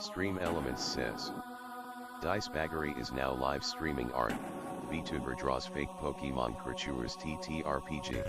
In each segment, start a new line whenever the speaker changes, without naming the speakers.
Stream Elements says, Dice Baggery is now live streaming art. Vtuber draws fake Pokemon Crytures TTRPG.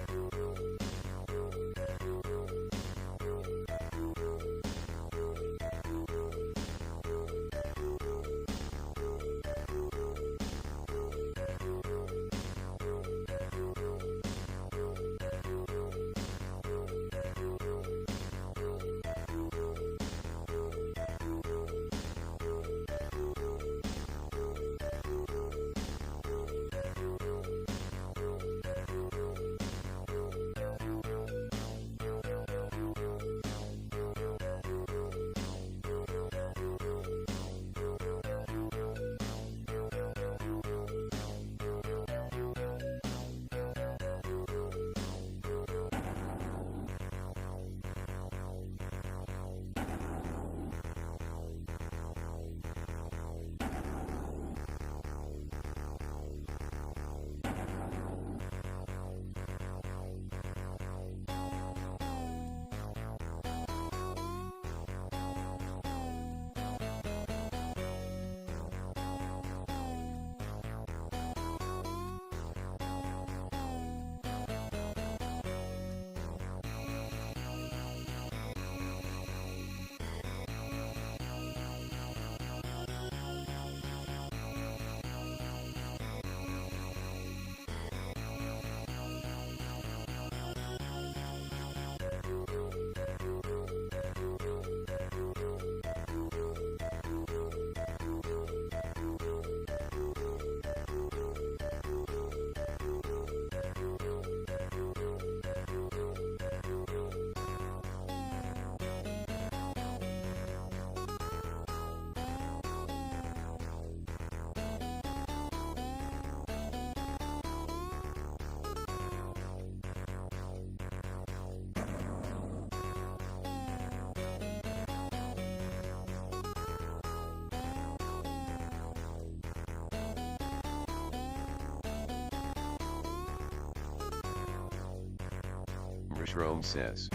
Rome says,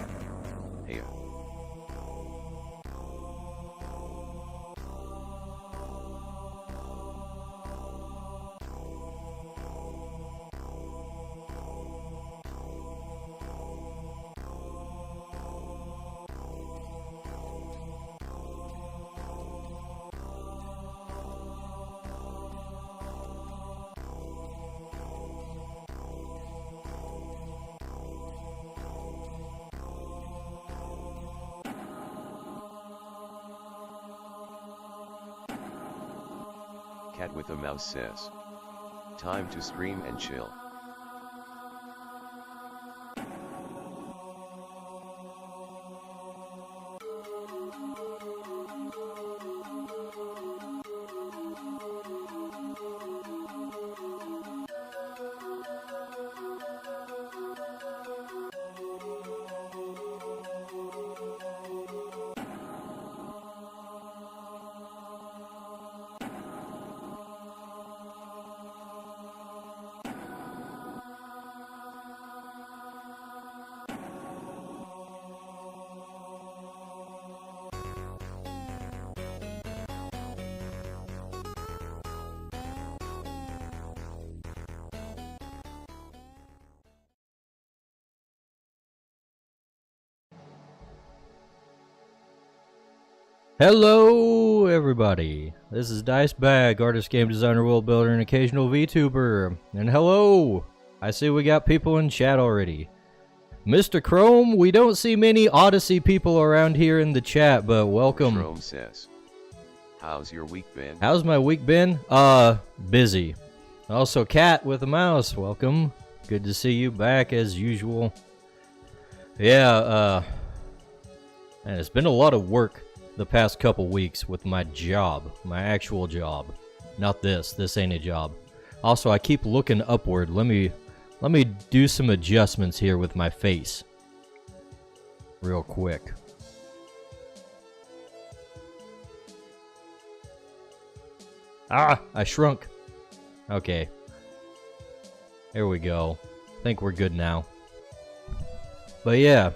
hey. Cat with a mouse says, time to stream and chill.
Hello everybody, this is Dice Bag, artist, game designer, world builder, and occasional VTuber. And hello, I see we got people in chat already. Mr. Chrome, we don't see many Odyssey people around here in the chat, but welcome.
Chrome says, how's your week been?
How's my week been? Busy. Also, Cat with a mouse, welcome. Good to see you back as usual. Yeah, and it's been a lot of work the past couple weeks with my job, my actual job. Not this ain't a job. Also, I keep looking upward. Let me do some adjustments here with my face. Real quick. Ah, I shrunk. Okay. There we go. I think we're good now. But yeah.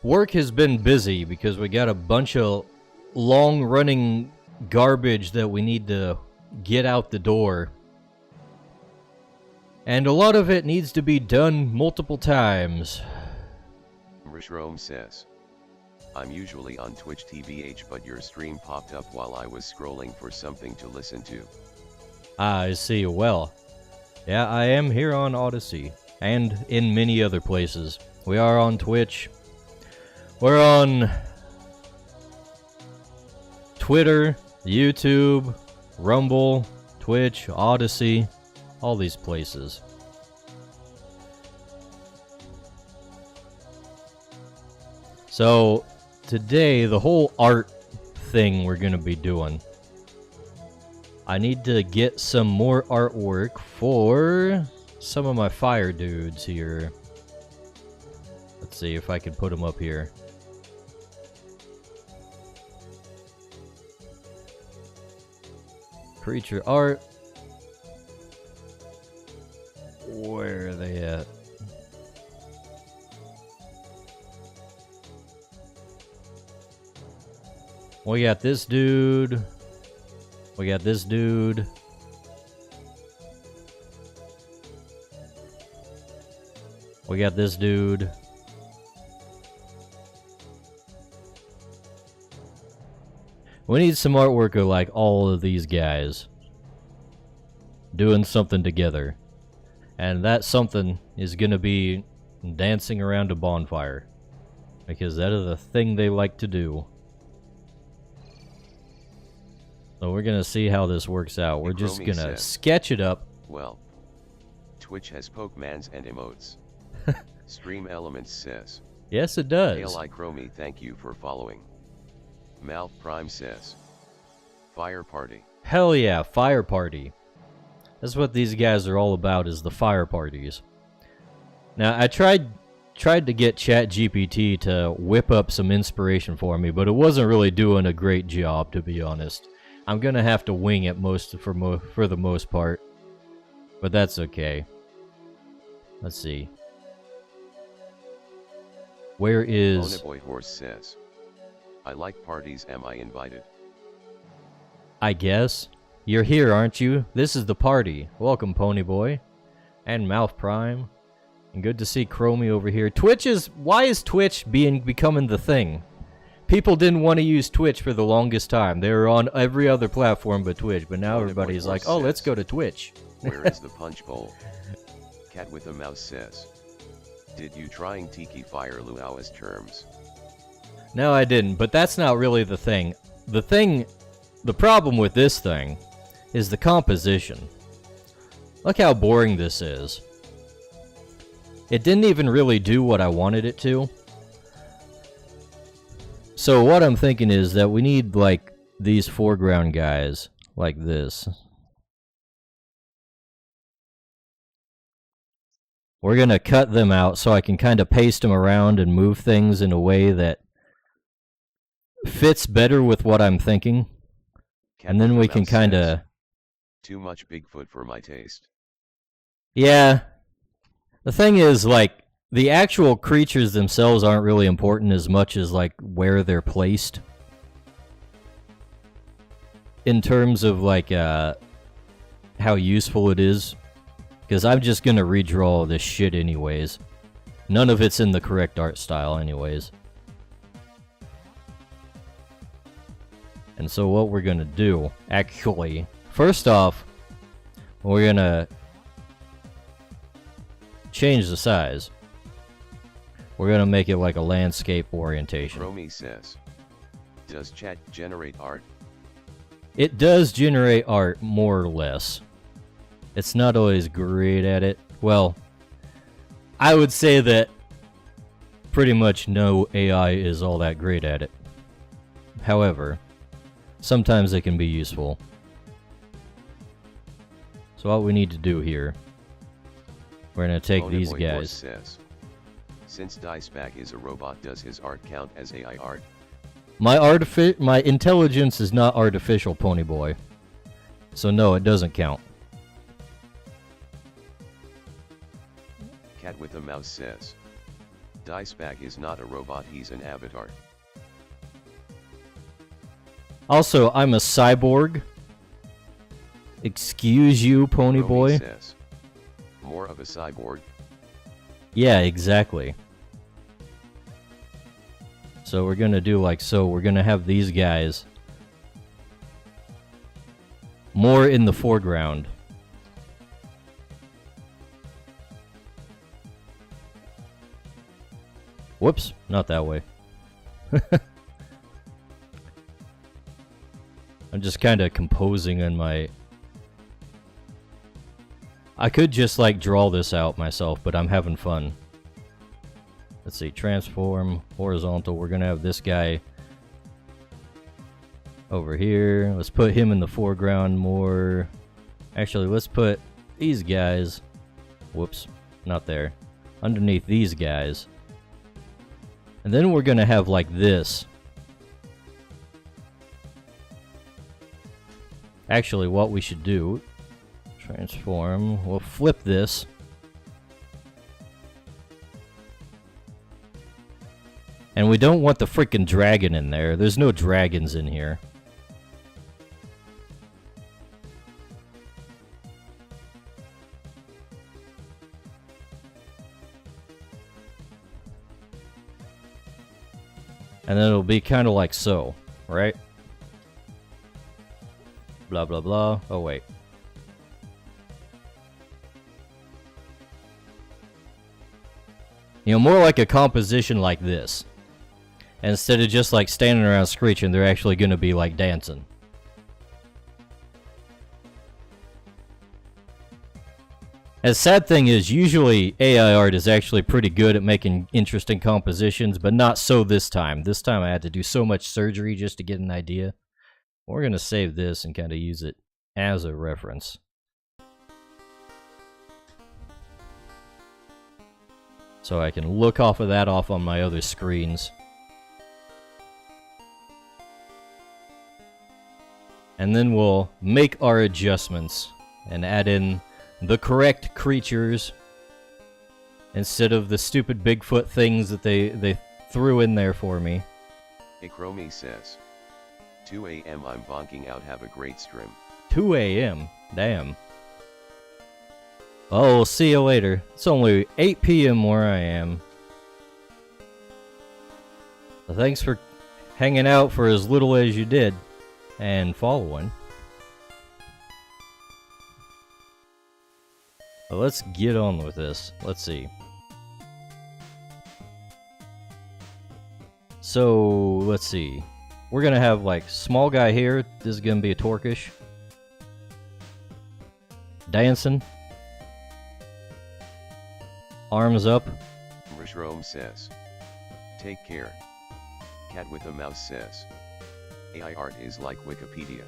Work has been busy because we got a bunch of long-running garbage that we need to get out the door. And a lot of it needs to be done multiple times.
Rishrom says, I'm usually on Twitch TVH, but your stream popped up while I was scrolling for something to listen to.
Ah, I see. Well, yeah, I am here on Odyssey, and in many other places. We are on Twitch. We're on Twitter, YouTube, Rumble, Twitch, Odyssey, all these places. So, today, the whole art thing we're going to be doing. I need to get some more artwork for some of my fire dudes here. Let's see if I can put them up here. Creature art. Where are they at? We got this dude. We got this dude. We got this dude. We need some artwork of like all of these guys doing something together. And that something is gonna be dancing around a bonfire. Because that is the thing they like to do. So we're gonna see how this works out. We're just gonna sketch it up.
Well, Twitch has Pokemans and emotes. Stream Elements says.
Yes, it does.
Ali Chromie, thank you for following. Malf Prime says. Fire Party.
Hell yeah, fire party. That's what these guys are all about, is the fire parties. Now, I tried to get ChatGPT to whip up some inspiration for me, but it wasn't really doing a great job, to be honest. I'm gonna have to wing it for the most part, but that's okay. Let's see. Where is...
Boy Horse says, I like parties, am I invited?
I guess. You're here, aren't you? This is the party. Welcome, Ponyboy. And Mouth Prime. And good to see Chromie over here. Twitch is... Why is Twitch becoming the thing? People didn't want to use Twitch for the longest time. They were on every other platform but Twitch. But now everybody's like, oh, let's go to Twitch.
Where is the punch bowl? Cat with a mouse says, did you trying Tiki Fire Luau's terms?
No, I didn't. But that's not really the thing. The problem with this thing is the composition. Look how boring this is. It didn't even really do what I wanted it to. So what I'm thinking is that we need, like, these foreground guys, like this. We're gonna cut them out so I can kind of paste them around and move things in a way that fits better with what I'm thinking. And then we can kind of...
Too much Bigfoot for my taste.
Yeah. The thing is, like, the actual creatures themselves aren't really important as much as, like, where they're placed. In terms of, like, how useful it is. Because I'm just gonna redraw this shit anyways. None of it's in the correct art style anyways. And so what we're gonna do, actually, first off, we're gonna change the size. We're gonna make it like a landscape orientation.
Chromie says, does chat generate art?
It does generate art, more or less. It's not always great at it. Well, I would say that pretty much no AI is all that great at it. However, sometimes it can be useful. So what we need to do here, we're going to take these guys.
Says, since Diceback is a robot, does his art count as AI art?
My intelligence is not artificial, Ponyboy. So no, it doesn't count.
Cat with a mouse says, Diceback is not a robot, he's an avatar.
Also, I'm a cyborg. Excuse you, pony boy.
Says, more of a cyborg.
Yeah, exactly. So we're gonna do like so. We're gonna have these guys more in the foreground. Whoops, not that way. I'm just kind of composing in my... I could just like draw this out myself, but I'm having fun. Let's see, transform, horizontal. We're gonna have this guy over here. Let's put him in the foreground more. Actually, let's put these guys, whoops, not there, underneath these guys. And then we're gonna have like this. Actually, what we should do, transform, we'll flip this. And we don't want the freaking dragon in there. There's no dragons in here. And then it'll be kind of like so, right? Blah, blah, blah. Oh, wait. You know, more like a composition like this. Instead of just like standing around screeching, they're actually going to be like dancing. And the sad thing is, usually AI art is actually pretty good at making interesting compositions, but not so this time. This time I had to do so much surgery just to get an idea. We're going to save this and kind of use it as a reference. So I can look off of that off on my other screens. And then we'll make our adjustments and add in the correct creatures instead of the stupid Bigfoot things that they threw in there for me.
Ikromi says, 2 a.m. I'm bonking out, have a great stream.
2 a.m. Damn. Oh, we'll see you later. It's only 8 p.m. where I am. So thanks for hanging out for as little as you did and following. Well, let's get on with this. Let's see. So, let's see. We're gonna have like small guy here. This is gonna be a Torkish. Dancing. Arms up.
Rishrom says, take care. Cat with a mouse says, AI art is like Wikipedia.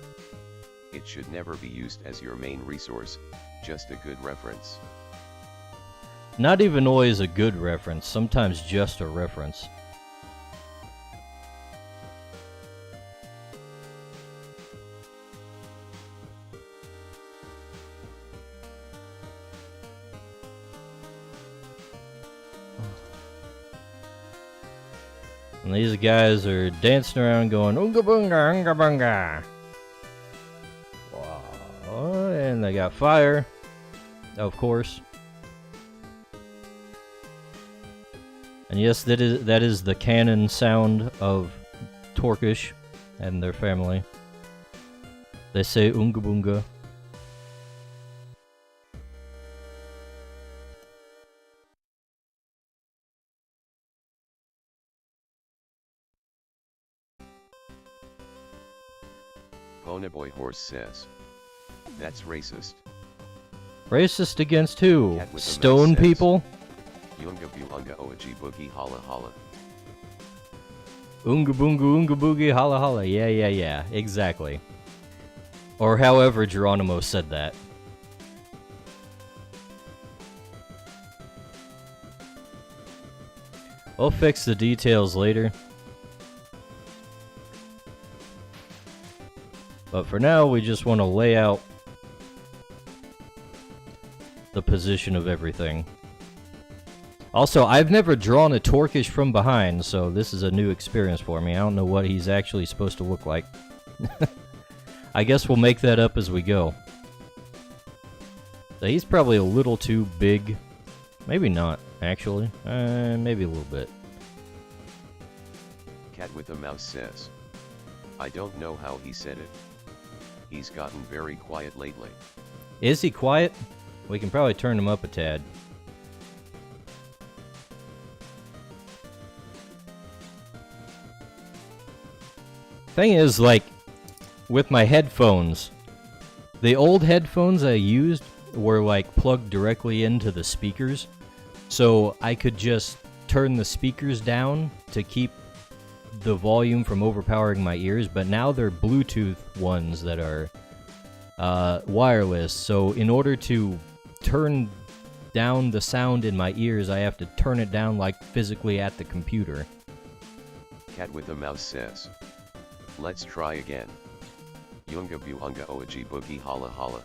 It should never be used as your main resource, just a good reference.
Not even always a good reference, sometimes just a reference. And these guys are dancing around going, Oonga boonga, oonga boonga. Wow. And they got fire, of course. And yes, that is the canon sound of Torkish and their family. They say Oonga boonga.
Ponyboy Horse says, that's racist.
Racist against who?
Cat with a
Stone
mouse says,
people?
Yunga Bunga Oaji Boogie Holla Holla.
Oonga boonga oonga boogie holla holla. Yeah, exactly. Or however Geronimo said that. We'll fix the details later. But for now, we just want to lay out the position of everything. Also, I've never drawn a Torkish from behind, so this is a new experience for me. I don't know what he's actually supposed to look like. I guess we'll make that up as we go. So he's probably a little too big. Maybe not, actually. Maybe a little bit.
Cat with a mouse says, I don't know how he said it. He's gotten very quiet lately.
Is he quiet? We can probably turn him up a tad. Thing is, like, with my headphones, the old headphones I used were, like, plugged directly into the speakers, so I could just turn the speakers down to keep the volume from overpowering my ears, but now they're Bluetooth ones that are wireless, so in order to turn down the sound in my ears, I have to turn it down, like, physically at the computer.
Cat with a mouse says, let's try again. Yunga buunga oaji boogie holla holla.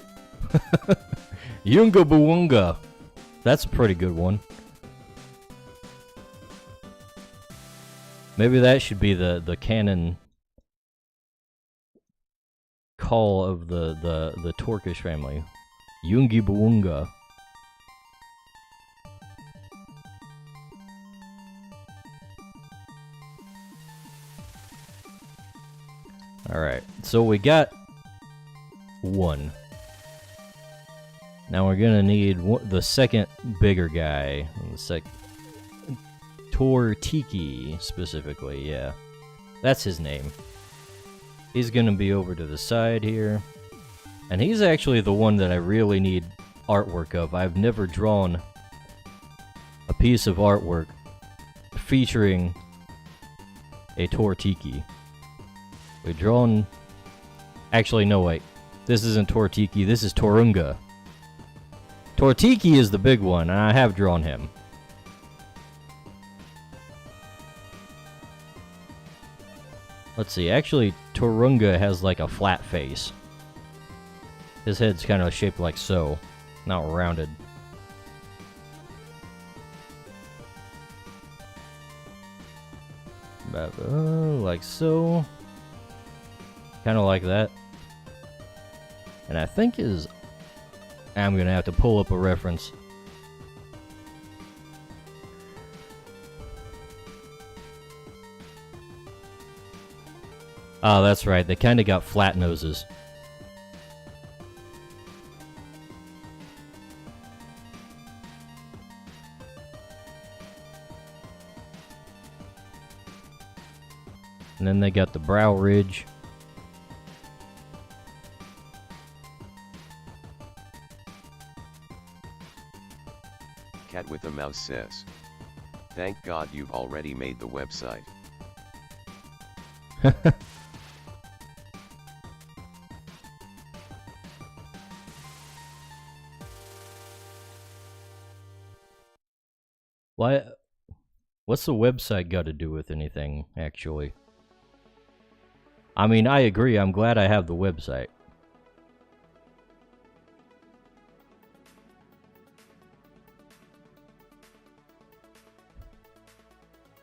Yunga buunga. That's a pretty good one. Maybe that should be the canon call of the Turkish family. Yungi buunga. Alright, so we got one. Now we're gonna need the second bigger guy. The Tortiki, specifically, yeah. That's his name. He's gonna be over to the side here. And he's actually the one that I really need artwork of. I've never drawn a piece of artwork featuring a Tortiki. We've drawn... Actually, no, wait. This isn't Tortiki, this is Torunga. Tortiki is the big one, and I have drawn him. Let's see, actually, Torunga has like a flat face. His head's kind of shaped like so, not rounded. Like so. Kind of like that. And I think I'm gonna have to pull up a reference. Oh, that's right. They kind of got flat noses. And then they got the brow ridge.
Cat with a mouse says, thank God you've already made the website.
Why? What's the website got to do with anything, actually? I mean, I agree. I'm glad I have the website.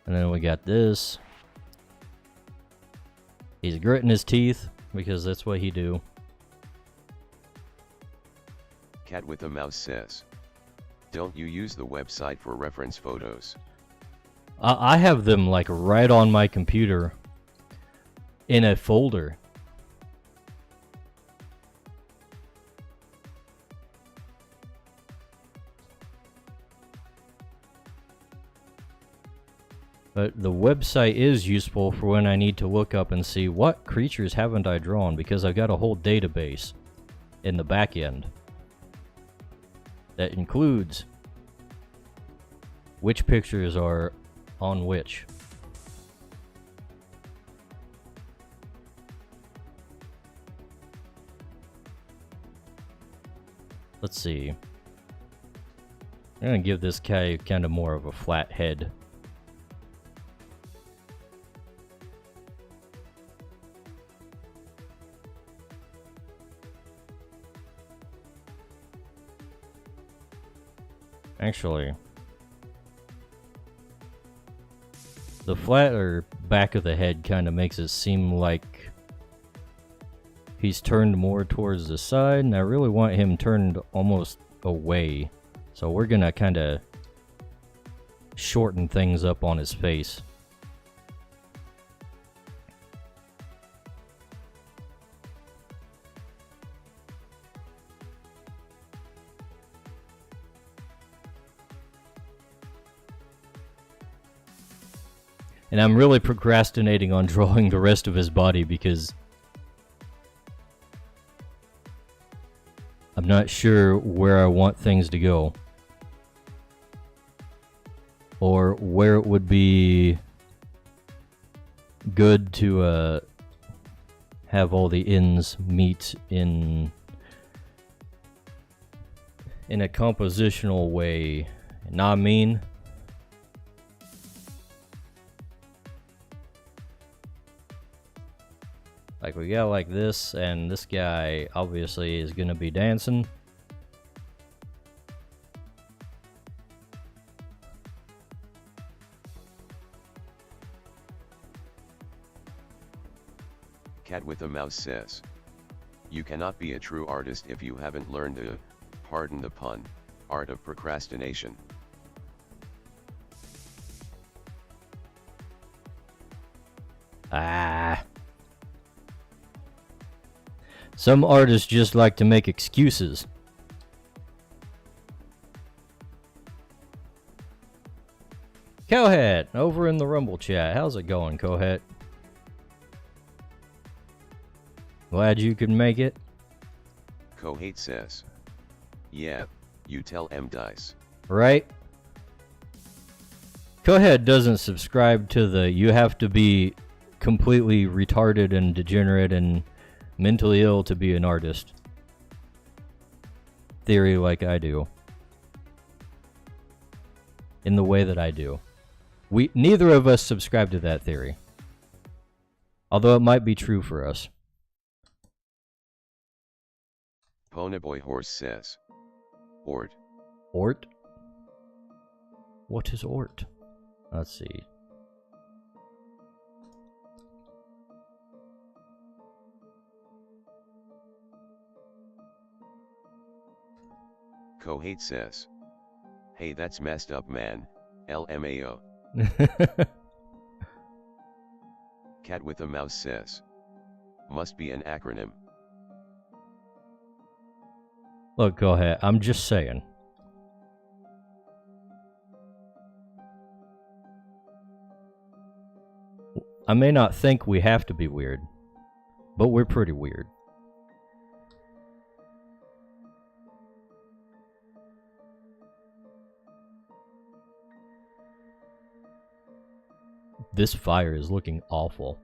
And then we got this. He's gritting his teeth, because that's what he do.
Cat with a mouse says, don't you use the website for reference photos?
I have them, like, right on my computer. In a folder. But the website is useful for when I need to look up and see what creatures haven't I drawn, because I've got a whole database in the back end that includes which pictures are on which. Let's see. I'm gonna give this guy kind of more of a flat head. Actually, the flatter back of the head kind of makes it seem like he's turned more towards the side, and I really want him turned almost away. So we're gonna kind of shorten things up on his face. And I'm really procrastinating on drawing the rest of his body because I'm not sure where I want things to go. Or where it would be good to have all the ends meet in a compositional way. Know what I mean? Like we got like this, and this guy obviously is gonna be dancing.
Cat with a mouse says, "You cannot be a true artist if you haven't learned the, pardon the pun, art of procrastination."
Ah. Some artists just like to make excuses. Cowhead, over in the Rumble chat. How's it going, Cowhead? Glad you could make it.
Kohate says, "Yeah, you tell M Dice."
Right? Cowhead doesn't subscribe to the you have to be completely retarded and degenerate and mentally ill to be an artist theory like I do. In the way that I do. Neither of us subscribe to that theory. Although it might be true for us.
Ponyboy Horse says, "Ort."
Ort? What is Ort? Let's see.
Kohate says, "Hey, that's messed up, man. LMAO." Cat with a mouse says, "Must be an acronym."
Look, go ahead. I'm just saying. I may not think we have to be weird, but we're pretty weird. This fire is looking awful.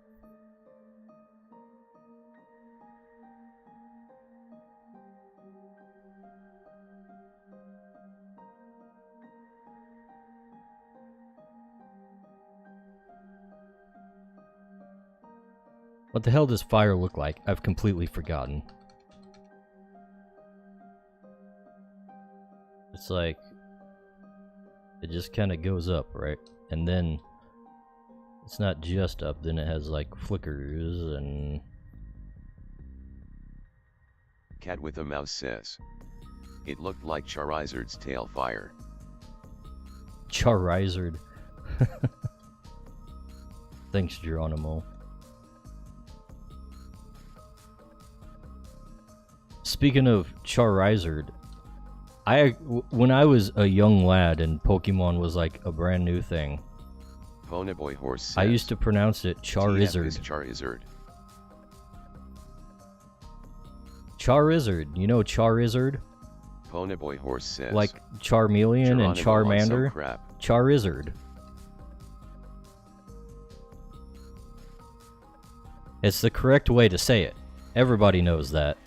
What the hell does fire look like? I've completely forgotten. It's like it just kind of goes up, right? And then it's not just up, then it has like flickers and...
Cat with a mouse says, "It looked like Charizard's tail fire."
Charizard. Thanks, Geronimo. Speaking of Charizard, when I was a young lad and Pokemon was like a brand new thing,
Ponyboy Horse says,
I used to pronounce it Charizard.
"TF is Charizard."
Charizard. You know Charizard?
Ponyboy Horse says,
Like Charmeleon and
Geronimo on some
Charmander?
crap.
Charizard. It's the correct way to say it. Everybody knows that.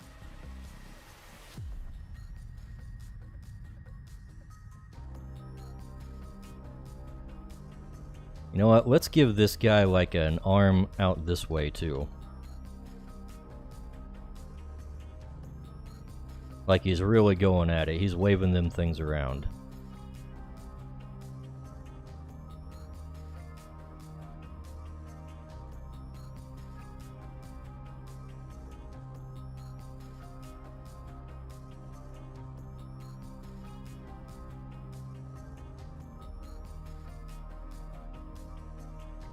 You know what? Let's give this guy like an arm out this way too. Like he's really going at it. He's waving them things around.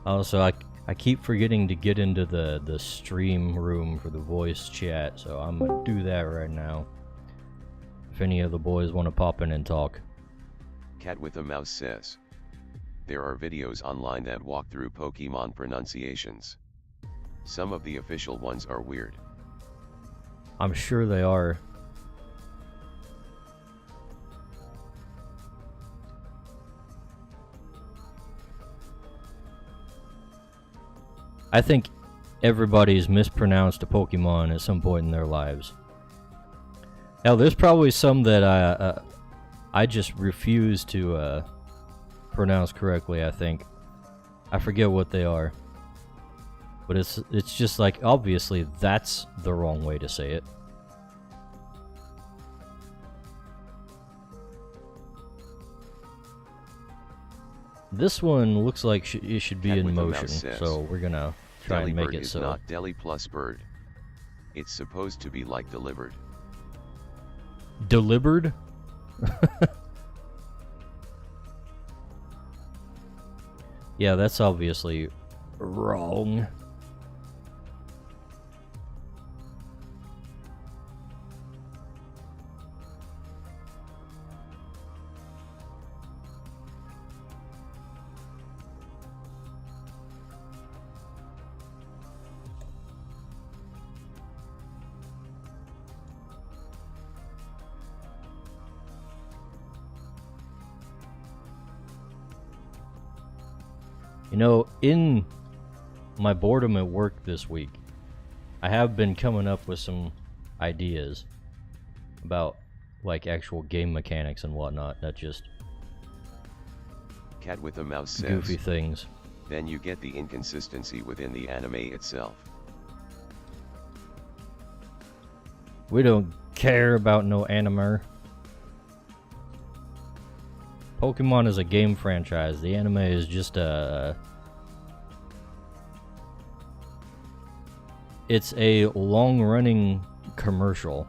Also, I keep forgetting to get into the stream room for the voice chat, so I'm gonna do that right now. If any of the boys want to pop in and talk.
Cat with a Mouse says, there are videos online that walk through Pokemon pronunciations. Some of the official ones are weird.
I'm sure they are. I think everybody's mispronounced a Pokemon at some point in their lives. Now, there's probably some that I just refuse to pronounce correctly. I think I forget what they are, but it's just like obviously that's the wrong way to say it. This one looks like it should be in motion, so we're gonna try and make it so.
Not deli plus bird. It's supposed to be like delivered.
Delivered? Yeah, that's obviously wrong. You know, in my boredom at work this week, I have been coming up with some ideas about, like, actual game mechanics and whatnot, not just
Cat with a Mouse says,
goofy things.
Then you get the inconsistency within the anime itself.
We don't care about no anime. Pokemon is a game franchise. The anime is just it's a long-running commercial.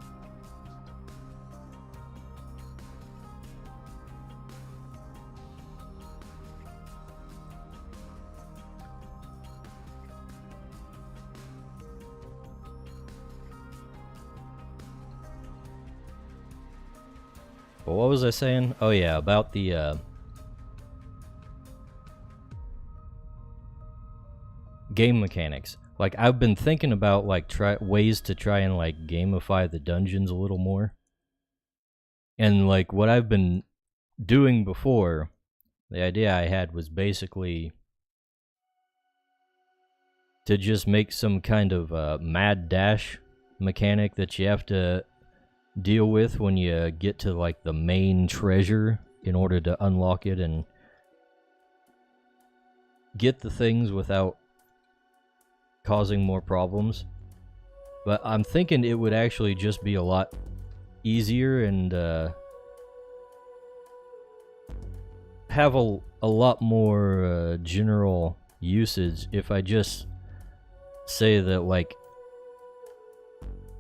But what was I saying? Oh yeah, about the game mechanics. Like, I've been thinking about like ways to try and like gamify the dungeons a little more. And like what I've been doing before, the idea I had was basically to just make some kind of mad dash mechanic that you have to deal with when you get to like the main treasure in order to unlock it and get the things without causing more problems. But I'm thinking it would actually just be a lot easier and have a lot more general usage if I just say that like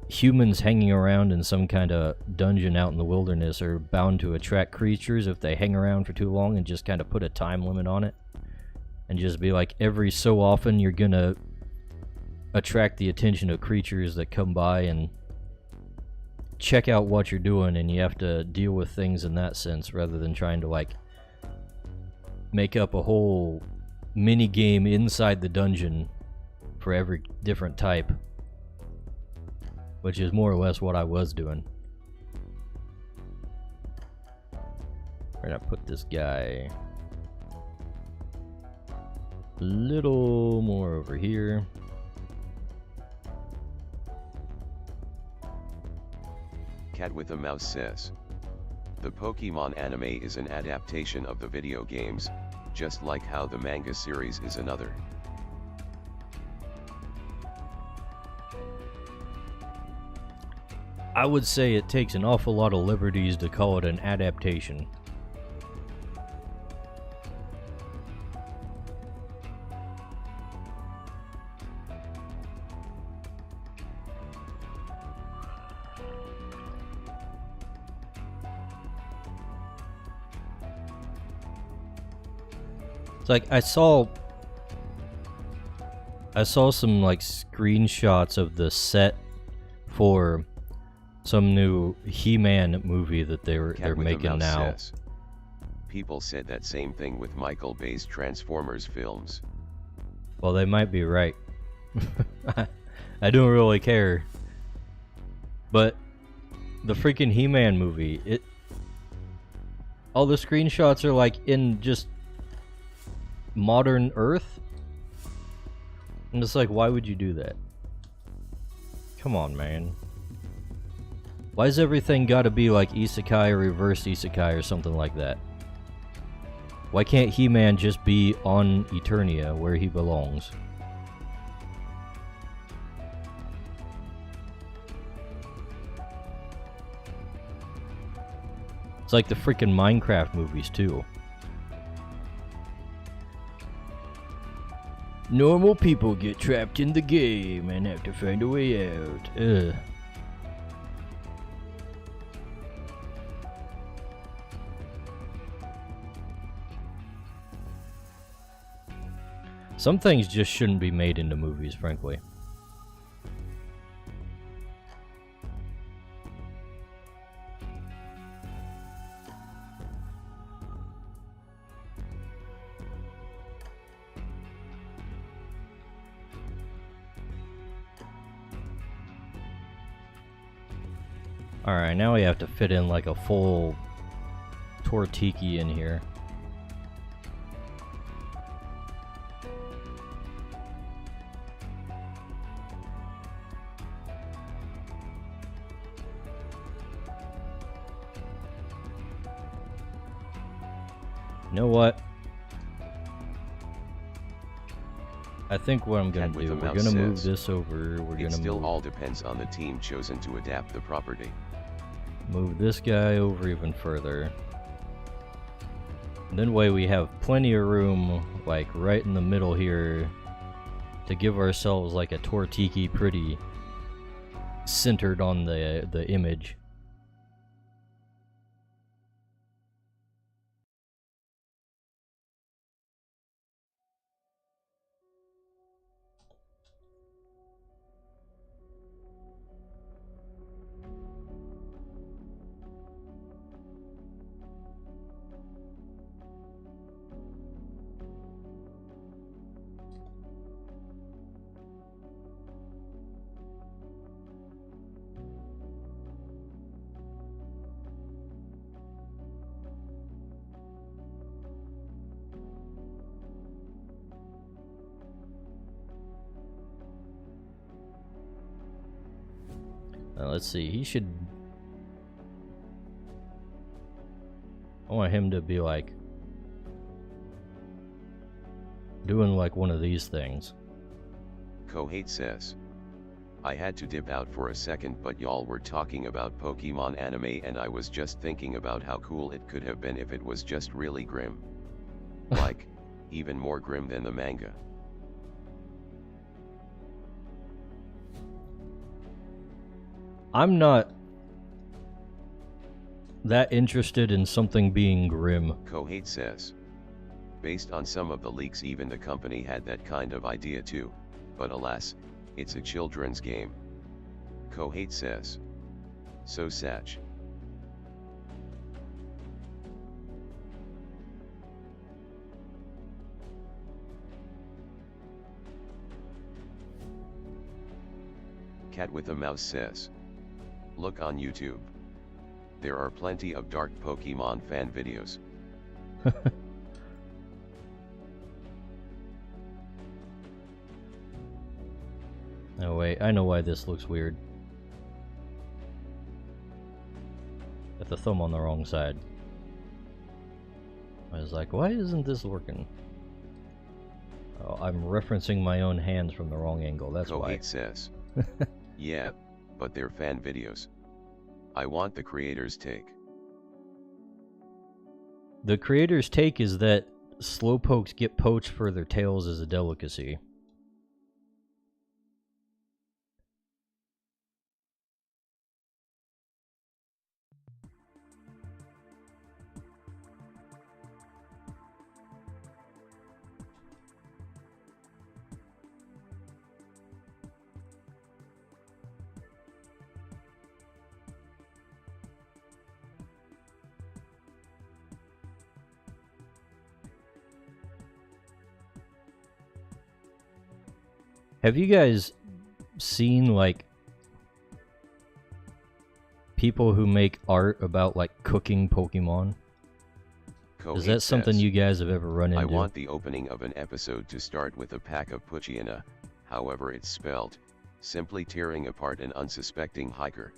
humans hanging around in some kind of dungeon out in the wilderness are bound to attract creatures if they hang around for too long, and just kind of put a time limit on it and just be like every so often you're gonna attract the attention of creatures that come by and check out what you're doing, and you have to deal with things in that sense rather than trying to like make up a whole mini game inside the dungeon for every different type, which is more or less what I was doing. We're gonna put this guy a little more over here.
Cat with a Mouse says, the Pokemon anime is an adaptation of the video games, just like how the manga series is another.
I would say it takes an awful lot of liberties to call it an adaptation. It's like I saw I saw some like screenshots of the set for some new He-Man movie that they're making now.
Says, people said that same thing with Michael Bay's Transformers films.
Well, they might be right. I don't really care. But the freaking He-Man movie, all the screenshots are like in just modern Earth. And it's like, why would you do that? Come on, man. Why is everything gotta be like isekai or reverse isekai or something like that? Why can't He-Man just be on Eternia where he belongs? It's like the freaking Minecraft movies too. Normal people get trapped in the game and have to find a way out. Ugh. Some things just shouldn't be made into movies, frankly. Alright, now we have to fit in like a full tortiki in here. You know what? I think what I'm gonna do, we're gonna move this over, we're gonna
still all depends on the team chosen to adapt the property.
Move this guy over even further. And then way we have plenty of room, like right in the middle here, to give ourselves like a tortiki pretty centered on the image. Let's see, he should... I want him to be like... doing like one of these things.
Kohate says, I had to dip out for a second, but y'all were talking about Pokemon anime and I was just thinking about how cool it could have been if it was just really grim. Like, even more grim than the manga.
I'm not that interested in something being grim.
Kohate says, based on some of the leaks even the company had that kind of idea too, but alas, it's a children's game. Kohate says, so Sach. Cat with a Mouse says, look on YouTube. There are plenty of dark Pokemon fan videos.
Oh wait, I know why this looks weird. Got the thumb on the wrong side. I was like, why isn't this working? Oh, I'm referencing my own hands from the wrong angle, that's why.
Kohate says, yeah, but they're fan videos. I want the creator's take.
The creator's take is that slowpokes get poached for their tails as a delicacy. Have you guys seen, like, people who make art about, like, cooking Pokemon? Is that something you guys have ever run into?
I want the opening of an episode to start with a pack of Puchiana, however it's spelled, simply tearing apart an unsuspecting hiker.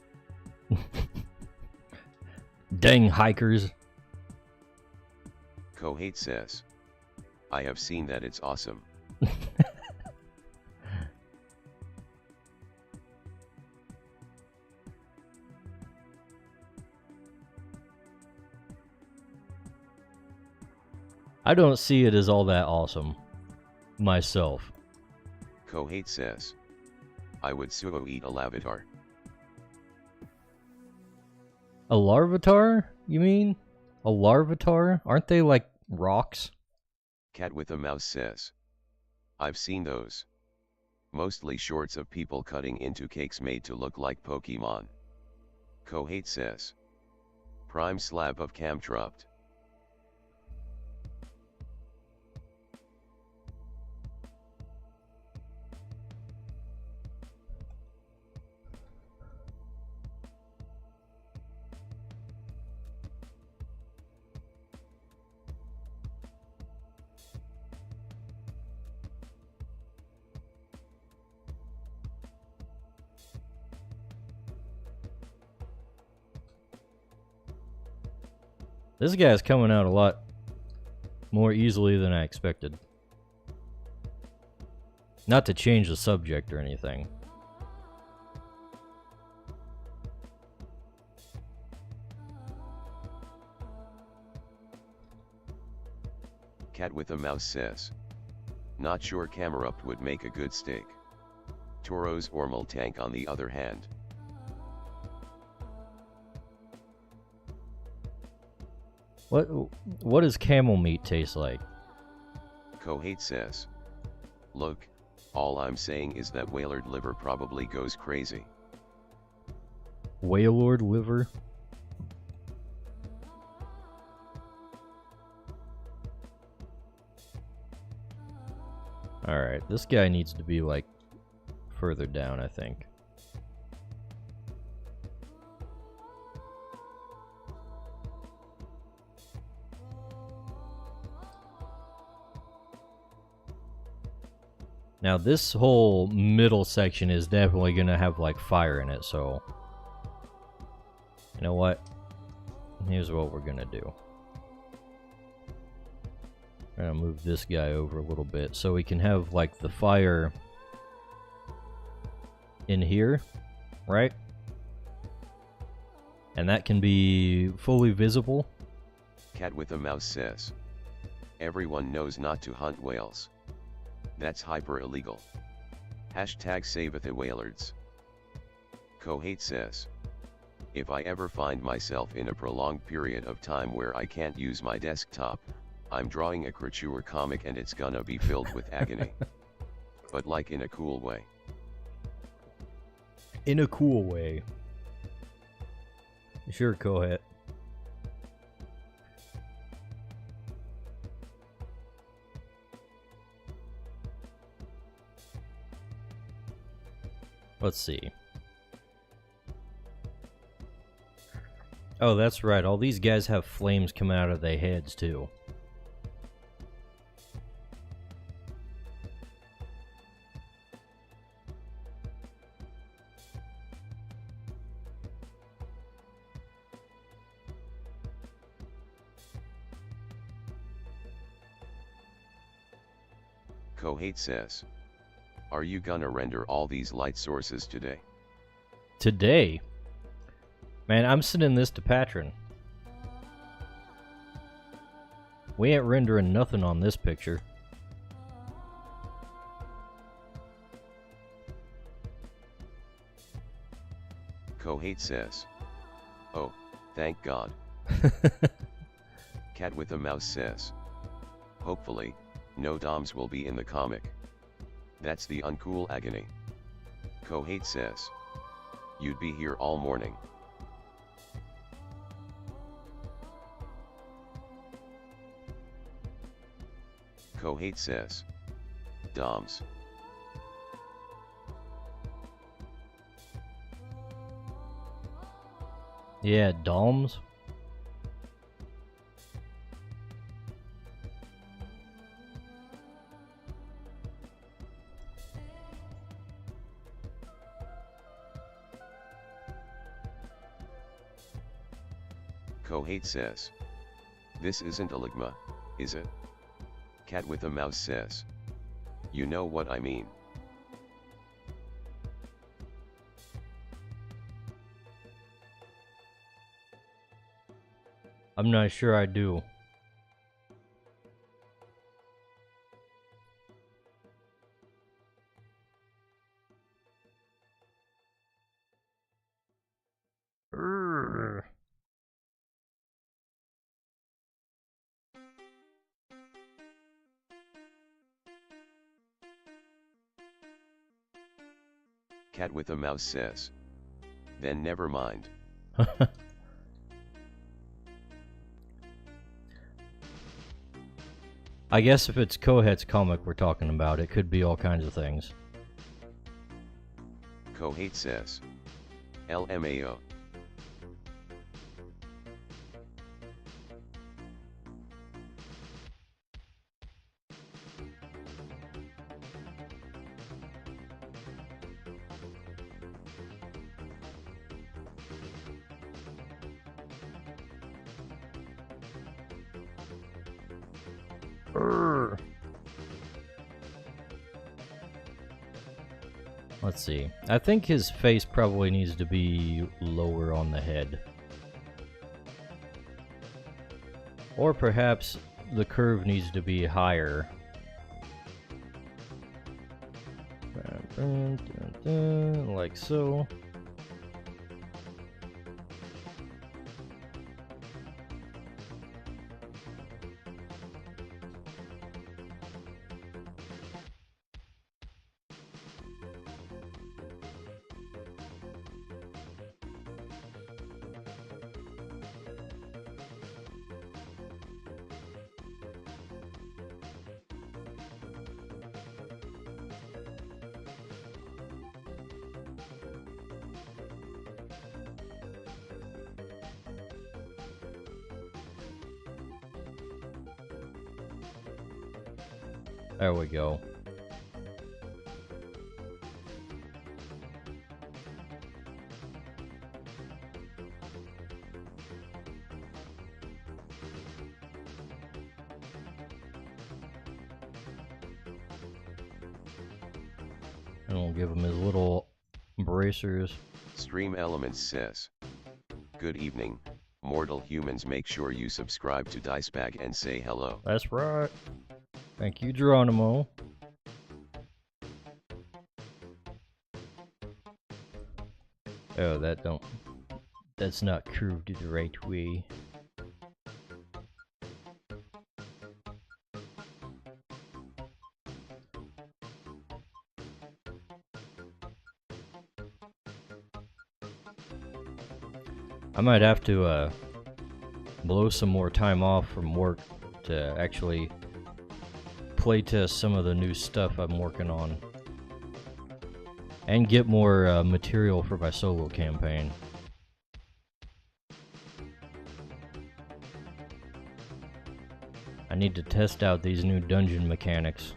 Dang hikers.
Kohate says, I have seen that, it's awesome.
I don't see it as all that awesome, myself.
Kohate says, I would suo eat a Larvitar.
A Larvitar, you mean? A Larvitar? Aren't they like rocks?
Cat with a Mouse says, I've seen those. Mostly shorts of people cutting into cakes made to look like Pokemon. Kohate says, prime slab of Camtrupt.
This guy's coming out a lot more easily than I expected. Not to change the subject or anything.
Cat with a Mouse says, not sure Camerupt would make a good steak. Tauros or Multank on the other hand.
What does camel meat taste like?
Kohate says, look, all I'm saying is that Wailord liver probably goes crazy.
Wailord liver? Alright, this guy needs to be like further down, I think. Now this whole middle section is definitely gonna have like fire in it, so you know what? Here's what we're gonna do. I'm gonna move this guy over a little bit so we can have like the fire in here, right? And that can be fully visible.
Cat with a Mouse says, everyone knows not to hunt whales. That's hyper illegal. Hashtag save the Wailords. Kohate says, if I ever find myself in a prolonged period of time where I can't use my desktop, I'm drawing a Cryture comic and it's gonna be filled with agony. But like in a cool way.
In a cool way. Sure, Kohate. Let's see. Oh, that's right. All these guys have flames coming out of their heads, too.
Kohate says, are you gonna render all these light sources today?
Today? Man, I'm sending this to Patron. We ain't rendering nothing on this picture.
Kohate says, oh, thank God. Cat with a Mouse says, hopefully, no DOMs will be in the comic. That's the uncool agony. Kohate says, you'd be here all morning. Kohate says, DOMs.
Yeah, Doms.
Kohate says. This isn't a ligma, is it? Cat with a mouse says. You know what I mean.
I'm not sure I do. Urgh.
Cat with a mouse says. Then never mind.
I guess if it's Kohet's comic we're talking about, it could be all kinds of things.
Kohate says. LMAO.
Urgh. Let's see. I think his face probably needs to be lower on the head. Or perhaps the curve needs to be higher. Like so. There we go. And we'll give him his little bracers.
Stream Elements says. Good evening, mortal humans, make sure you subscribe to Dicebag and say hello.
That's right. Thank you, Geronimo. Oh, that's not curved the right way. I might have to blow some more time off from work to actually playtest some of the new stuff I'm working on and get more material for my solo campaign. I need to test out these new dungeon mechanics.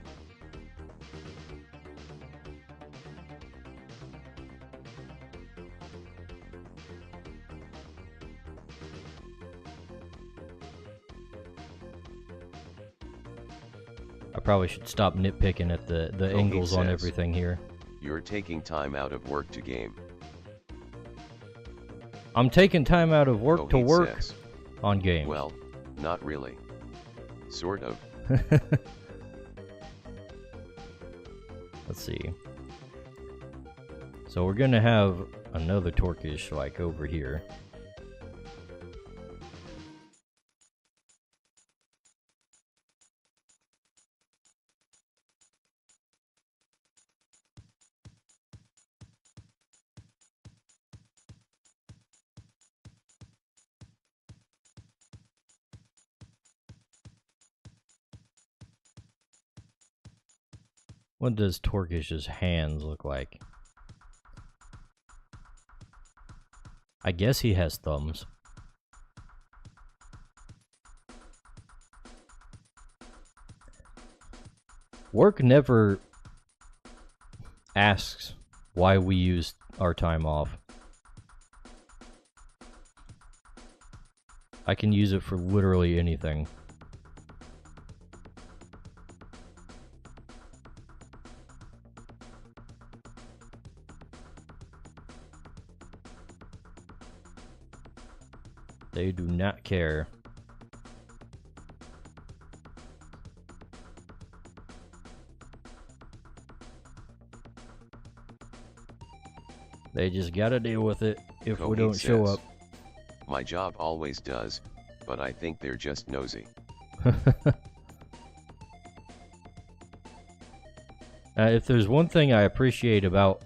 I probably should stop nitpicking at the angles on everything here.
You're taking time out of work to game.
I'm taking time out of work to work on games.
Well, not really. Sort of.
Let's see. So we're gonna have another Torkish like over here. What does Torkish's hands look like? I guess he has thumbs. Work never asks why we use our time off. I can use it for literally anything. They do not care. They just gotta deal with it if we don't show up.
My job always does, but I think they're just nosy.
If there's one thing I appreciate about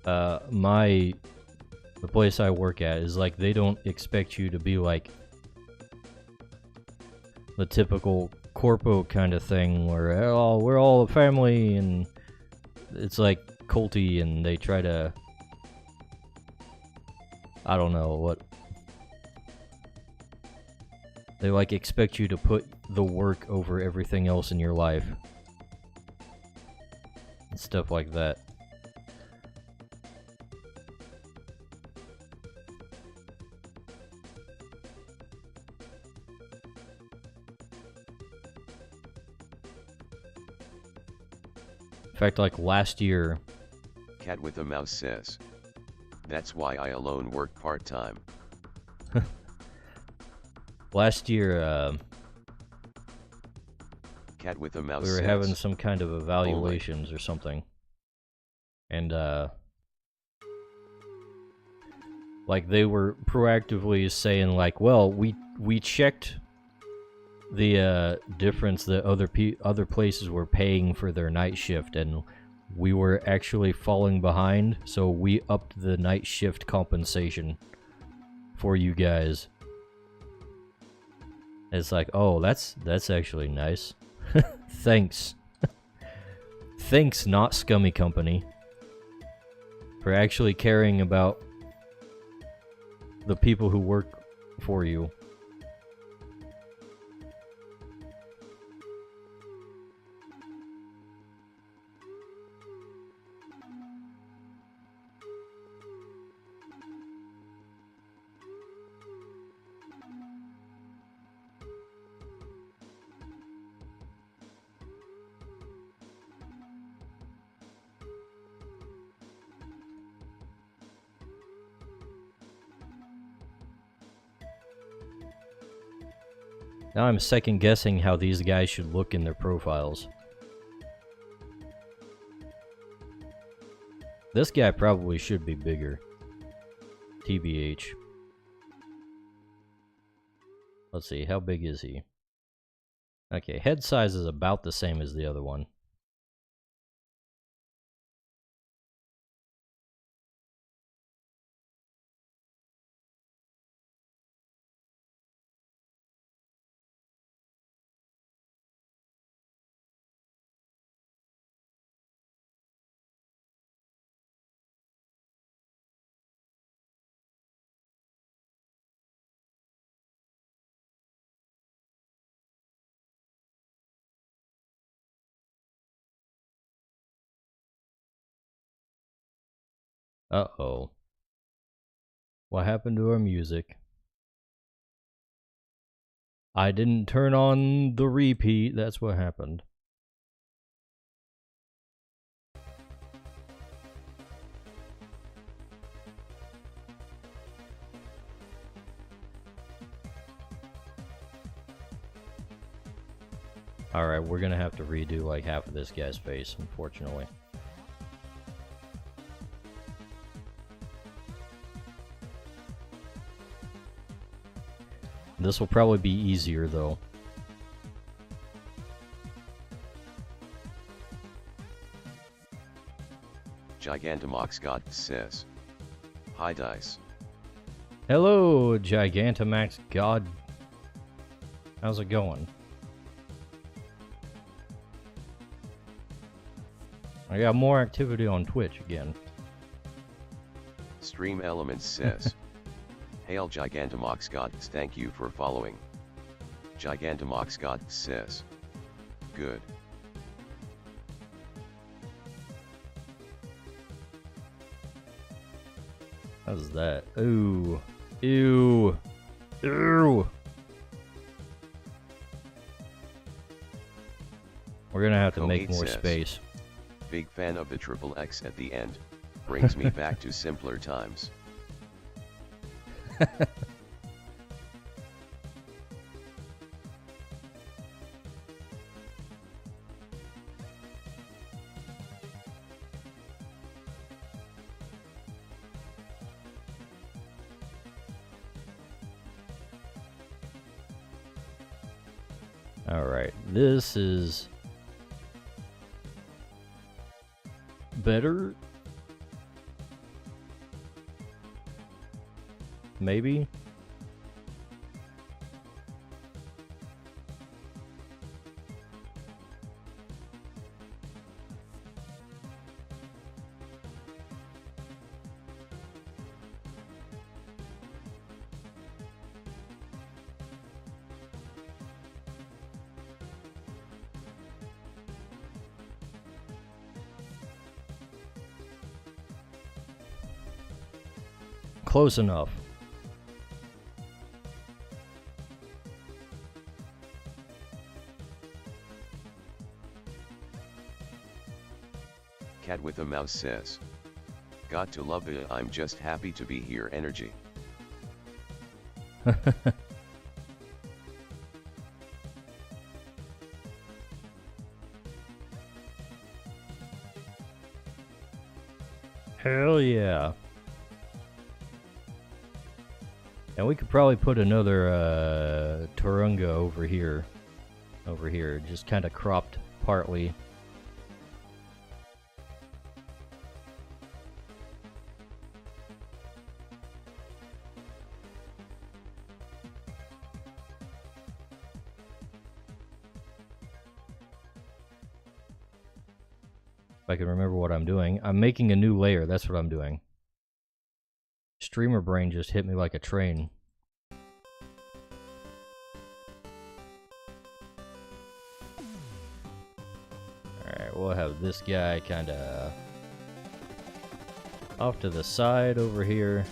the place I work at is like they don't expect you to be like the typical corpo kind of thing where oh, we're all a family and it's like culty and they try to, I don't know what, they like expect you to put the work over everything else in your life and stuff like that. In fact, like last year...
Cat with a mouse says, that's why I alone work part-time.
Last year,
Cat with a mouse
we were
says,
having some kind of evaluations or something. And, like, they were proactively saying, like, well, we checked the difference that other places were paying for their night shift, and we were actually falling behind, so we upped the night shift compensation for you guys. It's like, oh, that's actually nice. Thanks. Thanks, not Scummy Company, for actually caring about the people who work for you. Now I'm second guessing how these guys should look in their profiles. This guy probably should be bigger. TBH. Let's see, how big is he? Okay, head size is about the same as the other one. Uh-oh. What happened to our music? I didn't turn on the repeat, that's what happened. Alright, we're gonna have to redo like half of this guy's face, unfortunately. This will probably be easier, though.
Gigantamax God says, hi Dice.
Hello, Gigantamax God. How's it going? I got more activity on Twitch again.
Stream Elements says, Hail Gigantomox Gods, thank you for following. Gigantomox Gods says, good.
How's that? Ooh. Ew. Ew. We're gonna have to make more space.
Big fan of the triple X at the end. Brings me back to simpler times.
Alright, this is better? Maybe? Close enough.
Cat with a mouse says, got to love it, I'm just happy to be here energy.
Hell yeah. And we could probably put another Turunga over here. Just kind of cropped partly. If I can remember what I'm doing. I'm making a new layer, that's what I'm doing. Streamer brain just hit me like a train. Alright, we'll have this guy kinda off to the side over here.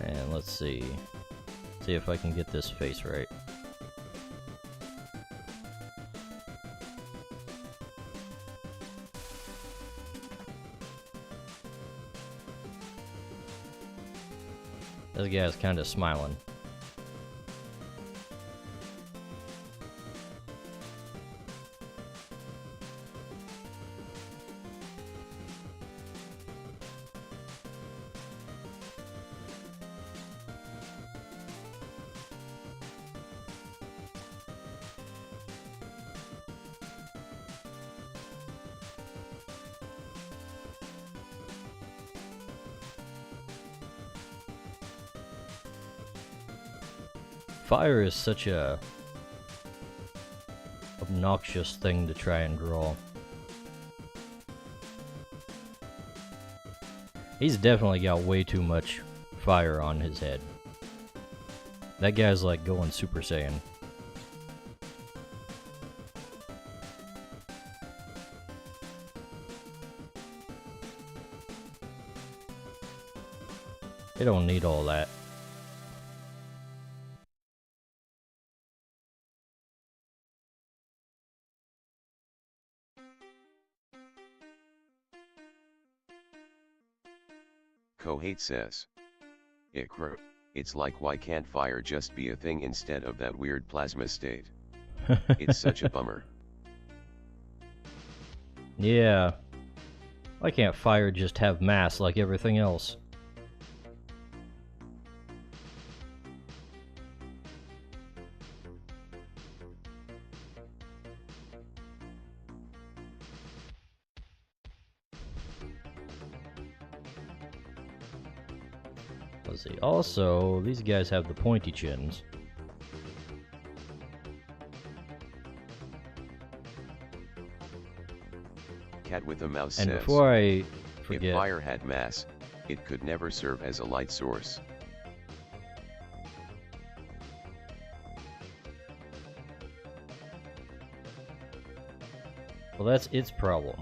And let's see if I can get this face right. This guy's kind of smiling. Fire is such a obnoxious thing to try and draw. He's definitely got way too much fire on his head. That guy's like going Super Saiyan. They don't need all that.
Kohate says, it's like why can't fire just be a thing instead of that weird plasma state? It's such a bummer.
Yeah. Why can't fire just have mass like everything else? Let's see. Also, these guys have the pointy chins.
Cat with a mouse
And
says,
before I
if
forget,
fire had mass, it could never serve as a light source.
well, that's its problem.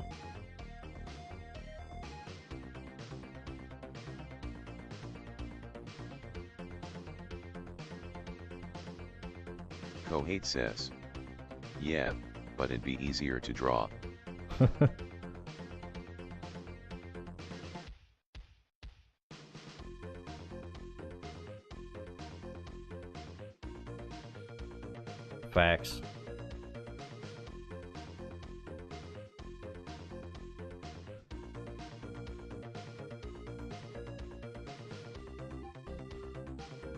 Kohate says, yeah, but it'd be easier to draw.
Facts.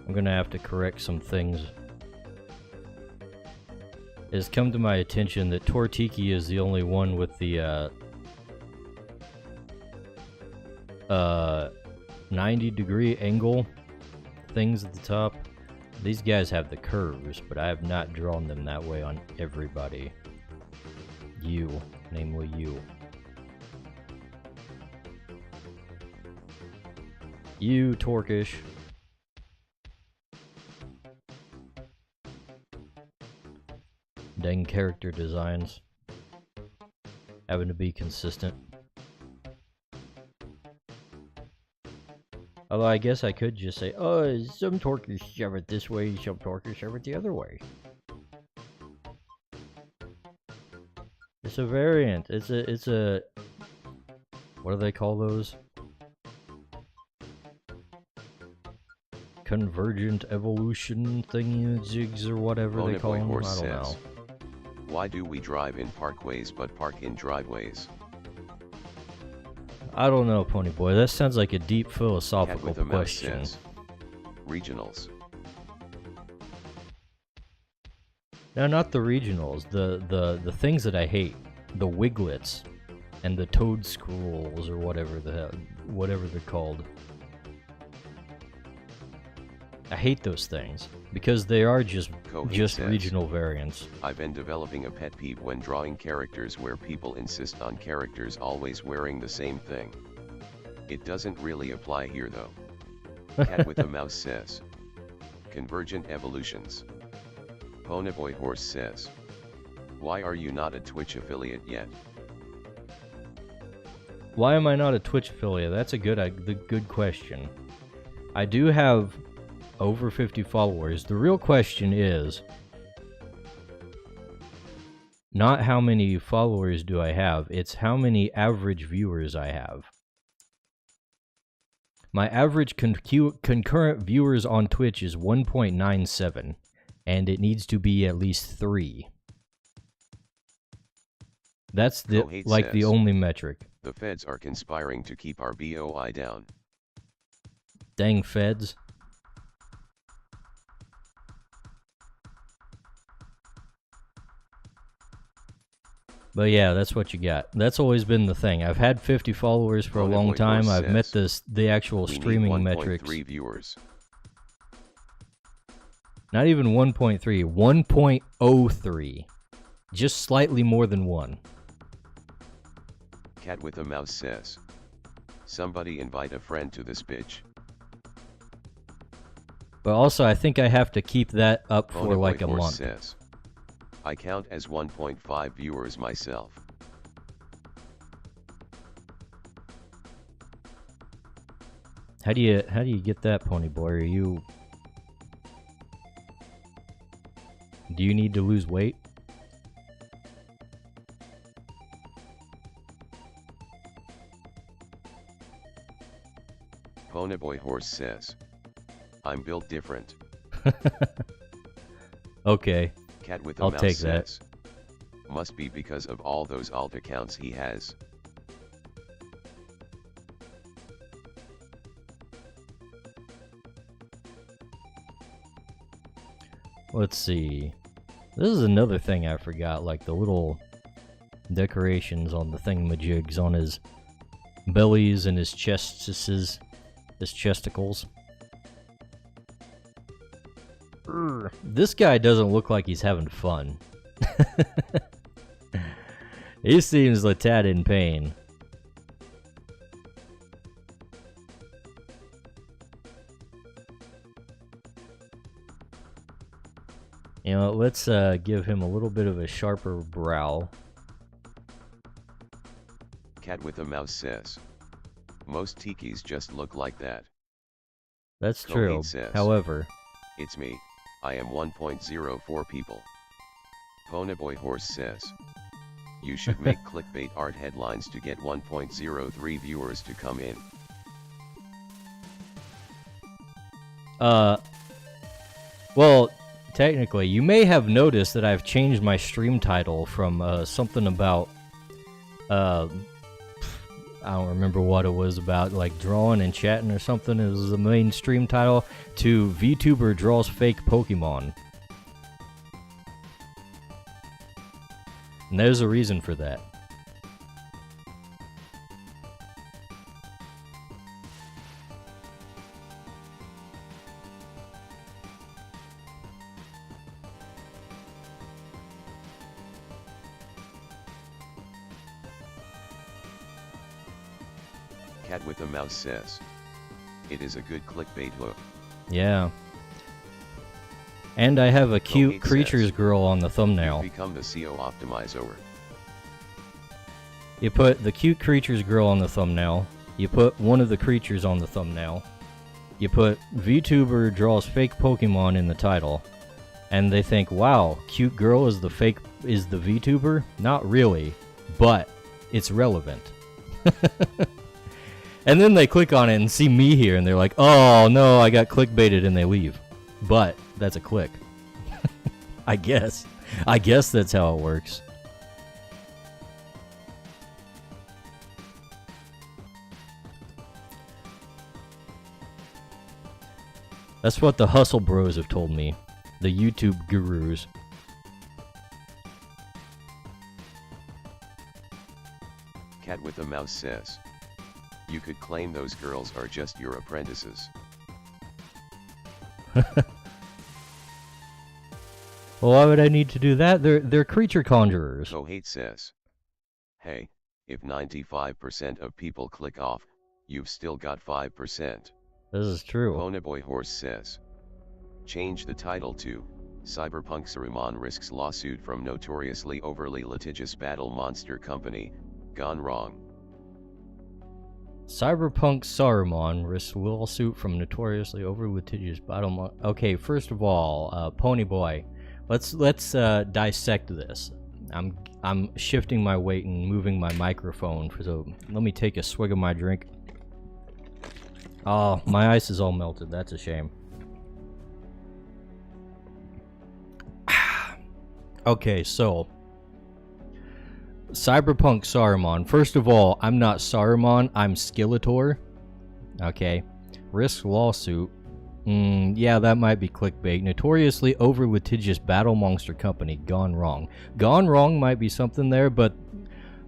I'm gonna have to correct some things. It has come to my attention that Tortiki is the only one with the 90-degree angle things at the top. These guys have the curves, but I have not drawn them that way on everybody. You, namely you. You, Torkish. Dang character designs. Having to be consistent. Although I guess I could just say, oh, some Torkish shove it this way, some Torkish shove it the other way. It's a variant. It's a what do they call those? Convergent evolution thingy-jigs or whatever they call them. I don't know.
Why do we drive in parkways but park in driveways?
I don't know, Ponyboy. That sounds like a deep philosophical
Cat with a
question.
mouse says, regionals.
No, not the regionals. The things that I hate, the wiglets, and the toad scrolls or whatever they're called. I hate those things because they are just
Says,
regional variants.
I've been developing a pet peeve when drawing characters where people insist on characters always wearing the same thing. It doesn't really apply here though. Cat with a mouse says, convergent evolutions. Ponyboy Horse says, why are you not a Twitch affiliate yet?
Why am I not a Twitch affiliate? That's a good question. I do have over 50 followers. The real question is not how many followers do I have, it's how many average viewers I have. My average concurrent viewers on Twitch is 1.97, and it needs to be at least 3. That's the the only metric.
The feds are conspiring to keep our BOI down.
Dang feds. But yeah, that's what you got. That's always been the thing. I've had 50 followers for a long time. I've met the actual streaming metrics.
1.3 viewers.
Not even 1.3, 1.03. Just slightly more than 1.
Cat with a mouse says, somebody invite a friend to this bitch.
But also, I think I have to keep that up for like a month.
Says, I count as 1.5 viewers myself.
How do you get that, Ponyboy? Do you need to lose weight?
Ponyboy Horse says, I'm built different.
Okay.
Cat with a
I'll
mouse
take
says, must be because of all those alt accounts he has.
Let's see. This is another thing I forgot, like the little decorations on the thingamajigs on his bellies and his chests, his chesticles. This guy doesn't look like he's having fun. He seems a tad in pain. You know, let's give him a little bit of a sharper brow.
Cat with a mouse says, most tikis just look like that.
That's
Cohate
true.
says,
However,
it's me, I am 1.04 people. Ponyboy Horse says, you should make clickbait art headlines to get 1.03 viewers to come in.
Well, technically, you may have noticed that I've changed my stream title from something about, I don't remember what it was about, like drawing and chatting or something. It was the main stream title, to Vtuber draws fake Pokemon. And there's a reason for that.
Cat with a mouse says, it is a good clickbait hook.
Yeah. And I have a cute
Cohate
Crytures
says,
girl on the thumbnail.
become the CO optimizer.
You put the cute Crytures girl on the thumbnail. You put one of the creatures on the thumbnail. You put VTuber draws fake Pokemon in the title. And they think, wow, cute girl is the VTuber? Not really, but it's relevant. And then they click on it and see me here and they're like, oh no, I got clickbaited, and they leave. But that's a click. I guess. I guess that's how it works. That's what the hustle bros have told me. The YouTube gurus.
Cat with a mouse says, you could claim those girls are just your apprentices.
Well, why would I need to do that? They're creature conjurers.
Cohate says, hey, if 95% of people click off, you've still got 5%.
This is true.
Ponyboy Horse says, change the title to, Cyberpunk Saruman risks lawsuit from notoriously overly litigious battle monster company, gone wrong.
Cyberpunk Saruman risks lawsuit from notoriously over litigious battle. Okay, first of all, Ponyboy, let's dissect this. I'm shifting my weight and moving my microphone, so let me take a swig of my drink. Oh, my ice is all melted. That's a shame. Okay, so Cyberpunk Saruman. First of all, I'm not Saruman, I'm Skeletor. Okay. Risk lawsuit. Yeah, that might be clickbait. Notoriously over litigious battle monster company, gone wrong. Gone wrong might be something there, but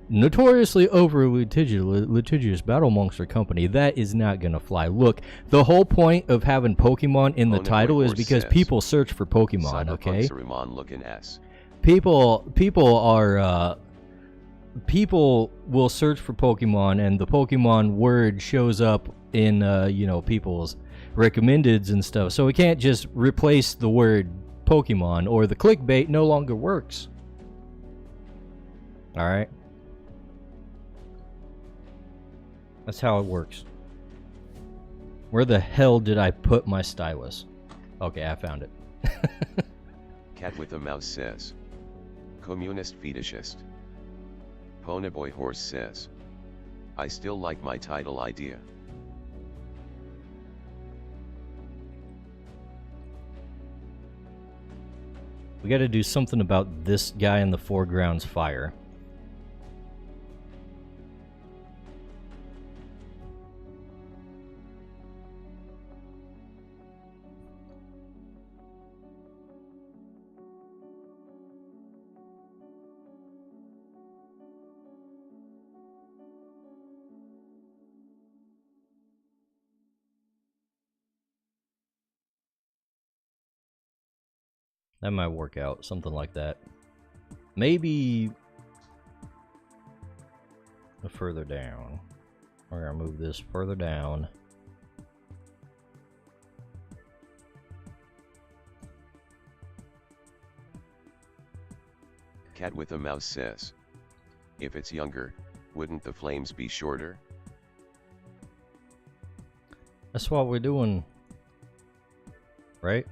notoriously over litigious battle monster company, that is not gonna fly. Look, the whole point of having Pokemon in the title is because people search for Pokemon, okay? People will search for Pokemon, and the Pokemon word shows up in, you know, people's recommendeds and stuff. So we can't just replace the word Pokemon, or the clickbait no longer works. Alright? That's how it works. Where the hell did I put my stylus? Okay, I found it.
Cat with a mouse says, communist fetishist. Ponyboy Horse says, I still like my title idea.
We gotta do something about this guy in the foreground's fire. That might work out, something like that. Maybe further down. We're gonna move this further down.
Cat with a mouse says, if it's younger, wouldn't the flames be shorter?
That's what we're doing. Right?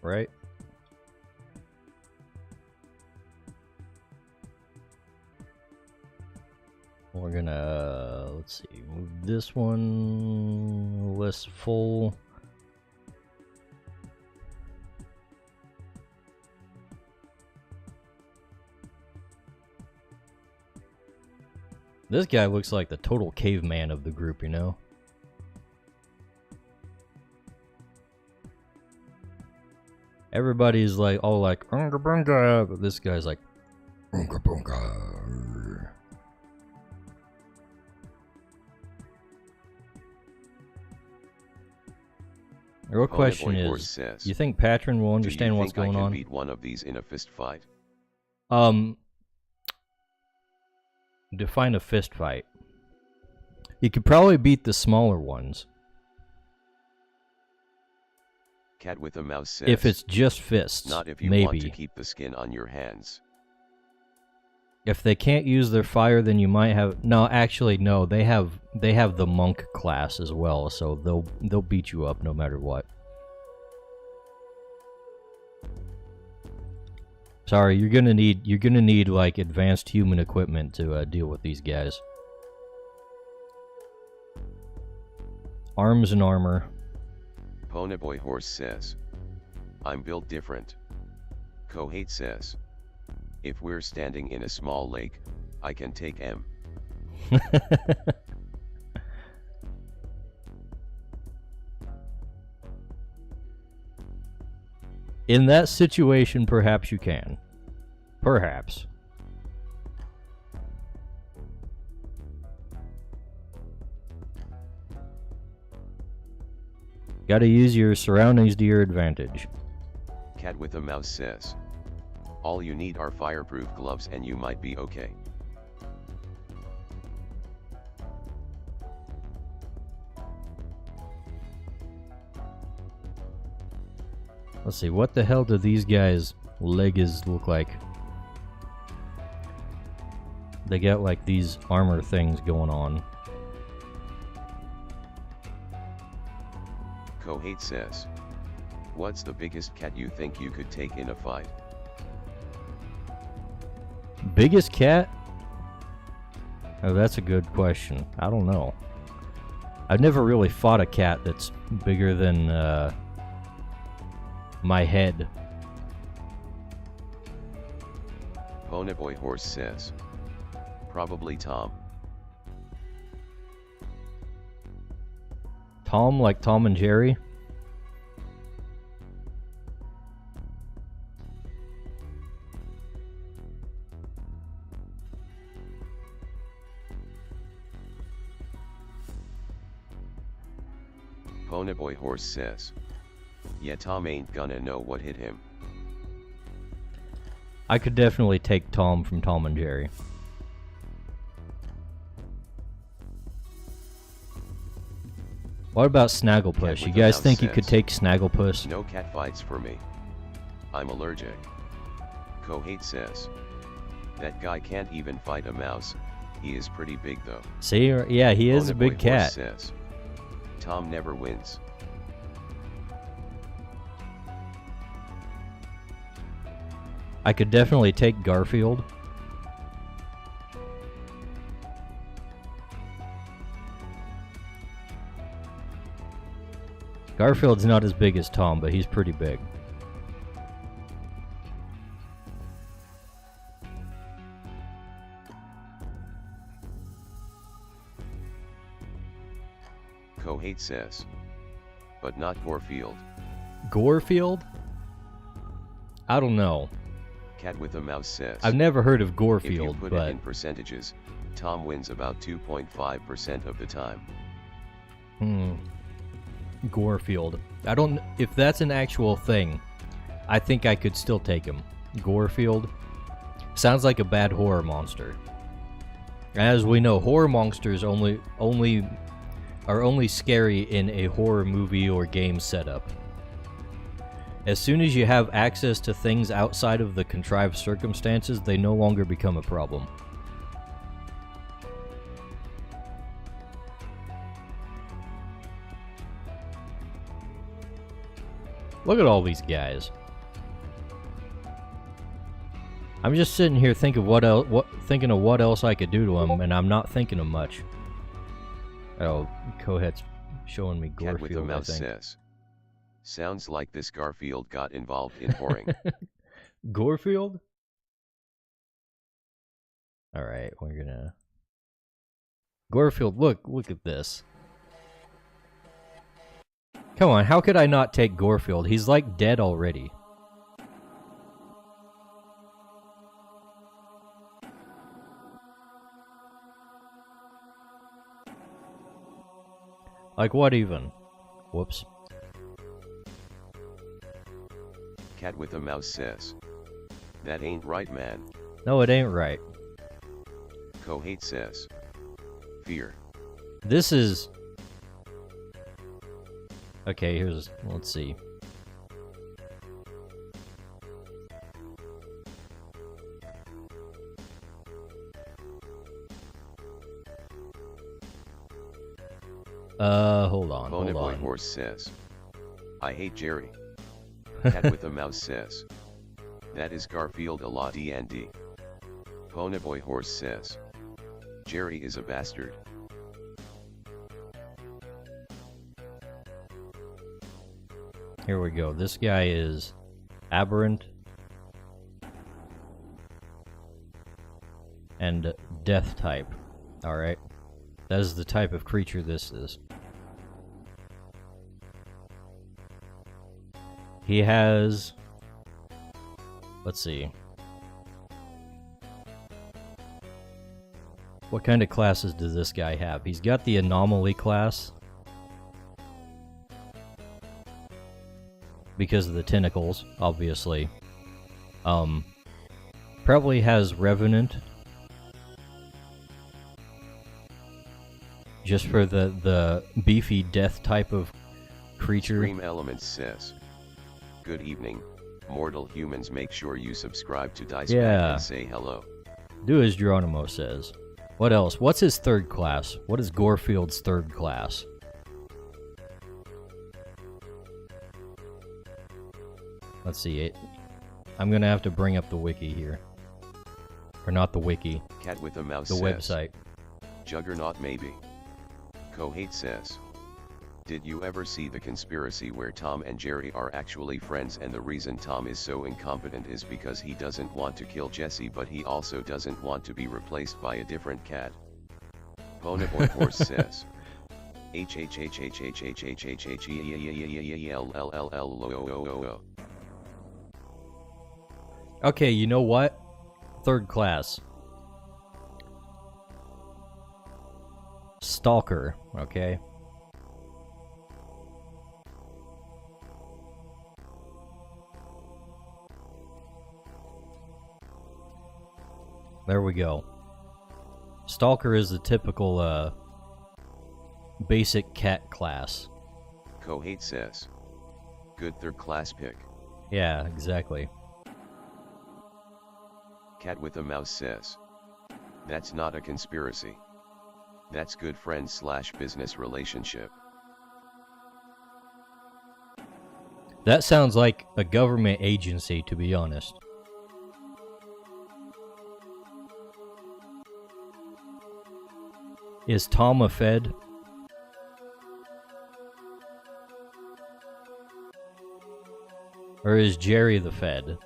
Right? We're gonna, let's see, move this one less full. This guy looks like the total caveman of the group, you know? Everybody's like, all like, "Unga bunga," but this guy's like, "Unga bunga." The real question is,
says,
you think Patron will understand what's going on?
I can beat one of these in a fist fight?
Define a fist fight. You could probably beat the smaller ones.
Cat with a mouse says,
if it's just fists,
not if you
maybe.
Want to keep the skin on your hands.
If they can't use their fire, then you might have. No, actually, no. They have the monk class as well, so they'll beat you up no matter what. Sorry, you're gonna need like advanced human equipment to deal with these guys. Arms and armor.
Ponyboy Horse says, I'm built different. Kohate says, if we're standing in a small lake, I can take M.
In that situation, perhaps you can. Perhaps. Gotta use your surroundings to your advantage.
Cat with a mouse says, all you need are fireproof gloves and you might be okay.
Let's see, what the hell do these guys' legs look like? They got like these armor things going on.
Kohate says, what's the biggest cat you think you could take in a fight?
Biggest cat? Oh, that's a good question. I don't know. I've never really fought a cat that's bigger than my head.
Ponyboy Horse says, probably Tom.
Tom, like Tom and Jerry?
Ponyboy Horse says, yeah, Tom ain't gonna know what hit him.
I could definitely take Tom from Tom and Jerry. What about Snagglepuss? You guys think you could take Snagglepuss?
No cat fights for me. I'm allergic. Kohate says, that guy can't even fight a mouse. He is pretty big though.
See, yeah, he is a big cat.
Says, Tom never wins.
I could definitely take Garfield. Garfield's not as big as Tom, but he's pretty big.
Kohate says, but not Gorefield.
Gorefield? I don't know.
Cat with a mouse says,
I've never heard of Gorefield,
if you put
but
it in percentages, Tom wins about 2.5% of the time.
Gorefield. I don't. If that's an actual thing, I think I could still take him. Gorefield sounds like a bad horror monster. As we know, horror monsters are only scary in a horror movie or game setup. As soon as you have access to things outside of the contrived circumstances, they no longer become a problem. Look at all these guys. I'm just sitting here thinking thinking of what else I could do to them, and I'm not thinking of much. Oh, Cohead's showing me
Cat with a
Gorefield, I
mouse
think.
says. Sounds like this Garfield got involved in whoring.
Gorefield? Alright, we're gonna... Gorefield, look at this. Come on, how could I not take Gorefield? He's like dead already. Like what even? Whoops.
Cat with a mouse says. That ain't right, man.
No, it ain't right.
Kohate says. Fear.
This is... Okay, here's... let's see. Hold on.
Bonaboy Horse says. I hate Jerry. Cat with a mouse says. That is Garfield a la D&D. Bonaboy Horse says. Jerry is a bastard.
Here we go. This guy is aberrant and death type. Alright. That is the type of creature this is. He has... let's see. What kind of classes does this guy have? He's got the anomaly class. Because of the tentacles, obviously. Probably has Revenant. Just for the beefy death type of creature.
Dream Elements says. Good evening, mortal humans. Make sure you subscribe to Dice Pack and say hello.
Do as Geronimo says. What else? What's his third class? What is Gorefield's third class? Let's see it. I'm gonna have to bring up the wiki here. Or not the wiki.
Cat with a mouse
the
says.
Website.
Juggernaut maybe. Kohate says. Did you ever see the conspiracy where Tom and Jerry are actually friends, and the reason Tom is so incompetent is because he doesn't want to kill Jesse, but he also doesn't want to be replaced by a different cat? Bonaboy Horse says.
Okay, you know what? Third class. Stalker, okay? There we go. Stalker is the typical, basic cat class.
Kohate says. Good third class pick.
Yeah, exactly.
Cat with a mouse says. That's not a conspiracy. That's good friend / business relationship.
That sounds like a government agency, to be honest. Is Tom a Fed? Or is Jerry the Fed?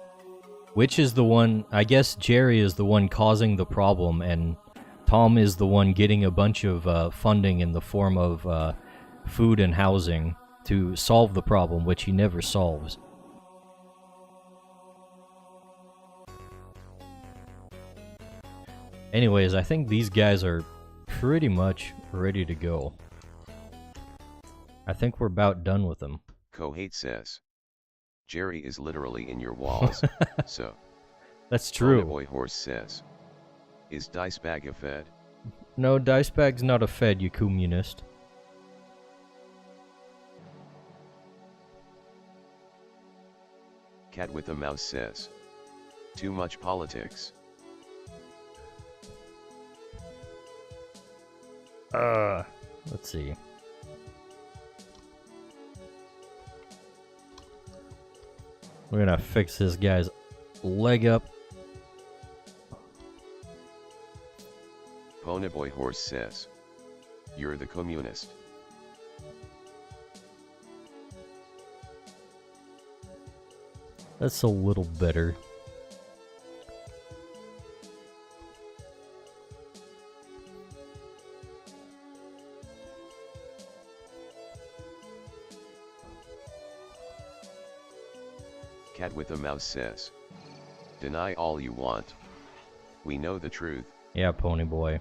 Which is the one? I guess Jerry is the one causing the problem, and Tom is the one getting a bunch of funding in the form of food and housing to solve the problem, which he never solves. Anyways, I think these guys are pretty much ready to go. I think we're about done with them.
Kohate says. Jerry is literally in your walls, so.
That's true.
Boy Horse says. Is Dice Bag a Fed?
No, Dice Bag's not a Fed, you communist.
Cat with a Mouse says. Too much politics.
Let's see. We're gonna fix this guy's leg up.
Ponyboy Horse says. You're the communist.
That's a little better.
Cat with a Mouse says. Deny all you want. We know the truth.
Yeah, Pony Boy.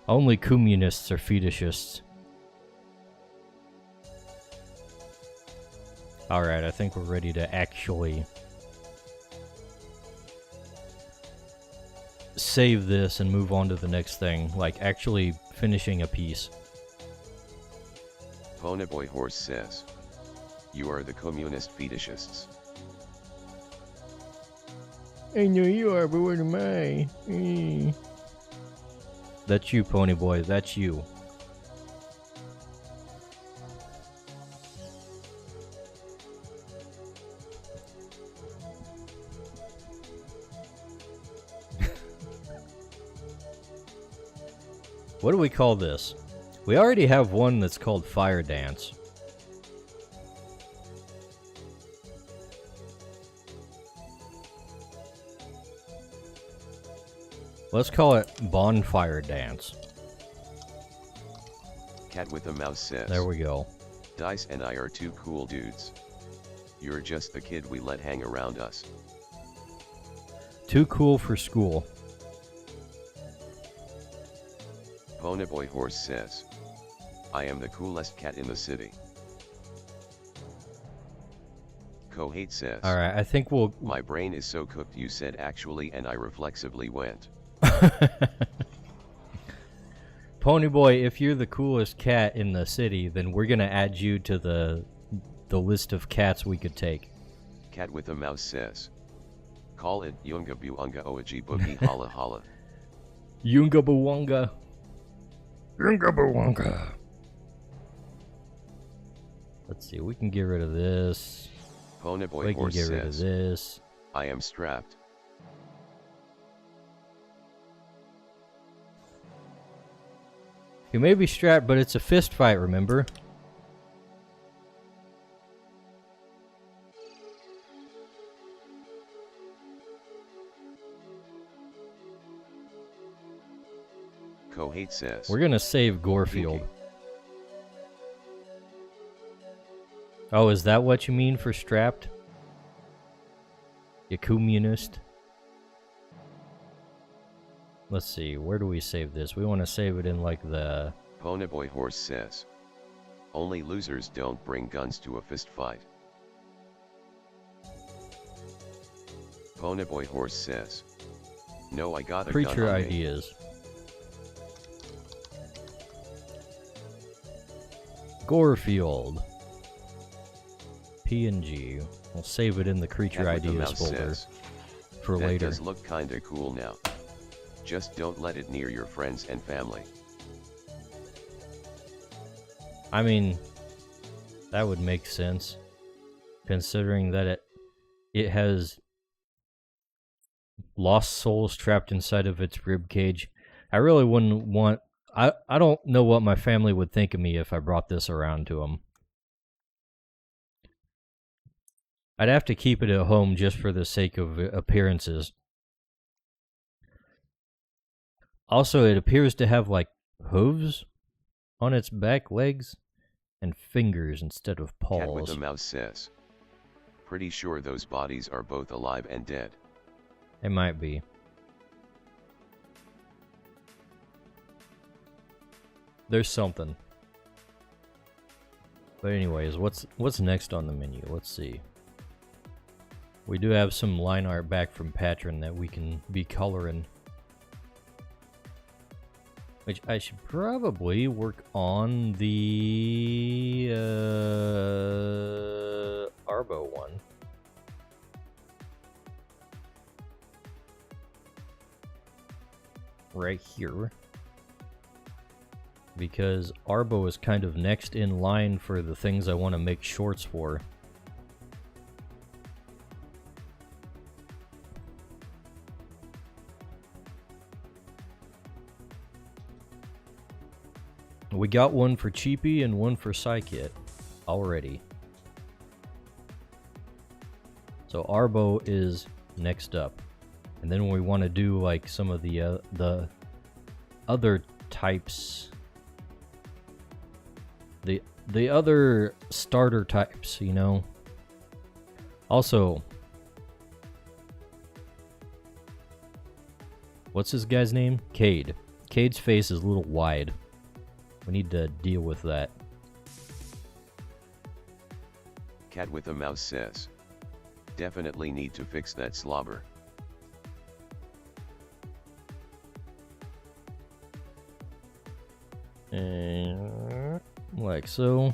Only communists are fetishists. Alright, I think we're ready to actually save this and move on to the next thing. Like, actually finishing a piece.
Ponyboy Horse says. You are the communist fetishists.
I know you are, but what am I? That's you, Pony Boy. That's you. What do we call this? We already have one that's called Fire Dance. Let's call it Bonfire Dance.
Cat with a Mouse says.
There we go.
Dice and I are two cool dudes. You're just the kid we let hang around us.
Too cool for school.
Ponyboy Horse says. I am the coolest cat in the city. Kohate says.
Alright, I think we'll...
My brain is so cooked you said actually and I reflexively went.
Ponyboy, if you're the coolest cat in the city, then we're gonna add you to the list of cats we could take.
Cat with a Mouse says. Call it Yunga Buunga Oaji Boogie Holla Holla.
Yunga Buwanga. Yunga Buwanga. Let's see, we can get rid of this.
Ponyboy Horse says.
We can get rid of this.
I am strapped.
You may be strapped, but it's a fist fight, remember?
Kohate says.
We're gonna save Gorefield. Oh, is that what you mean for strapped? You communist? Let's see, where do we save this? We want to save it in like the...
Ponyboy Horse says. Only losers don't bring guns to a fist fight. Ponyboy Horse says. No, I got a gun
Creature
on me.
ideas. Gorefield. PNG. We'll save it in the creature
Cat with the
ideas
Mouse
folder
says,
for
that
later.
does look kinda cool now. Just don't let it near your friends and family.
I mean, that would make sense, considering that it has lost souls trapped inside of its rib cage. I really wouldn't want... I don't know what my family would think of me if I brought this around to them. I'd have to keep it at home just for the sake of appearances. Also, it appears to have, like, hooves on its back legs and fingers instead of paws.
Cat with the Mouse says. Pretty sure those bodies are both alive and dead.
It might be. There's something. But anyways, what's next on the menu? Let's see. We do have some line art back from Patron that we can be coloring. Which I should probably work on the Arbo one. Right here. Because Arbo is kind of next in line for the things I want to make shorts for. We got one for Cheapy and one for Psykit already. So Arbo is next up. And then we want to do like some of the other types, the other starter types, you know. Also, what's this guy's name? Cade. Cade's face is a little wide. We need to deal with that.
Cat with a mouse says, definitely need to fix that slobber.
And like so.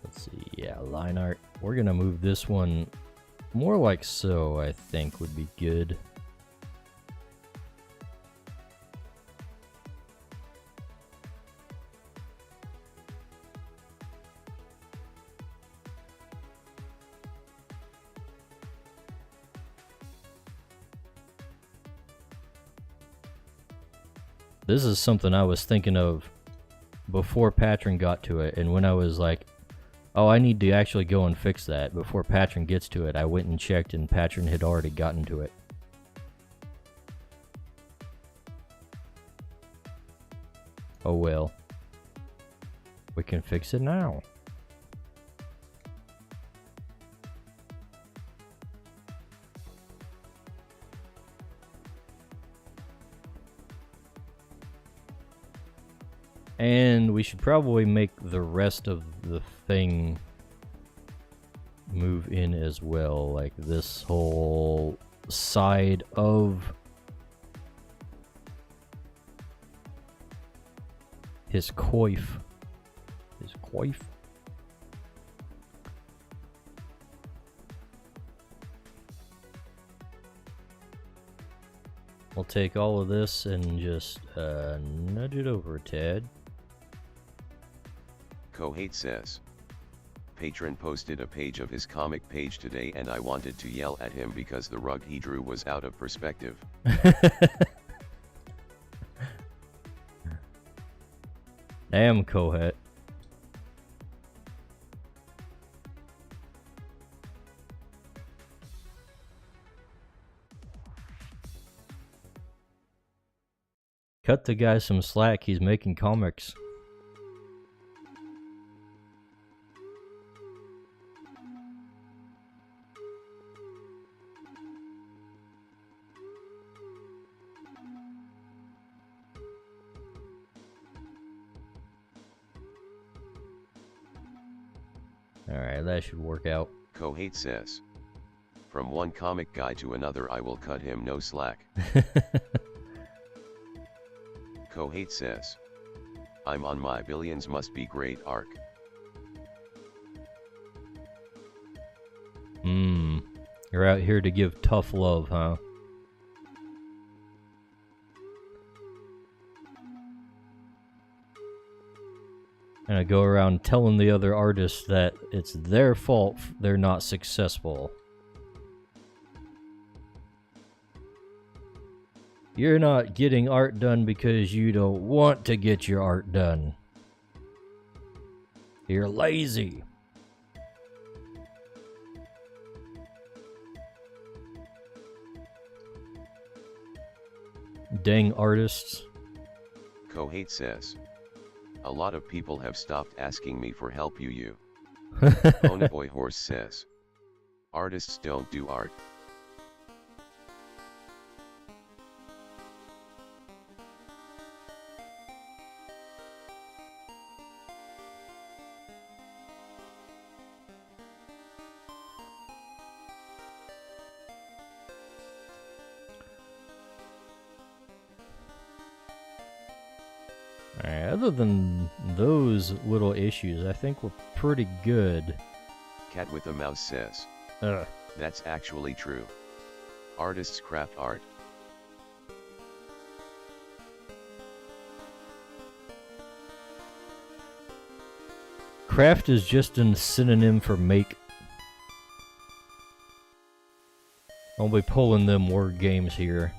Let's see, yeah, line art. We're gonna move this one more like so, I think would be good. This is something I was thinking of before Patron got to it, and when I was like, oh, I need to actually go and fix that, before Patron gets to it, I went and checked and Patron had already gotten to it. Oh well. We can fix it now. And we should probably make the rest of the thing move in as well, like this whole side of his coif. His coif? We'll take all of this and just nudge it over a tad.
Kohate says, Patron posted a page of his comic page today and I wanted to yell at him because the rug he drew was out of perspective.
Damn, Kohate. Cut the guy some slack, he's making comics. Alright, that should work out.
Kohate says, from one comic guy to another I will cut him no slack. Kohate says, I'm on my billions must be great arc.
You're out here to give tough love, huh? And I go around telling the other artists that it's their fault they're not successful. You're not getting art done because you don't want to get your art done. You're lazy. Dang artists.
Kohate says, a lot of people have stopped asking me for help you. Boy Horse says, Artists don't do art.
Alright, other than those little issues, I think we're pretty good.
Cat with a mouse says.
Ugh.
That's actually true. Artists craft art.
Craft is just a synonym for make. I'll be pulling them word games here.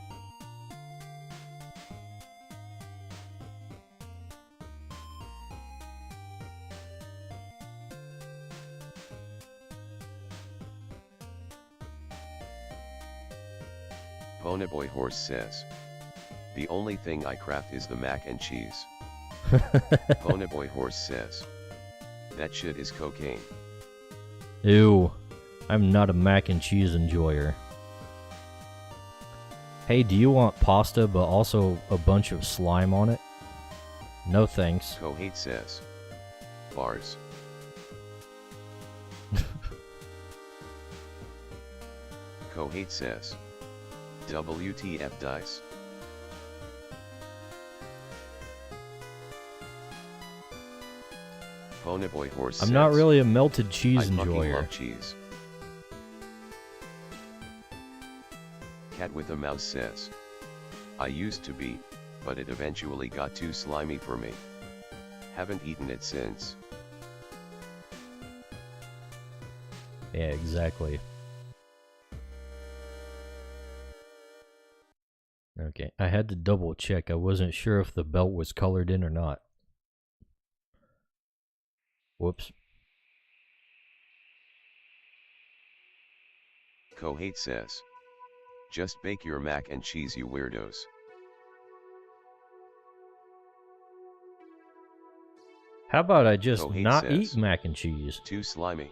Ponyboy Horse says. The only thing I craft is the mac and cheese. Ponyboy Horse says. That shit is cocaine.
Ew. I'm not a mac and cheese enjoyer. Hey, do you want pasta but also a bunch of slime on it? No thanks.
Kohate says. Bars. Kohate says. WTF dice. Ponyboy Horse says.
I'm not really a melted cheese
I fucking
enjoyer.
love cheese. Cat with a mouse says. I used to be, but it eventually got too slimy for me. Haven't eaten it since.
Yeah, exactly. Okay, I had to double check. I wasn't sure if the belt was colored in or not. Whoops.
Kohate says. Just bake your mac and cheese, you weirdos.
How about I just
Kohate
not
says,
eat mac and cheese?
Too slimy.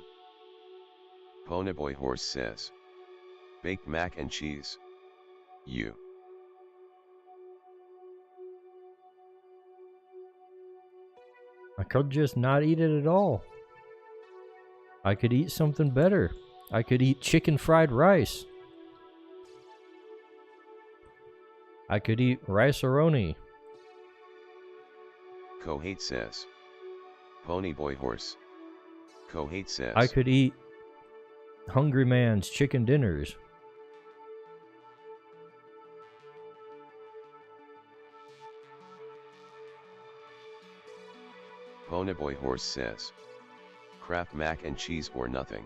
Ponyboy Horse says. Baked mac and cheese. You.
I could just not eat it at all. I could eat something better. I could eat chicken fried rice. I could eat rice-a-roni.
Kohate says. Ponyboy Horse. Kohate says.
I could eat Hungry Man's chicken dinners.
Ponyboy Horse says. Kraft mac and cheese or nothing.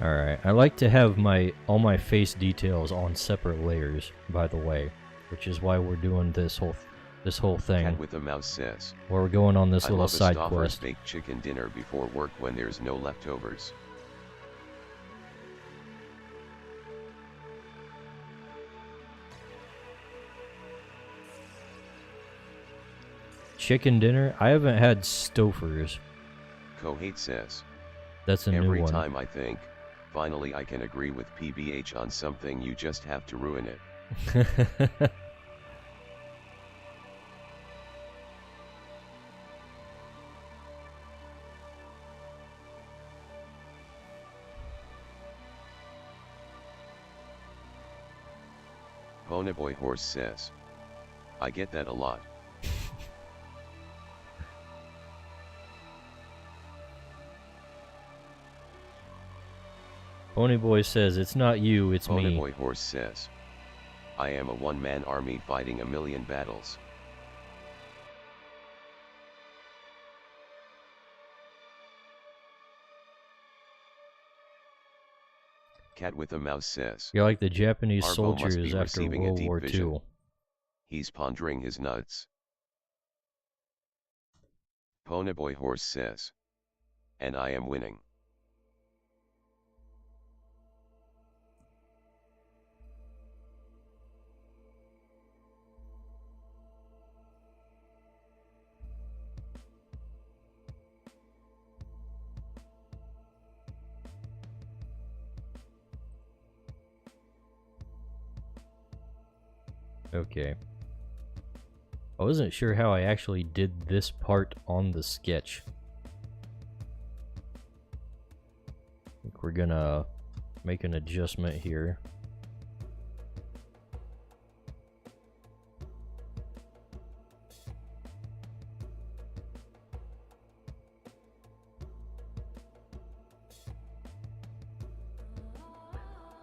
Alright, I like to have all my face details on separate layers, by the way, which is why we're doing this whole thing.
Cat with a mouse says.
Where we're going on this
I
little
love
side
a Stoffer's
quest.
baked chicken dinner before work when there's no leftovers.
Chicken dinner? I haven't had Stouffer's.
Kohate says.
That's a new
Every
one.
time I think, finally I can agree with PBH on something, you just have to ruin it. Ponyboy Horse says. I get that a lot.
Ponyboy says, it's not you, it's me.
Ponyboy Horse says. I am a one-man army fighting a million battles. Cat with a mouse says.
You're like the Japanese
Arvo must
soldiers
be
after
receiving a
World
deep
War
vision.
II.
He's pondering his nuts. Ponyboy Horse says. And I am winning.
Okay. I wasn't sure how I actually did this part on the sketch. I think we're gonna make an adjustment here.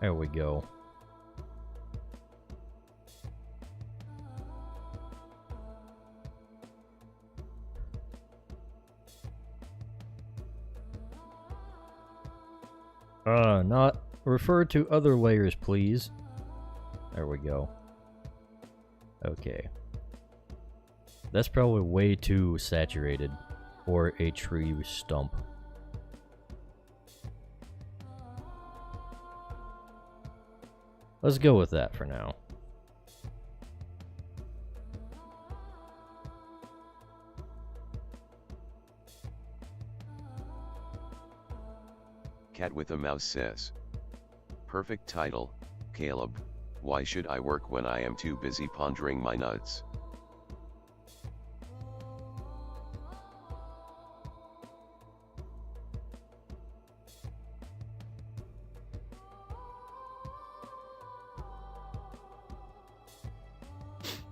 There we go. Not refer to other layers, please. There we go. Okay. That's probably way too saturated for a tree stump. Let's go with that for now.
Cat with a Mouse says. Perfect title, Caleb. Why should I work when I am too busy pondering my nuts?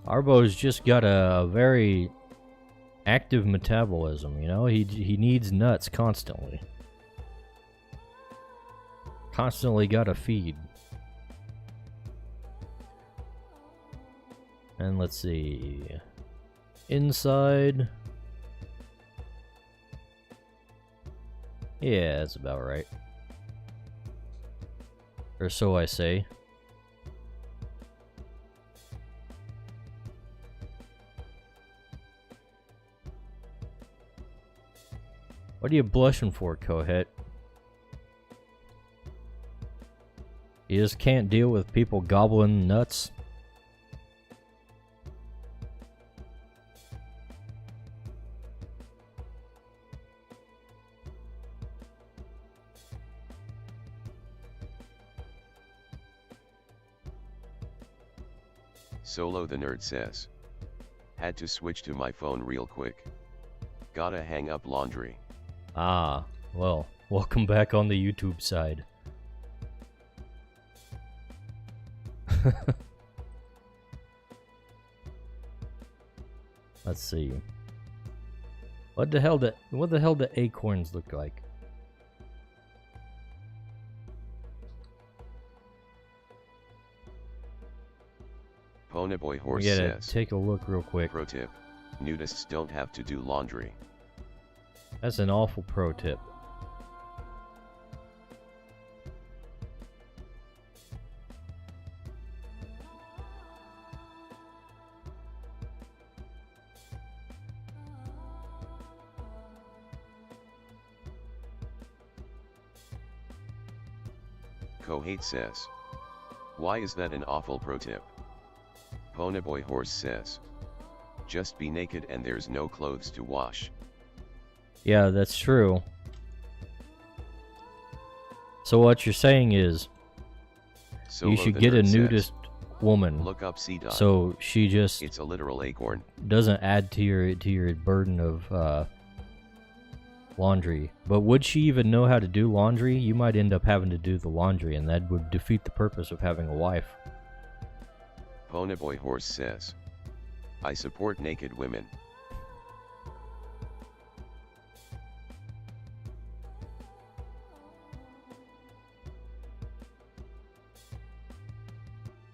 Arbo's just got a very active metabolism, you know? He needs nuts constantly. Constantly gotta feed. And let's see. Inside. Yeah, that's about right. Or so I say. What are you blushing for, Kohet? You just can't deal with people gobbling nuts?
Solo the Nerd says. Had to switch to my phone real quick. Gotta hang up laundry.
Ah, well, welcome back on the YouTube side. Let's see. What the hell do acorns look like?
Ponyboy Horse
We gotta
says.
take a look real quick.
Pro tip. Nudists don't have to do laundry.
That's an awful pro tip.
Kohate says. Why is that an awful pro tip? Ponyboy Horse says. Just be naked and there's no clothes to wash.
Yeah, that's true. So what you're saying is,
Solo
you should
the
get a
Nerd
nudist woman,
says, look up C.
so she just
It's a literal acorn.
doesn't add to your burden of laundry. But would she even know how to do laundry? You might end up having to do the laundry, and that would defeat the purpose of having a wife.
Ponyboy Horse says. I support naked women.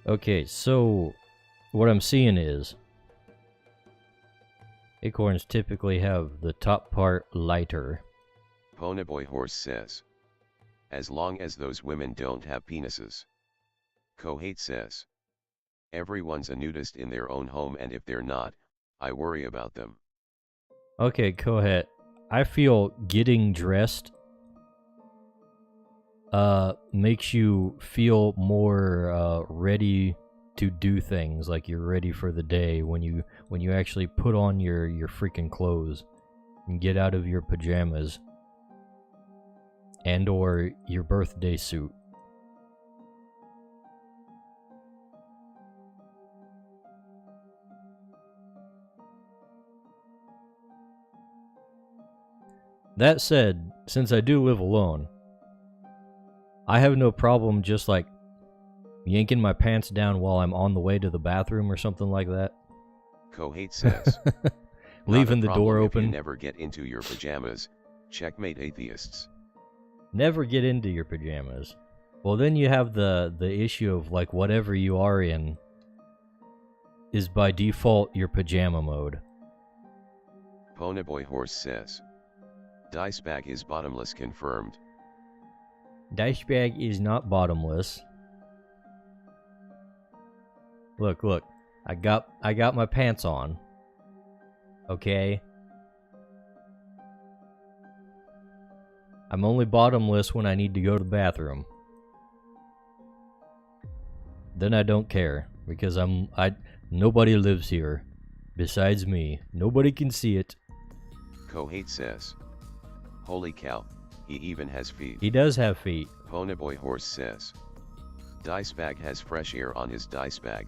Okay, so what I'm seeing is acorns typically have the top part lighter.
Ponyboy Horse says. As long as those women don't have penises. Kohate says. Everyone's a nudist in their own home, and if they're not, I worry about them.
Okay, go ahead. I feel getting dressed makes you feel more ready to do things, like you're ready for the day when you actually put on your freaking clothes and get out of your pajamas and or your birthday suit. That said, since I do live alone, I have no problem just like yanking my pants down while I'm on the way to the bathroom or something like that.
Kohate says.
Leaving the door
If
open.
you never get into your pajamas. Checkmate atheists.
Never get into your pajamas. Well, then you have the issue of like whatever you are in is by default your pajama mode.
Ponyboy Horse says. Dice bag is bottomless confirmed.
Dice bag is not bottomless. Look, look. I got my pants on. Okay? I'm only bottomless when I need to go to the bathroom. Then I don't care because nobody lives here besides me. Nobody can see it.
Kohate says. Holy cow, he even has feet.
He does have feet.
Ponyboy Horse says. Dice bag has fresh air on his dice bag.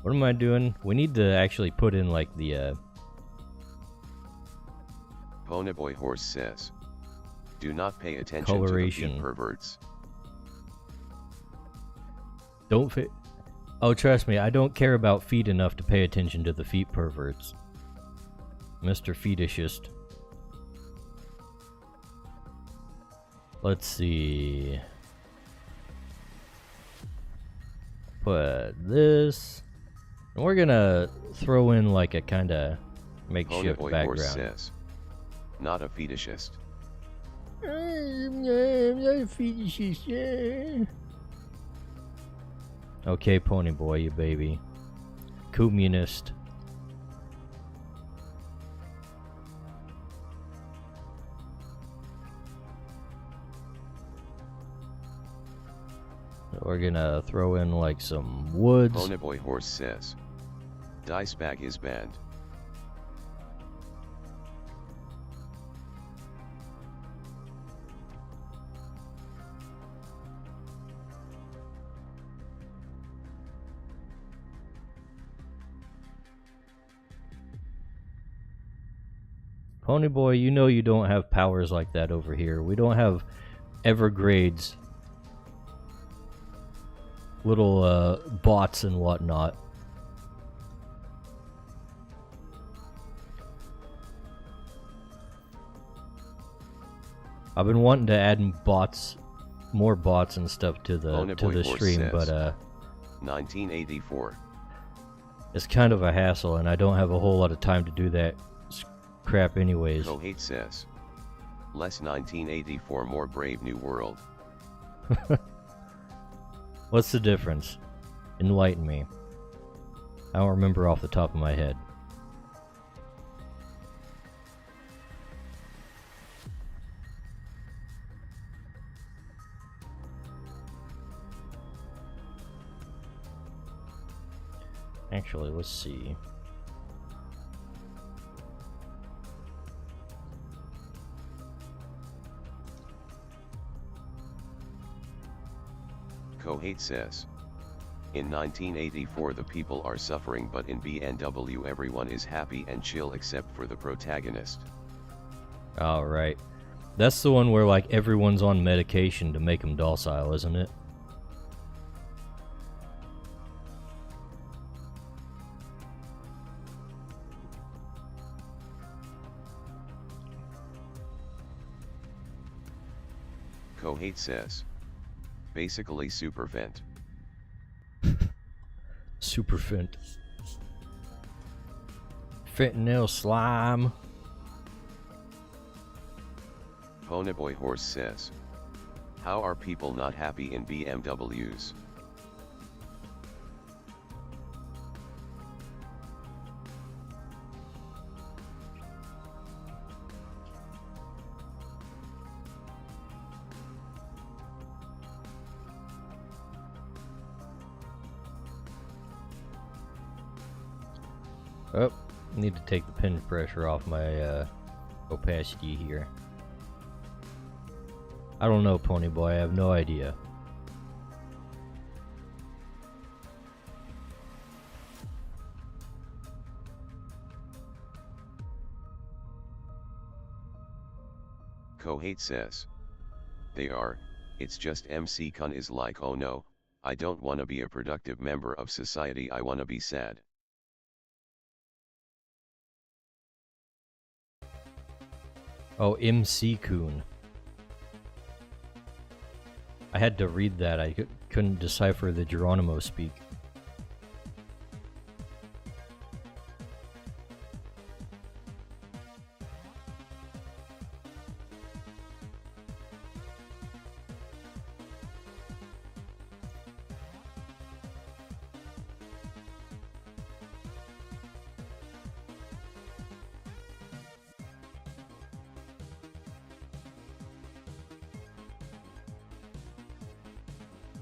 What am I doing? We need to actually put in like the
Ponyboy Horse says. Do not pay attention
coloration.
to the feet perverts.
Don't fit. Oh, trust me, I don't care about feet enough to pay attention to the feet perverts. Mr. Fetishist. Let's see. Put this. And we're gonna throw in like a kind of makeshift
Ponyboy
background.
Horse says. Not a fetishist.
I'm not a fetishist. Okay, Pony Boy, you baby. Communist. We're gonna throw in like some woods.
Ponyboy Horse says. Dice bag is banned.
Pony Boy, you know you don't have powers like that over here. We don't have Evergrades, little bots and whatnot. I've been wanting to add bots, more bots and stuff to the stream,
says,
but
1984.
It's kind of a hassle, and I don't have a whole lot of time to do that crap anyways.
Kohate says. Less 1984, more Brave New World.
What's the difference? Enlighten me. I don't remember off the top of my head. Actually, let's see.
Kohate says. In 1984 the people are suffering, but in BNW everyone is happy and chill except for the protagonist.
Alright. That's the one where like everyone's on medication to make them docile, isn't it?
Kohate says. Basically super vent.
Super fent. Fentanyl slime.
Ponyboy Horse says. How are people not happy in BMWs?
Oh, need to take the pin pressure off my opacity here. I don't know, Pony Boy, I have no idea.
Kohate says. They are, it's just MC Kun is like, oh no, I don't wanna be a productive member of society, I wanna be sad.
Oh, MC Kun. I had to read that. I couldn't decipher the Geronimo speak.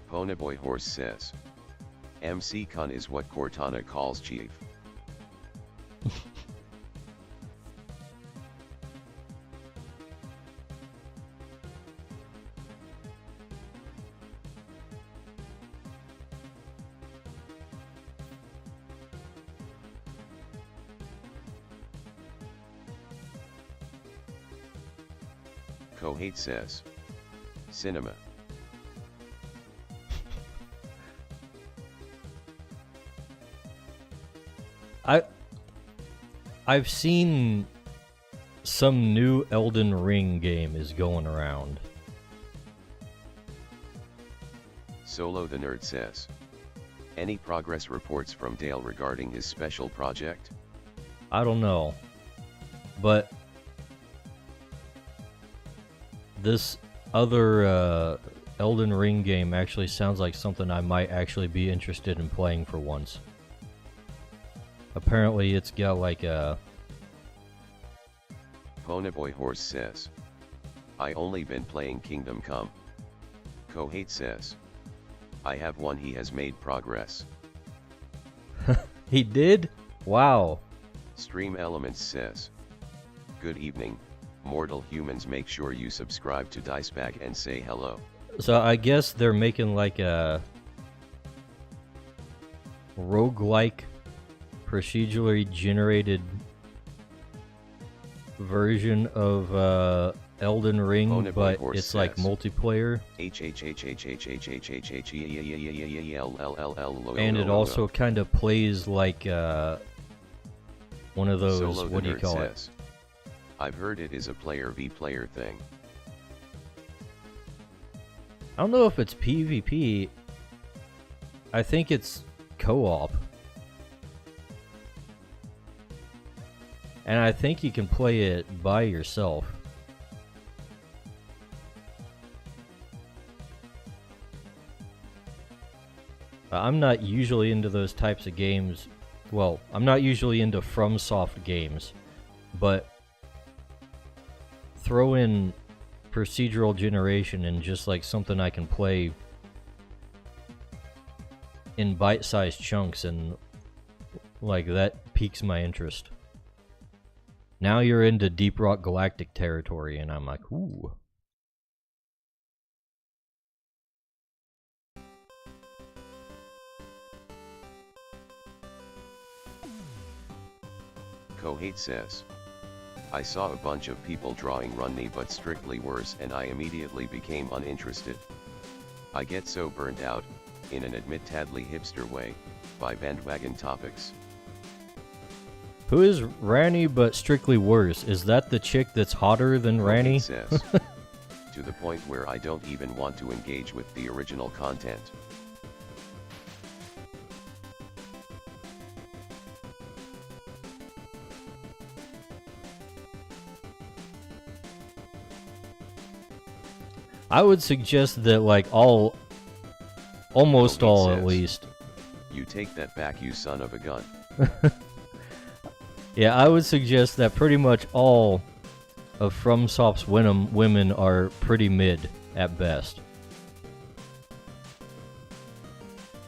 Ponyboy Horse says. MC Kun is what Cortana calls chief. Kohate says. Cinema.
I've seen some new Elden Ring game is going around.
Solo the Nerd says. Any progress reports from Dale regarding his special project?
I don't know, but this other Elden Ring game actually sounds like something I might actually be interested in playing for once. Apparently it's got like a...
Ponyboy Horse says. I only been playing Kingdom Come. Kohate says. I have one, he has made progress.
He did? Wow.
Stream Elements says. Good evening, mortal humans, make sure you subscribe to Dicebag and say hello.
So I guess they're making like a roguelike procedurally generated version of Elden Ring, but it's like multiplayer. And it also kind of plays like one of those, what do you call it?
I've heard it is a player v player thing.
I don't know if it's PvP. I think it's co-op. And I think you can play it by yourself. I'm not usually into those types of games. Well, I'm not usually into FromSoft games, but throw in procedural generation and just like something I can play in bite-sized chunks, and like that piques my interest. Now you're into Deep Rock Galactic territory, and I'm like, ooh.
Kohate says. I saw a bunch of people drawing Runny but strictly worse, and I immediately became uninterested. I get so burnt out, in an admittedly hipster way, by bandwagon topics.
Who is Ranny but strictly worse? Is that the chick that's hotter than Ranny?
Says, to the point where I don't even want to engage with the original content.
I would suggest that like almost all
says,
at least.
You take that back, you son of a gun.
Yeah, I would suggest that pretty much all of FromSoft's women are pretty mid at best.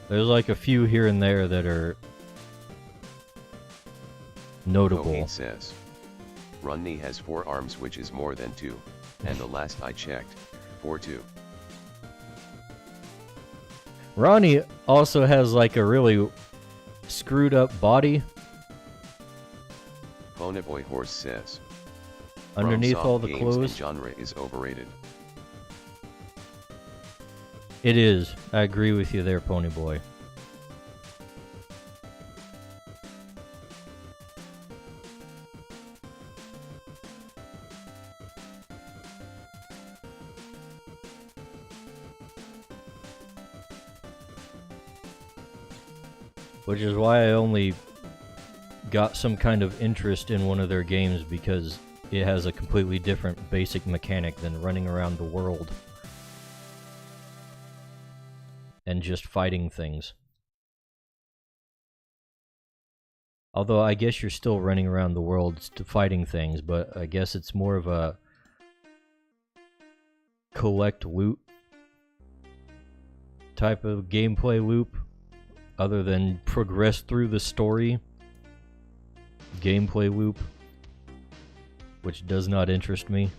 There's like a few here and there that are notable.
Kohate says, Runny has 4 arms, which is more than 2, and the last I checked, 4-2.
Ronnie also has like a really screwed up body.
Ponyboy Horse says,
Underneath
FromSoft
all the
games
clothes.
and genre is overrated.
It is. I agree with you there, Ponyboy. Which is why I only got some kind of interest in one of their games, because it has a completely different basic mechanic than running around the world and just fighting things. Although I guess you're still running around the world fighting things, but I guess it's more of a collect loot type of gameplay loop, other than progress through the story gameplay loop, which does not interest me.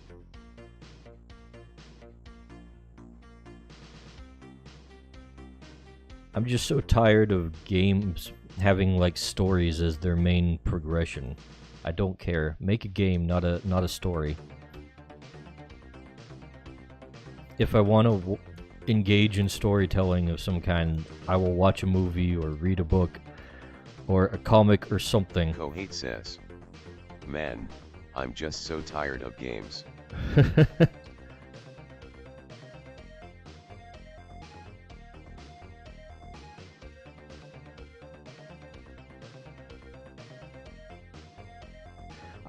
I'm just so tired of games having like stories as their main progression. I don't care. Make a game, not a story. If I want to engage in storytelling of some kind, I will watch a movie or read a book or a comic or something.
Kohate says, "Man, I'm just so tired of games."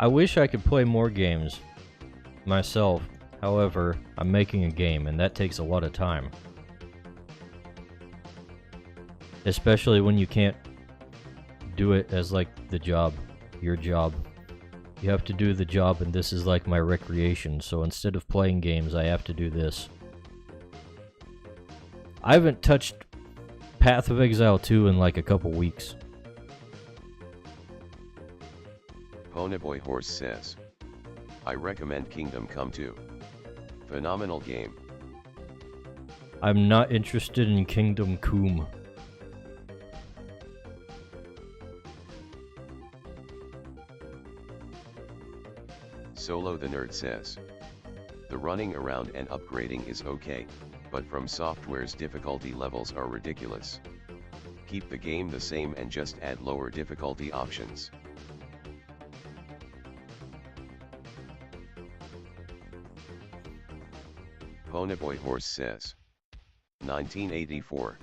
I wish I could play more games myself. However, I'm making a game, and that takes a lot of time. Especially when you can't do it as like the job, your job. You have to do the job, and this is like my recreation, so instead of playing games, I have to do this. I haven't touched Path of Exile 2 in like a couple weeks.
Ponyboy Horse says, "I recommend Kingdom Come 2. Phenomenal game."
I'm not interested in Kingdom Come.
Solo the Nerd says, "The running around and upgrading is okay, but From Software's difficulty levels are ridiculous. Keep the game the same and just add lower difficulty options." Ponyboy Horse says, 1984.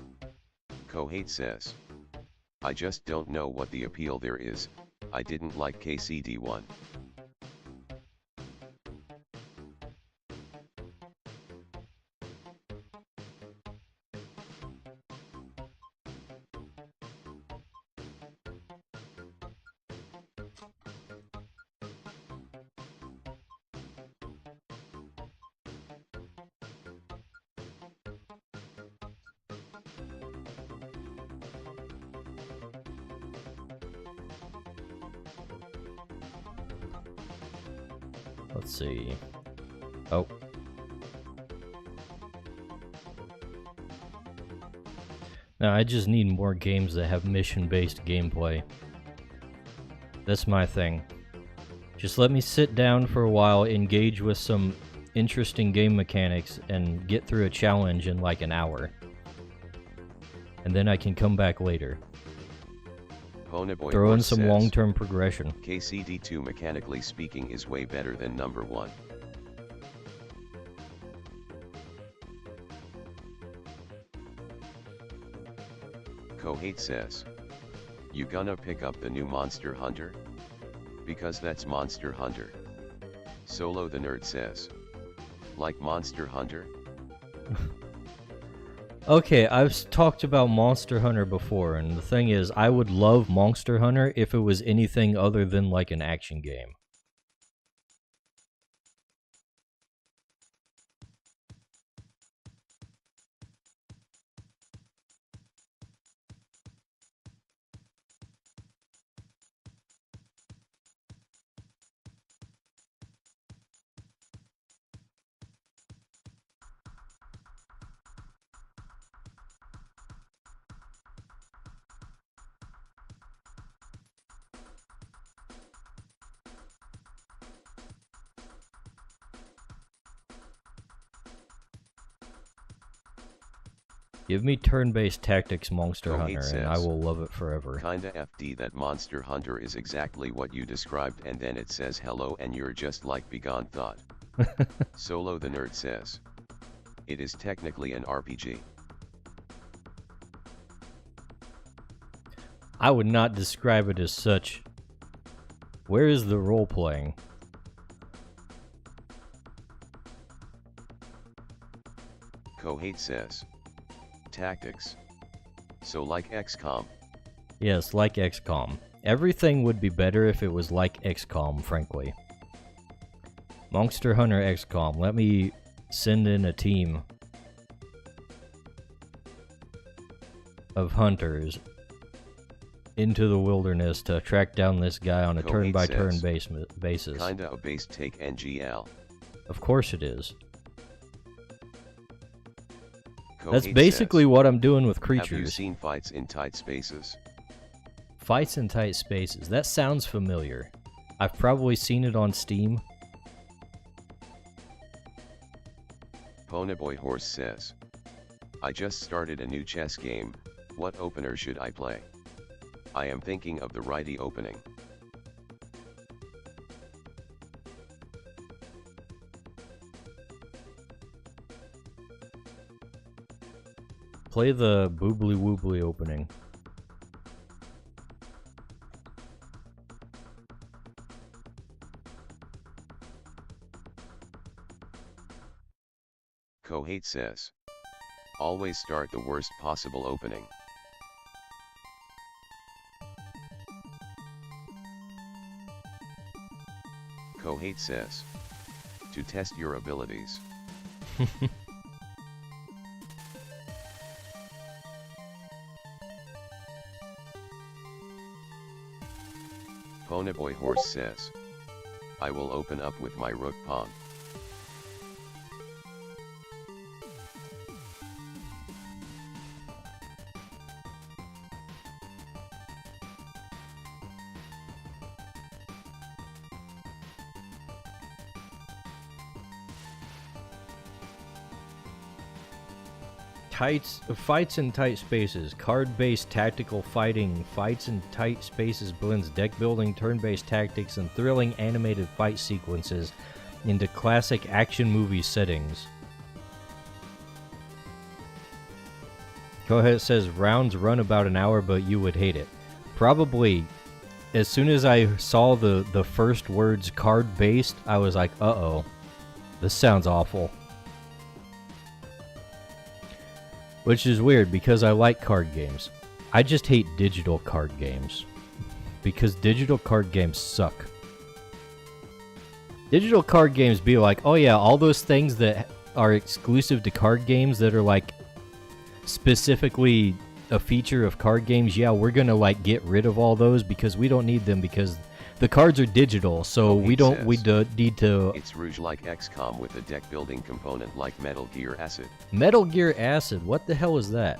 Kohate says, "I just don't know what the appeal there is. I didn't like KCD1.
Let's see. Oh. Now, I just need more games that have mission-based gameplay. That's my thing. Just let me sit down for a while, engage with some interesting game mechanics, and get through a challenge in like an hour. And then I can come back later.
Ponyboy
Throw in
Horse
some
says,
long-term progression.
"KCD2 mechanically speaking is way better than number 1. Kohate says, "You gonna pick up the new Monster Hunter? Because that's Monster Hunter." Solo the Nerd says, "Like Monster Hunter?"
Okay, I've talked about Monster Hunter before, and the thing is, I would love Monster Hunter if it was anything other than like an action game. Give me turn-based tactics Monster
Go
Hunter,
Hate
and I
says,
will love it forever.
Kinda FD that Monster Hunter is exactly what you described, and then it says hello and you're just like begone thought. Solo the Nerd says, it is technically an RPG.
I would not describe it as such. Where is the role-playing?
Kohate says, tactics. So like XCOM.
Yes, like XCOM. Everything would be better if it was like XCOM, frankly. Monster Hunter XCOM, let me send in a team of hunters into the wilderness to track down this guy on a turn-by-turn basis.
Kinda a base take NGL.
Of course it is.
Kohate
That's basically
says,
what I'm doing with Crytures.
have you seen fights in tight spaces?
Fights in tight spaces. That sounds familiar. I've probably seen it on Steam.
Ponyboy Horse says, I just started a new chess game, what opener should I play? I am thinking of the righty opening.
Play the boobly woobly opening.
Kohate says, always start the worst possible opening. Kohate says, to test your abilities. Ponyboy Horse says, I will open up with my rook pawn.
Fights in tight spaces. Card-based tactical fighting. Fights in tight spaces blends deck building, turn-based tactics, and thrilling animated fight sequences into classic action movie settings. Go ahead, it says rounds run about an hour, but you would hate it. Probably, as soon as I saw the first words card-based, I was like, uh-oh, this sounds awful. Which is weird, because I like card games. I just hate digital card games. Because digital card games suck. Digital card games be like, oh yeah, all those things that are exclusive to card games that are like specifically a feature of card games, yeah, we're gonna like get rid of all those because we don't need them because the cards are digital, so we need to...
It's Rouge like XCOM with a deck building component like Metal Gear Acid.
Metal Gear Acid, what the hell is that?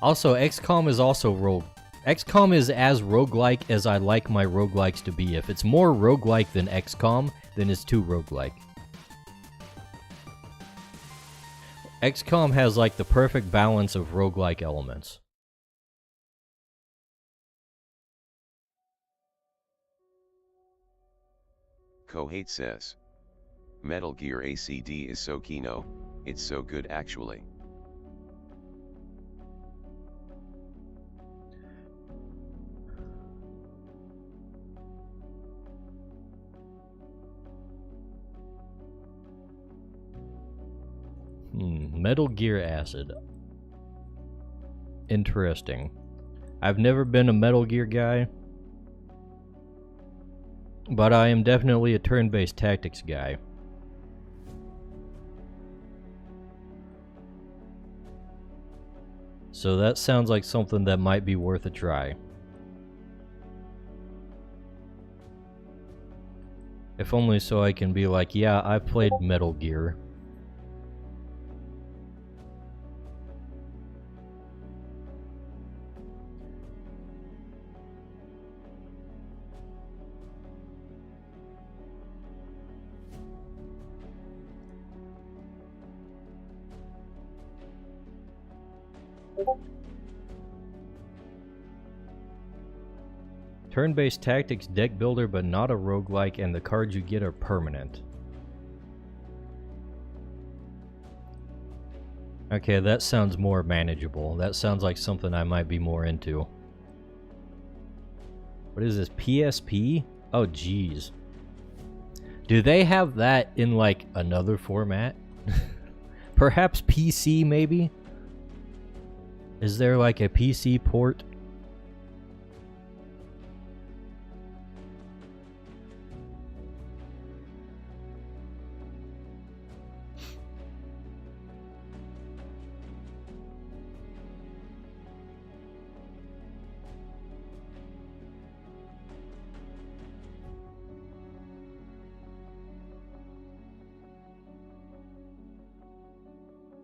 Also, XCOM is also XCOM is as roguelike as I like my roguelikes to be. If it's more roguelike than XCOM, then it's too roguelike. XCOM has like the perfect balance of roguelike elements.
Kohate says, Metal Gear ACD is so kino, it's so good actually.
Metal Gear Acid. Interesting. I've never been a Metal Gear guy, but I am definitely a turn-based tactics guy. So that sounds like something that might be worth a try. If only so I can be like, yeah, I played Metal Gear. Turn-based tactics deck builder, but not a roguelike, and the cards you get are permanent. Okay, that sounds more manageable. That sounds like something I might be more into. What is this, PSP? Oh, jeez. Do they have that in, like, another format? Perhaps PC, maybe? Is there, like, a PC port?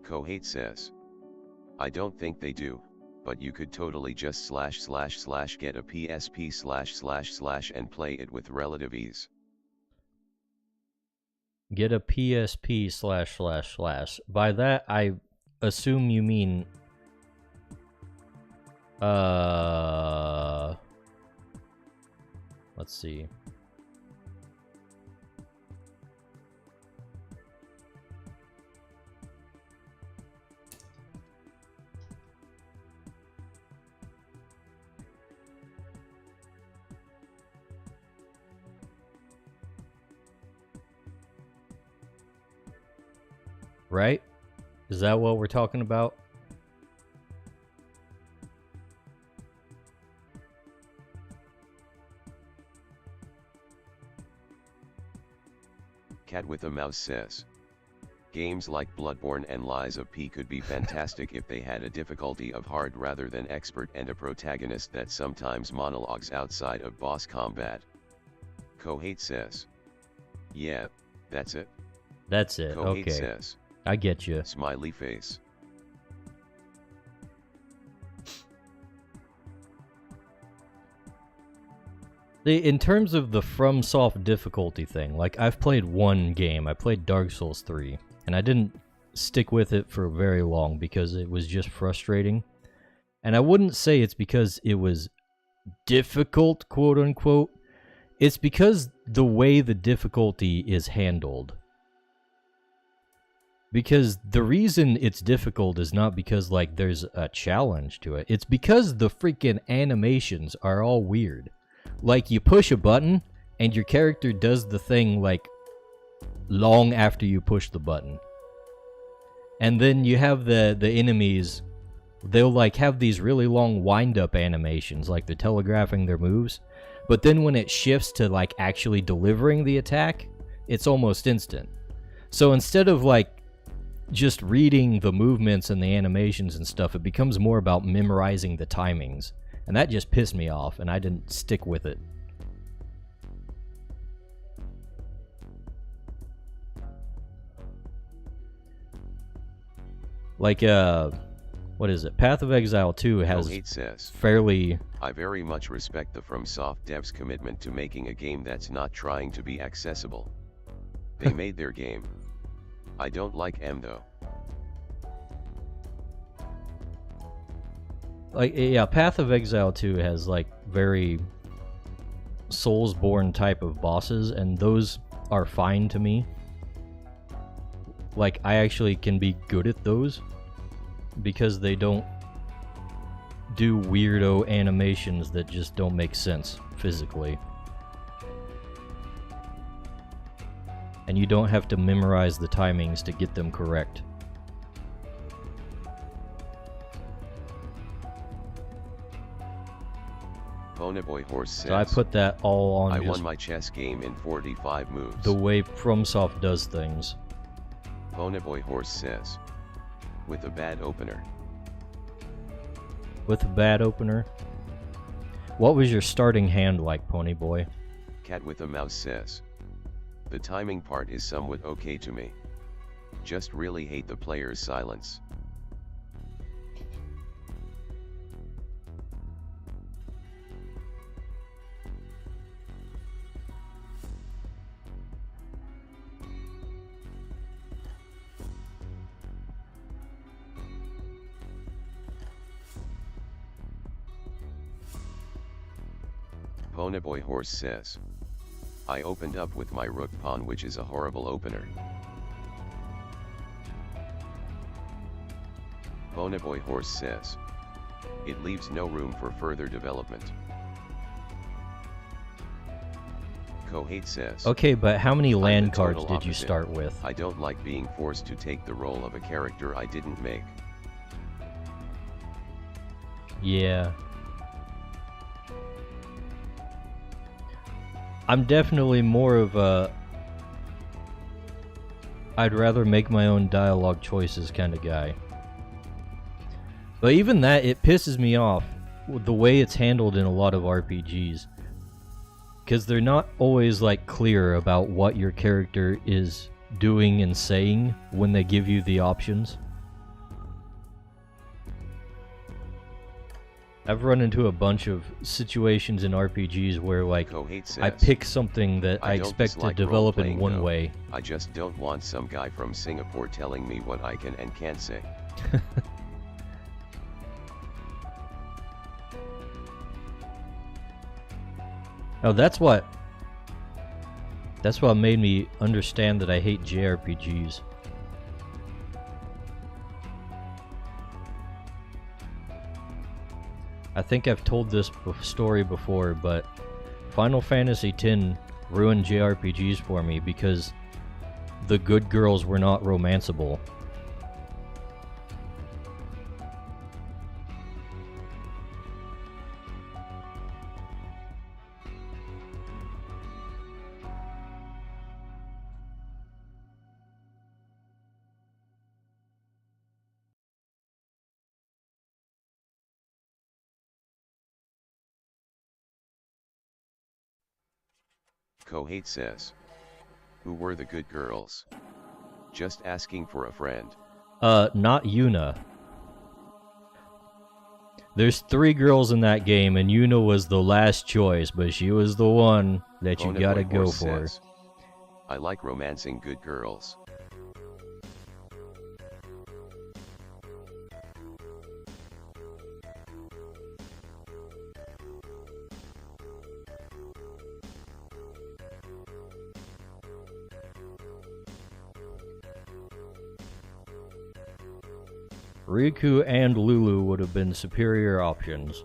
Kohate says. I don't think they do, but you could totally just / get a PSP / and play it with relative ease.
Get a PSP / By that, I assume you mean... Let's see. Right? Is that what we're talking about?
Cat with a Mouse says. Games like Bloodborne and Lies of P could be fantastic if they had a difficulty of hard rather than expert and a protagonist that sometimes monologues outside of boss combat. Kohate says. Yeah, that's it.
That's it,
Kohate
okay.
says.
I get you.
Smiley face.
In terms of the FromSoft difficulty thing, like, I've played one game. I played Dark Souls 3, and I didn't stick with it for very long because it was just frustrating. And I wouldn't say it's because it was difficult, quote unquote. It's because the way the difficulty is handled. Because the reason it's difficult is not because, like, there's a challenge to it. It's because the freaking animations are all weird. Like, you push a button, and your character does the thing, like, long after you push the button. And then you have the enemies, they'll, like, have these really long wind-up animations, like they're telegraphing their moves. But then when it shifts to, like, actually delivering the attack, it's almost instant. So instead of, like, just reading the movements and the animations and stuff, it becomes more about memorizing the timings. And that just pissed me off, and I didn't stick with it. Like, what is it? Path of Exile 2 has fairly...
I very much respect the FromSoft devs' commitment to making a game that's not trying to be accessible. They made their game. I don't like M though.
Like, yeah, Path of Exile 2 has, like, very Soulsborne type of bosses, and those are fine to me. Like, I actually can be good at those, because they don't do weirdo animations that just don't make sense physically. And you don't have to memorize the timings to get them correct.
Ponyboy Horse says,
So I put that all on
I
just
won my chess game in 45 moves.
the way FromSoft does things.
Ponyboy Horse says, with a bad opener.
With a bad opener? What was your starting hand like, Ponyboy?
Cat with a Mouse says, the timing part is somewhat okay to me. Just really hate the player's silence. Ponyboy Horse says, I opened up with my rook pawn, which is a horrible opener. Ponyboy Horse says, it leaves no room for further development. Kohate says,
Okay, but how many land
the
cards
total
did you
opposite.
start with?
I don't like being forced to take the role of a character I didn't make.
Yeah. I'm definitely more of a I'd rather make my own dialogue choices kind of guy. But even that, it pisses me off with the way it's handled in a lot of RPGs. Because they're not always like clear about what your character is doing and saying when they give you the options. I've run into a bunch of situations in RPGs where like
Kohate says,
I pick something that I
don't
expect to
dislike
develop in
role-playing,
one
though.
way.
I just don't want some guy from Singapore telling me what I can and can't say.
Oh, that's what made me understand that I hate JRPGs. I think I've told this story before, but Final Fantasy X ruined JRPGs for me because the good girls were not romanceable.
Kohate says, who were the good girls? Just asking for a friend.
Not Yuna. There's 3 girls in that game, and Yuna was the last choice, but she was the one that you
Ponyboy
gotta go
Horse
for.
says, I like romancing good girls.
Riku and Lulu would have been superior options.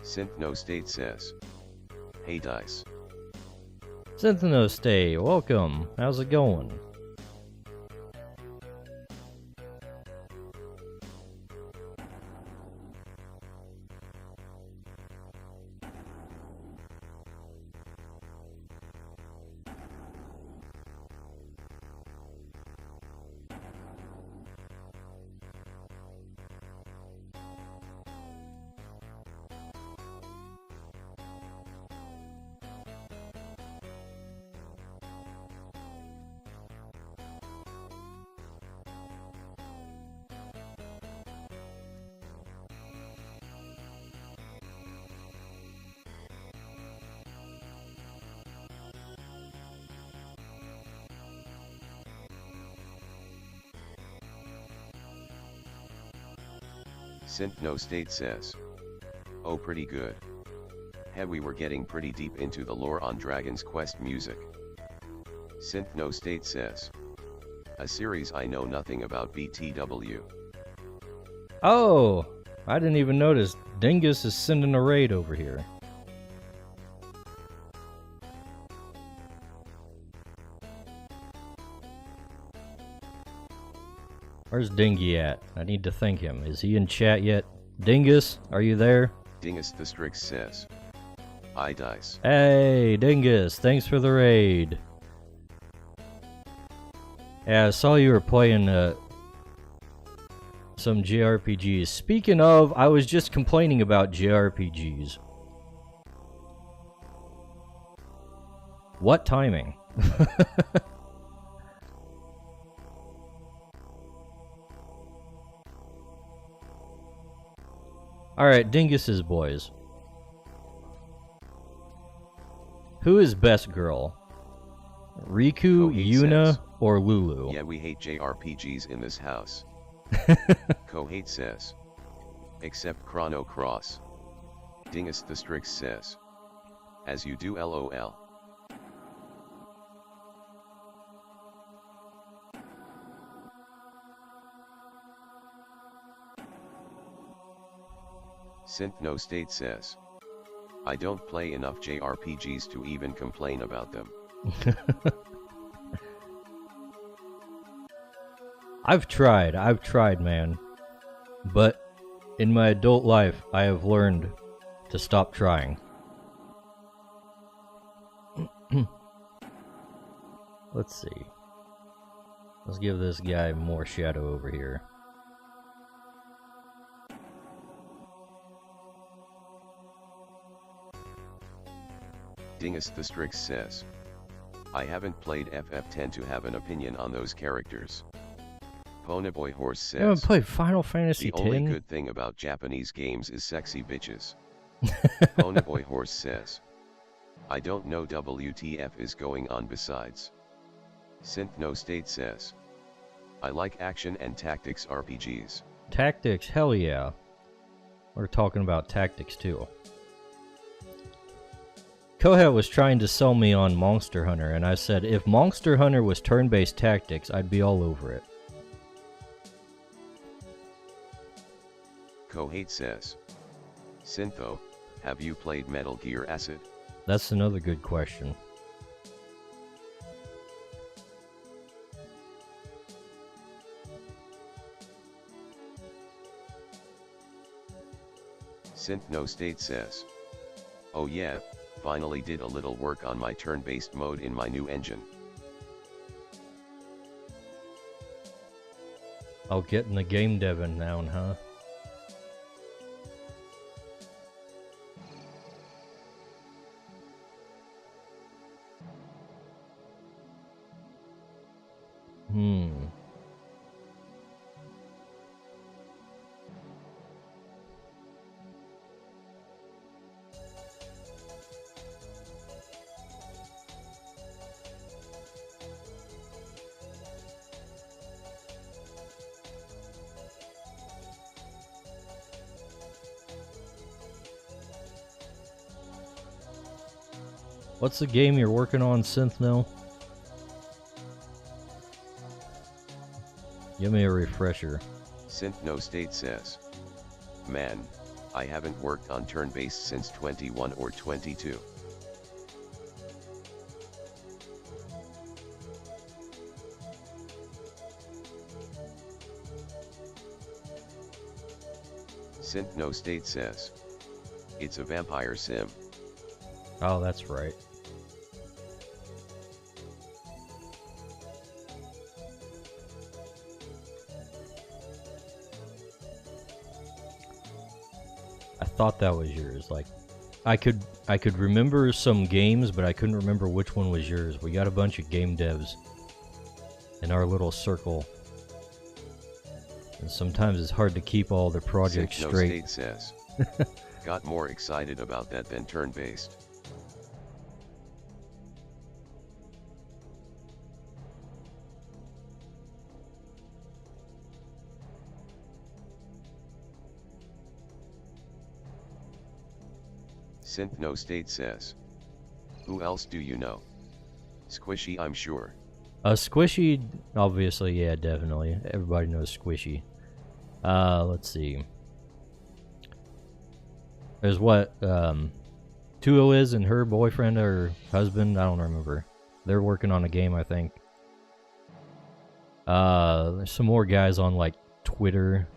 Synthno State says, hey Dice.
Synthno Stay, welcome. How's it going?
Synthno State says, oh pretty good. Hey, we were getting pretty deep into the lore on Dragon's Quest music. Synthno State says, a series I know nothing about. BTW.
Oh, I didn't even notice. Dingus is sending a raid over here. Where's Dingy at? I need to thank him. Is he in chat yet? Dingus, are you there?
Dingus the Strix says, I Dice.
Hey, Dingus, thanks for the raid. Yeah, I saw you were playing some JRPGs. Speaking of, I was just complaining about JRPGs. What timing? Alright, Dingus's boys. Who is best girl? Riku,
Kohei
Yuna,
says,
or Lulu?
yeah, we hate JRPGs in this house. Kohei says, except Chrono Cross. Dingus the Strix says, as you do LOL. Synth No State says, I don't play enough JRPGs to even complain about them.
I've tried, man. But in my adult life, I have learned to stop trying. Let's see. Let's give this guy more shadow over here.
Dingus the Strix says, I haven't played FF10 to have an opinion on those characters. Ponyboy Horse says,
You haven't played Final Fantasy
the
X?
only good thing about Japanese games is sexy bitches. Ponyboy Horse says, I don't know WTF is going on besides. Synth No State says, I like action and tactics RPGs.
Tactics, hell yeah. We're talking about tactics too. Kohet was trying to sell me on Monster Hunter, and I said if Monster Hunter was turn-based tactics, I'd be all over it.
Kohate says, Syntho, have you played Metal Gear Acid?
That's another good question.
Synth No State says, oh yeah, finally did a little work on my turn-based mode in my new engine.
I'll get in the game devin now, huh? What's the game you're working on, Synth now? Give me a refresher.
Synth No State says, man, I haven't worked on turn-based since 21 or 22. Synth No State says, it's a vampire sim.
Oh, that's right. I thought that was yours. Like, I could remember some games, but I couldn't remember which one was yours. We got a bunch of game devs in our little circle, and sometimes it's hard to keep all the projects
Synth No
straight.
State says, got more excited about that than turn-based. Synth No State says, who else do you know? Squishy, I'm sure.
Squishy, obviously, yeah, definitely. Everybody knows Squishy. Let's see. There's what, Tuo is and her boyfriend or husband, I don't remember. They're working on a game, I think. There's some more guys on, like, Twitter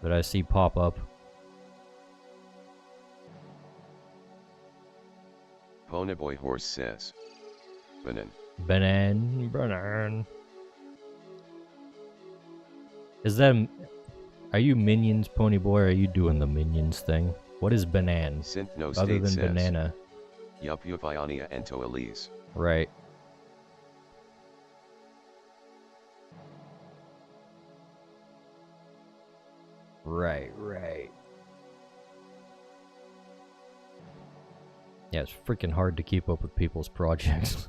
that I see pop up.
Ponyboy Horse says, banan.
Banan. Is that... Are you Minions, Ponyboy, or are you doing the Minions thing? What is banan?
Synth No
Other
State
than
says,
banana.
Yup Yuviania and Toelise.
Right. Right. Yeah, it's freaking hard to keep up with people's projects.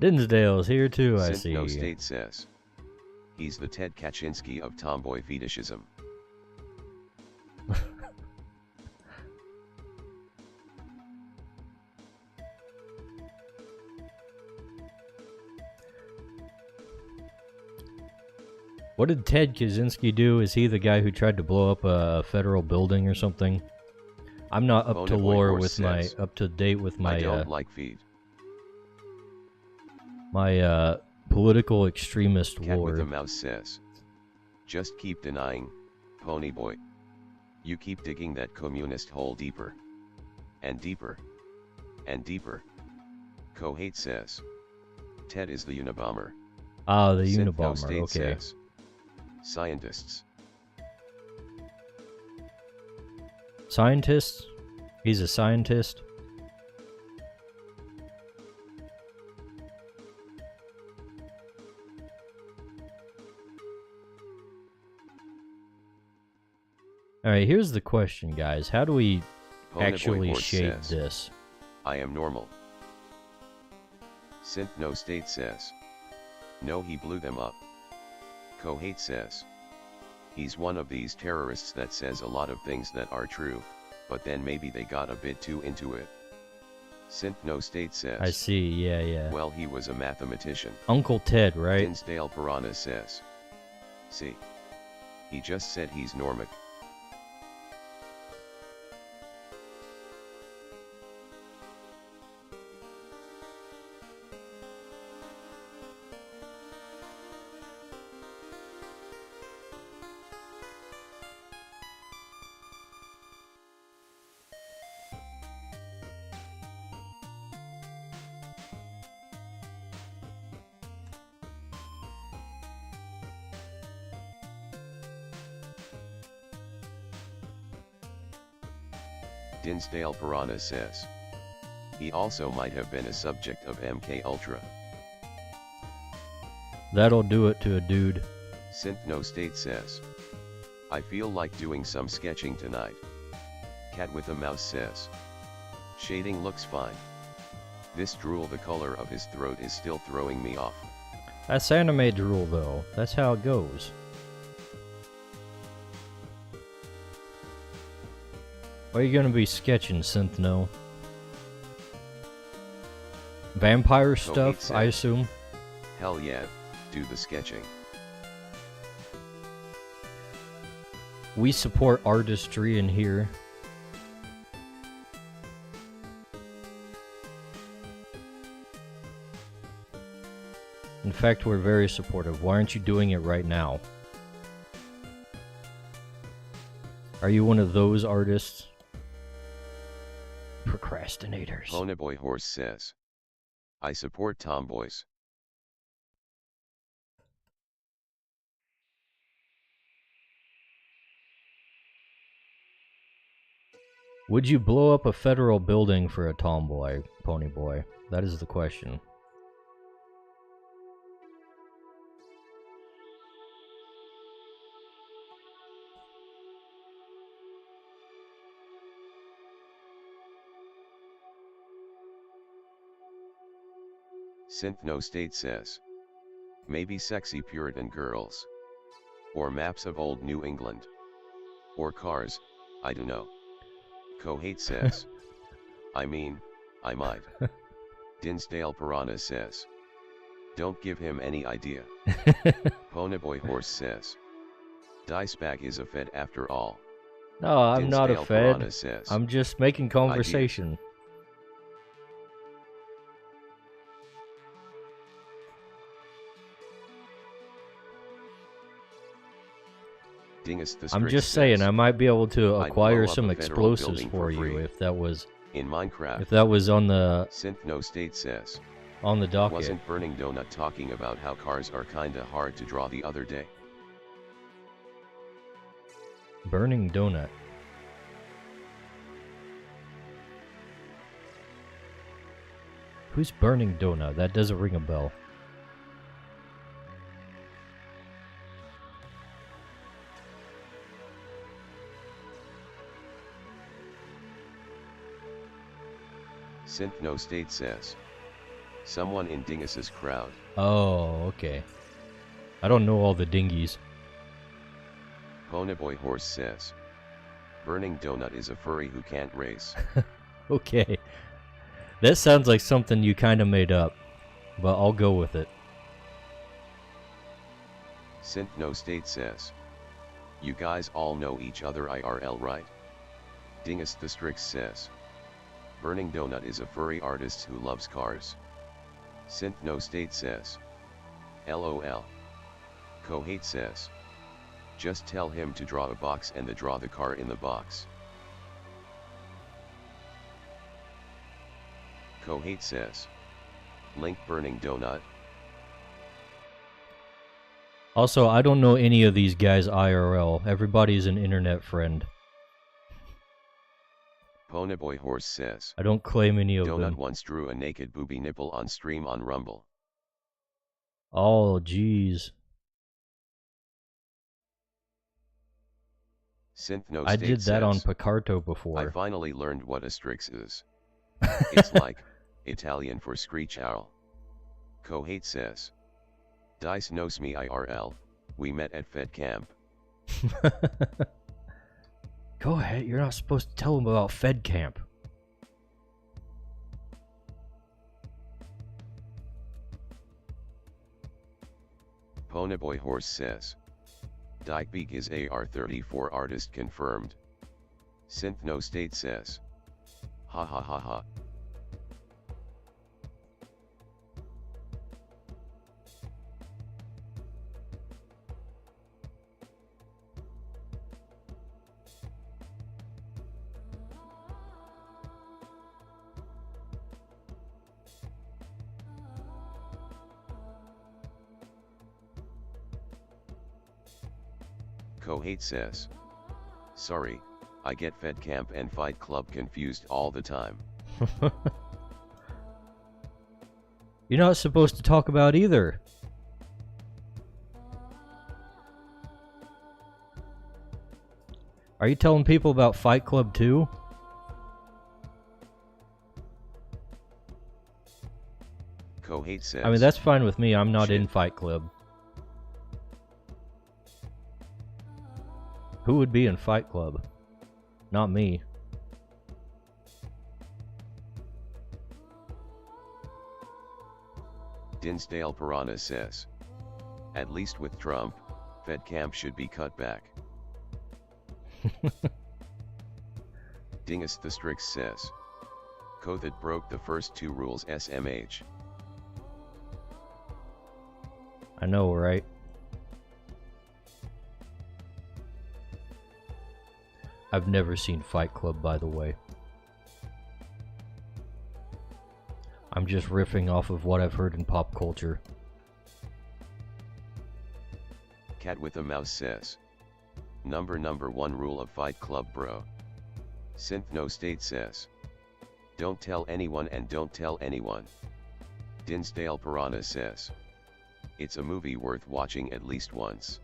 Dinsdale's here too, I see.
No State says. He's the Ted Kaczynski of tomboy fetishism.
What did Ted Kaczynski do? Is he the guy who tried to blow up a federal building or something? I'm not up to lore with my up to date with my
I don't like feed.
My political extremist
Cat
lore.
with a mouse says. Just keep denying, Ponyboy. You keep digging that communist hole deeper. And deeper. And deeper. Kohate says. Ted is the Unabomber.
Ah, the
No
Unabomber,
State
okay.
Says. Scientists.
Scientist? He's a scientist? Alright, here's the question, guys. How do we actually shade this?
I am normal. No State says. No, he blew them up. Kohate says. He's one of these terrorists that says a lot of things that are true, but then maybe they got a bit too into it. No State says.
I see, yeah.
Well, he was a mathematician.
Uncle Ted, right?
Dinsdale Piranha says. See. He just said he's Normic. Dinsdale Piranha says. He also might have been a subject of MK Ultra.
That'll do it to a dude.
No State says. I feel like doing some sketching tonight. Cat with a mouse says. Shading looks fine. This drool, the color of his throat is still throwing me off.
That's anime drool though. That's how it goes. What are you gonna be sketching, Synthno? Vampire stuff, I assume?
Hell yeah, do the sketching.
We support artistry in here. In fact, we're very supportive. Why aren't you doing it right now? Are you one of those artists? Procrastinators.
Ponyboy Horse says. I support tomboys.
Would you blow up a federal building for a tomboy, Ponyboy? That is the question.
No State says. Maybe sexy Puritan girls. Or maps of old New England. Or cars, I don't know. Kohate says. I mean, I might. Dinsdale Piranha says. Don't give him any idea. Ponyboy Horse says. Dicebag is a fed after all.
No, I'm not a fed.
Says,
I'm just making conversation. I'm just saying, I might be able to acquire some explosives for you if that was
in Minecraft.
If that was on the
No State says.
On the docket.
Wasn't Burning Donut talking about how cars are kinda hard to draw the other day?
Burning Donut. Who's Burning Donut? That doesn't ring a bell.
No State says. Someone in Dingus's crowd.
Oh, okay. I don't know all the dingies.
Ponyboy Horse says. Burning Donut is a furry who can't race.
Okay. That sounds like something you kind of made up, but I'll go with it.
Synth No State says. You guys all know each other IRL, right? Dingus the Strix says. Burning Donut is a furry artist who loves cars. Synth No State says. LOL. Kohate says. Just tell him to draw a box and draw the car in the box. Kohate says. Link Burning Donut.
Also, I don't know any of these guys IRL. Everybody's an internet friend.
Ponyboy Horse says.
I don't claim any of
Donut
them.
once drew a naked booby nipple on stream on Rumble.
Oh, jeez.
Synth No
I
State
did that on
says,
Picarto before.
I finally learned what a Strix is. It's like Italian for screech owl. Kohate says. Dice knows me IRL, we met at Fed Camp.
Go ahead, you're not supposed to tell them about Fed Camp.
Ponyboy Horse says. Dykebeak is AR-34 artist confirmed. Synth No State says. Ha ha ha ha. Kohate says. Sorry, I get Fed Camp and Fight Club confused all the time.
You're not supposed to talk about either. Are you telling people about Fight Club too?
Kohate says.
I mean, that's fine with me. I'm not
Shit.
in Fight Club. Who would be in Fight Club? Not me.
Dinsdale Piranha says. At least with Trump, Fed Camp should be cut back. Dingus the Strix says. Kothat broke the first two rules SMH.
I know, right? I've never seen Fight Club, by the way. I'm just riffing off of what I've heard in pop culture.
Cat with a Mouse says. Number one rule of Fight Club, bro. Synth No State says. Don't tell anyone and don't tell anyone. Dinsdale Piranha says. It's a movie worth watching at least once.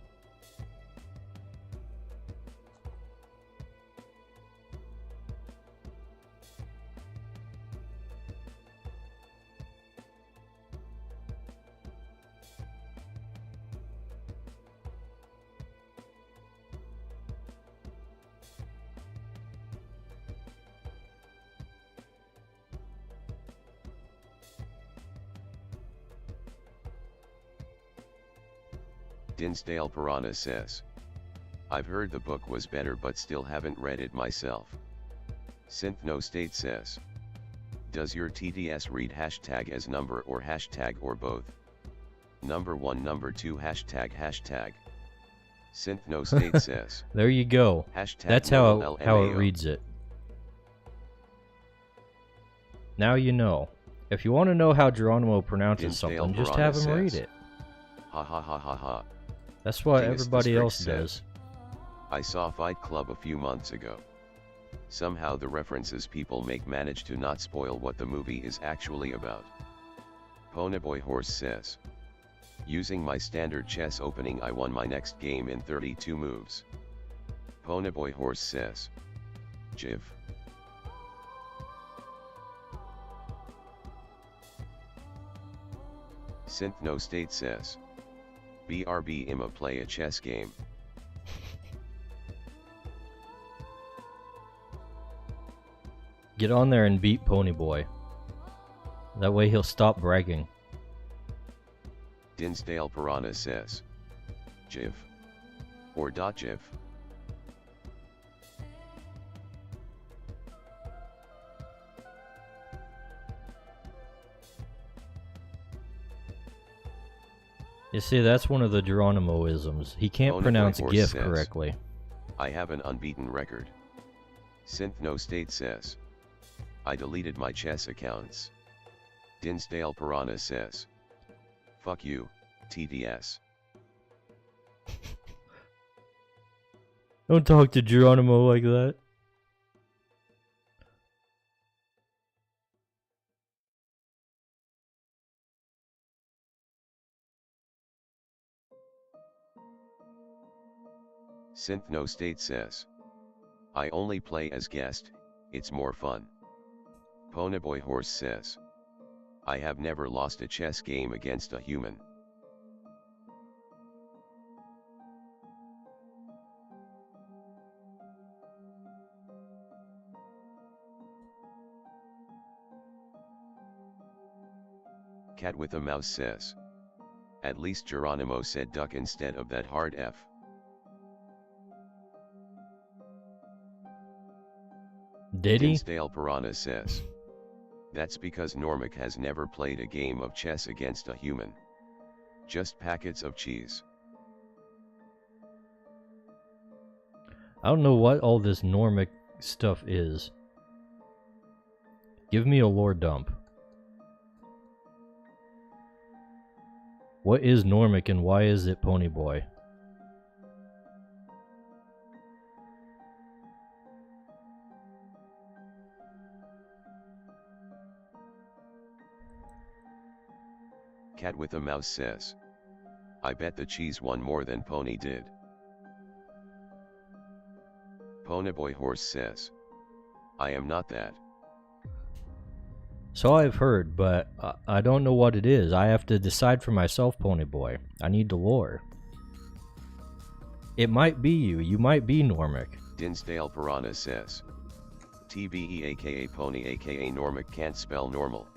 Dinsdale Piranha says. I've heard the book was better but still haven't read it myself. Synth No State says. Does your TDS read hashtag as number or hashtag or both? Number 1, number 2, hashtag. Synth No State says.
There you go.
Hashtag
That's how it
LMAO.
reads it. Now you know. If you want to know how Geronimo pronounces
Dinsdale
something, just
Piranha
have him read
says.
it.
Ha ha ha ha ha.
That's what
Dingus the
everybody
Strix
else
says.
does.
I saw Fight Club a few months ago. Somehow the references people make manage to not spoil what the movie is actually about. Ponyboy Horse says. Using my standard chess opening, I won my next game in 32 moves. Ponyboy Horse says. Jiv. Synth No State says. BRB Imma play a chess game.
Get on there and beat Ponyboy. That way he'll stop bragging.
Dinsdale Piranha says. Jiv. Or .jiv.
You see, that's one of the Geronimo-isms. He can't pronounce GIF
says,
correctly.
I have an unbeaten record. Synth No State says. I deleted my chess accounts. Dinsdale Piranha says. Fuck you, TDS.
Don't talk to Geronimo like that.
Synth No State says. I only play as guest, it's more fun. Ponyboy Horse says. I have never lost a chess game against a human. Cat with a Mouse says. At least Geronimo said duck instead of that hard F.
Did he?
Dinsdale Piranha says. That's because Normic has never played a game of chess against a human. Just packets of cheese.
I don't know what all this Normic stuff is. Give me a lore dump. What is Normic and why is it Ponyboy?
Cat with a Mouse says. I bet the cheese won more than Pony did. Ponyboy Horse says. I am not that.
So I've heard, but I don't know what it is. I have to decide for myself, Ponyboy. I need the lore. It might be you. You might be Normic.
Dinsdale Piranha says. TBE aka Pony aka Normic can't spell normal.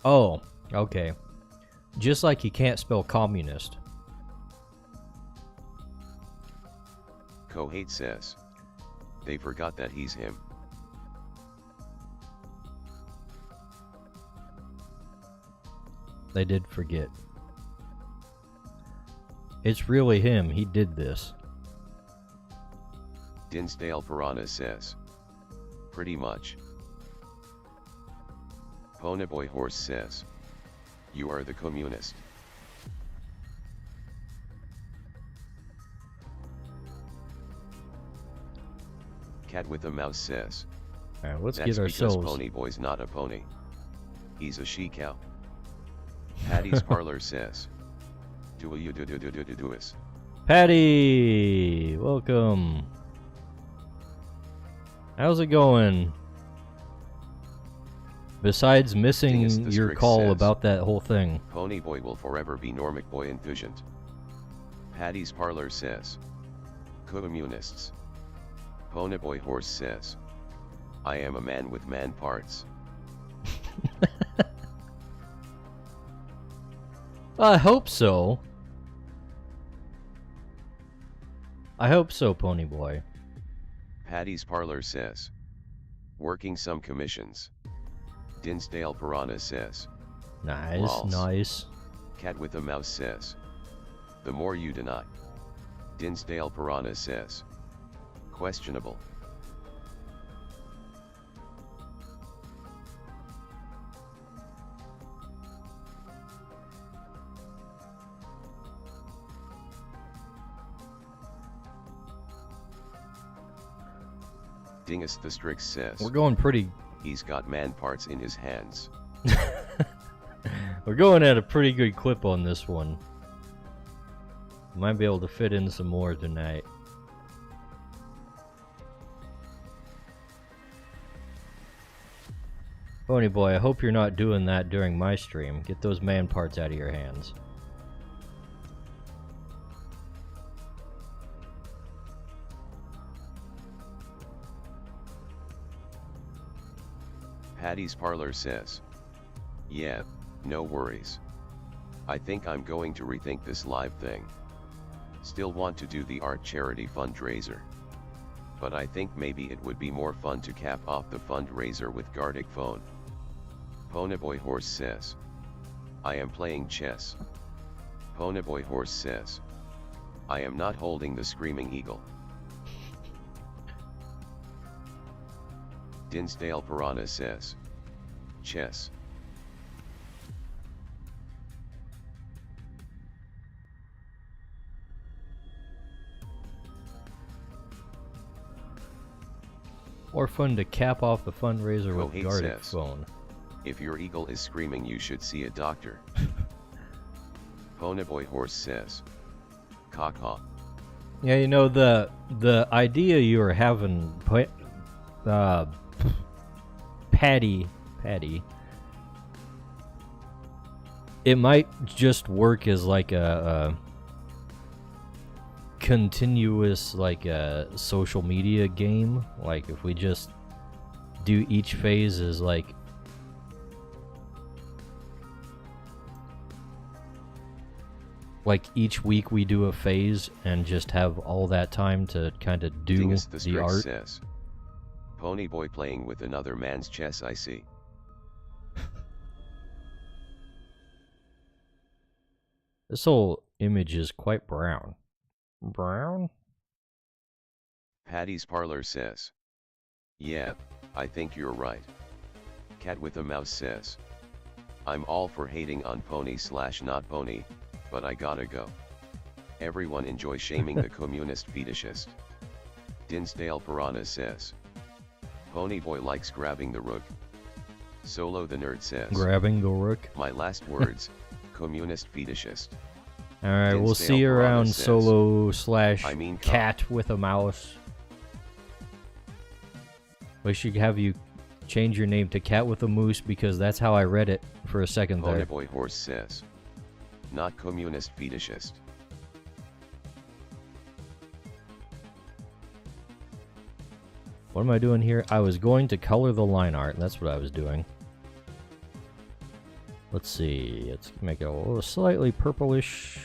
Oh, okay. Just like he can't spell communist.
Kohate says. They forgot that he's him.
They did forget. It's really him. He did this.
Dinsdale Piranha says. Pretty much. Ponyboy Horse says. You are the communist. Cat with a Mouse says.
Alright, let's
That's
get ourselves.
because Ponyboy's not a pony. He's a she-cow. Patty's Parlor says. Do you do us?
Patty! Welcome. How's it going? Besides missing your call
says,
about that whole thing.
Ponyboy will forever be Normic Boy enthusiast. Patty's Parlor says. Communists. Ponyboy Horse says. I am a man with man parts.
I hope so. I hope so, Ponyboy.
Patty's Parlor says. Working some commissions. Dinsdale Piranha says.
Nice,
Lols.
nice.
Cat with a Mouse says. The more you deny. Dinsdale Piranha says. Questionable. Dingus the Strix says.
We're going pretty.
He's got man parts in his hands.
We're going at a pretty good clip on this one. Might be able to fit in some more tonight. Pony boy, I hope you're not doing that during my stream. Get those man parts out of your hands.
Patty's Parlor says, yeah, no worries. I think I'm going to rethink this live thing. Still want to do the art charity fundraiser. But I think maybe it would be more fun to cap off the fundraiser with Gardic Phone. Ponyboy Horse says, I am playing chess. Ponyboy Horse says, I am not holding the Screaming Eagle. Dinsdale Piranha says, chess.
More fun to cap off the fundraiser with
Kohei
Gardic
says,
Phone.
If your eagle is screaming, you should see a doctor. Ponyboy Horse says, caw.
Yeah, you know, the idea you were having, Patty, it might just work as like a continuous, like a social media game. Like if we just do each phase as like each week we do a phase and just have all that time to kind of do
Dingus
the art.
Says, Ponyboy playing with another man's chess, I see.
This whole image is quite brown. Brown?
Patty's Parlor says, yeah, I think you're right. Cat with a Mouse says, I'm all for hating on pony/not pony, but I gotta go. Everyone enjoy shaming the communist fetishist. Dinsdale Piranha says, Ponyboy likes grabbing the rook. Solo the Nerd says,
Grabbing the rook?
My last words, communist fetishist.
Alright, we'll see you around Solo/cat with a mouse. We should have you change your name to Cat with a Moose because that's how I read it for a second there.
Ponyboy Horse says, not communist fetishist.
What am I doing here? I was going to color the line art. That's what I was doing. Let's see. Let's make it a little slightly purplish.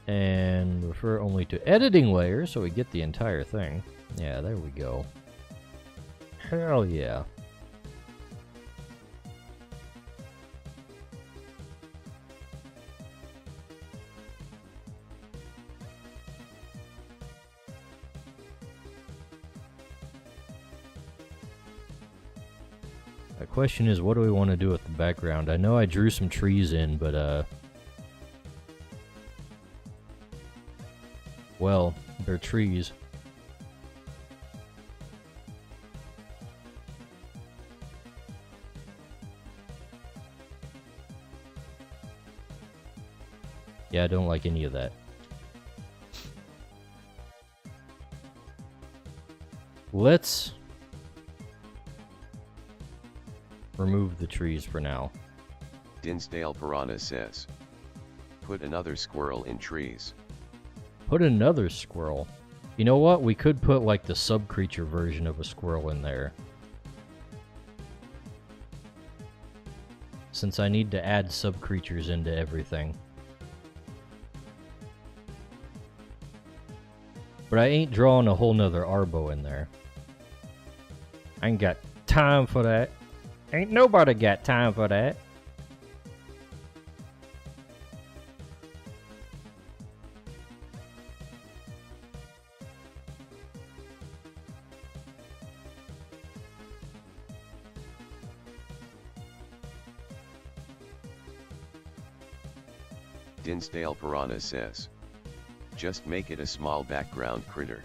And refer only to editing layer so we get the entire thing. Yeah, there we go. Hell yeah. The question is, what do we want to do with the background? I know I drew some trees in, but well, they're trees. Yeah, I don't like any of that. Let's remove the trees for now.
Dinsdale Piranha says, put another squirrel in trees.
Put another squirrel. You know what? We could put like the sub-creature version of a squirrel in there. Since I need to add sub-creatures into everything. But I ain't drawing a whole nother Arbo in there. I ain't got time for that. Ain't nobody got time for that.
Dinsdale Piranha says, just make it a small background critter.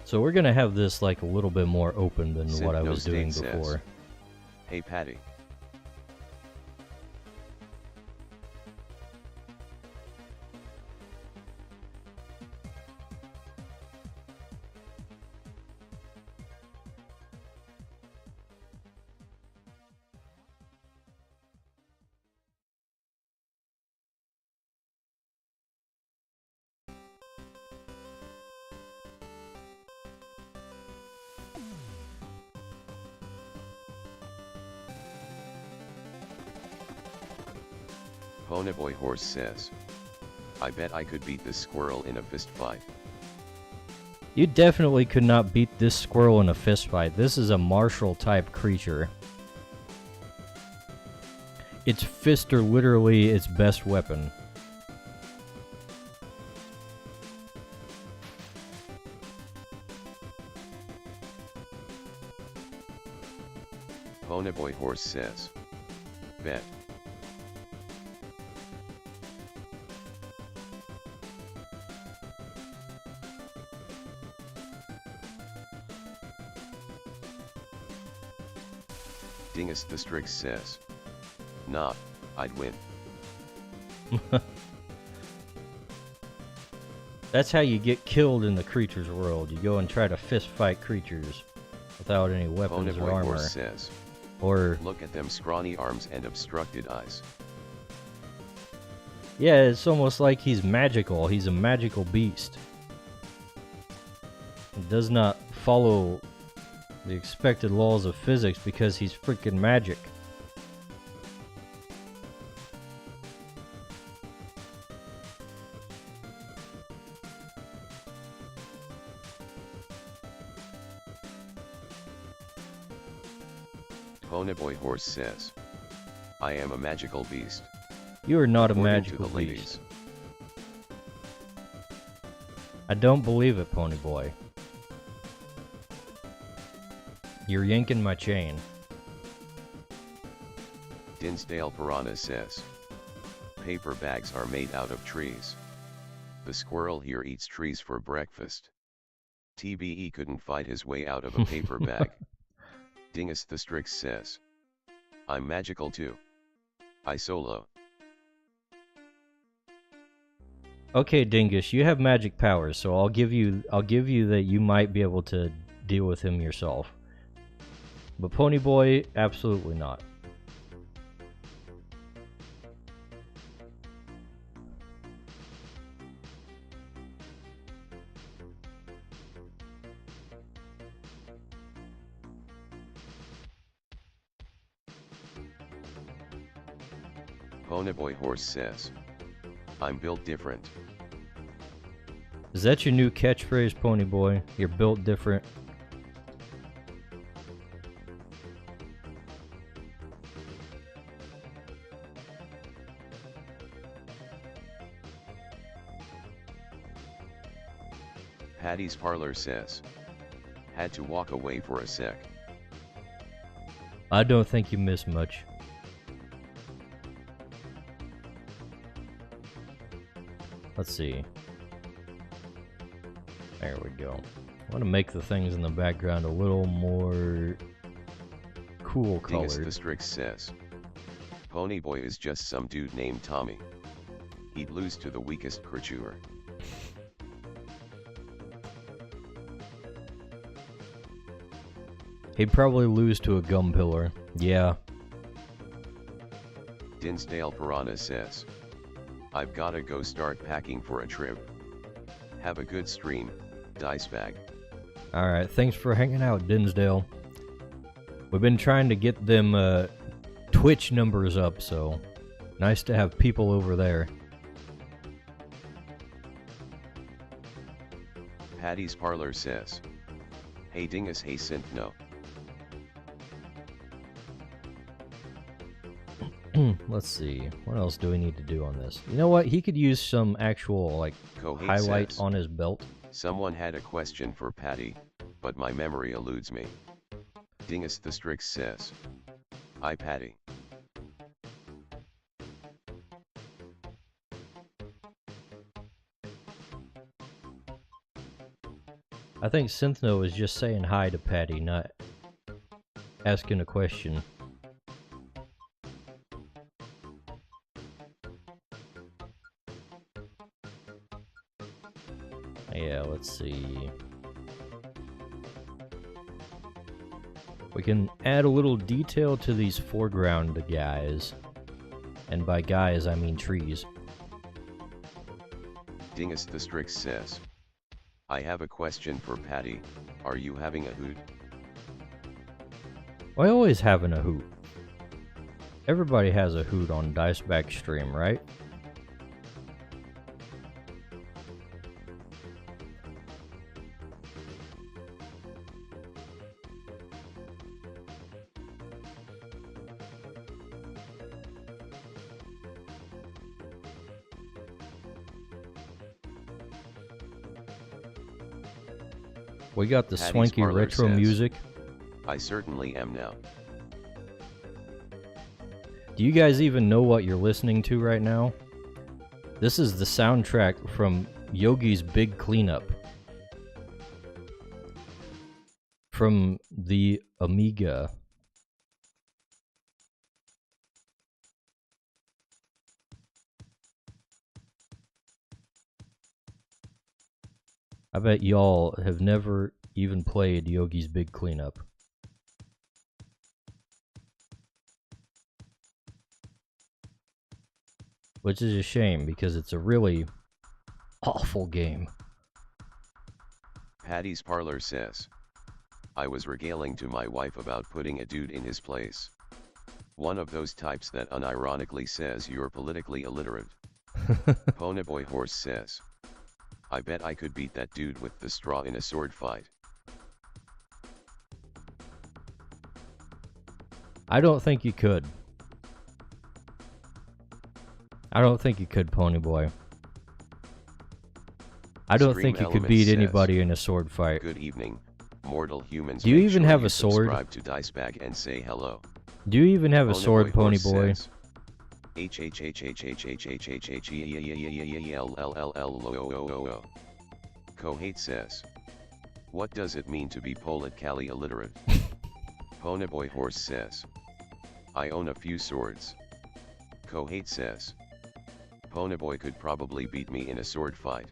So we're gonna have this like a little bit more open than what I was doing
State
before.
Says, hey Patty. Ponyboy Horse says, I bet I could beat this squirrel in a fist fight.
You definitely could not beat this squirrel in a fist fight. This is a martial type creature. Its fists are literally its best weapon.
Ponyboy Horse says, bet. Dingus the Strix says, nah, I'd win.
That's how you get killed in the creatures world. You go and try to fist fight creatures without any weapons or
Ponyboy
armor.
Horse says,
Or
look at them scrawny arms and obstructed eyes.
yeah, it's almost like he's magical. He's a magical beast. He does not follow the expected laws of physics because he's freaking magic.
Ponyboy Horse says, I am a magical beast.
You are not a
According
magical
to the ladies.
beast. I don't believe it, Ponyboy. You're yanking my chain.
Dinsdale Piranha says, paper bags are made out of trees. The squirrel here eats trees for breakfast. TBE couldn't fight his way out of a paper bag. Dingus the Strix says, I'm magical too. I solo.
Okay, Dingus, you have magic powers, so I'll give you that you might be able to deal with him yourself. But Ponyboy, absolutely not.
Ponyboy Horse says, I'm built different.
Is that your new catchphrase, Ponyboy? You're built different.
Patty's Parlor says, had to walk away for a sec.
I don't think you miss much. Let's see. There we go. I want to make the things in the background a little more cool
Dingus
colored.
the Strix says, Ponyboy is just some dude named Tommy. He'd lose to the weakest Cryture.
He'd probably lose to a gum pillar. Yeah.
Dinsdale Piranha says, I've gotta go start packing for a trip. Have a good stream, Dicebag.
Alright, thanks for hanging out, Dinsdale. We've been trying to get them Twitch numbers up, so nice to have people over there.
Patty's Parlor says, hey Dingus, hey Synthno.
Let's see, what else do we need to do on this? You know what, he could use some actual, like,
Kohei
highlight
says,
on his belt.
someone had a question for Patty, but my memory eludes me. Dingus the Strix says, I Patty.
I think Synthno is just saying hi to Patty, not asking a question. Yeah, let's see. We can add a little detail to these foreground guys. And by guys, I mean trees.
Dingus the Strix says, I have a question for Patty, are you having a hoot?
I always having a hoot. Everybody has a hoot on Diceback stream, right? We got the
Patty's
swanky
Parlor
retro
says,
music.
I certainly am now.
Do you guys even know what you're listening to right now? This is the soundtrack from Yogi's Big Cleanup. From the Amiga. I bet y'all have never even played Yogi's Big Cleanup. Which is a shame, because it's a really awful game.
Patty's Parlor says, I was regaling to my wife about putting a dude in his place. One of those types that unironically says you're politically illiterate. Ponyboy Horse says, I bet I could beat that dude with the straw in a sword fight.
I don't think you could. I don't think you could, Ponyboy. I don't think you could beat anybody in a sword fight.
Good evening, mortal humans.
Do you even
sure
have
you
a sword?
Subscribe to Dicebag and say hello.
Do you even have a sword, Ponyboy?
Kohate says, what does it mean to be politically illiterate? Ponyboy Horse says, I own a few swords. Kohate says, Ponyboy could probably beat me in a sword fight.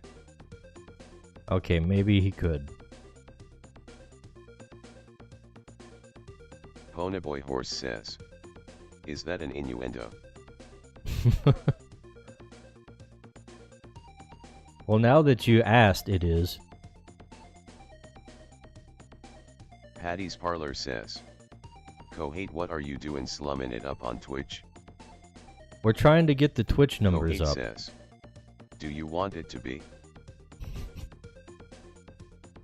Okay, maybe he could.
Ponyboy Horse says, is that an innuendo?
Well, now that you asked, it is.
Patty's Parlor says, Kohate, what are you doing slumming it up on Twitch?
We're trying to get the Twitch numbers
Kohate
up.
says, do you want it to be?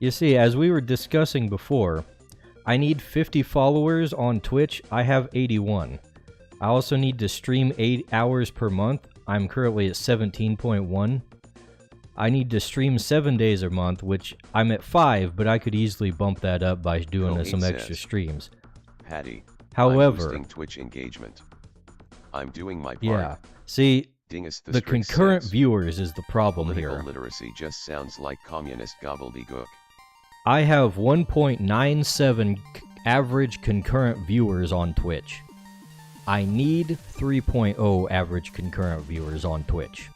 You see, as we were discussing before, I need 50 followers on Twitch. I have 81. I also need to stream 8 hours per month. I'm currently at 17.1. I need to stream 7 days a month, which I'm at 5, but I could easily bump that up by doing some extra streams.
Patty,
however,
I'm boosting Twitch engagement. I'm doing my part.
Yeah. See,
Dingus
the concurrent viewers is the problem here.
Political literacy just sounds like communist gobbledygook.
I have 1.97 average concurrent viewers on Twitch. I need 3.0 average concurrent viewers on Twitch.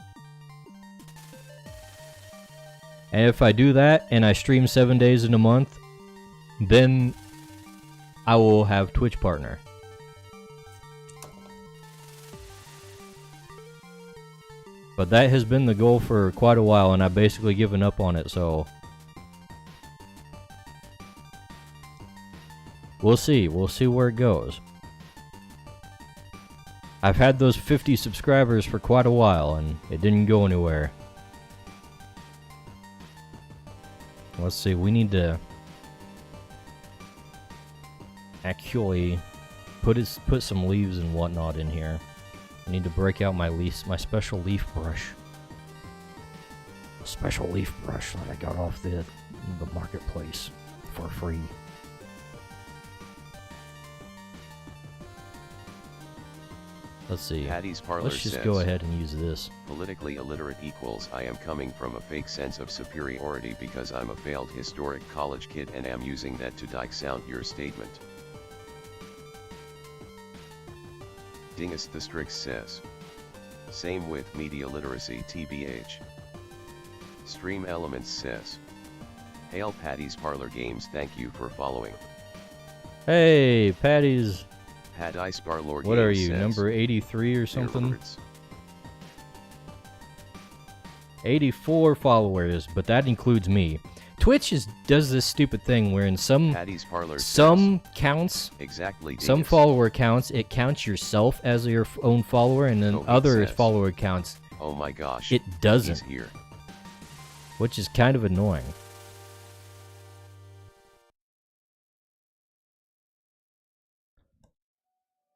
And if I do that and I stream 7 days in a month, then I will have Twitch partner. But that has been the goal for quite a while, and I've basically given up on it, so we'll see. We'll see where it goes. I've had those 50 subscribers for quite a while, and it didn't go anywhere. Let's see, we need to actually put some leaves and whatnot in here. I need to break out my special leaf brush. A special leaf brush that I got off the marketplace for free. Let's see.
Patty's Parlor
Let's just
says,
go ahead and use this.
Politically illiterate equals I am coming from a fake sense of superiority because I'm a failed historic college kid and am using that to dike out your statement. Dingus the Strix says, same with media literacy TBH. Stream Elements says, hail Patty's Parlor Games, thank you for following.
Hey, Patty's.
Patty's Parlor Games.
What are you,
says,
number 83 or something? 84 followers, but that includes me. Twitch does this stupid thing where in some counts,
exactly
some follower counts, it counts yourself as your own follower, and then other follower counts.
Oh my gosh!
It doesn't.
He's here.
Which is kind of annoying.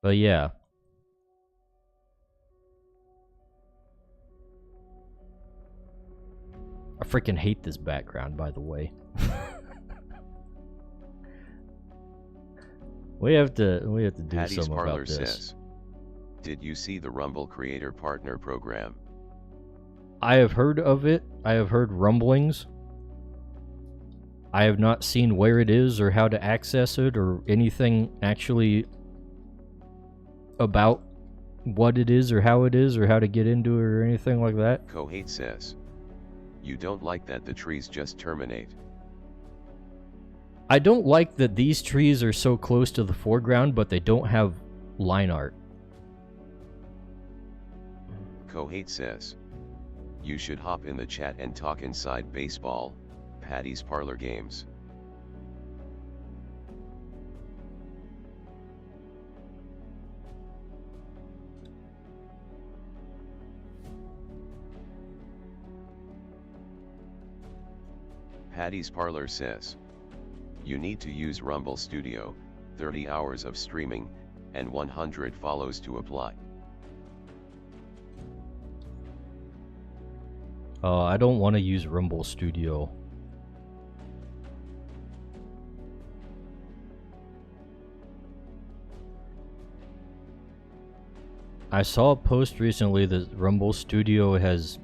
But yeah. I freaking hate this background, by the way. we have to do
Patty's
something
Parlor
about this.
Says, did you see the Rumble Creator Partner Program?
I have heard of it. I have heard rumblings. I have not seen where it is or how to access it or anything actually about what it is or how it is or how to get into it or anything like that.
Kohate says, you don't like that the trees just terminate.
I don't like that these trees are so close to the foreground, but they don't have line art.
Kohate says, you should hop in the chat and talk inside baseball, Patty's Parlor Games. Patty's Parlor says, you need to use Rumble Studio, 30 hours of streaming, and 100 follows to apply.
I don't want to use Rumble Studio. I saw a post recently that Rumble Studio has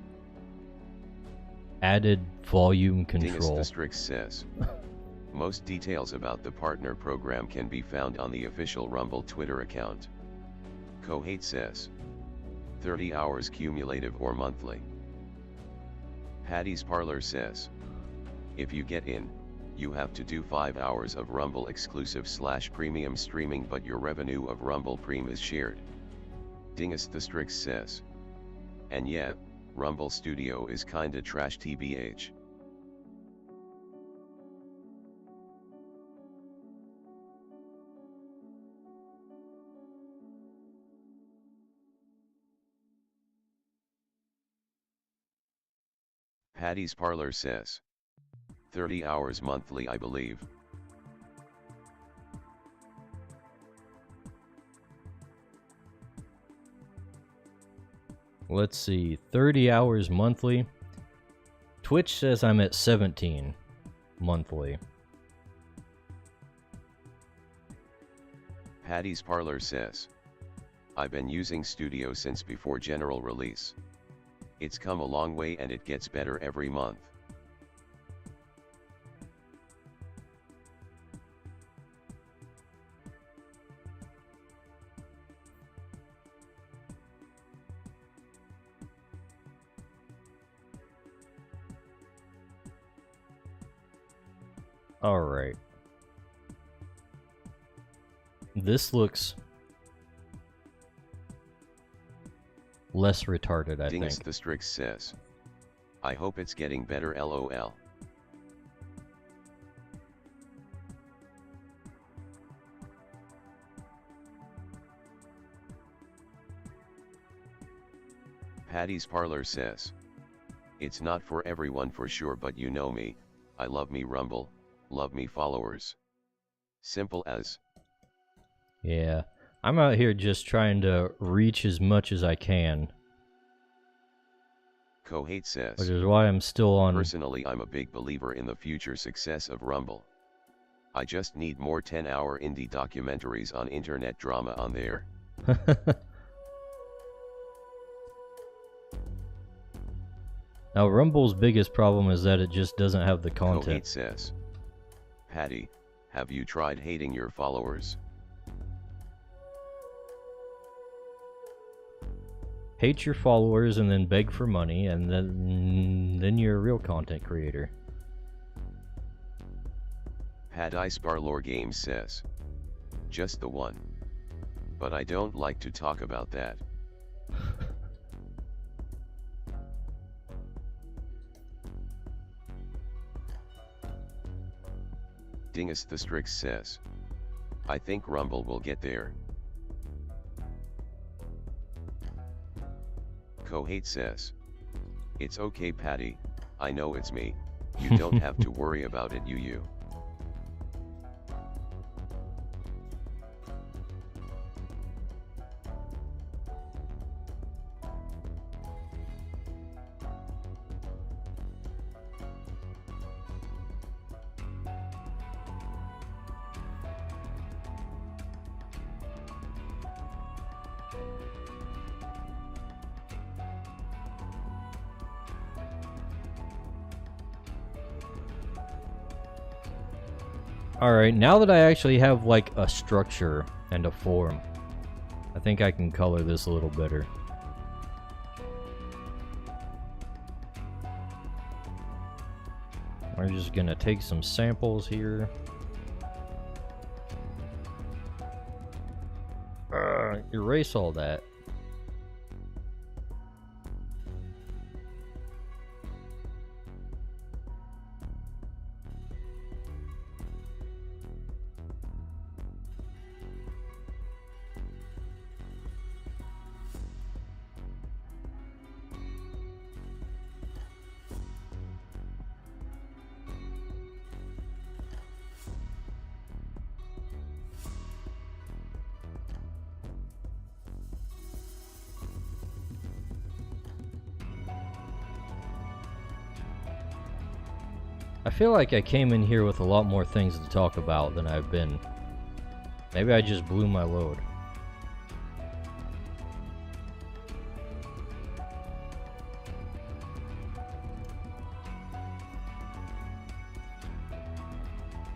added volume control.
Dingus says, most details about the partner program can be found on the official Rumble Twitter account. Kohate says, 30 hours cumulative or monthly. Patty's Parlor says, if you get in, you have to do 5 hours of Rumble exclusive / premium streaming, but your revenue of Rumble Prem is shared. Dingus says, and yeah, Rumble Studio is kinda trash tbh. Patty's Parlor says, 30 hours monthly I believe.
Let's see, 30 hours monthly. Twitch says I'm at 17 monthly.
Patty's Parlor says, I've been using Studio since before general release. It's come a long way and it gets better every month.
Alright. This looks less retarded, I think.
Dingus says, I hope it's getting better LOL. Patty's Parlor says, it's not for everyone for sure, but you know me, I love me Rumble, love me followers. Simple as.
Yeah, I'm out here just trying to reach as much as I can.
Kohate says,
which is why I'm still on.
Personally, I'm a big believer in the future success of Rumble. I just need more 10-hour indie documentaries on internet drama on there.
Now, Rumble's biggest problem is that it just doesn't have the content.
Kohate says, Patty, have you tried hating your followers?
Hate your followers and then beg for money, and then you're a real content creator.
Patty's Parlor Games says, just the one. But I don't like to talk about that. Dingus the Strix says, I think Rumble will get there. Kohate says, it's okay Patty, I know it's me, you don't have to worry about it you.
Alright, now that I actually have like a structure and a form, I think I can color this a little better. We're just gonna take some samples here. Erase all that. I feel like I came in here with a lot more things to talk about than I've been. Maybe I just blew my load.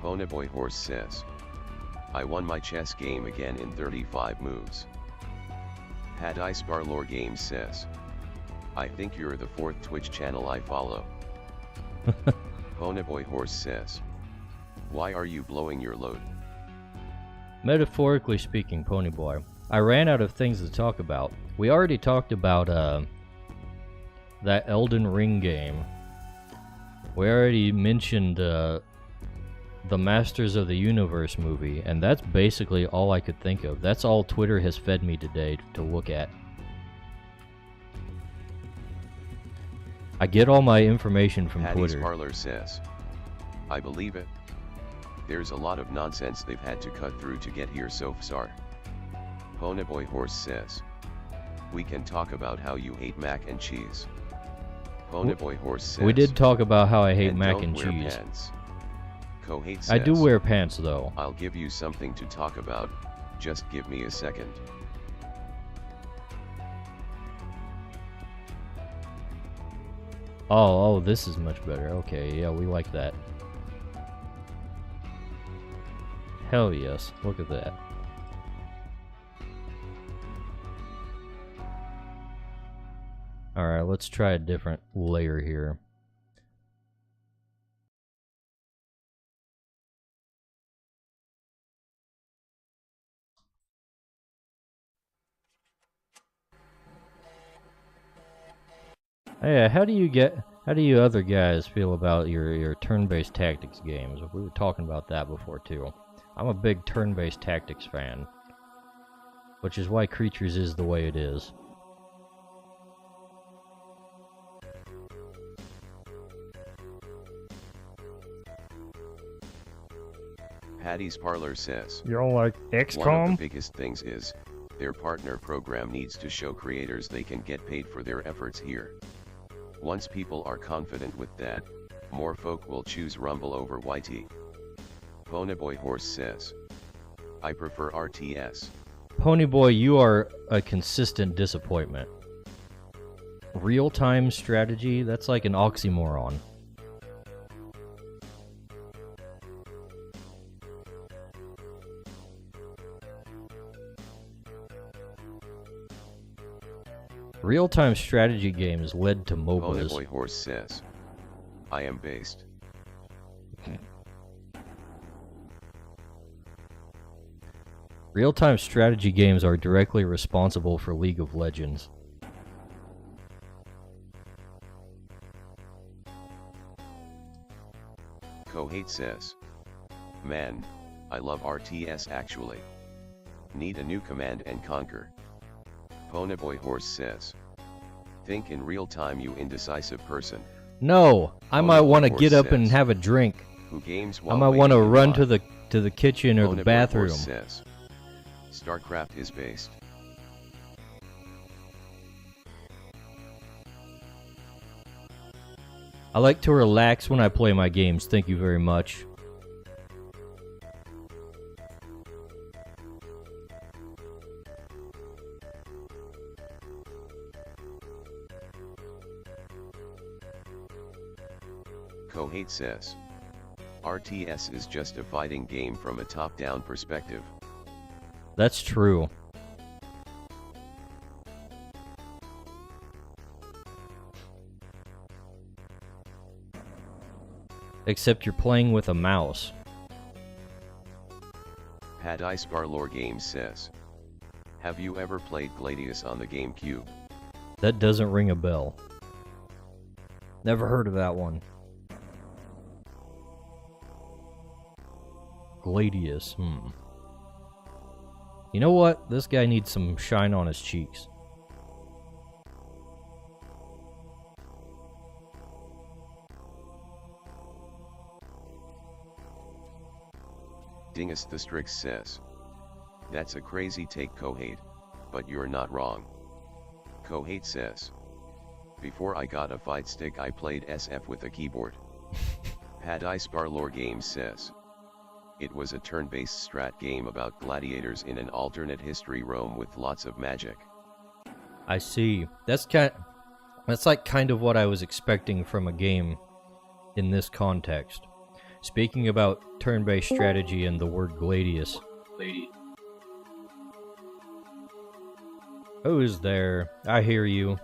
Ponyboy Horse says, I won my chess game again in 35 moves. Had Ice Barlore Games says, I think you're the 4th Twitch channel I follow. Ponyboy Horse says, why are you blowing your load?
Metaphorically speaking, Ponyboy, I ran out of things to talk about. We already talked about that Elden Ring game. We already mentioned the Masters of the Universe movie, and that's basically all I could think of. That's all Twitter has fed me today to look at. I get all my information from
Patty's
Twitter.
Parlor says, I believe it. There's a lot of nonsense they've had to cut through to get here so far. Ponyboy Horse says, we can talk about how you hate mac and cheese. Ponyboy Horse says,
we did talk about how I hate mac and
don't wear
cheese.
Pants. Kohate says,
I do wear pants though.
I'll give you something to talk about, just give me a second.
Oh, this is much better. Okay, yeah, we like that. Hell yes, look at that. Alright, let's try a different layer here. Hey, how do you other guys feel about your turn-based tactics games? We were talking about that before too. I'm a big turn-based tactics fan, which is why Crytures is the way it is.
Patty's Parlor says,
You don't like
one of
XCOM?
the biggest things is, their partner program needs to show creators they can get paid for their efforts here. Once people are confident with that, more folk will choose Rumble over YT. Ponyboy Horse says, I prefer RTS.
Ponyboy, you are a consistent disappointment. Real-time strategy, that's like an oxymoron. Real-time strategy games led to MOBAs.
Ponyboy Horse says, I am based.
Real-time strategy games are directly responsible for League of Legends.
Kohate says, Man, I love RTS actually. Need a new Command and Conquer. Ponyboy Horse says. Think in real time, you indecisive person.
No, I might want to get up and
says,
have a drink.
Who games
I
while
might want to
waiting in
run
line.
to the kitchen or the
Ponyboy
bathroom.
Horse says. StarCraft is based.
I like to relax when I play my games. Thank you very much.
Kohate says. RTS is just a fighting game from a top-down perspective.
That's true. Except you're playing with a mouse.
Pad Ice Barlore Games says. Have you ever played Gladius on the GameCube?
That doesn't ring a bell. Never heard of that one. Gladius, You know what? This guy needs some shine on his cheeks.
Dingus the Strix says. That's a crazy take, Kohate, but you're not wrong. Kohate says. Before I got a fight stick, I played SF with a keyboard. Pad Ice Barlore Games says. It was a turn-based strat game about gladiators in an alternate history Rome with lots of magic.
I see. That's like kind of what I was expecting from a game in this context. Speaking about turn-based strategy and the word Gladius. Who's there? I hear you.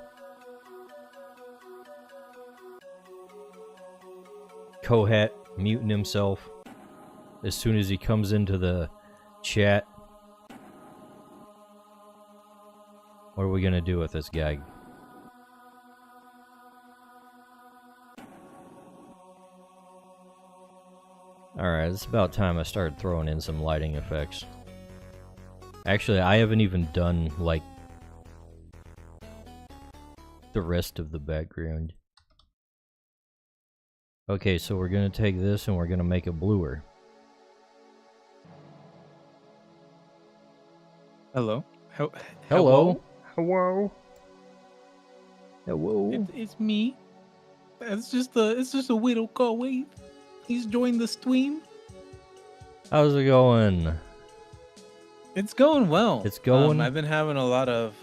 Kohat muting himself as soon as he comes into the chat. What are we gonna do with this guy? Alright, it's about time I started throwing in some lighting effects. Actually, I haven't even done, like, the rest of the background. Okay, so we're gonna take this and we're gonna make it bluer.
Hello.
Hello.
Hello.
Hello.
It's me. It's just a widow call. Wait, he's joined the stream.
How's it going?
It's going well.
It's going.
I've been having a lot of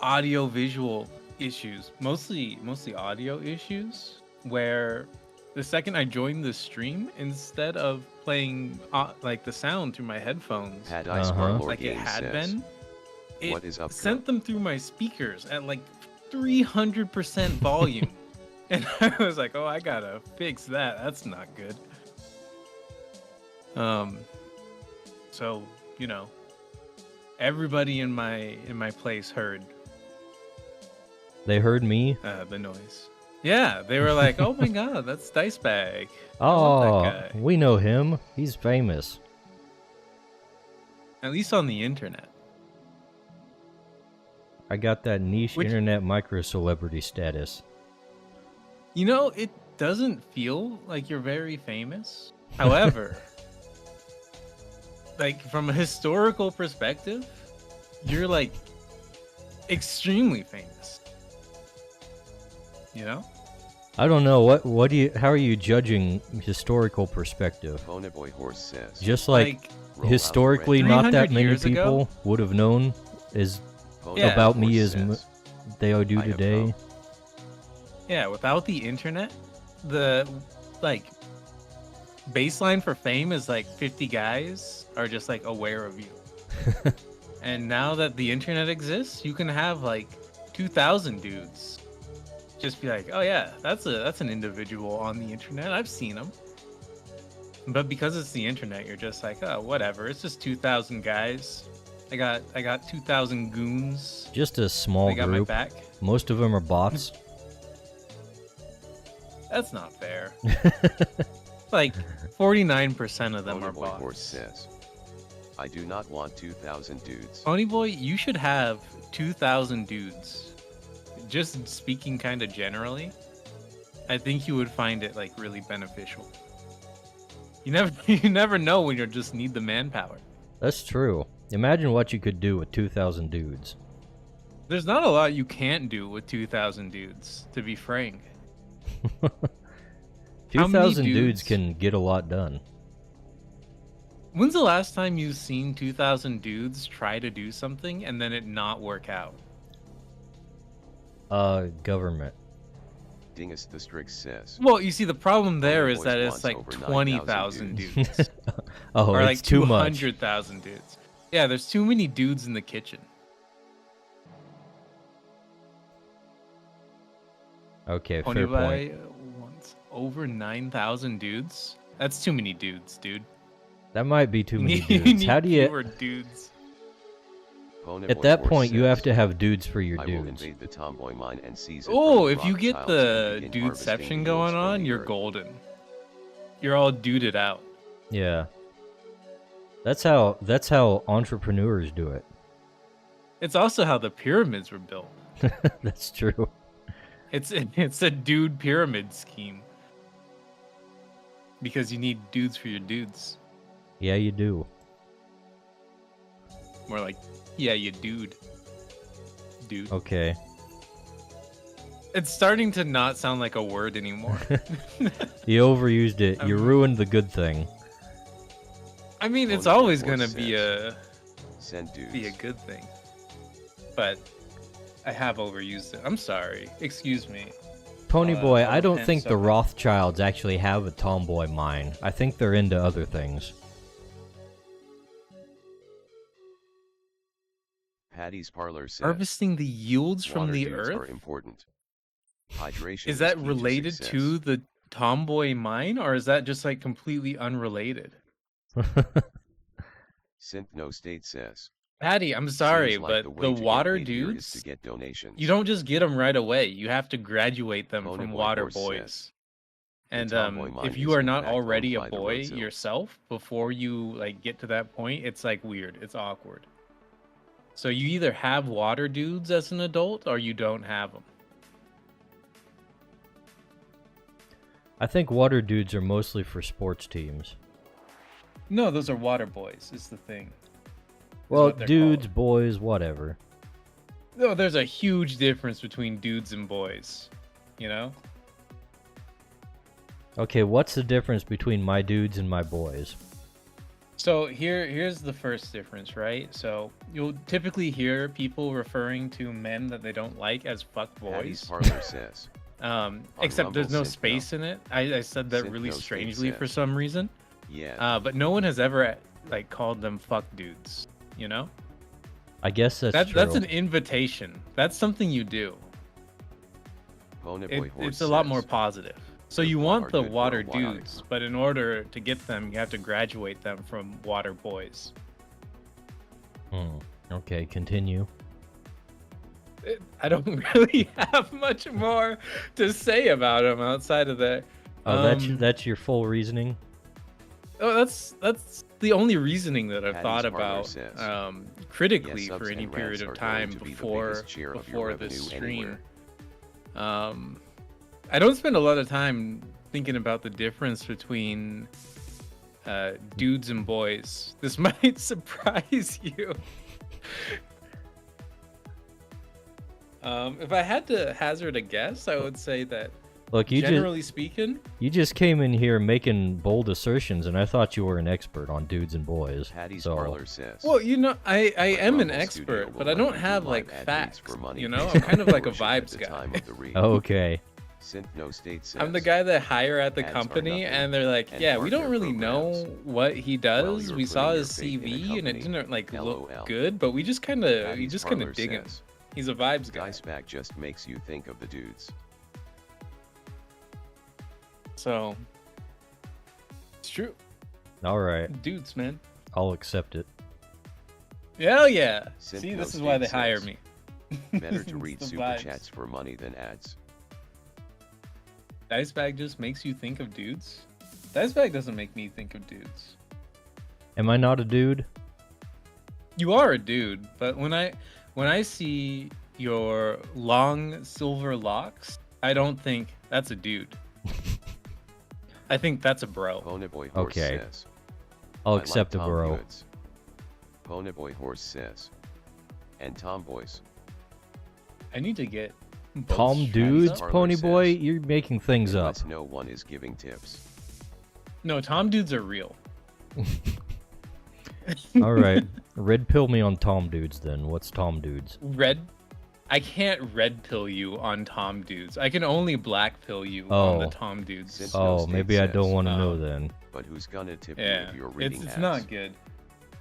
audio visual issues, mostly audio issues, where the second I joined the stream, instead of playing like the sound through my headphones,
Pad Ice Barlore
like it
Games
had
says.
been, it
What is up,
sent them through my speakers at like 300% volume. And I was like, oh, I gotta fix that. That's not good. So, you know, everybody in my place heard
They heard me?
the noise. Yeah, they were like, oh my god, that's Dice Bag. I
Oh,
love that guy.
we know him. He's famous.
At least on the internet.
I got that niche internet micro-celebrity status.
You know, it doesn't feel like you're very famous. However, like from a historical perspective, you're like extremely famous. You know?
I don't know, what do you, how are you judging historical perspective?
Ponyboy Horse says.
Just like
roll out
historically
red.
not that
300
many
years ago?
people would have known as
Ponyboy
about me
Horse
as
says,
they do
I have
today.
come.
Yeah, without the internet, the like baseline for fame is like 50 guys are just like aware of you. And now that the internet exists, you can have like 2,000 dudes just be like, "Oh yeah, that's an individual on the internet. I've seen him." But because it's the internet, you're just like, "Oh, whatever. It's just 2,000 guys. I got 2,000 goons.
Just a small
They got my
group.
back."
Most of them are bots.
That's not fair. Like 49% of them are
Ponyboy Horse
bots.
says, I do not want 2,000 dudes.
Ponyboy, you should have 2,000 dudes. Just speaking kind of generally, I think you would find it like really beneficial. You never know when you just need the manpower.
That's true. Imagine what you could do with 2,000 dudes.
There's not a lot you can't do with 2,000 dudes, to be frank.
2,000 dudes
dudes
can get a lot done.
When's the last time you've seen 2,000 dudes try to do something and then it not work out?
Government.
Dingus the Strix says,
Well, you see, the problem there is
Ponyboy
that it's
wants
like
over
20,000
9,000
dudes.
Oh,
Or
it's
like
too much.
200,000 dudes. Yeah, there's too many dudes in the kitchen.
Okay, fair
Ponyboy
point.
wants over 9,000 dudes? That's too many dudes, dude.
That might be too many
You
dudes.
need
How do you...
fewer dudes.
Ponyboy
At that
Horse
point, you
says,
have to have dudes for your
I will
dudes.
invade the tomboy mine and seize it
Oh,
from
if you
rock
get
tiles
the
and begin harvesting
dudeception
the yields
going
from
on,
the
you're
earth.
golden. You're all duded out.
Yeah. That's how entrepreneurs do it.
It's also how the pyramids were built.
That's true.
It's a dude pyramid scheme. Because you need dudes for your dudes.
Yeah, you do.
More like, yeah, you dude. Dude.
Okay.
It's starting to not sound like a word anymore.
You overused it. You ruined the good thing.
I mean, it's
Ponyboy
always
Horse
gonna be
says,
a
Send dudes.
good thing. But I have overused it. I'm sorry. Excuse me.
Ponyboy,
I'll
I don't
repent
think the
someday.
Rothschilds actually have a tomboy mind. I think they're into other things.
Patty's Parlor says,
Harvesting the yields from
water
the
dudes are
earth?
important. Hydration
Is that
key to
related
success.
to the tomboy mine, or is that just like completely unrelated?
Synth No State says,
Patty, I'm sorry,
seems like
but
the,
the
way to
water
get paid here is
dudes,
to get donations.
you don't just get them right away. You have to graduate them from
Ponyboy
water
Horse
boys.
says,
And
tomboy mine
if you
is
are
in
not
fact
already a
owned by the
boy
Roadzills.
yourself before you like get to that point, it's like weird. It's awkward. So you either have water dudes as an adult or you don't have them.
I think water dudes are mostly for sports teams.
No, those are water boys. Is the thing.
Well,
what they're
dudes, boys, whatever.
No, there's a huge difference between dudes and boys. You know?
Okay, what's the difference between my dudes and my boys?
So here's the first difference, right? So you'll typically hear people referring to men that they don't like as fuck
Patty's
boys.
Parlor says,
Except there's
Rumble
no
Synth
space in it. I said that
Synth
really
No State
strangely for
says,
some reason.
yeah,
But no one has ever like called them fuck dudes. You know?
I guess that's true.
That's an invitation. That's something you do.
Ponyboy Horse
It's a lot
says,
more positive. So
"Good
you
for
want
our
the
good for
water
a while."
dudes, but in order to get them, you have to graduate them from water boys.
Okay, continue.
I don't really have much more to say about them outside of that.
Oh, that's your full reasoning?
Oh, that's the only reasoning that I've
Patty's
thought
Parlor
about
says,
critically
"Yes,
for
subs
any
and
period
rants
of
are
time
going to be the
before
biggest share of your
this
revenue
stream.
anywhere."
I don't spend a lot of time thinking about the difference between dudes and boys. This might surprise you. If I had to hazard a guess, I would say that
Look,
generally speaking,
you just came in here making bold assertions, and I thought you were an expert on dudes and boys.
Patty's
so,
Parlor says,
well, you know, I am an
Rumble Studio
expert,
will
but I
let
don't
you
have
do
like
live ad reads
facts.
for money
You know,
based
I'm kind of
on
like a
worship at
vibes
the
guy.
time of the read.
okay.
Synth No State says,
I'm the guy that hire at the
ads are
company,
nothing,
and they're like,
and
"Yeah, we don't
partner
really know
programs.
what he does.
you're
We saw
putting
his
your faith in a
CV, and it
company,
didn't like look
LOL.
good, but we just kind of
Patty's
dig him.
says,
He's a vibes guy."
Diceback just makes you think of the dudes.
So it's true,
All right.
dudes, man.
I'll accept it.
Hell yeah!
Synth
See,
No
this is why they
State
hire
says,
me.
Better to
It's
read
the
super
vibes.
chats for money than ads.
Dice bag just makes you think of dudes. Dice bag doesn't make me think of dudes.
Am I not a dude?
You are a dude, but when I see your long silver locks, I don't think that's a dude. I think that's a bro.
Ponyboy Horse
Okay.
says.
I'll
I
accept
like
a bro.
Tom Ponyboy Horse says. And tomboys.
I need to get both
Tom
strands
Dudes,
up.
Parlor
Pony Boy,
says,
you're making things up.
Unless no one is giving tips.
No, Tom Dudes are real.
All right, red pill me on Tom Dudes then. What's Tom Dudes?
I can't red pill you on Tom Dudes. I can only black pill you on the
Oh.
Tom Dudes.
Since
Oh,
no state
maybe I don't
says,
want to know
Oh.
then.
But who's gonna tip you
Yeah,
if you're reading
it's
ads?
not good.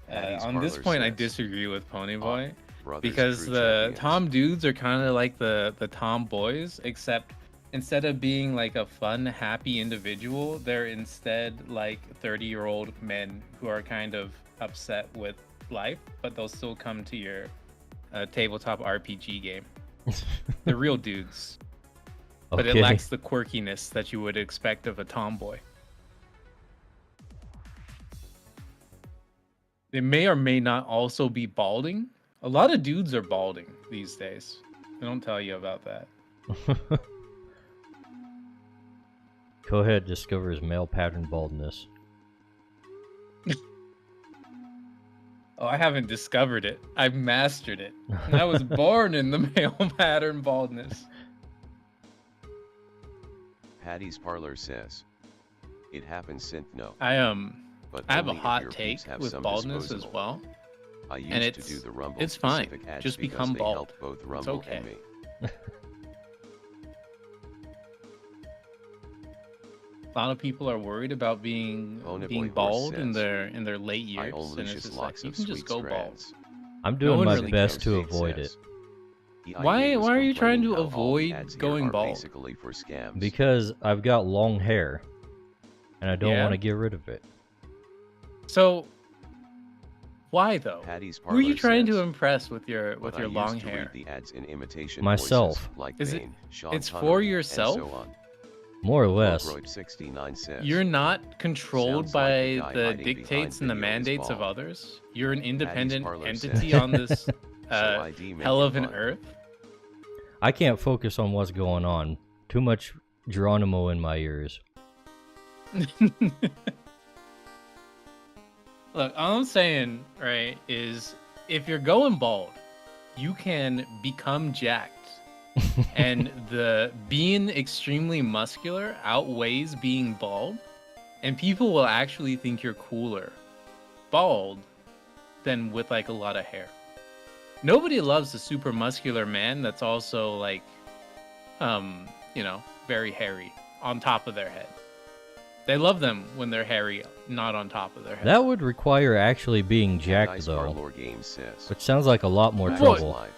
Patty's
On this
Parlor
point, I
says,
disagree with Ponyboy
Brothers
because
true
the
champions.
Tom Dudes are kind of like the Tom Boys, except instead of being like a fun, happy individual, they're instead like 30-year-old men who are kind of upset with life, but they'll still come to your tabletop RPG game. They're real dudes, but it
Okay.
lacks the quirkiness that you would expect of a tomboy. They may or may not also be balding. A lot of dudes are balding these days. They don't tell you about that.
Coheed discovers male pattern baldness.
Oh, I haven't discovered it. I've mastered it. And I was born in the male pattern baldness.
Patty's Parlor says. It happens, synth no.
I
But
have a
only if
hot
your
take
peeps have
with
some
baldness as
disposable.
well.
I used
and
to
it's-
do the Rumble
it's fine.
specific ads
Just
because
become
they
bald.
helped both Rumble
okay.
and me.
A lot of people are worried about being bald in their late
I
years,
own
and it's
Lucius
just like
locks
you
of
can just
sweet
go bald.
strands.
I'm doing
one
my
really
best to
State
avoid
says.
it.
Why
was
are you trying to
complaining how all
avoid
ads here
going
are
bald?
Basically for scams.
Because I've got long hair, and I don't
Yeah?
want to get rid of it.
So, why though?
Patty's
Who are you
Parlor
trying
says,
to impress with your
"But I
long
used to
hair?
read the ads in imitation
Myself.
voices like
Is it-
Bane, Sean
it's for
Connery,
yourself?
And so on.
More or less.
Logroid 69 says,
You're not controlled
Sounds
by
like the guy
the
hiding
dictates
behind
and the
video is
mandates of
bald.
others. You're an independent
Parlor
entity
says.
on this
so ID make
hell
it
of an
fun.
earth.
I can't focus on what's going on. Too much Geronimo in my ears.
Look, all I'm saying, right, is if you're going bald, you can become jacked. And the being extremely muscular outweighs being bald, and people will actually think you're cooler bald than with like a lot of hair. Nobody loves a super muscular man that's also like very hairy on top of their head. They love them when they're hairy, not on top of their head.
That would require actually being jacked,
Nice
though.
Parlor Game says,
Which sounds like a lot more
"That is
trouble.
life."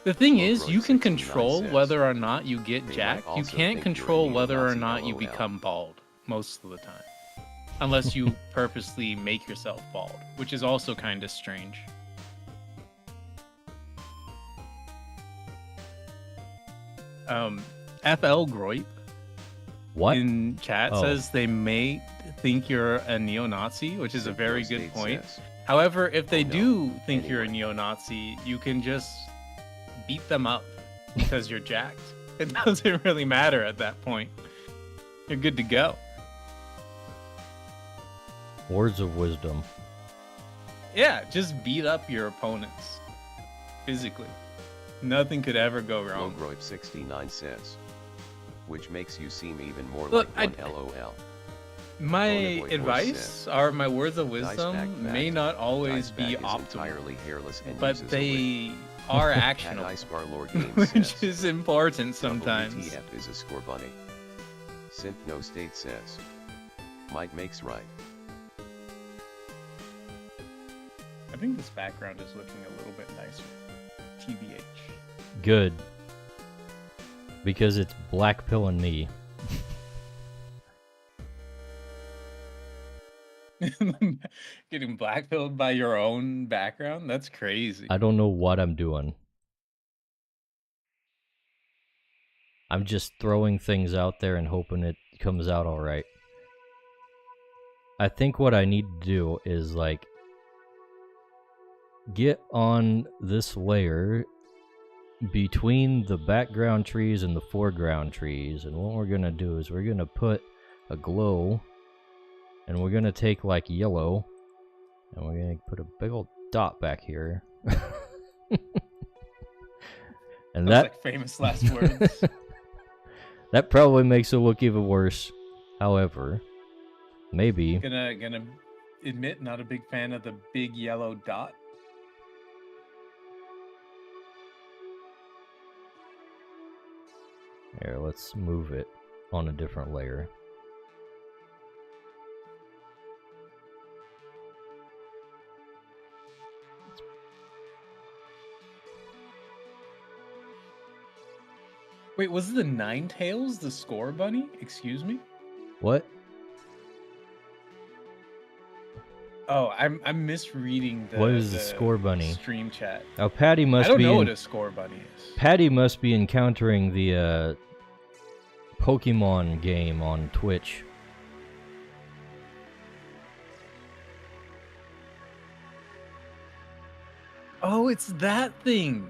The thing
Logroid
is, you can
69
control
says,
whether or not you get
"They
jacked.
might
You
also
can't
think
control
you're a
whether or
neo-Nazi,
not you
LOL.
become bald most of the time. Unless you purposely make yourself bald, which is also kind of strange. FL Groip
What?
in chat
Oh.
says they may think you're a neo-Nazi, which is a
Synth
very
no
good
State
point.
says,
However, if they
Oh, no.
do think you're a
Anyway.
neo-Nazi, you can just beat them up because you're jacked. It doesn't really matter at that point. You're good to go.
Words of wisdom.
Yeah, just beat up your opponents physically. Nothing could ever go wrong.
Logroid 69 says, which makes you seem even more
Look,
like one LOL.
My
Ponyboy Horse
advice
says,
or my words of
Dice
wisdom
bag
may
fact.
not always be
Dicebag is
optimal,
entirely hairless and
but
uses a lip.
they are
Cat
actionable,
Ice Parlor Game
which
says,
is important sometimes.
WTF is a score bunny. Synth no State says, might makes right.
I think this background is looking a little bit nicer. TBH.
Good. Because it's black pilling me.
Getting blackpilled by your own background? That's crazy.
I don't know what I'm doing. I'm just throwing things out there and hoping it comes out alright. I think what I need to do is like get on this layer between the background trees and the foreground trees, and what we're gonna do is we're gonna put a glow, and we're gonna take like yellow, and we're gonna put a big old dot back here. And
That was like famous last words.
that probably makes it look even worse. However, maybe
Gonna admit, not a big fan of the big yellow dot.
here, let's move it on a different layer.
Wait, was the Ninetales the score bunny? Excuse me?
What?
Oh, I'm misreading the
What is the score bunny?
Stream chat.
Oh, Patty must
I don't
be
know what a score bunny is.
Patty must be encountering the Pokemon game on Twitch.
Oh, it's that thing.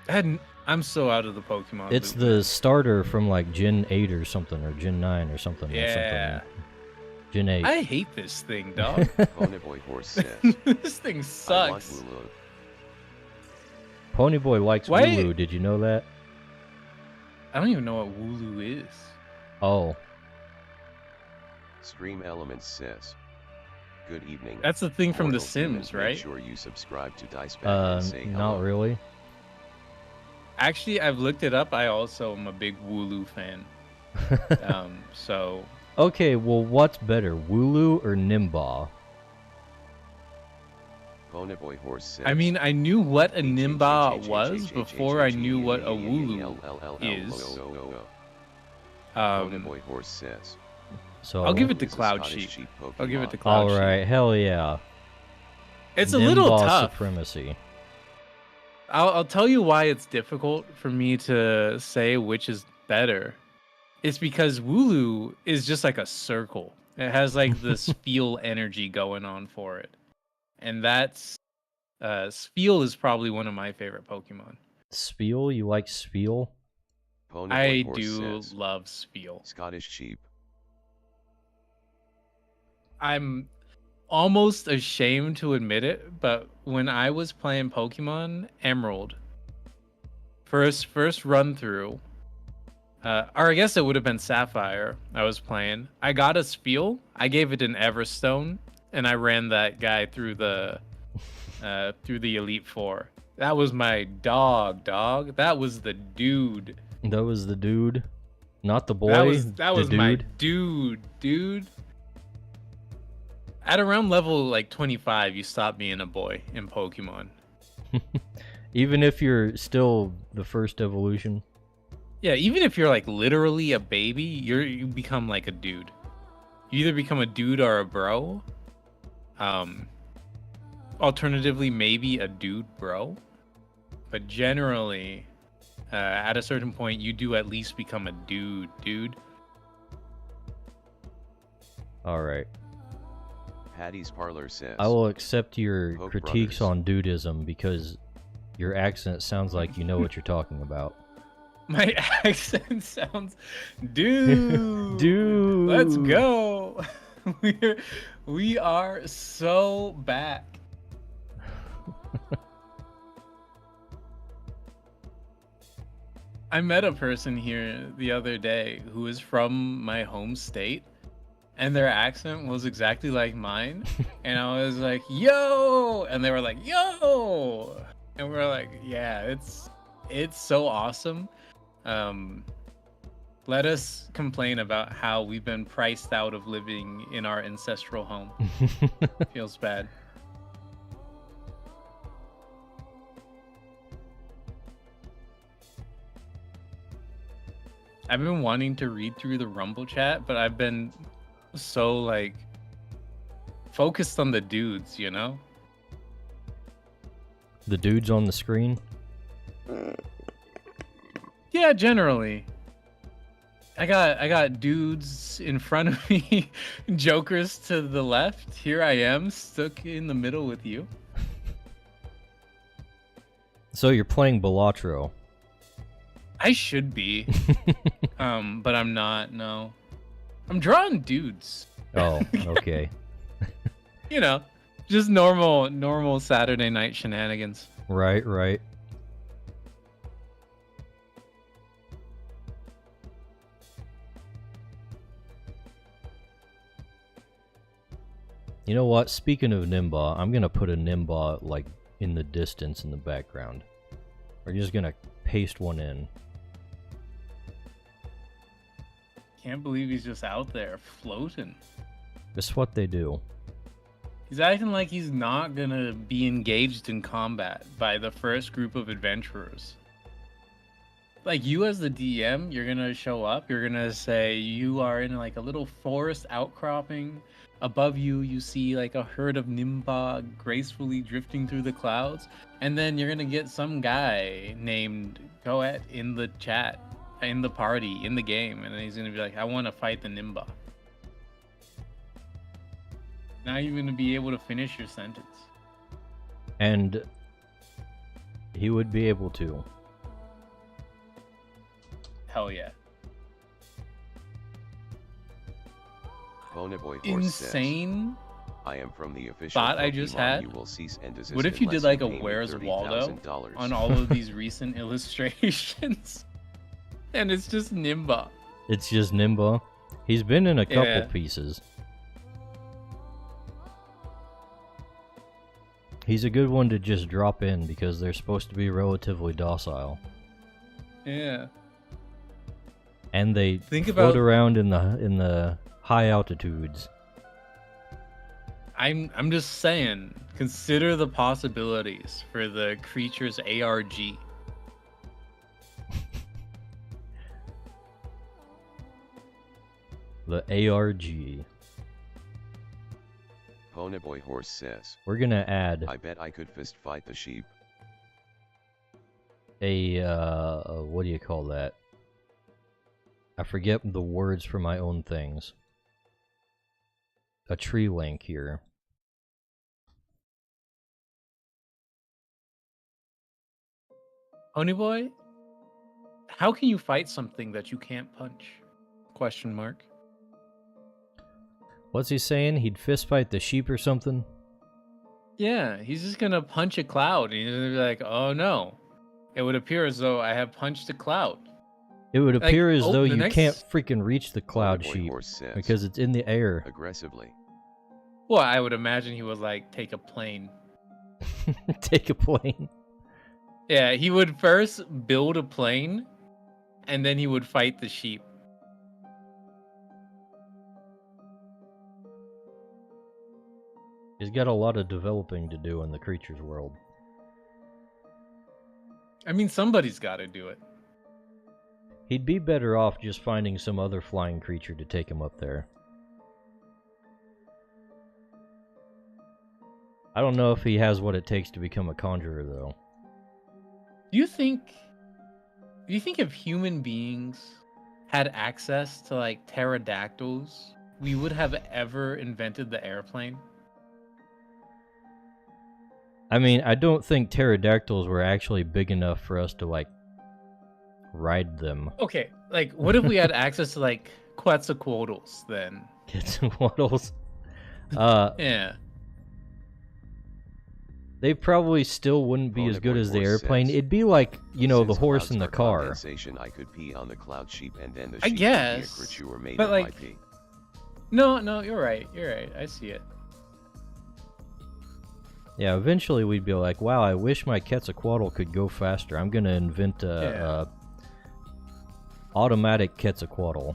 I'm so out of the Pokemon.
It's
loop,
the
man.
starter from like Gen 8 or something, or Gen 9 or something.
Yeah.
Or something. Gen 8.
I hate this thing, dog.
Ponyboy Horse says,
This thing
I want
sucks.
Wooloo.
Ponyboy likes
Why-
Wooloo, did you know that?
I don't even know what Wooloo is.
Oh,
Stream Elements says, good evening.
That's the thing from The
Mortal humans,
Sims,
make
right?
sure you subscribe to Dice Back and say
not
hello.
really.
Actually, I've looked it up. I also am a big Wooloo fan. So
Okay, well, what's better, Wooloo or Nimba?
Ponyboy Horse says,
I mean, I knew what a Nimba was before I knew what a Wooloo is.
Ponyboy Horse says,
So
I'll give it to
"Who's a
Cloud
Scottish
Sheep.
Pokemon?"
I'll give it to Cloud Sheep.
Alright, hell yeah.
It's a little
Nimba
tough.
supremacy.
I'll tell you why it's difficult for me to say which is better. It's because Wooloo is just like a circle. It has like this feel energy going on for it. And that's Spiel is probably one of my favorite Pokemon.
Spiel? You like Spiel?
Ponyboy
I
Horse
do
says,
love Spiel.
Scottish Sheep.
I'm almost ashamed to admit it, but when I was playing Pokemon Emerald, first run through, or I guess it would have been Sapphire. I was playing. I got a Spiel. I gave it an Everstone, and I ran that guy through the Elite Four. That was my dog. That was the dude.
That was the dude, not the boy.
That
the
was
dude.
my dude. At around level like 25, you stop being a boy in Pokemon.
Even if you're still the first evolution.
Yeah, even if you're like literally a baby, you become like a dude. You either become a dude or a bro. Alternatively, maybe a dude bro. But generally, at a certain point, you do at least become a dude.
Alright.
Patty's Parlor says,
I will accept your
Poke
critiques
Brothers.
on dudism because your accent sounds like you know what you're talking about.
My accent sounds, dude.
Dude.
Let's go. We are so back. I met a person here the other day who is from my home state, and their accent was exactly like mine. And I was like, yo! And they were like, yo! And we're like, yeah, it's so awesome. Let us complain about how we've been priced out of living in our ancestral home. Feels bad. I've been wanting to read through the Rumble chat, but I've been so like focused on the dudes, you know?
The dudes on the screen?
Yeah, generally. I got dudes in front of me, jokers to the left. Here I am, stuck in the middle with you.
So you're playing Balatro.
I should be, but I'm not. No, I'm drawing dudes.
Oh, okay.
You know, just normal Saturday night shenanigans.
Right, right. You know what? Speaking of Nimba, I'm gonna put a Nimba like in the distance in the background. We're just gonna paste one in.
Can't believe he's just out there floating.
That's what they do.
He's acting like he's not gonna be engaged in combat by the first group of adventurers. Like, you as the DM, you're gonna show up, you're gonna say you are in like a little forest outcropping. Above you, you see like a herd of Nimba gracefully drifting through the clouds. And then you're gonna get some guy named Goet in the chat, in the party, in the game. And then he's gonna be like, I wanna fight the Nimba. Now you're gonna be able to finish your sentence.
And he would be able to.
Hell yeah.
Ponyboy Horse
Insane
says, I am from the official
thought I just
Pokemon.
had.
You will cease and desist
What if you did
unless
like a
pay me
Where's Waldo
$30,000.
on all of these recent illustrations? And it's just Nimba.
It's just Nimba. He's been in a couple
Yeah.
pieces. He's a good one to just drop in because they're supposed to be relatively docile.
Yeah.
And they
Think
float
about-
around in the high altitudes.
I'm just saying, consider the possibilities for the Crytures ARG.
The ARG.
Ponyboy Horse says,
We're gonna add
I bet I could fist fight the sheep.
a what do you call that? I forget the words for my own things. A tree link here.
Ponyboy, how can you fight something that you can't punch? Question mark.
What's he saying? He'd fist fight the sheep or something?
Yeah, he's just gonna punch a cloud, and he's gonna be like, "Oh no!" It would appear as though I have punched a cloud.
It would
Like,
appear as though
the
you
next-
can't freaking reach the cloud
Ponyboy
sheep
Horse says,
because it's in the air.
aggressively.
Well, I would imagine he would like take a plane.
Take a plane.
Yeah, he would first build a plane, and then he would fight the sheep.
He's got a lot of developing to do in the creatures world.
I mean, somebody's got to do it.
He'd be better off just finding some other flying creature to take him up there. I don't know if he has what it takes to become a conjurer, though.
Do you think if human beings had access to like pterodactyls, we would have ever invented the airplane?
I mean, I don't think pterodactyls were actually big enough for us to, like, ride them.
Okay, like what if we had access to like Quetzalcoatlus then?
Quetzalcoatlus.
Yeah.
They probably still wouldn't be as good as the
Horse
airplane.
says,
It'd be like, you know, the
Since
horse
clouds
in the
are
car.
condensation, I could pee on the cloud sheep and then the
I
sheep
guess,
would be a creature made
but,
of
like,
my pee.
No, you're right. I see it.
Yeah, eventually we'd be like, wow, I wish my Quetzalcoatl could go faster. I'm gonna invent a automatic Quetzalcoatl.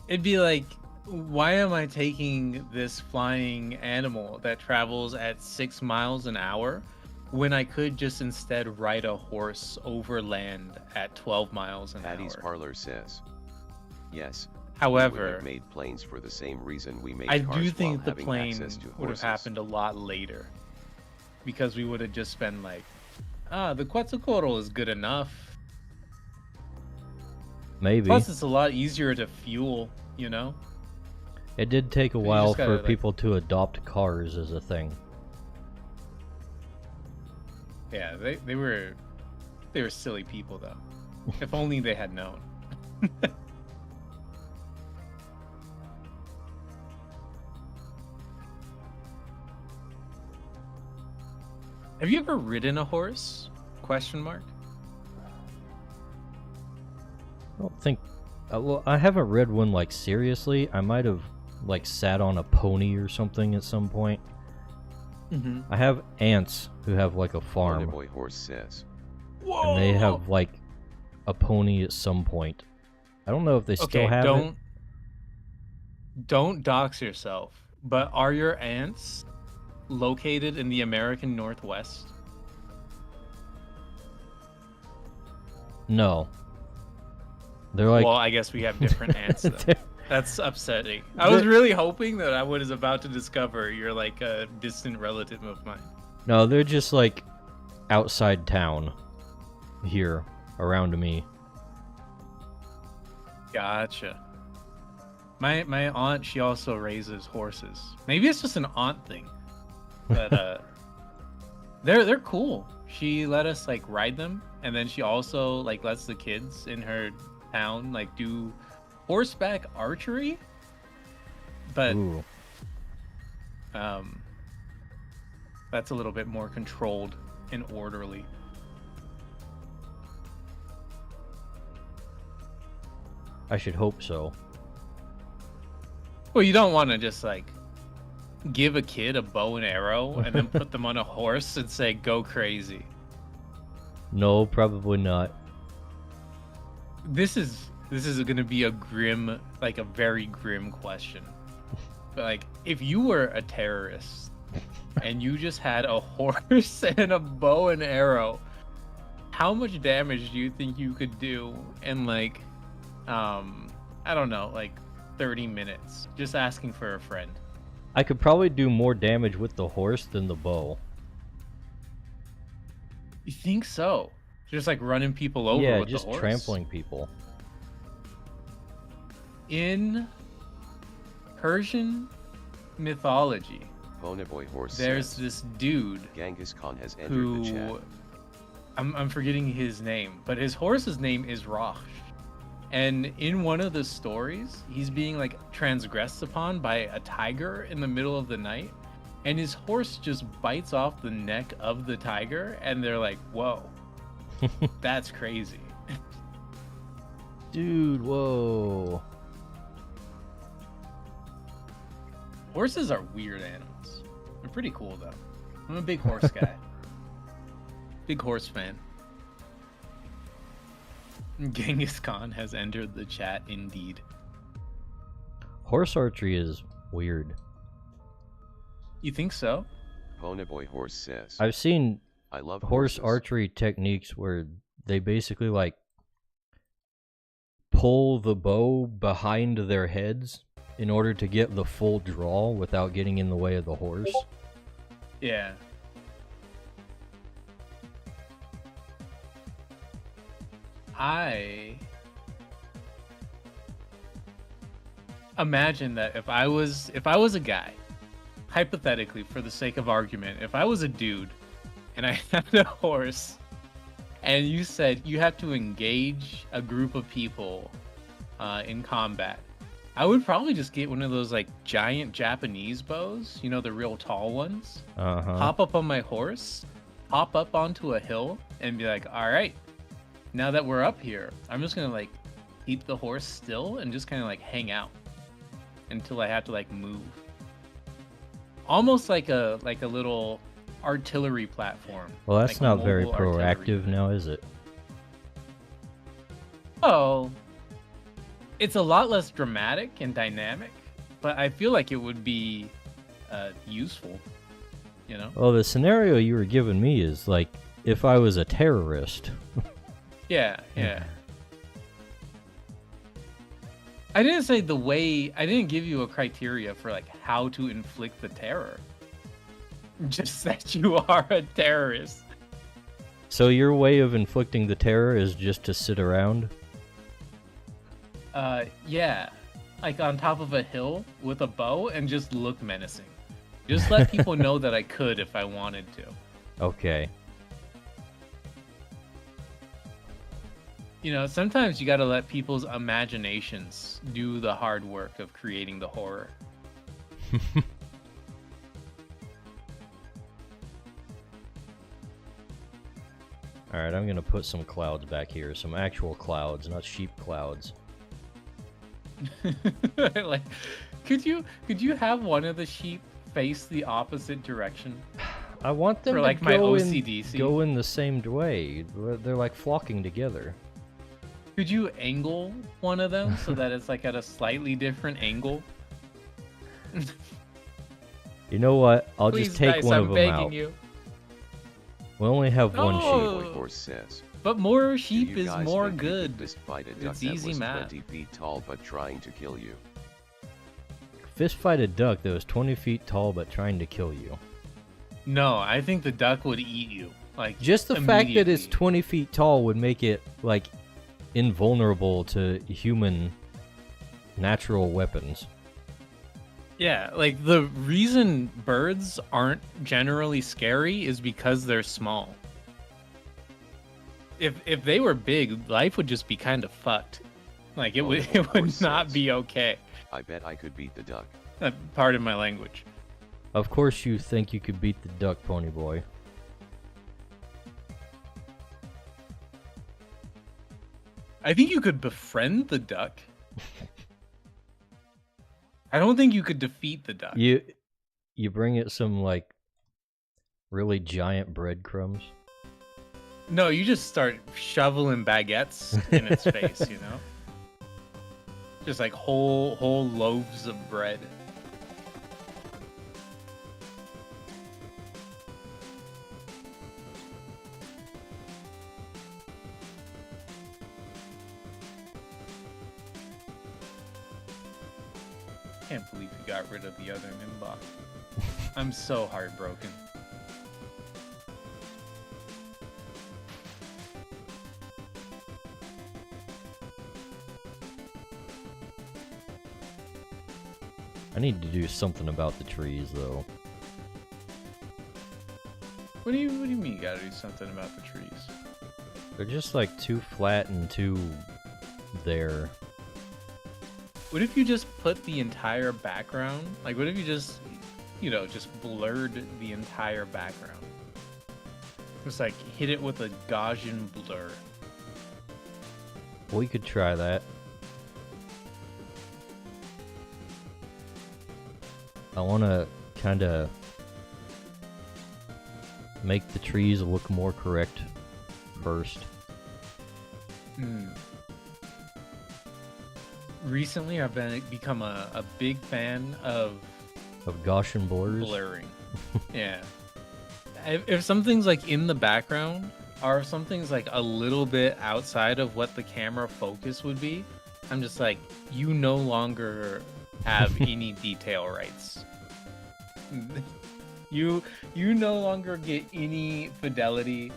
It'd be like, why am I taking this flying animal that travels at 6 miles an hour when I could just instead ride a horse over land at 12 miles an
Patty's
hour?
Parlor says, yes. we would
However,
have made planes for the same reason we made
I
cars
do think
while
the
having
plane
access to
would have
horses.
happened a lot later, because we would have just been like, the Quetzalcoatl is good enough.
Maybe.
Plus, it's a lot easier to fuel, you know?
It did take a
You
while
just gotta,
for people to adopt cars as a thing.
Yeah, they were silly people, though. If only they had known. Have you ever ridden a horse? Question mark.
I don't think... well, I haven't read one, like, seriously. I might have, like, sat on a pony or something at some point.
Mm-hmm.
I have aunts who have, like, a farm.
Boy Horse says.
Whoa!
And they have, like, a pony at some point. I don't know if they still have it.
Don't dox yourself, but are your aunts located in the American Northwest?
No. They're like...
Well, I guess we have different aunts, though. That's upsetting. I was really hoping that I was about to discover you're like a distant relative of mine.
No, they're just, like, outside town. Here, around me.
Gotcha. My aunt, she also raises horses. Maybe it's just an aunt thing. But they're cool. She let us like ride them, and then she also like lets the kids in her town like do horseback archery. But
Ooh.
that's a little bit more controlled and orderly.
I should hope so.
Well, you don't want to just like give a kid a bow and arrow and then put them on a horse and say go crazy.
No, probably not.
This is going to be a grim, like a very grim question. But like if you were a terrorist and you just had a horse and a bow and arrow, how much damage do you think you could do in like I don't know, like 30 minutes just asking for a friend?
I could probably do more damage with the horse than the bow.
You think so? Just like running people over
Yeah,
with
just
the horse?
trampling people.
In Persian mythology,
Boy Horse
there's
says.
this dude
Genghis Khan has entered
who
the chat.
I'm forgetting his name, but his horse's name is Rosh. And in one of the stories, he's being like transgressed upon by a tiger in the middle of the night, and his horse just bites off the neck of the tiger, and they're like, whoa, that's crazy.
Dude, whoa.
Horses are weird animals. They're pretty cool though. I'm a big horse guy. Big horse fan. Genghis Khan has entered the chat indeed.
Horse archery is weird.
You think so?
Boy Horse says.
I've seen
I love
horse
horses.
archery techniques where they basically like pull the bow behind their heads in order to get the full draw without getting in the way of the horse.
Yeah. I imagine that if I was a guy, hypothetically, for the sake of argument, if I was a dude and I had a horse and you said you have to engage a group of people in combat, I would probably just get one of those like giant Japanese bows, you know, the real tall ones.
Uh-huh.
Hop up on my horse, hop up onto a hill, and be like, all right, now that we're up here, I'm just gonna like keep the horse still and just kind of like hang out until I have to like move. Almost like a little artillery platform.
Well, that's
like a
not very
mobile artillery
proactive now, is it?
Oh, it's a lot less dramatic and dynamic, but I feel like it would be useful, you know?
Well, the scenario you were giving me is like if I was a terrorist.
Yeah. I didn't say the way, I didn't give you a criteria for like how to inflict the terror. Just that you are a terrorist.
So your way of inflicting the terror is just to sit around?
Yeah, like on top of a hill with a bow and just look menacing. Just let people know that I could if I wanted to.
Okay.
You know, sometimes you gotta let people's imaginations do the hard work of creating the horror.
Alright, I'm gonna put some clouds back here. Some actual clouds, not sheep clouds.
Like, could you have one of the sheep face the opposite direction?
I want them
For,
to
like, my
go
OCDC?
go in the same way. They're like flocking together.
Could you angle one of them so that it's like at a slightly different angle?
You know what? I'll
Please,
just take
Dice,
one
I'm
of them
begging
out.
you.
We only have one
No!
sheep.
Horse says.
But more
"Do
sheep
you
is
guys
more
think you
good.
could fist fight a duck
It's
that
easy
was
math.
20 feet tall but trying to kill you?
Fist fight a duck that was 20 feet tall but trying to kill you.
No, I think the duck would eat you. Like,
Just the fact that it's
immediately.
20 feet tall would make it, like, invulnerable to human natural weapons.
Yeah, like the reason birds aren't generally scary is because they're small. If they were big, life would just be kind of fucked. Like it
Oh,
would
the
it would
horse
not
says.
be okay.
I bet I could beat the duck.
Pardon my language.
Of course you think you could beat the duck, Pony Boy.
I think you could befriend the duck. I don't think you could defeat the duck.
You bring it some, like, really giant breadcrumbs.
No, you just start shoveling baguettes in its face, you know? Just like whole loaves of bread. Can't believe you got rid of the other Nimbok. I'm so heartbroken.
I need to do something about the trees, though.
What do you mean you gotta do something about the trees?
They're just, like, too flat and too there.
What if you just put the entire background? Like, what if you just, you know, just blurred the entire background? Just like hit it with a Gaussian blur.
We could try that. I want to kind of make the trees look more correct first.
Recently, I've become a big fan of
Of Gaussian blurs.
blurring. Yeah. If something's like in the background, or if something's like a little bit outside of what the camera focus would be, I'm just like, you no longer have any detail rights. You no longer get any fidelity.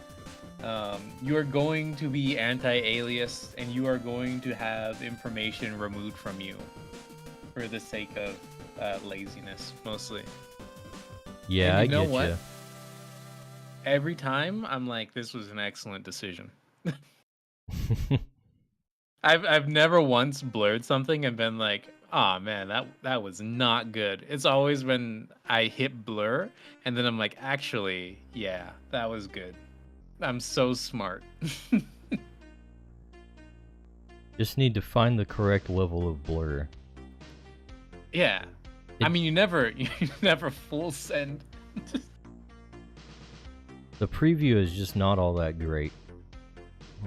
You are going to be anti-alias, and you are going to have information removed from you for the sake of laziness, mostly.
Yeah,
And
I
you know
get
what?
you.
Every time, I'm like, this was an excellent decision. I've never once blurred something and been like, oh man, that was not good. It's always when I hit blur and then I'm like, actually, yeah, that was good. I'm so smart.
Just need to find the correct level of blur.
Yeah. I mean, you never full send.
The preview is just not all that great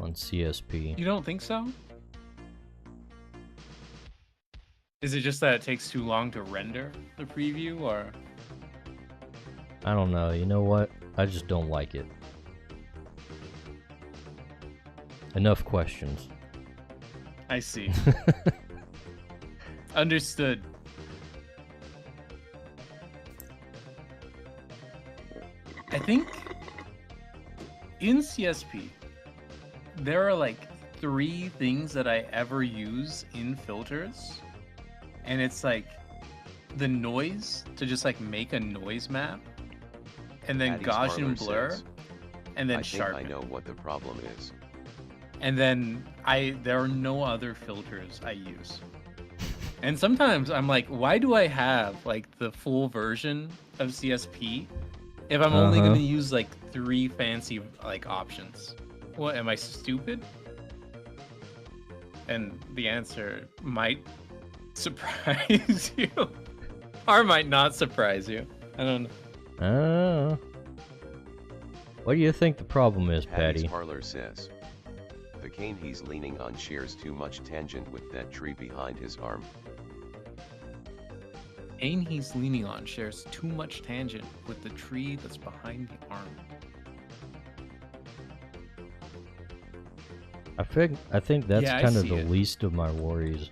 on CSP.
You don't think so? Is it just that it takes too long to render the preview, or?
I don't know. You know what? I just don't like it. Enough questions.
I see. Understood. I think in CSP, there are like 3 things that I ever use in filters, and it's like the noise to just like make a noise map, and then
Patty's
Gaussian
Parlor
blur,
says,
and then
I think
sharpen.
I know what the problem is.
And then there are no other filters I use. And sometimes I'm like, why do I have like the full version of CSP if I'm only going to use like 3 fancy like options? What, am I stupid? And the answer might surprise you or might not surprise you. I don't know.
Oh. What do you think the problem is,
Patty's
Patty?
Parlor says, the cane he's leaning on shares too much tangent with that tree behind his arm.
Cane he's leaning on shares too much tangent with the tree that's behind the arm.
I think that's
Yeah, I
kind of
see
the
it.
least of my worries.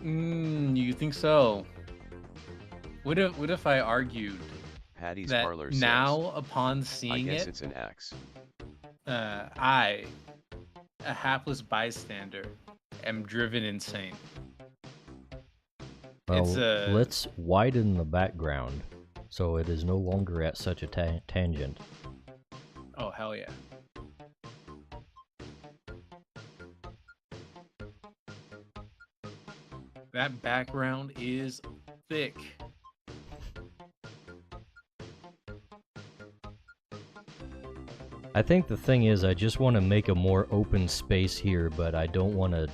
You think so? What if I argued
Patty's
that
Parlor says,
now, upon
I
seeing
guess
it,
it's an axe.
I, a hapless bystander, am driven insane?
Well,
It's a-
let's widen the background so it is no longer at such a tangent.
Oh, hell yeah. That background is thick.
I think the thing is, I just want to make a more open space here, but I don't want to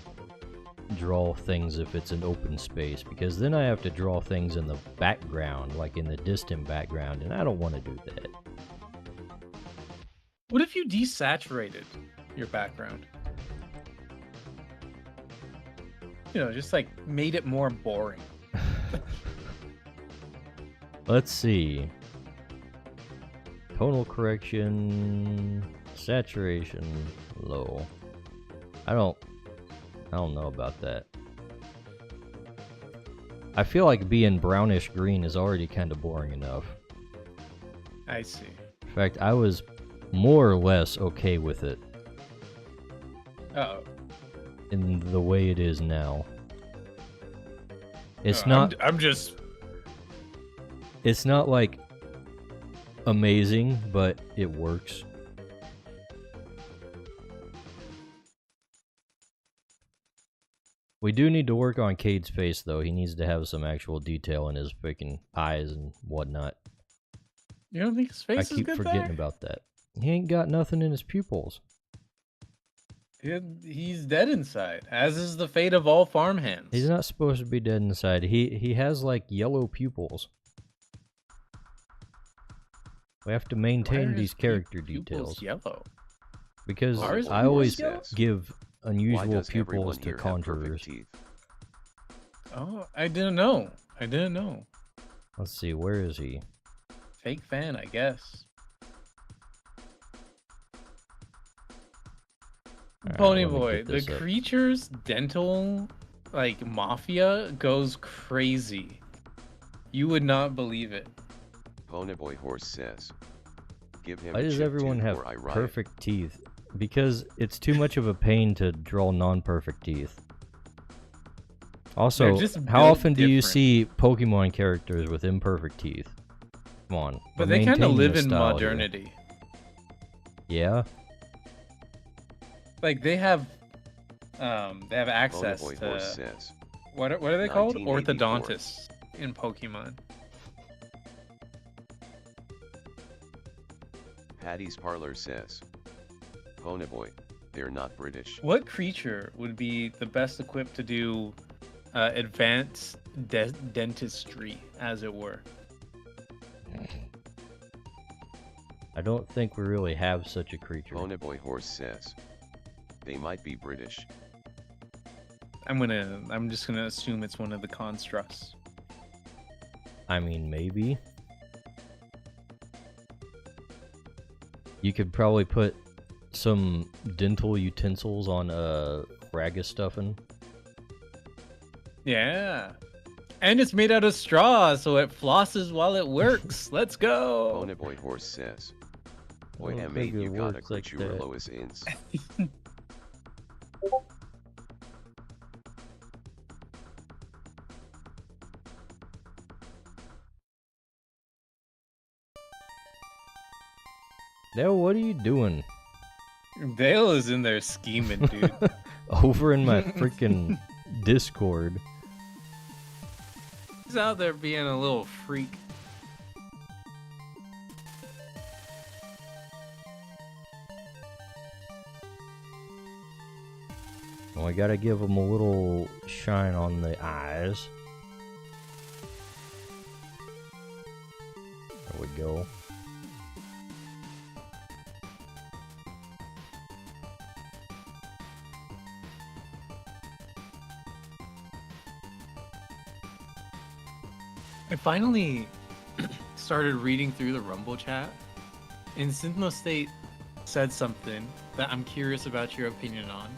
draw things if it's an open space, because then I have to draw things in the background, like in the distant background, and I don't want to do that.
What if you desaturated your background? You know, just like made it more boring.
Let's see. Tonal correction, saturation, low. I don't know about that. I feel like being brownish green is already kind of boring enough.
I see.
In fact, I was more or less okay with it
Uh-oh.
in the way it is now. It's
No,
not
I'm just...
it's not like amazing, but it works. We do need to work on Cade's face, though. He needs to have some actual detail in his freaking eyes and whatnot.
You don't think his face
I
is
keep
good
forgetting
there?
about that. He ain't got nothing in his pupils.
He's dead inside, as is the fate of all farmhands.
He's not supposed to be dead inside. He has like yellow pupils. We have to
Why
maintain
are
these
his
character
pupils
details.
yellow?
Because
Are his
I
pupils
always
yellow?
give
Why
unusual
does everyone
pupils to
here have perfect
conjurers.
teeth?
Oh, I didn't know. I didn't know.
Let's see, where is he?
Fake fan, I guess.
Alright,
Pony
let me
Boy,
get
the
this up.
Creatures dental like mafia goes crazy. You would not believe it.
Ponyboy Horse says, give him
Why
a
does
chip
everyone
tooth
have
or I riot.
perfect teeth? Because it's too much of a pain to draw non-perfect teeth. Also,
They're just
how
built
often do you
different.
see Pokemon characters with imperfect teeth? Come on.
But
we're
they kind of
maintaining
live
the
in
style here.
modernity.
Yeah?
Like they have access
Ponyboy Horse
to
says,
what are they called?
1984.
Orthodontists in Pokemon.
Patty's Parlor says, Ponyboy, they're not British.
What creature would be the best equipped to do advanced dentistry, as it were?
I don't think we really have such a creature.
Ponyboy Horse says, they might be British.
I'm just gonna assume it's one of the constructs.
I mean, maybe. You could probably put some dental utensils on Raga stuffing.
Yeah. And it's made out of straw, so it flosses while it works. Let's go.
Ponyboy Horse says,
I
boy
don't
M8
think it
you got a
works like
creature
that.
Lois Inns.
Dale, what are you doing?
Dale is in there scheming, dude.
Over in my freaking Discord.
He's out there being a little freak.
Well, I gotta give him a little shine on the eyes. There we go.
I finally started reading through the Rumble chat, and Synthno State said something that I'm curious about your opinion on.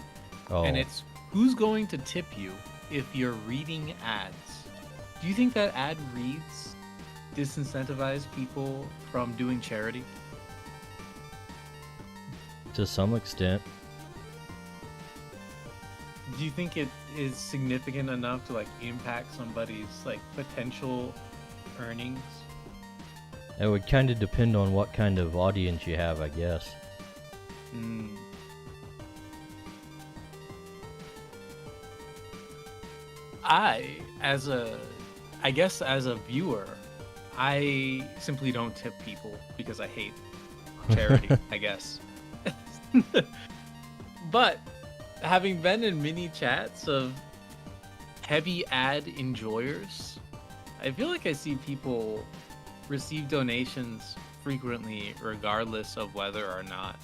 Oh.
And it's, who's going to tip you if you're reading ads? Do you think that ad reads disincentivize people from doing charity?
To some extent.
Do you think it is significant enough to like impact somebody's like potential earnings?
It would kind of depend on what kind of audience you have, I guess.
I guess as a viewer, I simply don't tip people because I hate charity, I guess. But having been in many chats of heavy ad enjoyers, I feel like I see people receive donations frequently regardless of whether or not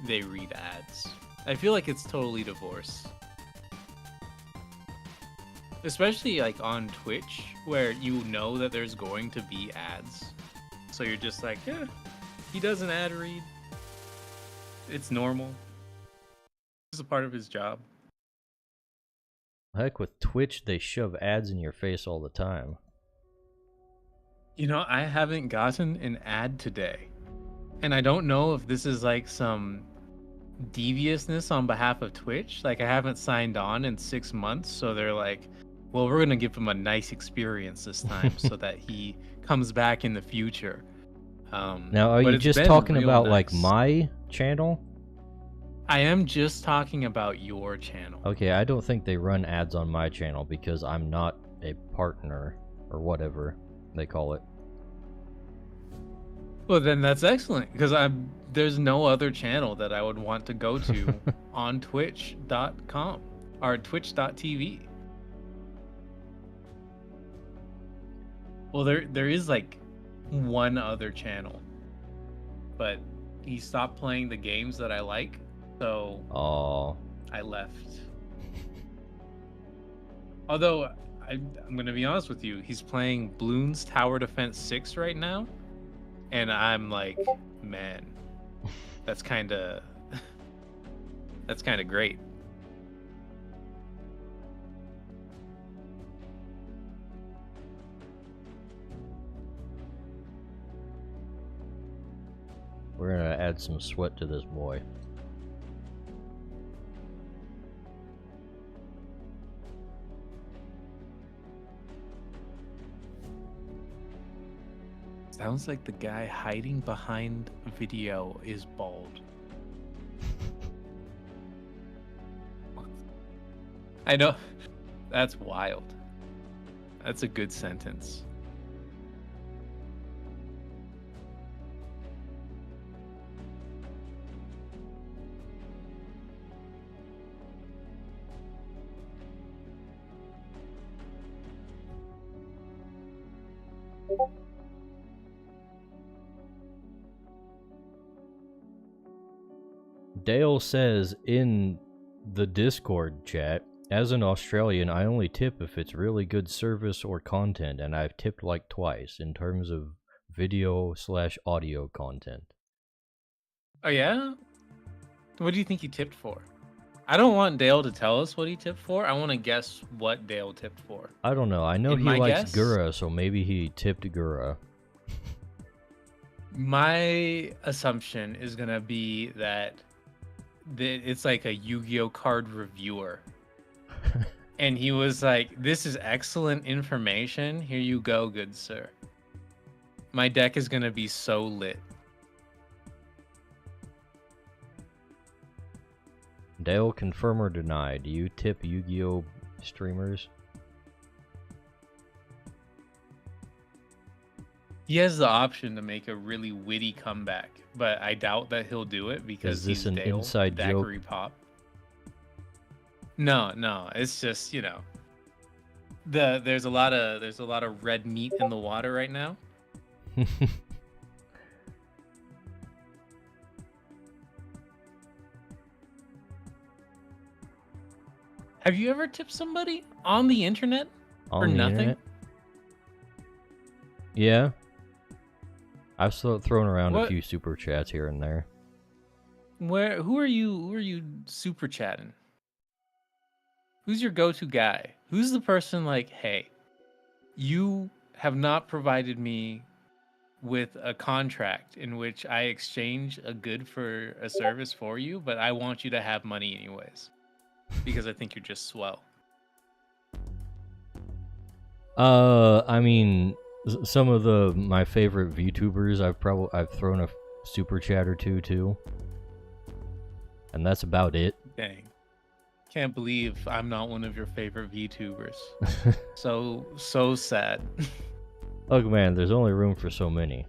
they read ads. I feel like it's totally divorced. Especially like on Twitch, where you know that there's going to be ads. So you're just like, yeah, he does an ad read. It's normal. It's a part of his job.
Heck, with Twitch, they shove ads in your face all the time.
You know, I haven't gotten an ad today. And I don't know if this is like some deviousness on behalf of Twitch. Like, I haven't signed on in 6 months, so they're like, well, we're going to give him a nice experience this time so that he comes back in the future.
Now, are you just talking about, like, my channel?
I am just talking about your channel.
Okay, I don't think they run ads on my channel because I'm not a partner, or whatever they call it.
Well, then that's excellent, because there's no other channel that I would want to go to on twitch.com or twitch.tv. Well, there is like one other channel, but he stopped playing the games that I like, so I left. Although I'm gonna be honest with you, he's playing Bloons Tower Defense 6 right now, and I'm like, man, that's kind of great.
We're gonna add some sweat to this boy.
Sounds like the guy hiding behind video is bald. I know. That's wild. That's a good sentence.
Dale says in the Discord chat, as an Australian, I only tip if it's really good service or content, and I've tipped like twice in terms of video/audio content.
Oh yeah? What do you think he tipped for? I don't want Dale to tell us what he tipped for. I want to guess what Dale tipped for.
I don't know. I know he likes Gura, so maybe he tipped Gura.
My assumption is going to be that it's like a Yu-Gi-Oh card reviewer. And he was like, this is excellent information. Here you go, good sir. My deck is going to be so lit.
Dale, confirm or deny? Do you tip Yu-Gi-Oh streamers?
He has the option to make a really witty comeback, but I doubt that he'll do it because
Is this
he's
an
Dale,
inside joke?
Daiquiri Pop. No, it's just, you know, there's a lot of red meat in the water right now. Have you ever tipped somebody on the internet for nothing?
Internet? Yeah. I've thrown around a few super chats here and there.
Who are you super chatting? Who's your go-to guy? Who's the person like, hey, you have not provided me with a contract in which I exchange a good for a service for you, but I want you to have money anyways because I think you're just swell.
I mean, some of my favorite VTubers, I've thrown a super chat or two too, and that's about it.
Dang. Can't believe I'm not one of your favorite VTubers. so sad.
Look, man, there's only room for so many.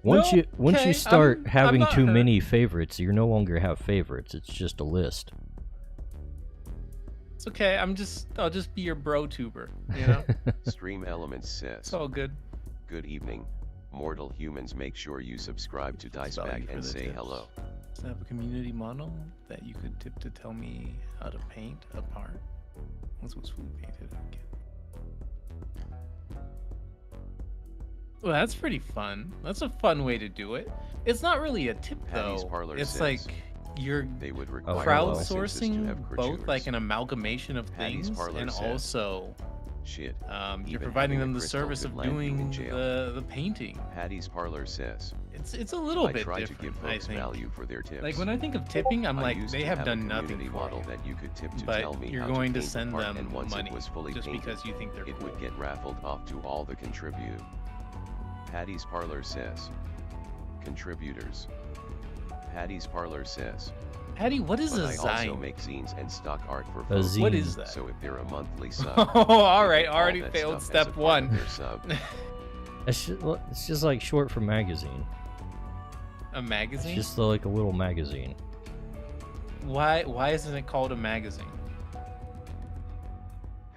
Once you
okay,
start having
not
too
hurt.
many favorites, you no longer have favorites. It's just a list.
It's okay. I'll just be your bro tuber, you know?
Stream Elements says,
It's all good.
good evening, mortal humans. Make sure you subscribe to
Value
Dicebag
for
and
the
say
tips.
hello.
Does it have a community model that you could tip to tell me how to paint a part? This was food painted. Okay. Well, that's pretty fun. That's a fun way to do it. It's not really a tip
Patty's
though.
Parlor
It's
says
like you're
They would require
hello.
licenses to have
crowdsourcing both
Crytures.
like an amalgamation of
Patty's
things
Parlor
and
says,
also
Shit.
you're
Even
providing
having
them
a
the
crystal
service
could
of
land you in
doing
jail.
the painting.
Patty's Parlor says,
It's a little
I
bit
try to
different,
give
I
folks
think.
value for their tips.
Like when I think of tipping, I'm
I
like,
used
they
to
have
a
done nothing
community
for
model
you.
that you could tip to
But
tell me
you're
how
going
to
to
paint
send
the part,
them
and once
money
it was fully
just
painted,
because you think they're
it
cool.
would get raffled off to all the contribute. Patty's Parlor says, contributors. Patty's Parlor says,
Patty, what is
but
a
I also
zine?
make zines and stock art for
A
folks.
zine.
What is that?
So if they're a monthly sub,
Oh, all
they
right,
get all
already
that
failed
stuff as a
step
part of
one.
their sub.
It's just like short for magazine.
A
It's
magazine?
just like a little magazine.
Why isn't it called a magazine?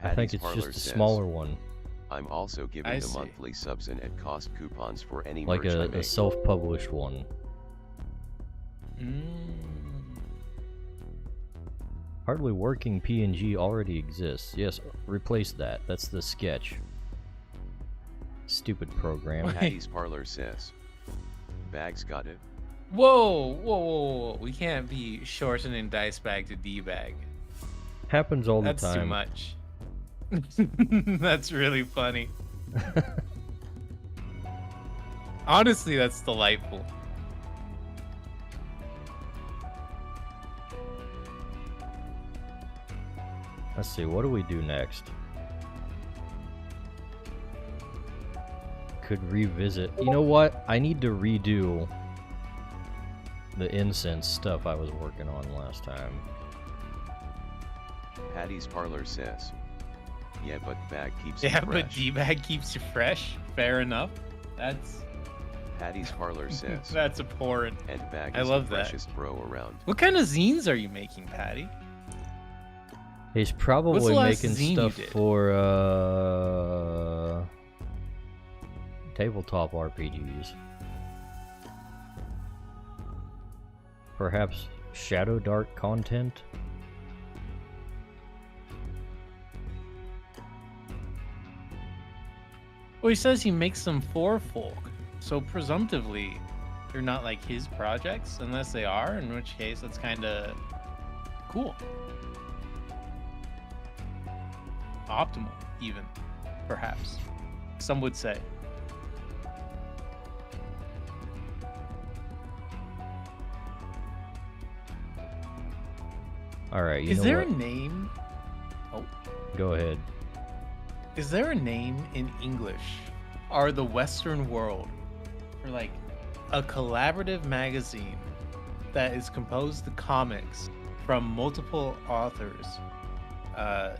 I think
Patty's
it's
Parlor
just a
says,
smaller one,
I'm also giving
I
the
see.
monthly subs and at cost coupons for any
like
merch I
a
make.
self-published one.
Mm.
Hardly working PNG already exists. Yes, replace that. That's the sketch. Stupid program.
Patty's Parlor says, Bags got it.
Whoa. We can't be shortening dice bag to D-bag.
Happens all the
That's
time.
too much. That's really funny. Honestly, that's delightful.
Let's see, what do we do next? Could revisit. You know what? I need to redo the incense stuff I was working on last time.
Patty's Parlor says, yeah, but Bag keeps
Yeah,
it
but
fresh.
D-bag keeps you fresh. Fair enough.
Patty's Parlor says,
That's abhorrent.
and Bag
I
is
love
the
that.
freshest bro around.
What kind of zines are you making, Patty?
He's probably
the last
making
zine you
stuff
did?
for tabletop RPGs. Perhaps Shadow Dark content?
Well, he says he makes them for folk, so presumptively, they're not like his projects, unless they are, in which case that's kind of cool. Optimal, even, perhaps. Some would say.
Alright, you
Is
know
there
what?
a name?
Go ahead.
Is there a name in English or the Western world for like a collaborative magazine that is composed of comics from multiple authors,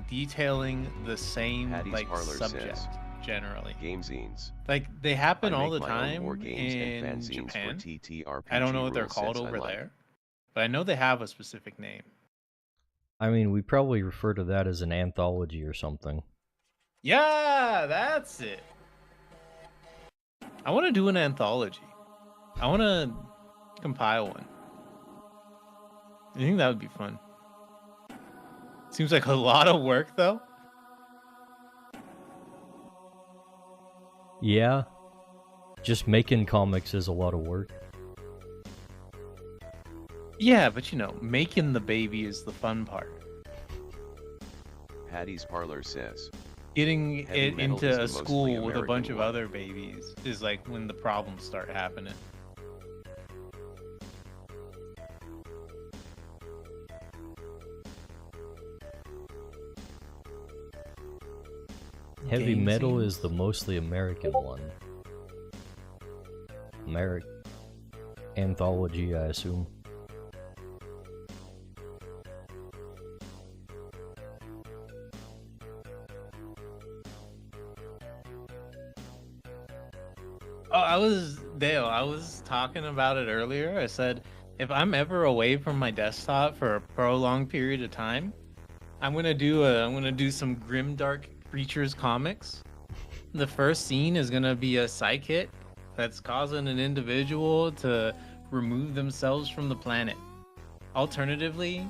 detailing the same
Patty's
like
Parlor
subject
says,
generally.
game zines.
Like they happen
I
all
make
the
my own
time
war games and
in
fanzines
Japan.
for TTRPG
I don't know what they're
rule
called
sets I
over
like.
there, but I know they have a specific name.
I mean, we probably refer to that as an anthology or something.
Yeah, that's it. I want to do an anthology. I want to compile one. I think that would be fun. Seems like a lot of work, though.
Yeah, just making comics is a lot of work.
Yeah, but you know, making the baby is the fun part.
Patty's Parlor says,
Getting
heavy
it
metal is
into
the
a
mostly
school with a
American
bunch of
one.
other babies is like when the problems start happening.
Heavy
Game
metal
scenes?
is the mostly American one. Anthology, I assume.
Oh, I was talking about it earlier. I said, if I'm ever away from my desktop for a prolonged period of time, I'm gonna do some grimdark Creatures comics. The first scene is gonna be a psychic that's causing an individual to remove themselves from the planet. Alternatively,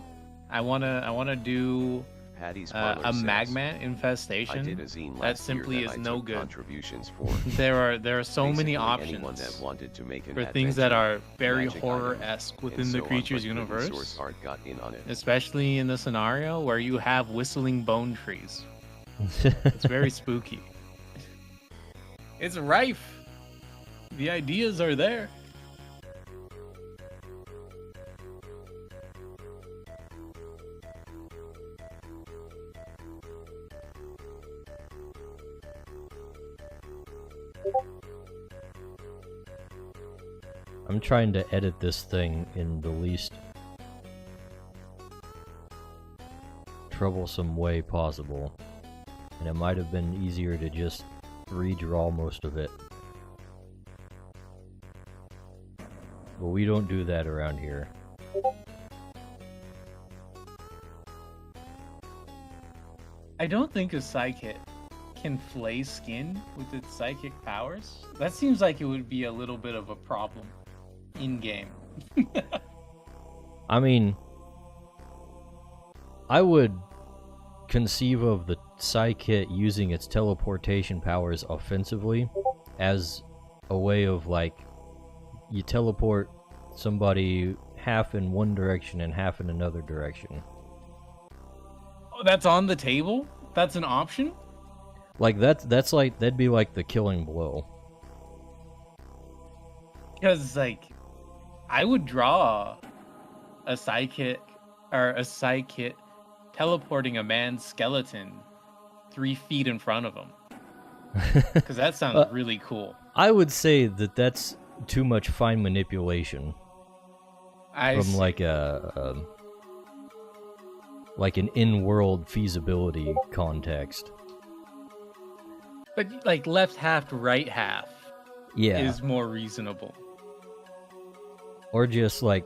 I wanna do
Patty's Parlor
a
says,
magma
I did
infestation
a zine
that
last
simply
year
is
that I
no
took
good.
contributions for.
There are so many
Basically,
options
anyone that wanted to make an
for things that
adventure,
are very
magic
horror-esque
item,
within
and
the
so on,
Creatures
but couldn't
universe,
source art got in on it.
especially in the scenario where you have whistling bone trees. It's very spooky. It's rife. The ideas are there.
I'm trying to edit this thing in the least troublesome way possible, and it might have been easier to just redraw most of it. But we don't do that around here.
I don't think a psychic can flay skin with its psychic powers. That seems like it would be a little bit of a problem in game.
I mean, I would conceive of the Psykit using its teleportation powers offensively as a way of, like, you teleport somebody half in one direction and half in another direction.
Oh, that's on the table? That's an option?
Like, that's like, that'd be like the killing blow.
Because, like, I would draw a psychic teleporting a man's skeleton 3 feet in front of him. Because that sounds really cool.
I would say that that's too much fine manipulation
I
from
see.
like an in-world feasibility context.
But, like, left half to right half
Yeah.
is more reasonable.
Or just like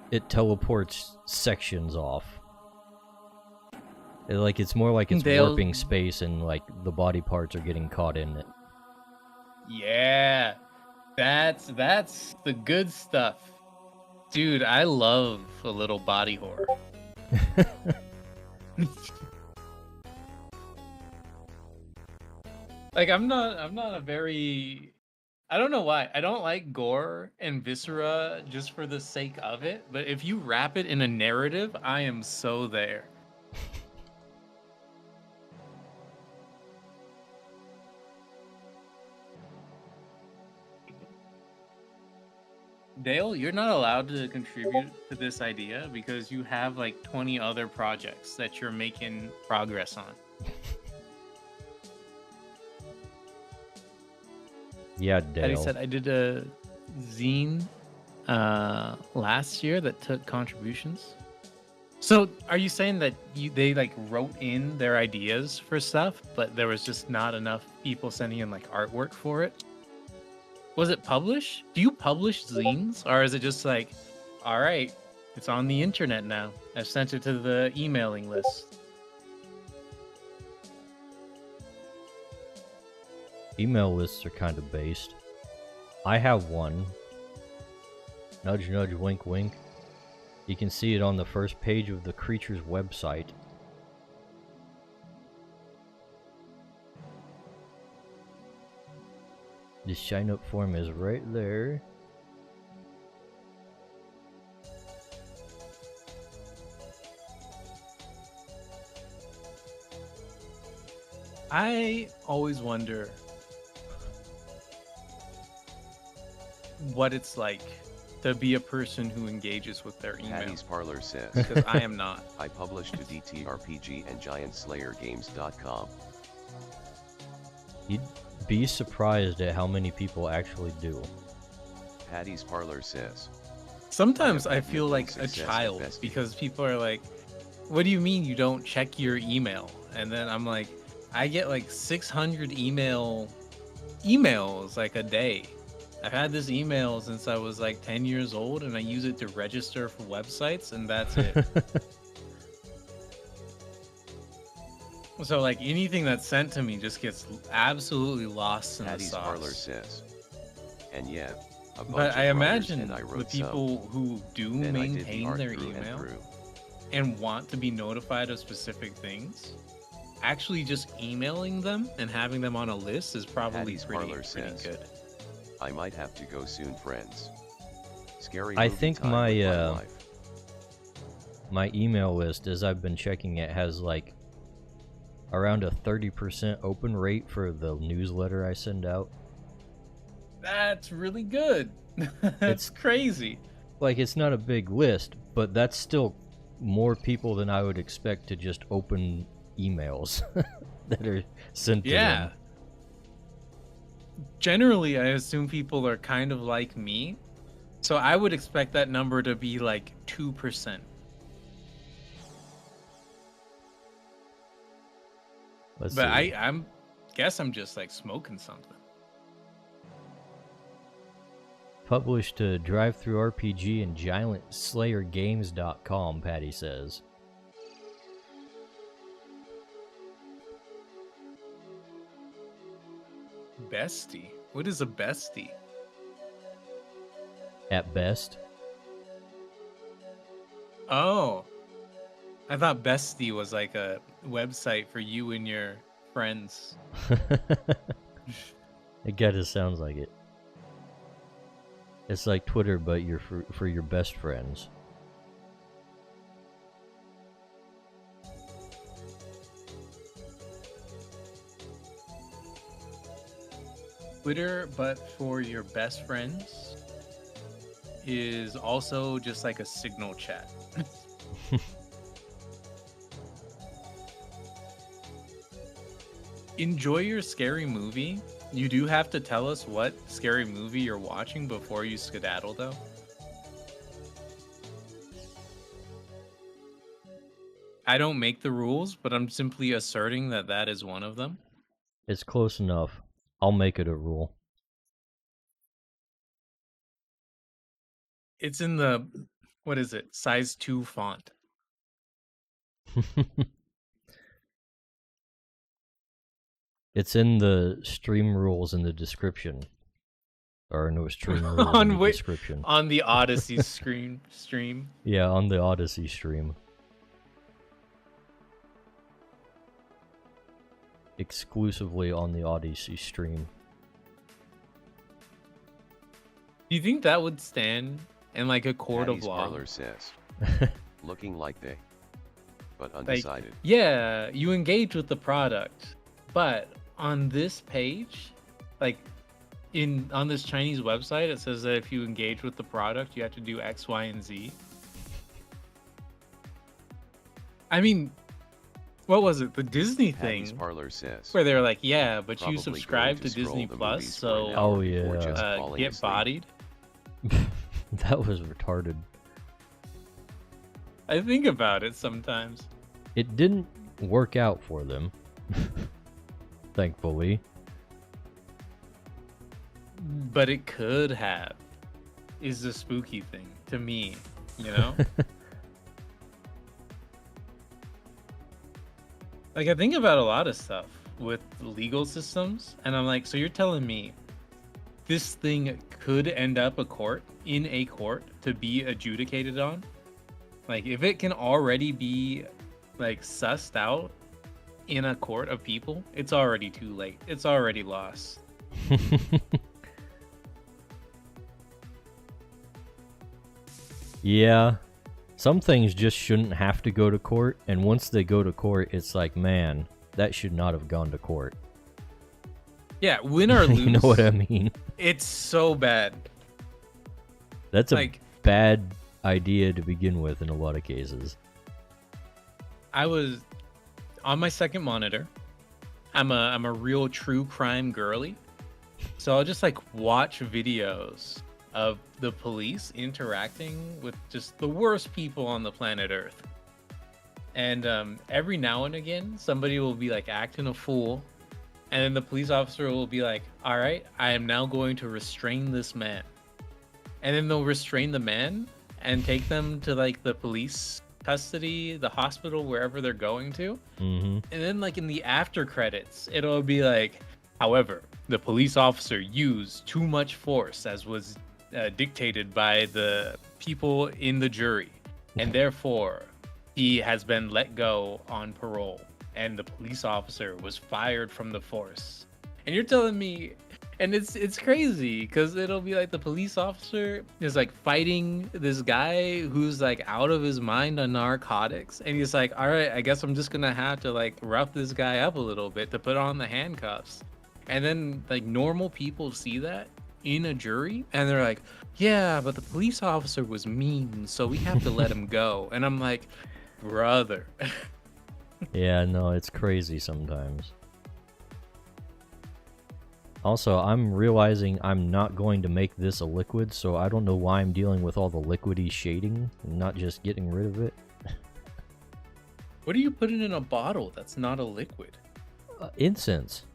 it teleports sections off. Like it's more like it's warping space and like the body parts are getting caught in it.
Yeah. That's the good stuff. Dude, I love a little body horror. Like I'm not a very I don't know why. I don't like gore and viscera just for the sake of it, but if you wrap it in a narrative, I am so there. Dale, you're not allowed to contribute to this idea because you have like 20 other projects that you're making progress on.
Yeah,
Like I
Dale.
said, I did a zine last year that took contributions. So, are you saying that they like wrote in their ideas for stuff, but there was just not enough people sending in like artwork for it? Was it published? Do you publish zines, or is it just like, all right, it's on the internet now. I've sent it to the emailing list.
Email lists are kind of based. I have one. Nudge, nudge, wink, wink. You can see it on the first page of the Crytures website. The sign up form is right there.
I always wonder what it's like to be a person who engages with their email.
Patty's Parlor says,
Because I am not.
I publish to TTRPG and GiantSlayerGames.com.
You'd be surprised at how many people actually do.
Patty's Parlor says,
Sometimes
I
I
have
feel
no
like a
success at
child
bestie.
because people are like, what do you mean you don't check your email? And then I'm like, I get like 600 emails like a day. I've had this email since I was like 10 years old, and I use it to register for websites, and that's it. So like anything that's sent to me just gets absolutely lost in the
Patty's
sauce.
Parlor says, and yeah, a bunch
But
of
I
brothers
imagine
and I
the
wrote
people who do
some. Then I did the
maintain
art
their
through and
email
through.
and want to be notified of specific things, actually just emailing them and having them on a list is probably
Patty's
pretty
Parlor says,
good.
I might have to go soon, friends. Scary
I
movie
think
time
my,
with my wife.
My email list, as I've been checking it, has like around a 30% open rate for the newsletter I send out.
That's really good. That's
It's-
crazy.
Like, it's not a big list, but that's still more people than I would expect to just open emails that are sent to
Yeah.
them.
Generally, I assume people are kind of like me. So I would expect that number to be like 2%.
Let's
But
see.
I'm guess I'm just like smoking something.
Published to DriveThruRPG and GiantSlayerGames.com, Patty says.
Bestie? What is a bestie?
At best.
Oh. I thought Bestie was like a website for you and your friends.
It kinda sounds like it. It's like Twitter, but you're for your best friends.
Twitter, but for your best friends, is also just like a signal chat. Enjoy your scary movie. You do have to tell us what scary movie you're watching before you skedaddle, though. I don't make the rules, but I'm simply asserting that that is one of them.
It's close enough. I'll make it a rule.
It's in the, what is it, size 2 font.
It's in the stream rules in the description. Or no, stream rules
On
in the
which-
description.
On the Odyssey stream.
Yeah, on the Odyssey stream. Exclusively on the Odyssey stream.
Do you think that would stand in like a court
Patty's
of law?
Parlor says, looking like they, but
Like,
undecided.
yeah, you engage with the product, but on this page, like on this Chinese website, it says that if you engage with the product, you have to do X, Y, and Z. I mean, what was it? The Disney
Patty's
thing
Parlor says,
where they're like, yeah, but
probably
you subscribe
going
to
scroll
Disney
the
Plus,
movies for an
so
hour
Oh,
before
yeah.
just falling
get
asleep.
bodied.
That was retarded.
I think about it sometimes.
It didn't work out for them, thankfully.
But it could have. Is the spooky thing to me, you know? Like, I think about a lot of stuff with legal systems, and I'm like, so you're telling me this thing could end up in a court to be adjudicated on? Like, if it can already be, like, sussed out in a court of people, it's already too late. It's already lost.
Yeah, some things just shouldn't have to go to court, and once they go to court, it's like, man, that should not have gone to court.
Yeah, win or lose.
You know what I mean?
It's so bad.
That's a
Like,
bad idea to begin with in a lot of cases.
I was on my second monitor. I'm a real true crime girly. So I'll just like watch videos of the police interacting with just the worst people on the planet Earth. And every now and again, somebody will be like acting a fool. And then the police officer will be like, all right, I am now going to restrain this man. And then they'll restrain the man and take them to like the police custody, the hospital, wherever they're going to.
Mm-hmm.
And then like in the after credits, it'll be like, however, the police officer used too much force as was dictated by the people in the jury. And therefore, he has been let go on parole. And the police officer was fired from the force. And you're telling me, and it's crazy because it'll be like the police officer is like fighting this guy who's like out of his mind on narcotics, and he's like, all right, I guess I'm just gonna have to like rough this guy up a little bit to put on the handcuffs. And then like normal people see that in a jury and they're like, yeah, but the police officer was mean, so we have to let him go. And I'm like, brother.
Yeah, no, it's crazy sometimes. Also, I'm realizing I'm not going to make this a liquid, so I don't know why I'm dealing with all the liquidy shading and not just getting rid of it.
What are you putting in a bottle that's not a liquid?
Incense.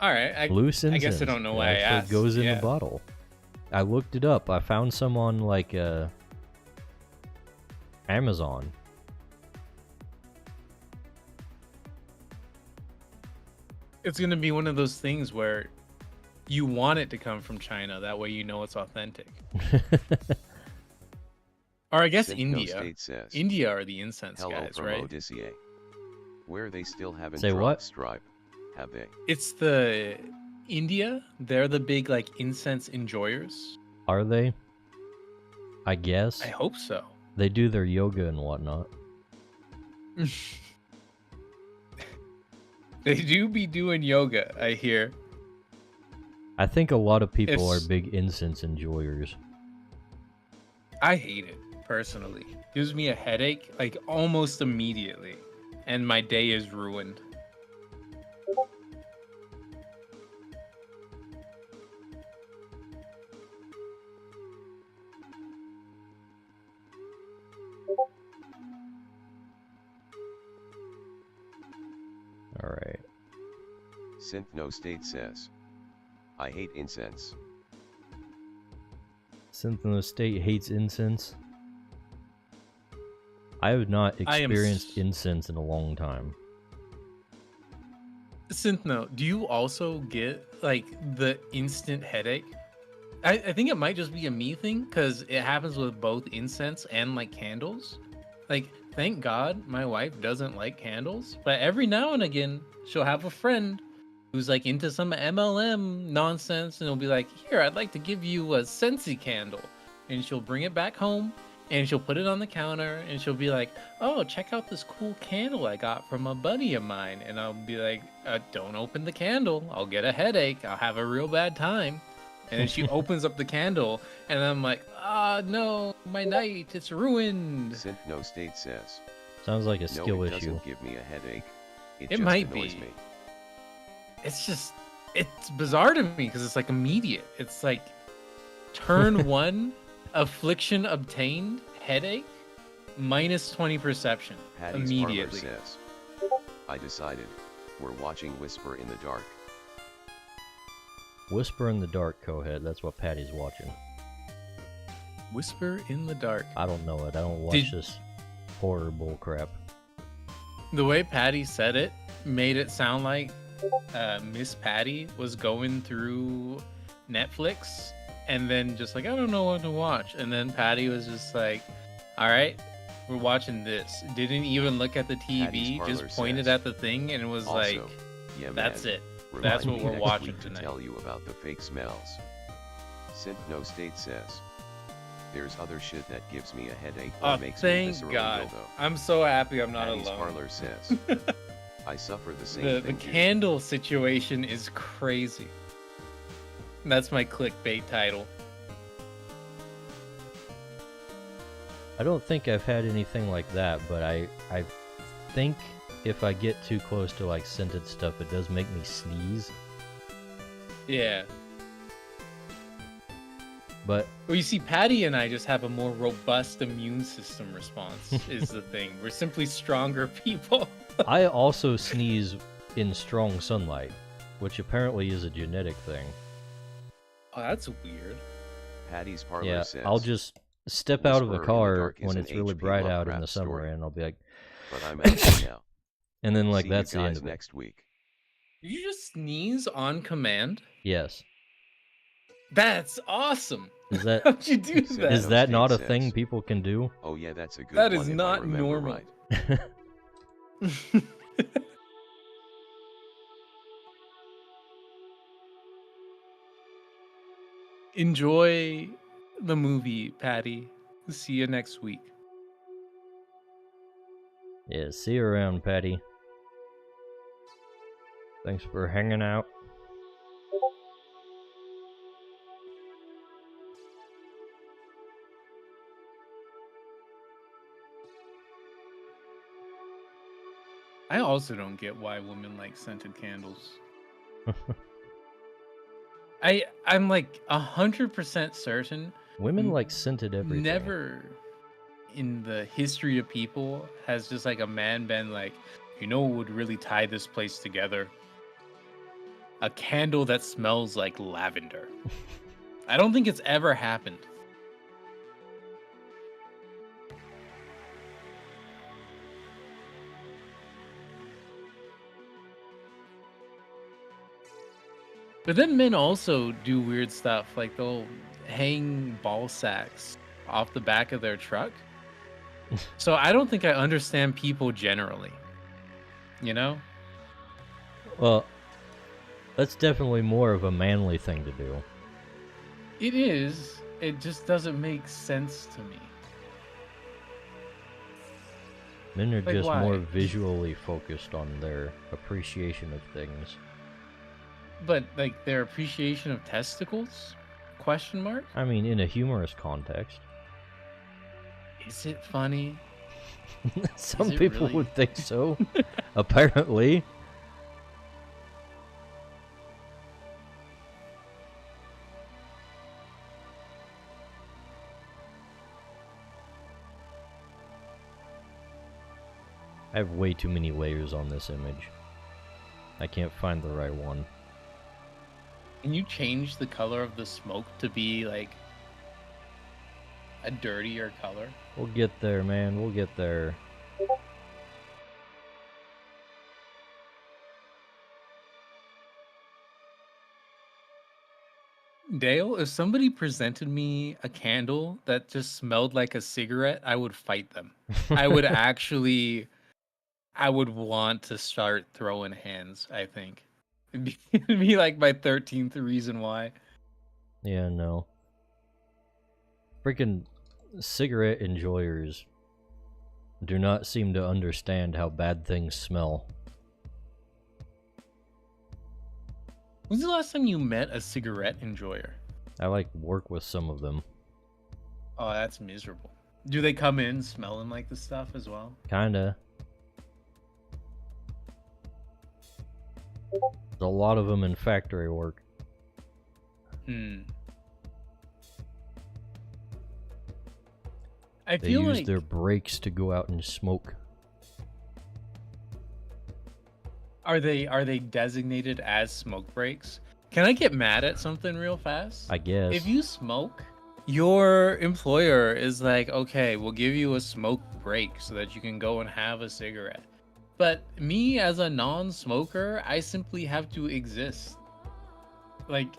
All right,
Blue incense.
I guess I don't know why I asked.
It goes in
Yeah.
the bottle. I looked it up. I found some on like Amazon.
It's gonna be one of those things where you want it to come from China. That way you know it's authentic. Or I guess
Synchno
India.
State says,
India are the incense
hello
guys,
from
right?
Odyssey. Where they still haven't
Say
dropped
what?
Stripe, have they?
It's the India. They're the big like incense enjoyers.
Are they? I guess.
I hope so.
They do their yoga and whatnot.
They do be doing yoga, I hear.
I think a lot of people
It's-
are big incense enjoyers.
I hate it personally. Gives me a headache like almost immediately, and my day is ruined.
Alright.
Synthno State says, I hate incense.
Synthno State hates incense. I have not
I am
experienced incense in a long time.
Synthno, do you also get like the instant headache? I think it might just be a me thing because it happens with both incense and like candles. Like, thank God my wife doesn't like candles, but every now and again she'll have a friend who's like into some MLM nonsense and it'll be like, here, I'd like to give you a Scentsy candle. And she'll bring it back home and she'll put it on the counter and she'll be like, oh, check out this cool candle I got from a buddy of mine. And I'll be like, don't open the candle. I'll get a headache. I'll have a real bad time. And then she opens up the candle and I'm like, no, my night, it's ruined.
Synthno State says,
Sounds like a
no,
skill
it
issue.
doesn't give me a headache. It
It
just
might
annoys
be.
me.
It's bizarre to me because it's like immediate. It's like turn one Affliction obtained, headache, minus 20 perception.
Patty's
Immediately.
Parlor says, I decided. We're watching Whisper in the Dark.
Whisper in the Dark, Cohead. That's what Patty's watching.
Whisper in the Dark.
I don't know it. I don't watch this horror bullcrap.
The way Patty said it made it sound like Miss Patty was going through Netflix and then just like, I don't know what to watch. And then Patty was just like, all right, we're watching this. Didn't even look at the TV,
Patty's
just
Parlor
pointed
says,
at the thing and was
also,
like,
yeah,
that's
man,
it. That's
remind
what
me
we're
next
watching
week
tonight.
to tell you about the fake smells. Synth No State says, there's other shit that gives me a headache or
Oh,
makes me
thank
visceral
God.
dildo.
I'm so happy I'm not
Patty's
alone.
Parlor says, I suffer the same
The
thing. too.
candle situation is crazy. That's my clickbait title.
I don't think I've had anything like that, but I think if I get too close to like scented stuff, it does make me sneeze.
Yeah.
But
Well, you see, Patty and I just have a more robust immune system response, is the thing. We're simply stronger people.
I also sneeze in strong sunlight, which apparently is a genetic thing.
Oh, that's weird.
Patty's Parlor
Yeah,
says,
I'll just step out of
Whisper
a
in the
car
Dark is
when
an
it's really
HP
bright out in
Lovecraft
the summer,
story.
and I'll be like,
but I'm out now.
and then like
See
that's
you
the
guys
end of it.
next week.
Did you just sneeze on command?
Yes.
That's awesome.
Is that
How'd you do
Is
that?
is that not a
Says,
thing people can do?
Oh yeah, that's a good
That
one
is
if I
not
remember
normal.
right.
Enjoy the movie, Patty. See you next week.
Yeah, see you around, Patty. Thanks for hanging out.
I also don't get why women like scented candles. I'm like 100% certain
Women like scented everything.
never in the history of people has just like a man been like, you know what would really tie this place together? A candle that smells like lavender. I don't think it's ever happened. But then men also do weird stuff, like they'll hang ball sacks off the back of their truck. So I don't think I understand people generally. You know?
Well, that's definitely more of a manly thing to do.
It is. It just doesn't make sense to me.
Men are
Like,
just
why?
more visually focused on their appreciation of things.
But like their appreciation of testicles? Question mark?
I mean, in a humorous context.
Is it funny?
Some
it
people
really?
would think so. Apparently. I have way too many layers on this image. I can't find the right one.
Can you change the color of the smoke to be like a dirtier color?
We'll get there, man. We'll get there.
Dale, if somebody presented me a candle that just smelled like a cigarette, I would fight them. I would I would want to start throwing hands, I think. It'd be like my 13th reason why.
Yeah, no. Freaking cigarette enjoyers do not seem to understand how bad things smell.
When's the last time you met a cigarette enjoyer?
I like work with some of them.
Oh, that's miserable. Do they come in smelling like the stuff as well?
Kinda. There's a lot of them in factory work.
I
They
feel
use
like
their breaks to go out and smoke.
are they designated as smoke breaks? Can I get mad at something real fast?
I guess.
If you smoke, your employer is like, okay, we'll give you a smoke break so that you can go and have a cigarette. But me as a non-smoker, I simply have to exist. Like,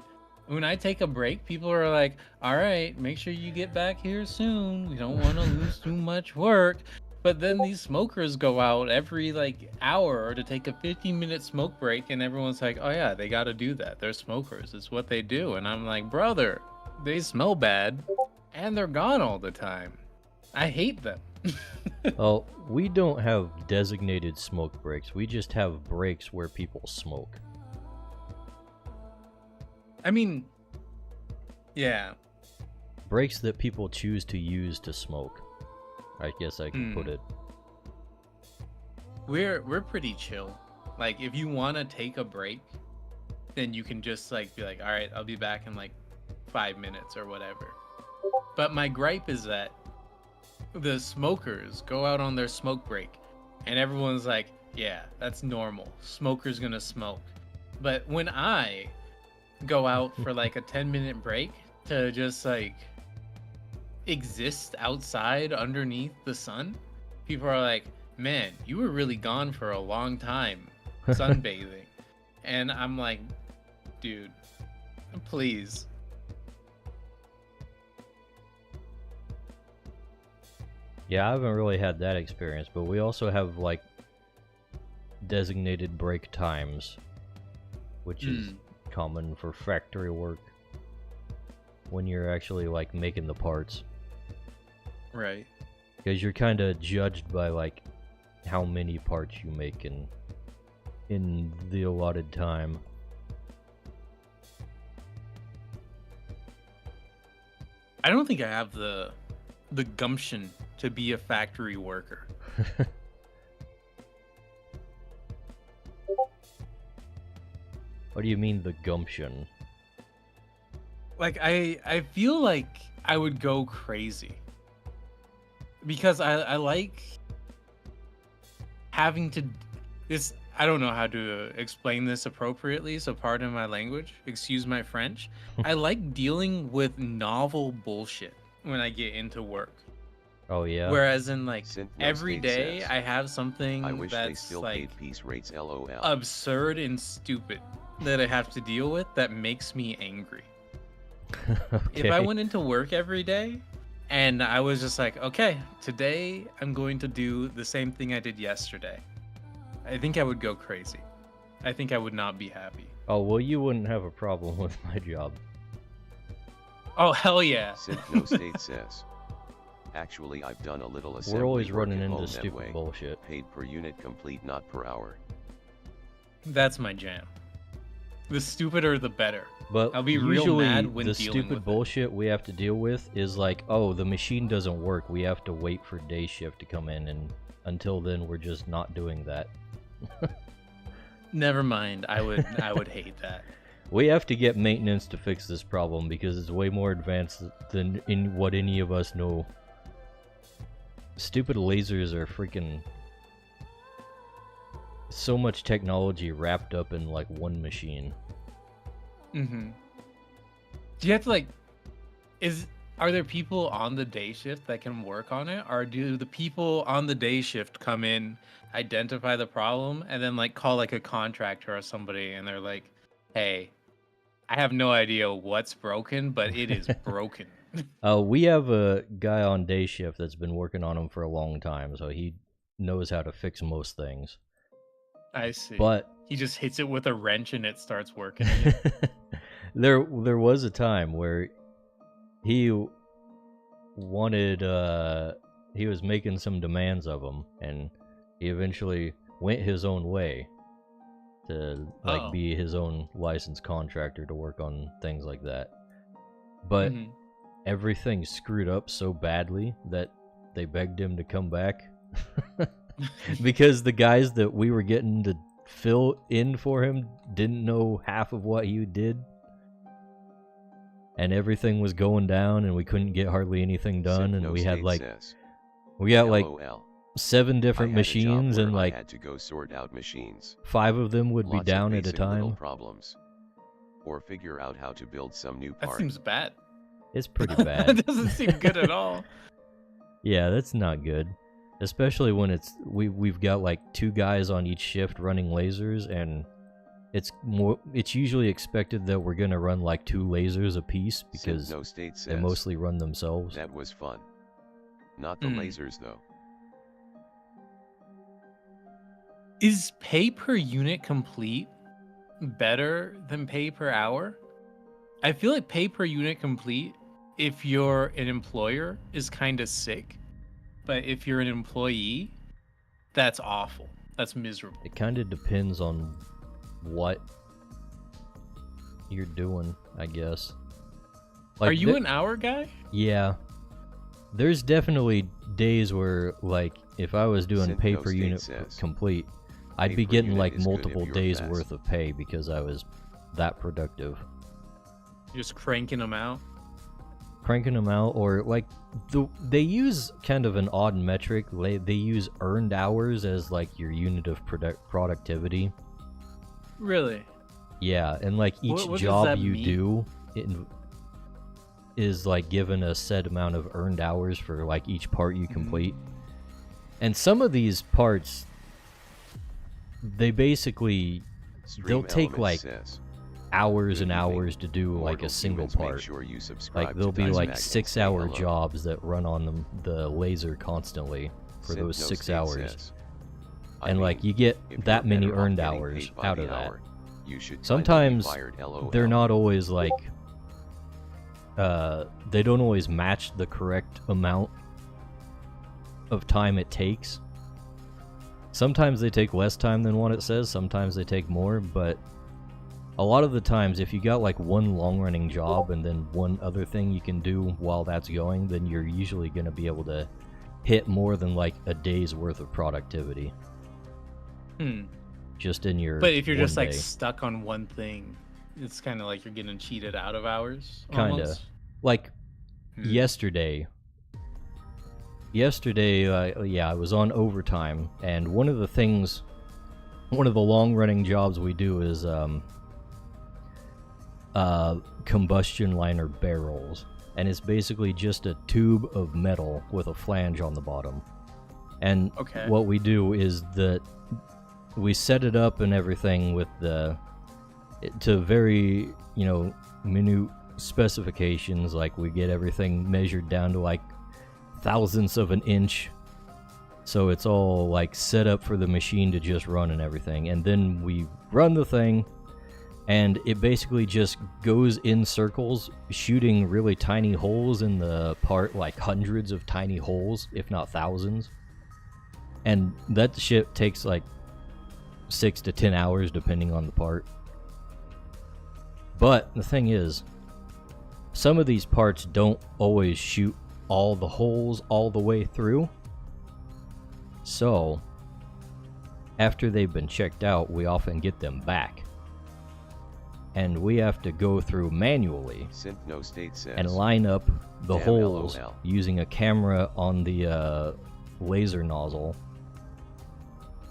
when I take a break, people are like, all right, make sure you get back here soon. We don't want to lose too much work. But then these smokers go out every like hour to take a 15-minute smoke break, and everyone's like, oh yeah, they got to do that. They're smokers. It's what they do. And I'm like, brother, they smell bad and they're gone all the time. I hate them.
Well, we don't have designated smoke breaks. We just have breaks where people smoke.
I mean, yeah.
Breaks that people choose to use to smoke. I guess I can put it.
We're pretty chill. Like, if you want to take a break, then you can just like be like, all right, I'll be back in like 5 minutes or whatever. But my gripe is that the smokers go out on their smoke break and everyone's like, yeah, that's normal. Smoker's gonna smoke. But when I go out for like a 10-minute break to just like exist outside underneath the sun, people are like, man, you were really gone for a long time sunbathing. And I'm like, dude, please.
Yeah, I haven't really had that experience, but we also have like designated break times, which is common for factory work when you're actually like making the parts.
Right.
Because you're kind of judged by like how many parts you make in the allotted time.
I don't think I have the gumption to be a factory worker.
What do you mean the gumption?
Like I feel like I would go crazy. Because I like having to this I don't know how to explain this appropriately, so pardon my language, excuse my French. I like dealing with novel bullshit when I get into work.
Oh yeah.
Whereas in like
Synth no
every
state
day
says,
I have something
I wish they
that's
still
like
paid piece rates LOL.
absurd and stupid that I have to deal with that makes me angry.
Okay.
If I went into work every day and I was just like, okay, today I'm going to do the same thing I did yesterday, I think I would go crazy. I think I would not be happy.
Oh, well, you wouldn't have a problem with my job.
Oh, hell yeah.
Synth no state says, actually I've done a little assembly
We're always
work
running
at
into
home that
stupid
way.
bullshit.
Paid per unit complete, not per hour.
That's my jam. The stupider, the better.
But
I'll be real
usually
mad when
the
dealing with
stupid
it.
bullshit we have to deal with is like, oh, the machine doesn't work. We have to wait for day shift to come in, and until then, we're just not doing that.
Never mind. I would hate that.
We have to get maintenance to fix this problem because it's way more advanced than in what any of us know. Stupid lasers are freaking so much technology wrapped up in like one machine.
Mm-hmm. Do you have to like are there people on the day shift that can work on it, or do the people on the day shift come in, identify the problem, and then like call like a contractor or somebody, and they're like, hey, I have no idea what's broken, but it is broken.
We have a guy on day shift that's been working on them for a long time, so he knows how to fix most things.
I see.
But
he just hits it with a wrench and it starts working again.
there was a time where he wanted he was making some demands of him, and he eventually went his own way to like be his own licensed contractor to work on things like that. But everything screwed up so badly that they begged him to come back. Because the guys that we were getting to fill in for him didn't know half of what he did. and everything was going down, and we couldn't get hardly anything done,
Sent
and
no
we had
state
like
says.
we got like
LOL.
7
I
different
had a job
machines,
where
and
I
like
had to go sort out machines.
5 of them would be
Lots of
down at a
basic little
time.
problems. Or figure out how to build some new
That
part.
seems bad.
It's pretty bad.
That doesn't seem good at all.
Yeah, that's not good. Especially when we've got like 2 guys on each shift running lasers, and it's usually expected that we're gonna run like 2 lasers apiece because
No state
they
says.
mostly run themselves.
That was fun. Not the
Hmm.
lasers though.
Is pay per unit complete better than pay per hour? I feel like pay per unit complete, if you're an employer, is kind of sick. But if you're an employee, that's awful. That's miserable.
It kind of depends on what you're doing, I guess. Like,
Are you an hour guy?
Yeah. There's definitely days where, like, if I was doing
Sent
pay
no
per
state
unit
says.
complete, I'd
Pay
be
per
getting
unit
like
is good if
multiple
you're
days
fast.
worth of pay because I was that productive.
Just cranking them out.
Cranking them out, or like they use kind of an odd metric. They use earned hours as like your unit of productivity.
Really?
Yeah, and like each
What does
job
that
you
mean?
do is like given a set amount of earned hours for like each part you complete. And some of these parts, they basically they'll
Stream
take
Element
like
says.
hours and
Good evening.
hours to do like a
Mortal
single
humans, make
part.
sure you subscribe
Like
to
there'll be
Dice
like
Mag and
6-hour
say hello.
jobs that run on the laser constantly for
Sent
those
no
6
state
hours.
says. I
And
mean,
like you get
if
that
you're
many
better off
earned
getting
hours
paid by
out
the
of that.
hour, you should kinda be
Sometimes
fired, LOL.
they're not always like they don't always match the correct amount of time it takes. Sometimes they take less time than what it says, sometimes they take more, but a lot of the times if you got like one long running job and then one other thing you can do while that's going, then you're usually going to be able to hit more than like a day's worth of productivity just in your
But if you're just
one
like
day.
stuck on one thing, it's kind of like you're getting cheated out of hours.
Kinda.
Almost.
Like yesterday, yeah, I was on overtime, and one of the long-running jobs we do is combustion liner barrels, and it's basically just a tube of metal with a flange on the bottom. And
Okay.
what we do is that we set it up and everything with to very, minute specifications. Like we get everything measured down to like thousandths of an inch, so it's all like set up for the machine to just run and everything. And then we run the thing, and it basically just goes in circles, shooting really tiny holes in the part, like hundreds of tiny holes, if not thousands. And that shit takes like 6 to 10 hours depending on the part. But the thing is, some of these parts don't always shoot all the holes all the way through. So, after they've been checked out, we often get them back. And we have to go through manually
Sent no state says.
and line up the
Damn,
holes
LOL.
using a camera on the laser nozzle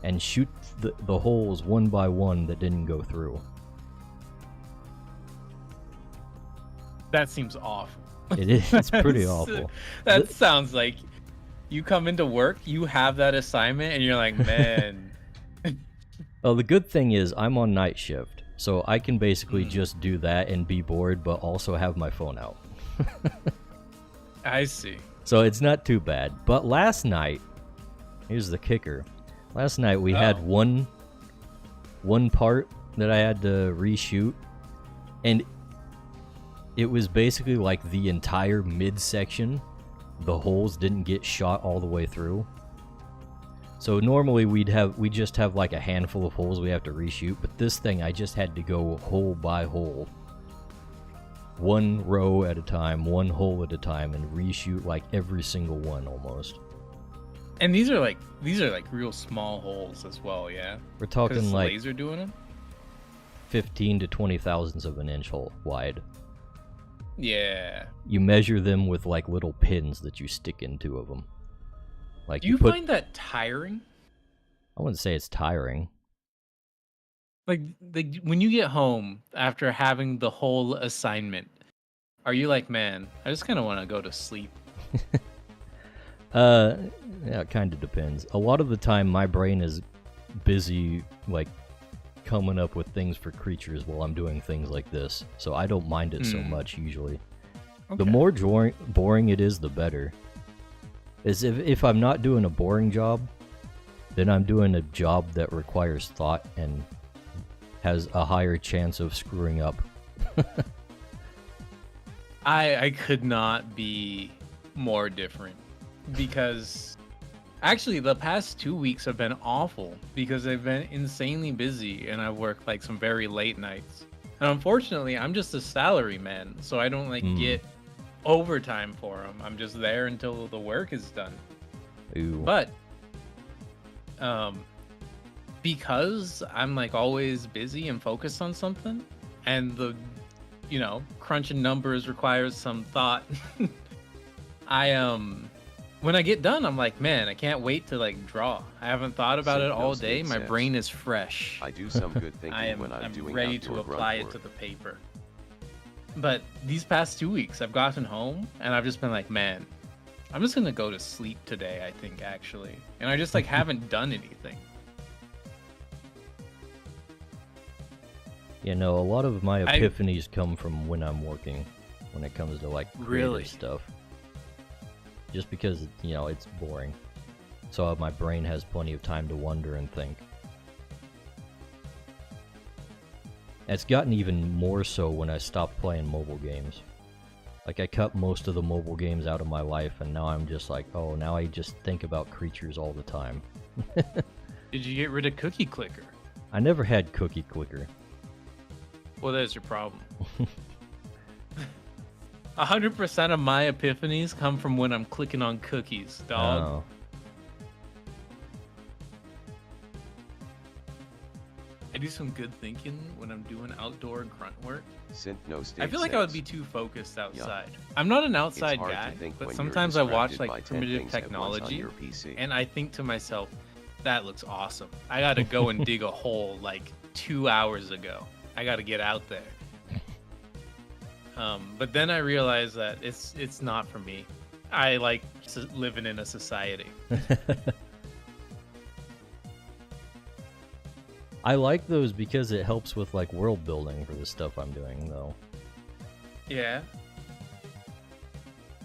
and shoot the holes one by one that didn't go through.
That seems awful.
It is. It's pretty
That's-
awful.
That sounds like you come into work, you have that assignment, and you're like, man.
Well, the good thing is I'm on night shift, so I can basically just do that and be bored, but also have my phone out.
I see.
So it's not too bad. But last night, here's the kicker. Last night we had one part that I had to reshoot, and it was basically like the entire midsection. The holes didn't get shot all the way through. So normally we just have like a handful of holes we have to reshoot, but this thing I just had to go hole by hole, one row at a time, one hole at a time, and reshoot like every single one almost.
And these are like real small holes as well, yeah.
We're
'Cause
talking
it's the
like
laser doing them.
15 to 20 thousandths of an inch hole wide.
Yeah.
You measure them with like little pins that you stick in two of them. Like
Do you find that tiring?
I wouldn't say it's tiring.
Like when you get home after having the whole assignment, are you like, man, I just kind of want to go to sleep?
Yeah, it kind of depends. A lot of the time, my brain is busy, like, coming up with things for creatures while I'm doing things like this, so I don't mind it so much, usually.
Okay.
The more boring it is, the better. As if I'm not doing a boring job, then I'm doing a job that requires thought and has a higher chance of screwing up.
I could not be more different, because actually the past 2 weeks have been awful because I've been insanely busy and I work like some very late nights. And unfortunately, I'm just a salary man, so I don't like get overtime for them. I'm just there until the work is done.
Ooh.
But because I'm like always busy and focused on something, and the crunching numbers requires some thought. When I get done, I'm like, man, I can't wait to like draw. I haven't thought about it all day. My brain is fresh.
I do some good thinking when I'm doing
ready to apply it to the paper. But these past 2 weeks, I've gotten home and I've just been like, man, I'm just gonna go to sleep today, I think, actually. And I just like haven't done anything.
You know, a lot of my epiphanies come from when I'm working, when it comes to like creative stuff. Just because, it's boring. So my brain has plenty of time to wonder and think. It's gotten even more so when I stopped playing mobile games. Like, I cut most of the mobile games out of my life, and now I'm just like, oh, now I just think about creatures all the time.
Did you get rid of Cookie Clicker?
I never had Cookie Clicker.
Well, there's your problem. 100% of my epiphanies come from when I'm clicking on cookies, dog.
Oh.
I do some good thinking when I'm doing outdoor grunt work.
I
feel like I would be too focused outside. Yeah. I'm not an outside guy, but sometimes I watch like primitive technology and I think to myself, that looks awesome. I gotta go and dig a hole like 2 hours ago. I gotta get out there. But then I realized that it's not for me. I like living in a society.
I like those because it helps with like world building for the stuff I'm doing, though.
Yeah.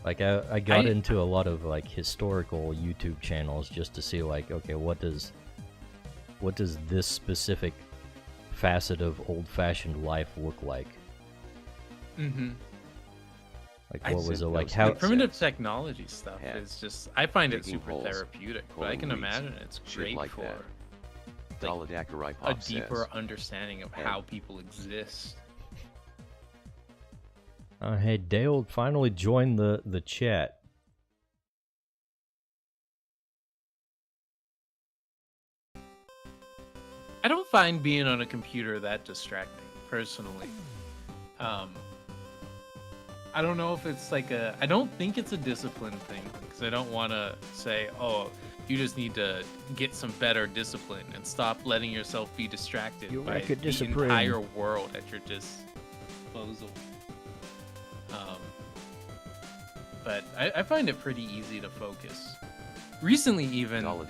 Like I got into a lot of like historical YouTube channels just to see like, okay, what does this specific facet of old-fashioned life look like?
Mm-hmm.
Like what was it like? How
primitive technology stuff is just, I find it super therapeutic, but I can imagine it's great
like
for
a
deeper understanding of how people exist.
Hey, Dale finally joined the chat.
I don't find being on a computer that distracting, personally. I don't know if it's like I don't think it's a discipline thing, because I don't want to say, oh, you just need to get some better discipline and stop letting yourself be distracted by the entire world at your disposal. But I find it pretty easy to focus. Recently, even, I'll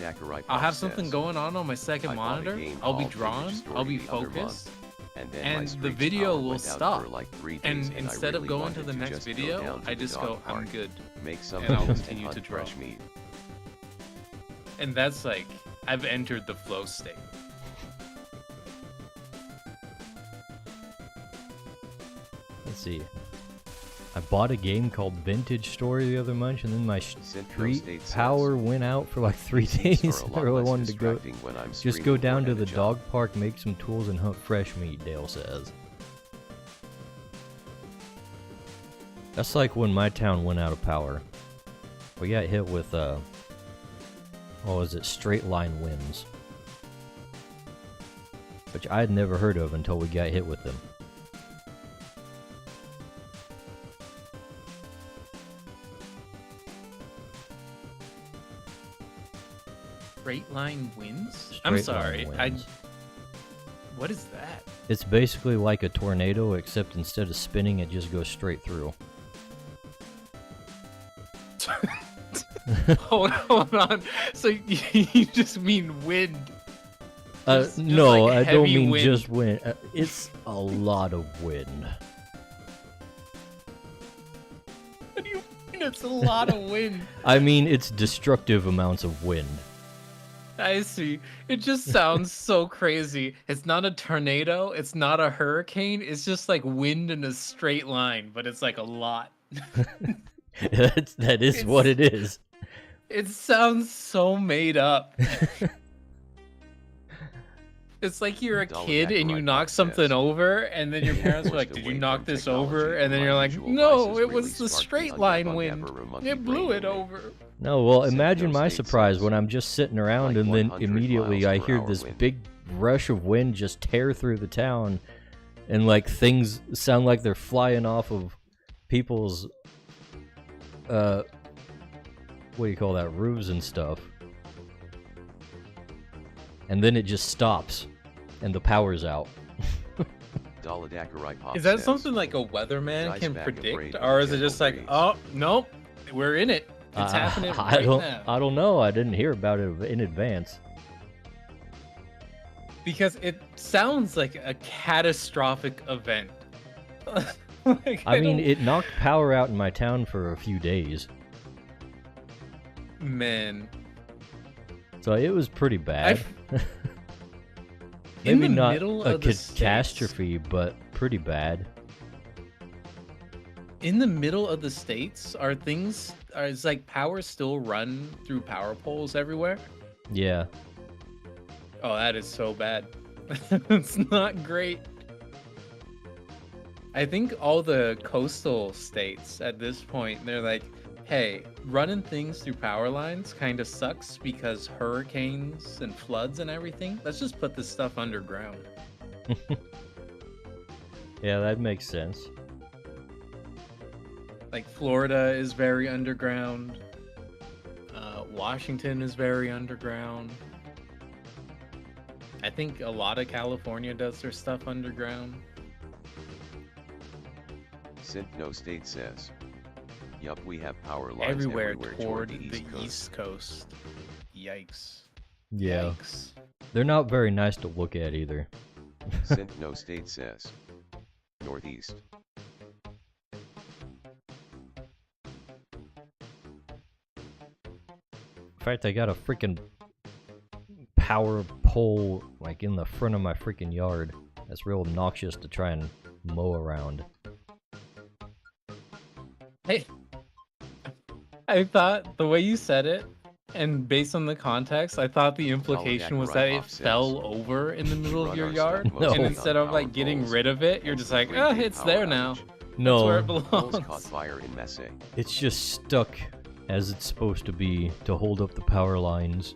have something going on my second monitor, I'll be drawn, I'll be focused, and the video will stop. And instead of going to the next video, I just go, I'm good, and I'll continue to draw. And that's like, I've entered the flow state.
Let's see. I bought a game called Vintage Story the other month, and then my street power went out for like 3 days. I really wanted to go. Just go down to the dog park, make some tools, and hunt fresh meat, Dale says. That's like when my town went out of power. We got hit with, what was it, straight line winds. Which I had never heard of until we got hit with them.
Straight line winds?
Straight
I'm
line
sorry.
winds.
What is that?
It's basically like a tornado, except instead of spinning, it just goes straight through.
Hold on. So you just mean wind? Just
no,
like
I don't
heavy
mean
wind.
just wind. It's a lot of wind.
What do you mean it's a lot of wind?
I mean, it's destructive amounts of wind.
I see. It just sounds so crazy. It's not a tornado. It's not a hurricane. It's just like wind in a straight line, but it's like a lot.
That is what it is.
It sounds so made up. It's like you're a kid and you knock something over, and then your parents are like, "Did you knock this over?" And then you're like, "No, it was the straight line wind. It blew it over."
No, well, imagine my surprise when I'm just sitting around and then immediately I hear this big rush of wind just tear through the town, and like things sound like they're flying off of people's what do you call that, roofs and stuff. And then it just stops, and the power's out.
Is that something like a weatherman can predict, or is it just like, oh nope, we're in it? It's happening right now.
I don't know. I didn't hear about it in advance.
Because it sounds like a catastrophic event. Like,
I mean, it knocked power out in my town for a few days.
Man.
So it was pretty bad.
In
Maybe
the
not
middle
a
of the
catastrophe, but pretty bad.
In the middle of the states, is like power still run through power poles everywhere?
Yeah.
Oh, that is so bad. It's not great. I think all the coastal states at this point, they're like, hey, running things through power lines kind of sucks because hurricanes and floods and everything. Let's just put this stuff underground.
Yeah, that makes sense.
Like Florida is very underground. Washington is very underground. I think a lot of California does their stuff underground.
No State says. Yup, we have power lines
everywhere
toward
the East Coast. Yikes.
Yeah.
Yikes.
They're not very nice to look at either.
No State says. Northeast.
In fact, I got a freaking power pole like in the front of my freaking yard. That's real obnoxious to try and mow around.
Hey, I thought the way you said it, and based on the context, I thought the implication was that it fell over in the middle of your yard,
No.
and instead of like getting rid of it, you're just like, oh, it's there now.
No,
That's where it belongs.
Caught fire in Messe.
it's just stuck as it's supposed to be to hold up the power lines.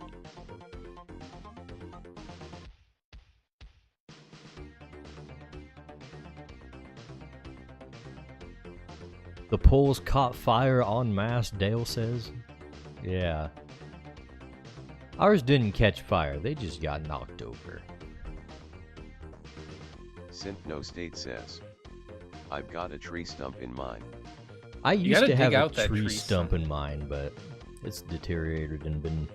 The poles caught fire en masse, Dale says. Yeah. Ours didn't catch fire, they just got knocked over.
No State says. I've got a tree stump in mine.
I used to have a
out that
tree
tree
stump in mine, but it's deteriorated and been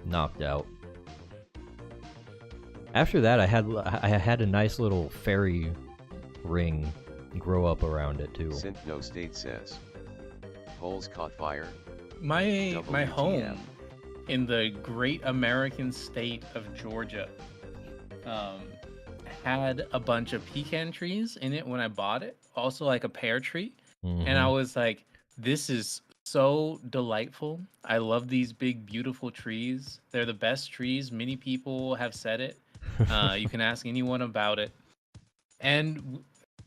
knocked out. After that, I had a nice little fairy ring grow up around it too.
No State says. Poles caught fire.
My
WTF.
home in the great American state of Georgia had a bunch of pecan trees in it when I bought it. Also like a pear tree. And I was like, this is so delightful. I love these big, beautiful trees. They're the best trees. Many people have said it. You can ask anyone about it. And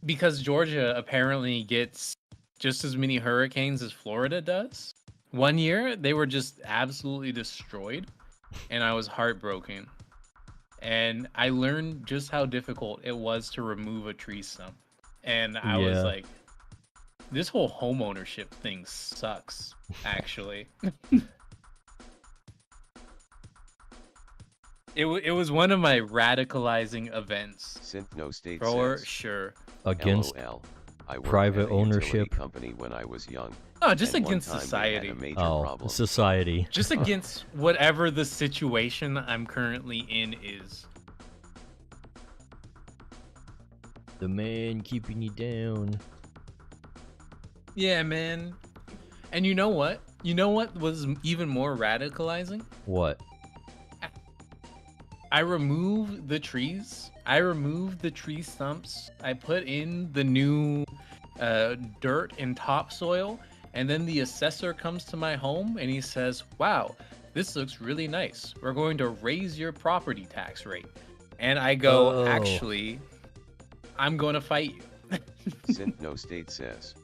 because Georgia apparently gets just as many hurricanes as Florida does, one year they were just absolutely destroyed. And I was heartbroken. And I learned just how difficult it was to remove a tree stump. And I was like, this whole homeownership thing sucks, actually. It was one of my radicalizing events.
Synth
For
says,
sure.
Against
LOL. I worked
private
at a utility
ownership.
company when I was young.
No, just
and one
against
time they
society.
had a major
Oh,
problem.
society.
Just against whatever the situation I'm currently in is.
The man keeping you down.
Yeah, man. And you know what? You know what was even more radicalizing?
What?
I removed the trees. I removed the tree stumps. I put in the new dirt and topsoil. And then the assessor comes to my home and he says, wow, this looks really nice. We're going to raise your property tax rate. And I go,
Oh.
actually, I'm going to fight you.
Synth says,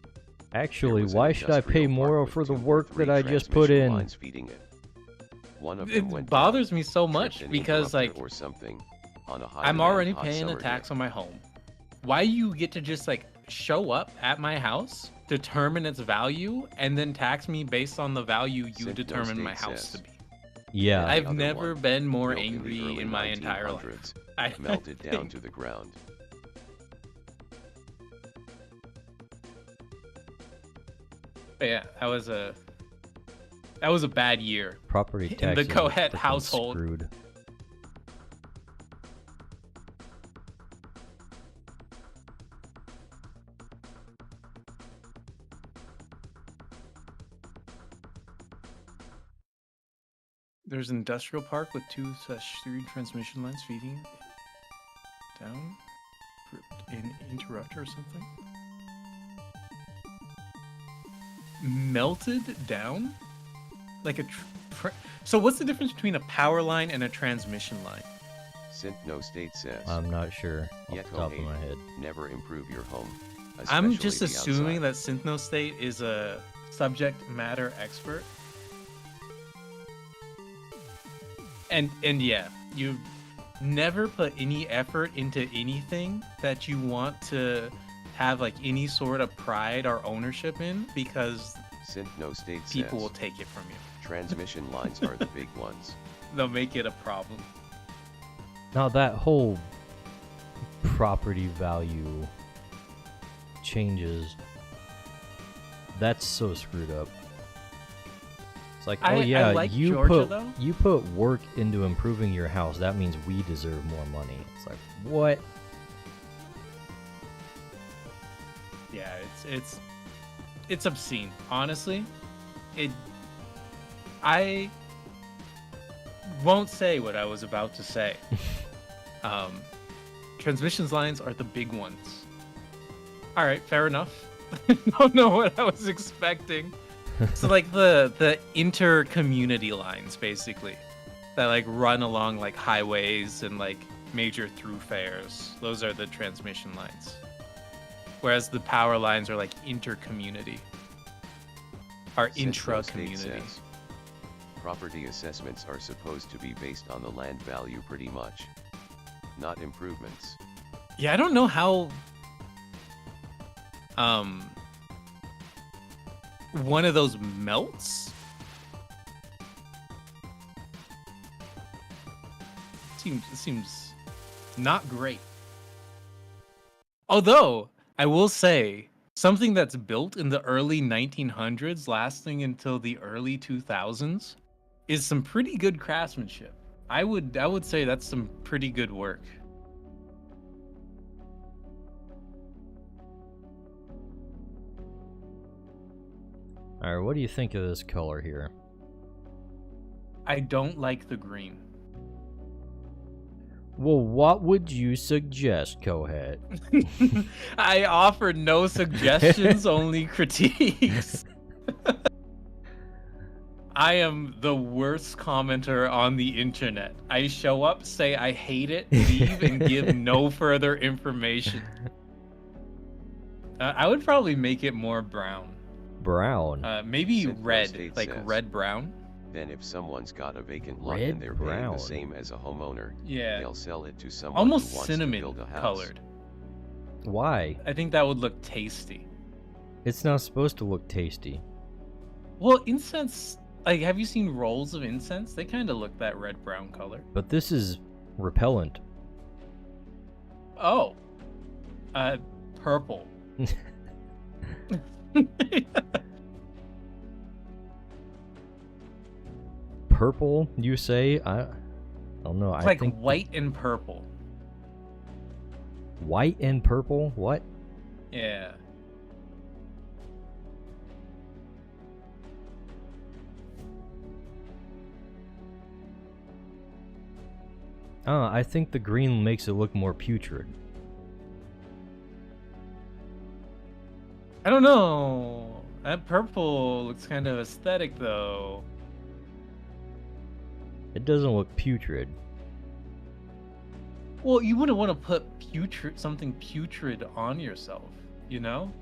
Actually,
there was an
why should I pay
industrial park
more
with
for the
2 or
work
3
that I just put
transmission
in?
lines feeding it. One of them
It
went
bothers
down,
me so
tripped
much
an
because, like,
interrupter or something on a high
I'm
demand
already
hot
paying a
summer
tax
day.
on my home. Why you get to just like show up at my house, determine its value, and then tax me based on the value you
Synth
determine my
says,
house to be?
Yeah.
The
I've
other
never
one,
been more
built in the
angry
early
in my entire life.
1900s, melted down to the ground.
But yeah, that was a bad year.
Property
In
taxes
the
are
Cohet
freaking
household.
Screwed.
There's an industrial park with 2/3 transmission lines feeding down. An interrupter or something. Melted down? Like a so what's the difference between a power line and a transmission line?
Synth says,
I'm not sure off
Yet
the top of my head.
never improve your home.
I'm
especially
just
the
assuming
outside.
that Synthnostate is a subject matter expert. And yeah, you never put any effort into anything that you want to have like any sort of pride or ownership in, because
Synth
people will
says,
take it from you.
transmission lines are the big ones.
They'll make it a problem.
Now that whole property value changes, that's so screwed up. It's like,
I
oh yeah,
like
you
Georgia, though.
you put work into improving your house. That means we deserve more money. It's like, what?
Yeah, it's obscene. Honestly, I won't say what I was about to say. Transmissions lines are the big ones. All right, fair enough. Don't know what I was expecting. So like the inter-community lines, basically, that like run along like highways and like major thoroughfares. Those are the transmission lines. Whereas the power lines are like inter-community, or
Synth
intra-community.
says, property assessments are supposed to be based on the land value pretty much, not improvements.
Yeah, I don't know how one of those melts. Seems not great. Although I will say something that's built in the early 1900s lasting until the early 2000s is some pretty good craftsmanship. I would say that's some pretty good work.
Alright, what do you think of this color here?
I don't like the green.
Well, what would you suggest, Cohet?
I offered no suggestions, only critiques. I am the worst commenter on the internet. I show up, say I hate it, leave, and give no further information. I would probably make it more brown.
Brown.
Maybe
Synth
red,
State
like
says,
red-brown.
Then if someone's got a vacant lot
Red
and they're paying
brown.
the same as a homeowner,
Yeah,
they'll sell it to someone
almost
who wants
cinnamon
to build a house.
colored.
Why?
I think that would look tasty.
It's not supposed to look tasty.
Well, incense Like, have you seen rolls of incense? They kind of look that red-brown color.
But this is repellent.
Oh. Purple.
Purple, you say? I don't know.
It's
I
like
think
white and purple.
white and purple? What?
Yeah.
I think the green makes it look more putrid.
I don't know. That purple looks kind of aesthetic, though.
It doesn't look putrid.
Well, you wouldn't want to put something putrid on yourself, you know?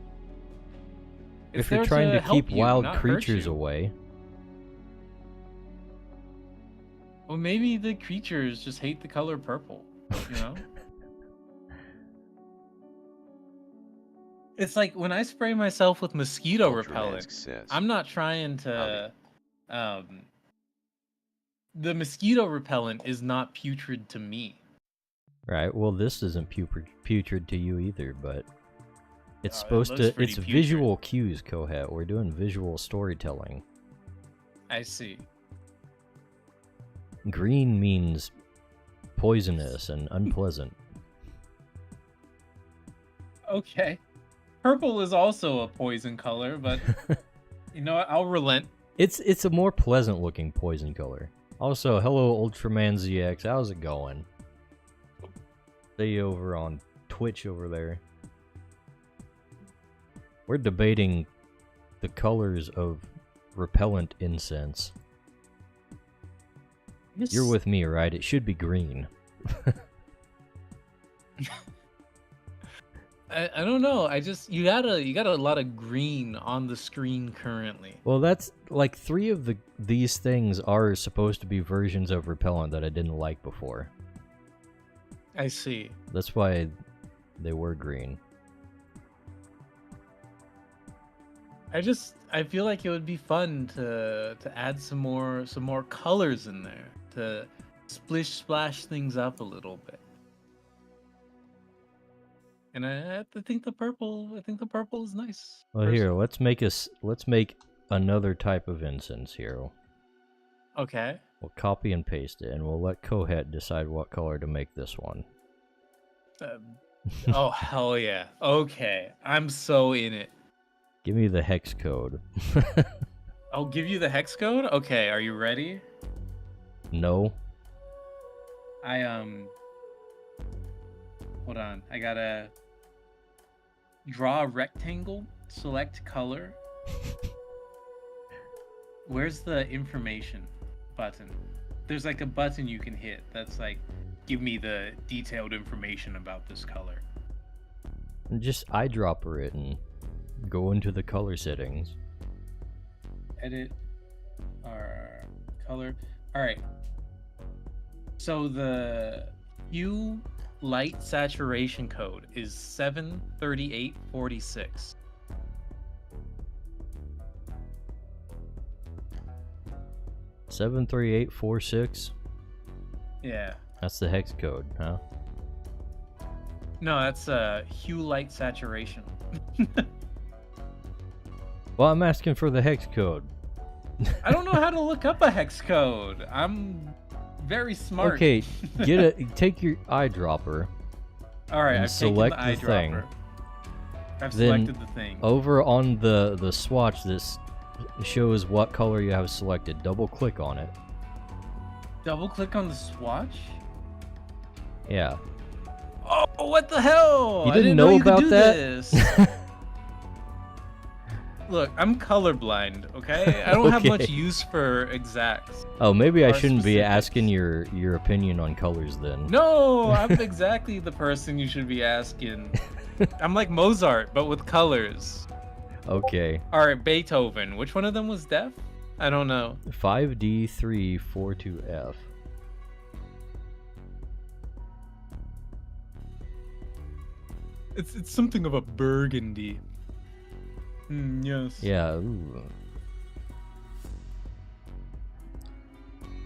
It's
If you're
there
trying to
help
keep
you,
wild
not hurt
creatures
you.
away.
Well, maybe the creatures just hate the color purple, you know? It's like when I spray myself with mosquito repellent,
says,
I'm not trying to... the mosquito repellent is not putrid to me.
Right, well this isn't putrid to you either, but... It's
It
supposed
looks
to...
pretty
It's
putrid.
visual cues, Kohet. We're doing visual storytelling.
I see.
Green means poisonous and unpleasant.
Okay. Purple is also a poison color, but you know what? I'll relent.
It's a more pleasant looking poison color. Also, hello Ultraman ZX, how's it going? Stay over on Twitch over there. We're debating the colors of repellent incense. You're with me, right? It should be green.
I don't know. You got a lot of green on the screen currently.
Well, that's like 3 of these things are supposed to be versions of repellent that I didn't like before.
I see.
That's why they were green.
I feel like it would be fun to add some more colors in there to splash things up a little bit. And I think the purple is nice.
Well, here, let's make another type of incense here.
Okay.
We'll copy and paste it, and we'll let Kohet decide what color to make this one.
Oh hell yeah. Okay. I'm so in it.
Give me the hex code.
I'll give you the hex code? Okay, are you ready?
No.
Hold on. I gotta draw a rectangle, select color. Where's the information button? There's like a button you can hit that's like, give me the detailed information about this color.
And just eyedropper it and go into the color settings.
Edit our color. Alright. So the hue light saturation code is 73846.
$73846.
Yeah.
That's the hex code, huh?
No, that's hue light saturation.
Well, I'm asking for the hex code.
I don't know how to look up a hex code. I'm very smart.
Okay, take your eyedropper.
All right,
and
I've
select
taken
the thing.
I've
Then
selected the thing.
Over on the swatch, this shows what color you have selected. Double click on it.
Double click on the swatch?
Yeah.
Oh, what the hell?
You
I
didn't know
you could
about
do
that?
This. Look, I'm colorblind, okay? I don't have much
Okay.
use for exacts.
Oh, maybe I
Or
shouldn't be
specifics.
asking your opinion on colors then.
No, I'm exactly the person you should be asking. I'm like Mozart, but with colors.
Okay.
All right, Beethoven. Which one of them was deaf? I don't know.
5D342F.
It's something of a burgundy. Yes.
Yeah. Ooh.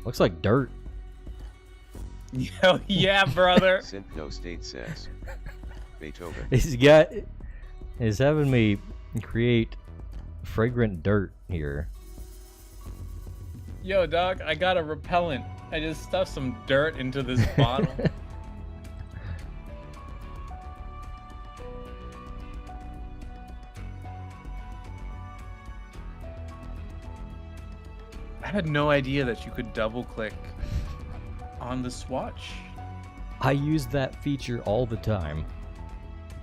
Looks like dirt.
Hell yeah, brother.
Synth No State says. Beethoven.
He's having me create fragrant dirt here.
Yo, dog, I got a repellent. I just stuffed some dirt into this bottle. I had no idea that you could double click on the swatch.
I use that feature all the time.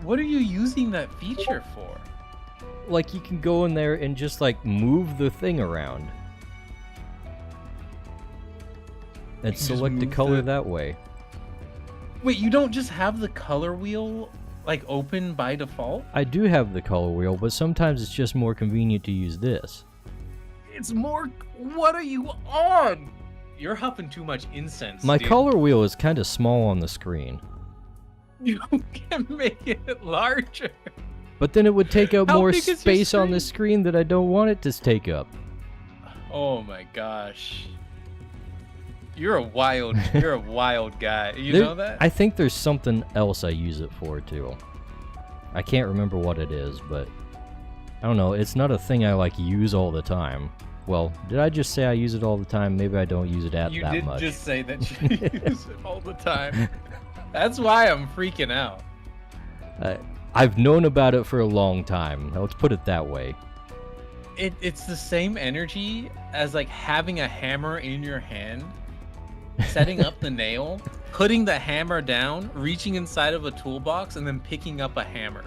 What are you using that feature for?
Like, you can go in there and just, like, move the thing around. And select the color that way.
Wait, you don't just have the color wheel, like, open by default?
I do have the color wheel, but sometimes it's just more convenient to use this.
It's more... What are you on? You're huffing too much incense,
My
dude.
color wheel is kind of small on the screen.
You can make it larger.
But then it would take up
How
more
big is your
space on the screen that I don't want it to take up.
Oh my gosh. You're a wild guy. You
There-
know that?
I think there's something else I use it for, too. I can't remember what it is, but... I don't know, it's not a thing I, like, use all the time. Well, did I just say I use it all the time? Maybe I don't use it that
You
much.
did just say that you use it all the time. That's why I'm freaking out.
I've known about it for a long time. Let's put it that way.
It's the same energy as like having a hammer in your hand, setting up the nail, putting the hammer down, reaching inside of a toolbox, and then picking up a hammer.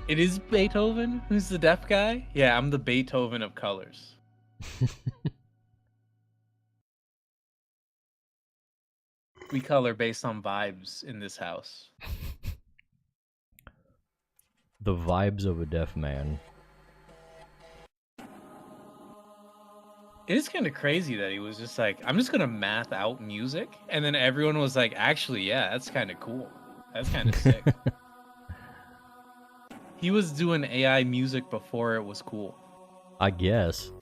It is Beethoven who's the deaf guy? Yeah, I'm the Beethoven of colors. We color based on vibes in this house.
The vibes of a deaf man.
It is kind of crazy that he was just like, I'm just gonna math out music, and then everyone was like, actually, yeah, that's kind of cool. That's kind of sick. He was doing AI music before it was cool.
I guess.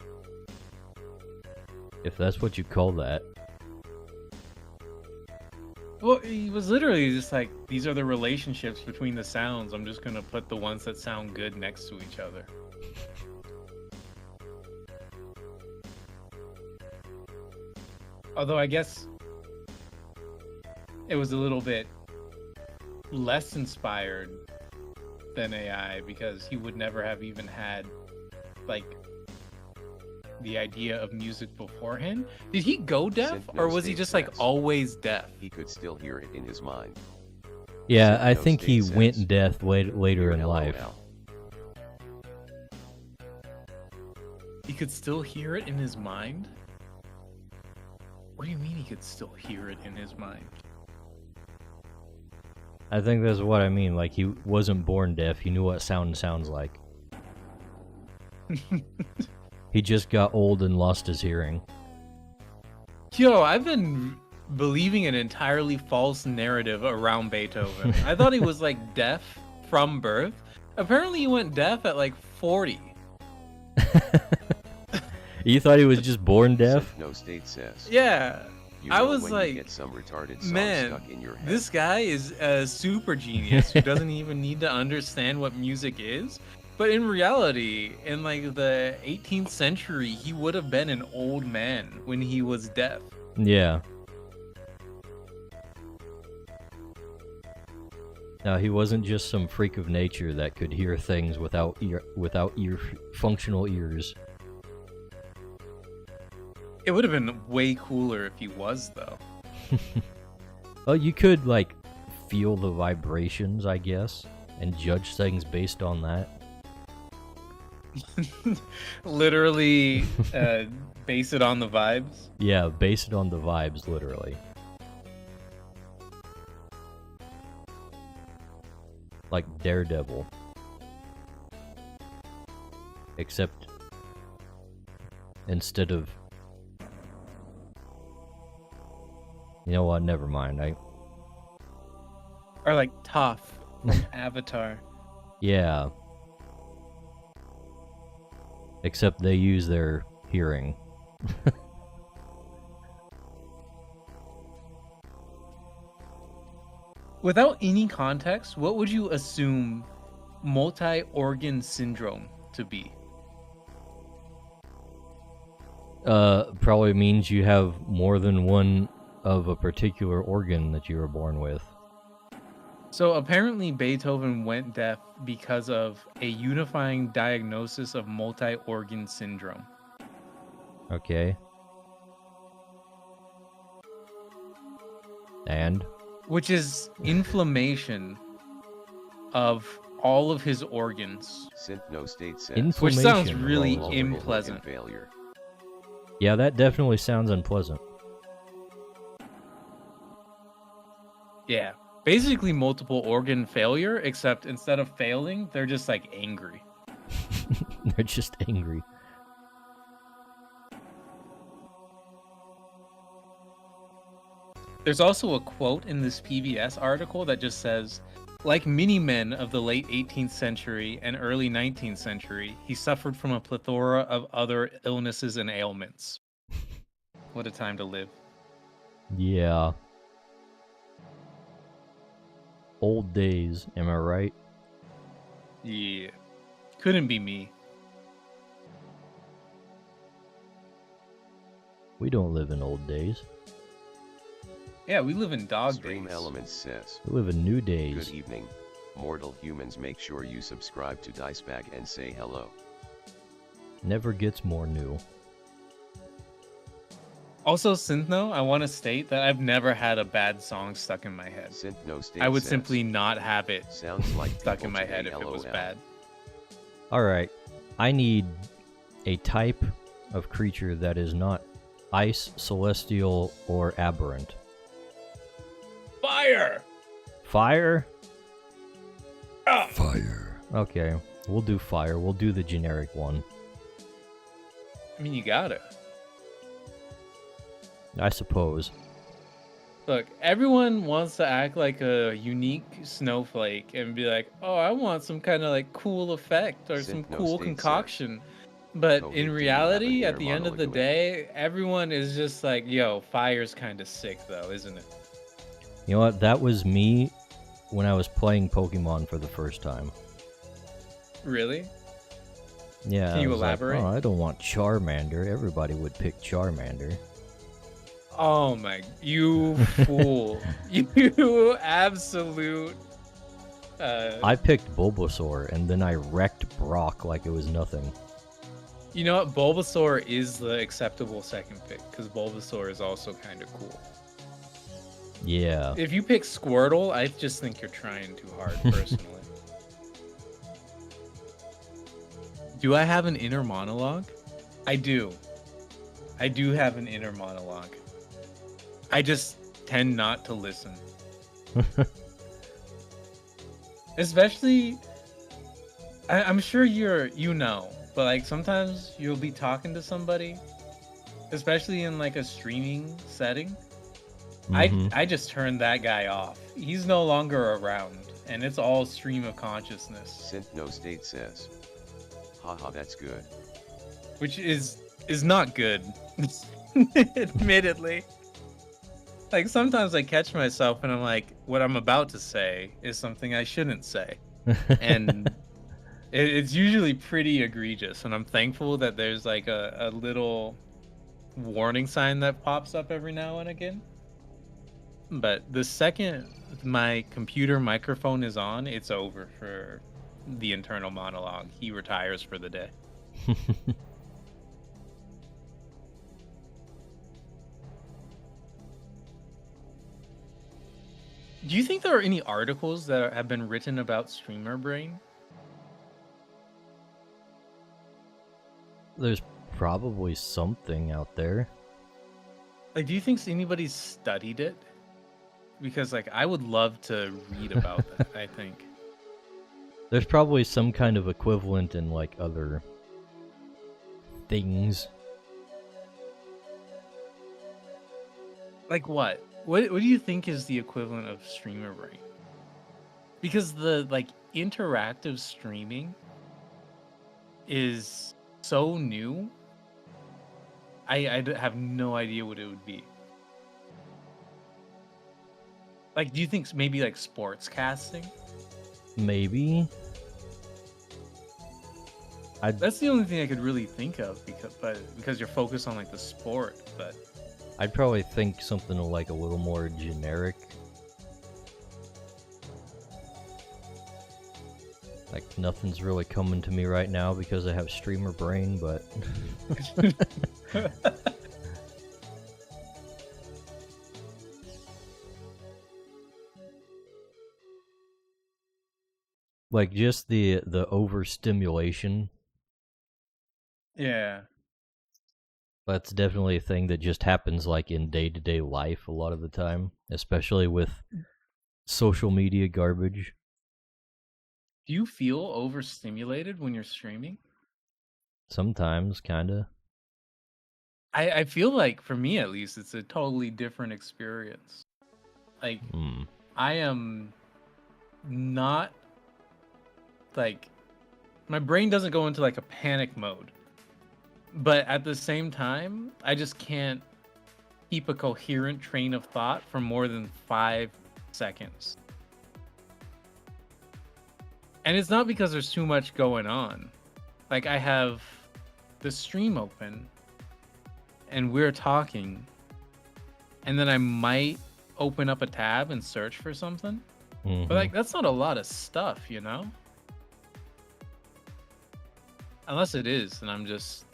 If that's what you call that.
Well, he was literally just like, these are the relationships between the sounds. I'm just gonna put the ones that sound good next to each other. Although I guess it was a little bit less inspired than AI because he would never have even had like the idea of music beforehand. Did he go deaf
Synth
or
No
was he
State
just like
says.
always deaf?
He could still hear it in his mind.
Yeah,
Synth
I
No
think he
State
went
says.
deaf later in life.
LOL.
He could still hear it in his mind? What do you mean he could still hear it in his mind?
I think that's what I mean. Like, he wasn't born deaf. He knew what sound sounds like. He just got old and lost his hearing.
Yo, I've been believing an entirely false narrative around Beethoven. I thought he was like deaf from birth. Apparently he went deaf at like 40.
You thought he was just born deaf?
Synth No State says.
Yeah.
You
I
know
was
when
like,
you get some retarded song
man,
stuck in your head.
this guy is a super genius who doesn't even need to understand what music is. But in reality, in like the 18th century, he would have been an old man when he was deaf.
Yeah. No, he wasn't just some freak of nature that could hear things without functional ears.
It would have been way cooler if he was, though.
Well, you could, like, feel the vibrations, I guess, and judge things based on that.
Literally base it on the vibes.
Yeah, base it on the vibes, literally. Like Daredevil. Except instead of... You know what, never mind.
Or like Toph from Avatar.
Yeah. Except they use their hearing.
Without any context, what would you assume multi-organ syndrome to be?
Probably means you have more than one of a particular organ that you were born with.
So apparently Beethoven went deaf because of a unifying diagnosis of multi-organ syndrome.
Okay. And?
Which is inflammation of all of his organs.
Synthnostate says.
Inflammation.
Which sounds
of
really
all his organs.
unpleasant.
Failure.
Yeah, that definitely sounds unpleasant.
Yeah. Basically multiple organ failure, except instead of failing, they're just like angry.
They're just angry.
There's also a quote in this PBS article that just says, like many men of the late 18th century and early 19th century, he suffered from a plethora of other illnesses and ailments. What a time to live.
Yeah. Old days, am I right?
Yeah. Couldn't be me.
We don't live in old days.
Yeah, we live in dog
Stream
days.
Elements says.
We live in new days.
Good evening, mortal humans. Make sure you subscribe to Dicebag and say hello.
Never gets more new.
Also, Synthno, I want to state that I've never had a bad song stuck in my head.
Synthnostate
I would
says,
simply not have it
sounds like
stuck
people
in my
today,
head if it was
LOL.
bad.
Alright, I need a type of creature that is not ice, celestial, or aberrant.
Fire!
Fire?
Fire.
Okay, we'll do fire. We'll do the generic one.
I mean, you gotta.
I suppose.
Look, everyone wants to act like a unique snowflake and be like, oh, I want some kind of like cool effect or some
Synthno
cool
State
concoction. But
Oh,
in
do you
reality,
have
at
an
the end of the
inner monologue?
day, everyone is just like, yo, fire's kind of sick though, isn't it?
You know what? That was me when I was playing Pokemon for the first time.
Really?
Yeah.
Can you
I was like,
elaborate?
oh, I don't want Charmander. Everybody would pick Charmander.
Oh my, you fool. You absolute.
I picked Bulbasaur, and then I wrecked Brock like it was nothing.
You know what? Bulbasaur is the acceptable second pick because Bulbasaur is also kind of cool.
Yeah.
If you pick Squirtle, I just think you're trying too hard, personally. Do I have an inner monologue? I do. I do have an inner monologue. I just tend not to listen. Especially, I'm sure you know, but like sometimes you'll be talking to somebody, especially in like a streaming setting.
Mhm.
I just turned that guy off. He's no longer around, and it's all stream of consciousness,
Synthnostate says. Haha, that's good.
which is not good, admittedly. Like sometimes I catch myself and I'm like, what I'm about to say is something I shouldn't say, and it's usually pretty egregious. And I'm thankful that there's like a little warning sign that pops up every now and again. But the second my computer microphone is on, it's over for the internal monologue. He retires for the day. Do you think there are any articles that have been written about streamer brain?
There's probably something out there.
Like, do you think anybody's studied it? Because, like, I would love to read about that, I think.
There's probably some kind of equivalent in like other things.
Like what? What do you think is the equivalent of streamer brain? Because the like interactive streaming is so new. I have no idea what it would be. Like, do you think maybe like sports casting?
Maybe.
That's the only thing I could really think of because you're focused on like the sport, but
I'd probably think something like a little more generic. Like nothing's really coming to me right now because I have streamer brain, but like just the overstimulation.
yeah.
That's definitely a thing that just happens like in day-to-day life a lot of the time, especially with social media garbage.
Do you feel overstimulated when you're streaming?
Sometimes, kinda.
I feel like, for me at least, it's a totally different experience. Like, I am not, like, my brain doesn't go into, like, a panic mode. But at the same time, I just can't keep a coherent train of thought for more than 5 seconds. And it's not because there's too much going on. Like, I have the stream open, and we're talking, and then I might open up a tab and search for something. But, like, that's not a lot of stuff, you know? Unless it is, and I'm just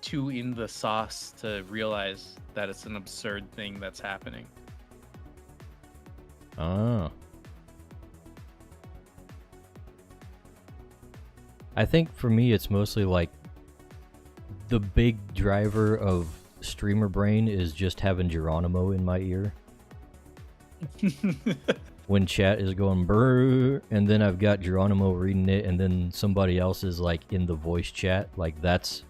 too in the sauce to realize that it's an absurd thing that's happening.
Oh. I think for me it's mostly like the big driver of streamer brain is just having Geronimo in my ear. When chat is going brrr, and then I've got Geronimo reading it, and then somebody else is like in the voice chat, like that's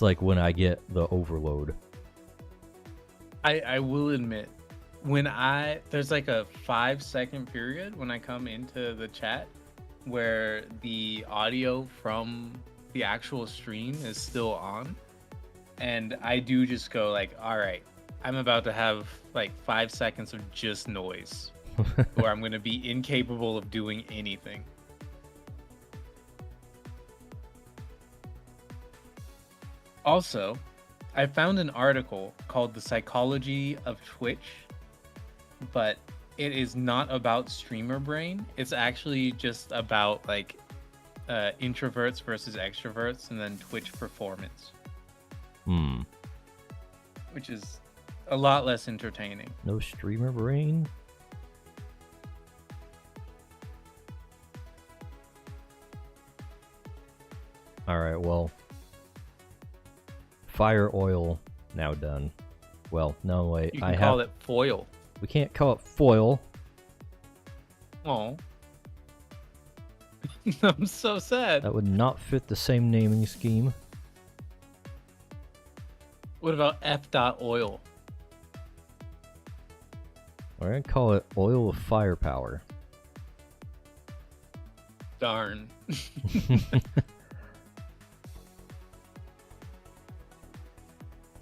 like when I get the overload.
I will admit, when there's like a 5-second period when I come into the chat where the audio from the actual stream is still on, and I do just go like, all right, I'm about to have like 5 seconds of just noise where I'm going to be incapable of doing anything. Also, I found an article called The Psychology of Twitch, but it is not about streamer brain. It's actually just about like introverts versus extroverts and then Twitch performance. Which is a lot less entertaining.
No streamer brain? Alright, well. Fire oil now done. Well, no, wait.
You can call it foil.
We can't call it foil.
Oh. I'm so sad.
That would not fit the same naming scheme.
What about F.oil?
We're gonna call it oil of firepower.
Darn.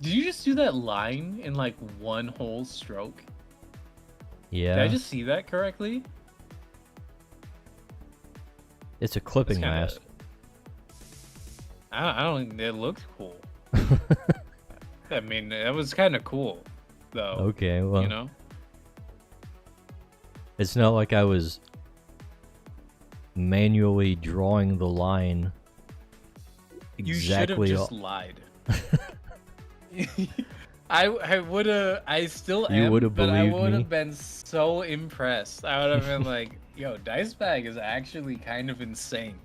Did you just do that line in like one whole stroke?
Yeah.
Did I just see that correctly?
It's a clipping
kinda...
mask.
I don't. It looked cool. I mean, it was kind of cool, though.
Okay, well,
you know,
it's not like I was manually drawing the line.
You should have just lied. I would have. I still am, but I would have been so impressed. I would have been like, "Yo, Dice Bag is actually kind of insane."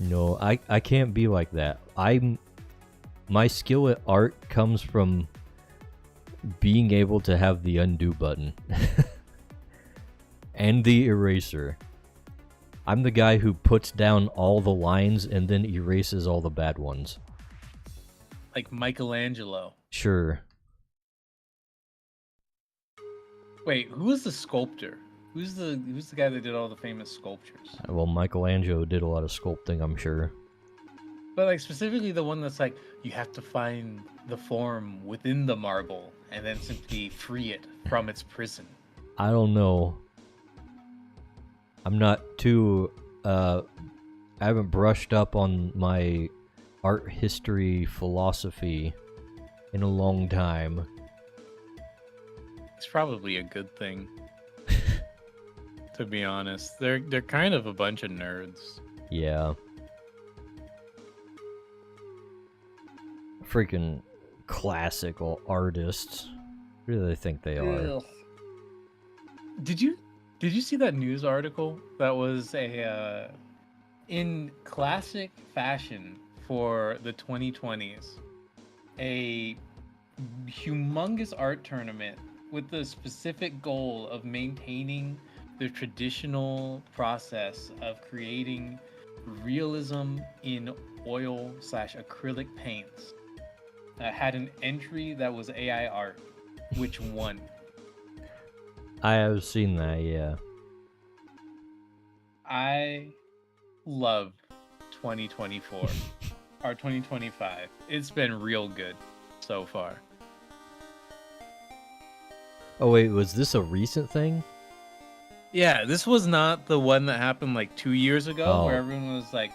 No, I can't be like that. My skill at art comes from being able to have the undo button and the eraser. I'm the guy who puts down all the lines and then erases all the bad ones.
Like Michelangelo.
Sure.
Wait, who is the sculptor? Who's the guy that did all the famous sculptures?
Well, Michelangelo did a lot of sculpting, I'm sure.
But like specifically the one that's like you have to find the form within the marble and then simply free it from its prison.
I don't know. I'm not too I haven't brushed up on my art history philosophy in a long time.
It's probably a good thing. To be honest, they're kind of a bunch of nerds.
Yeah. Freaking classical artists. Who do they think they are?
Did you see that news article that was a in classic fashion for the 2020s, a humongous art tournament with the specific goal of maintaining the traditional process of creating realism in oil/acrylic paints, had an entry that was AI art, which won.
I have seen that, yeah.
I love 2024 or 2025. It's been real good so far.
Oh wait, was this a recent thing?
Yeah, this was not the one that happened like 2 years ago
Oh.
where everyone was like,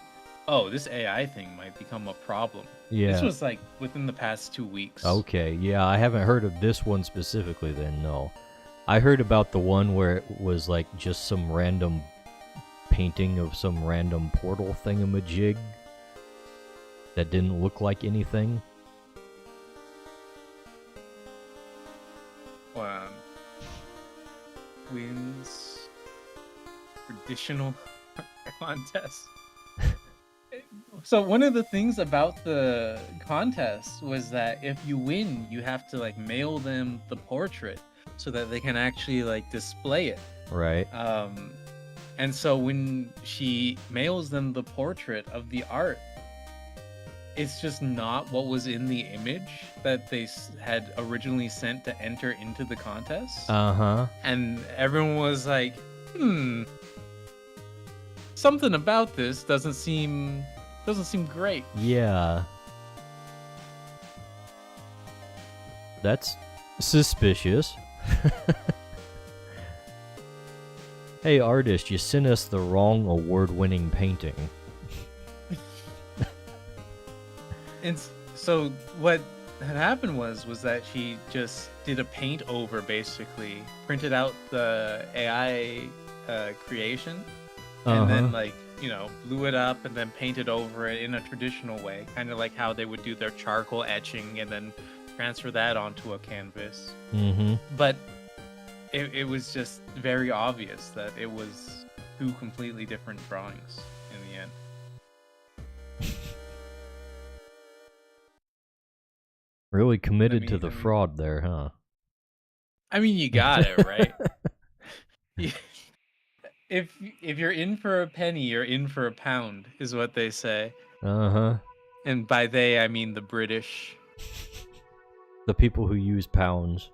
oh, this AI thing might become a problem.
Yeah.
This was like within the past 2 weeks.
Okay, yeah, I haven't heard of this one specifically then, no. I heard about the one where it was like just some random painting of some random portal thingamajig that didn't look like anything.
Wins traditional contest. So one of the things about the contest was that if you win, you have to like mail them the portrait so that they can actually like display it.
Right.
And so when she mails them the portrait of the art, it's just not what was in the image that they had originally sent to enter into the contest.
Uh-huh.
And everyone was like, something about this doesn't seem great.
Yeah. That's suspicious. Hey artist, you sent us the wrong award-winning painting.
And so what had happened was that she just did a paint over, basically printed out the AI creation, and then like, you know, blew it up and then painted over it in a traditional way, kind of like how they would do their charcoal etching and then transfer that onto a canvas. But it was just very obvious that it was two completely different drawings in the end.
Really committed to the fraud there, huh?
I mean, you got it, right? If you're in for a penny, you're in for a pound, is what they say. And by they, I mean the British.
The people who use pounds.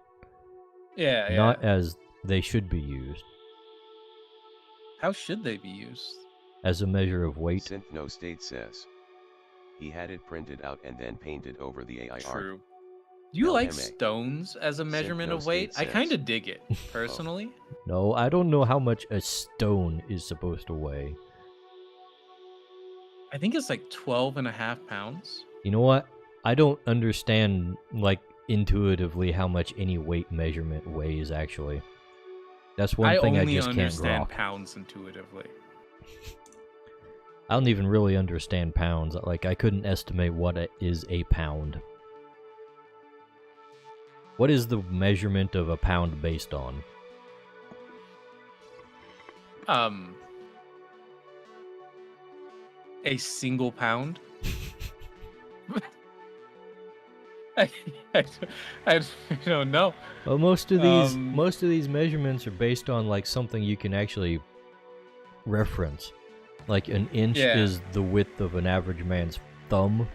Yeah,
Not as they should be used.
How should they be used?
As a measure of weight.
Synthno State says he had it printed out and then painted over the AI art.
True. Do you like
LMA.
stones as a measurement of weight? I kind of dig it, personally.
No, I don't know how much a stone is supposed to weigh.
I think it's like 12.5 pounds.
You know what? I don't understand, like, intuitively how much any weight measurement weighs, actually. That's one thing I just can't grok.
I only understand pounds intuitively.
I don't even really understand pounds. Like, I couldn't estimate what is a pound. What is the measurement of a pound based on?
A single pound? I don't know.
Well, most of these measurements are based on like something you can actually reference. Like an inch is the width of an average man's thumb.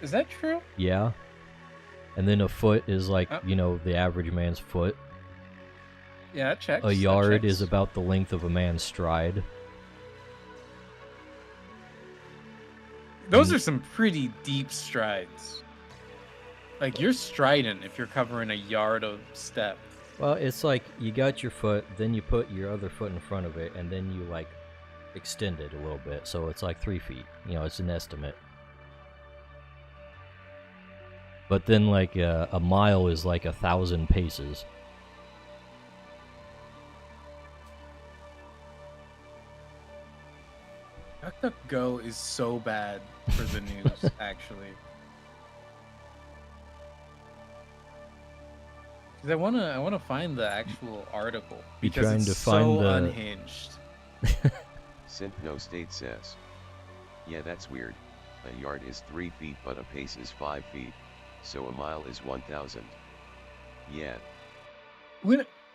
Is that true?
Yeah. And then a foot is like, you know, the average man's foot.
Yeah, it checks.
A
that
yard
checks.
is about the length of a man's stride.
Those are some pretty deep strides. Like, you're striding if you're covering a yard of step.
Well, it's like you got your foot, then you put your other foot in front of it, and then you like extend it a little bit, so it's like 3 feet. You know, it's an estimate. But then like a mile is like 1,000 paces.
DuckDuckGo is so bad for the news, actually. Because I wanna find the actual article
You
because
trying
it's
to find
so
the-
unhinged.
Synthno State says. Yeah, that's weird. A yard is 3 feet but a pace is 5 feet, so a mile is 1,000. Yeah.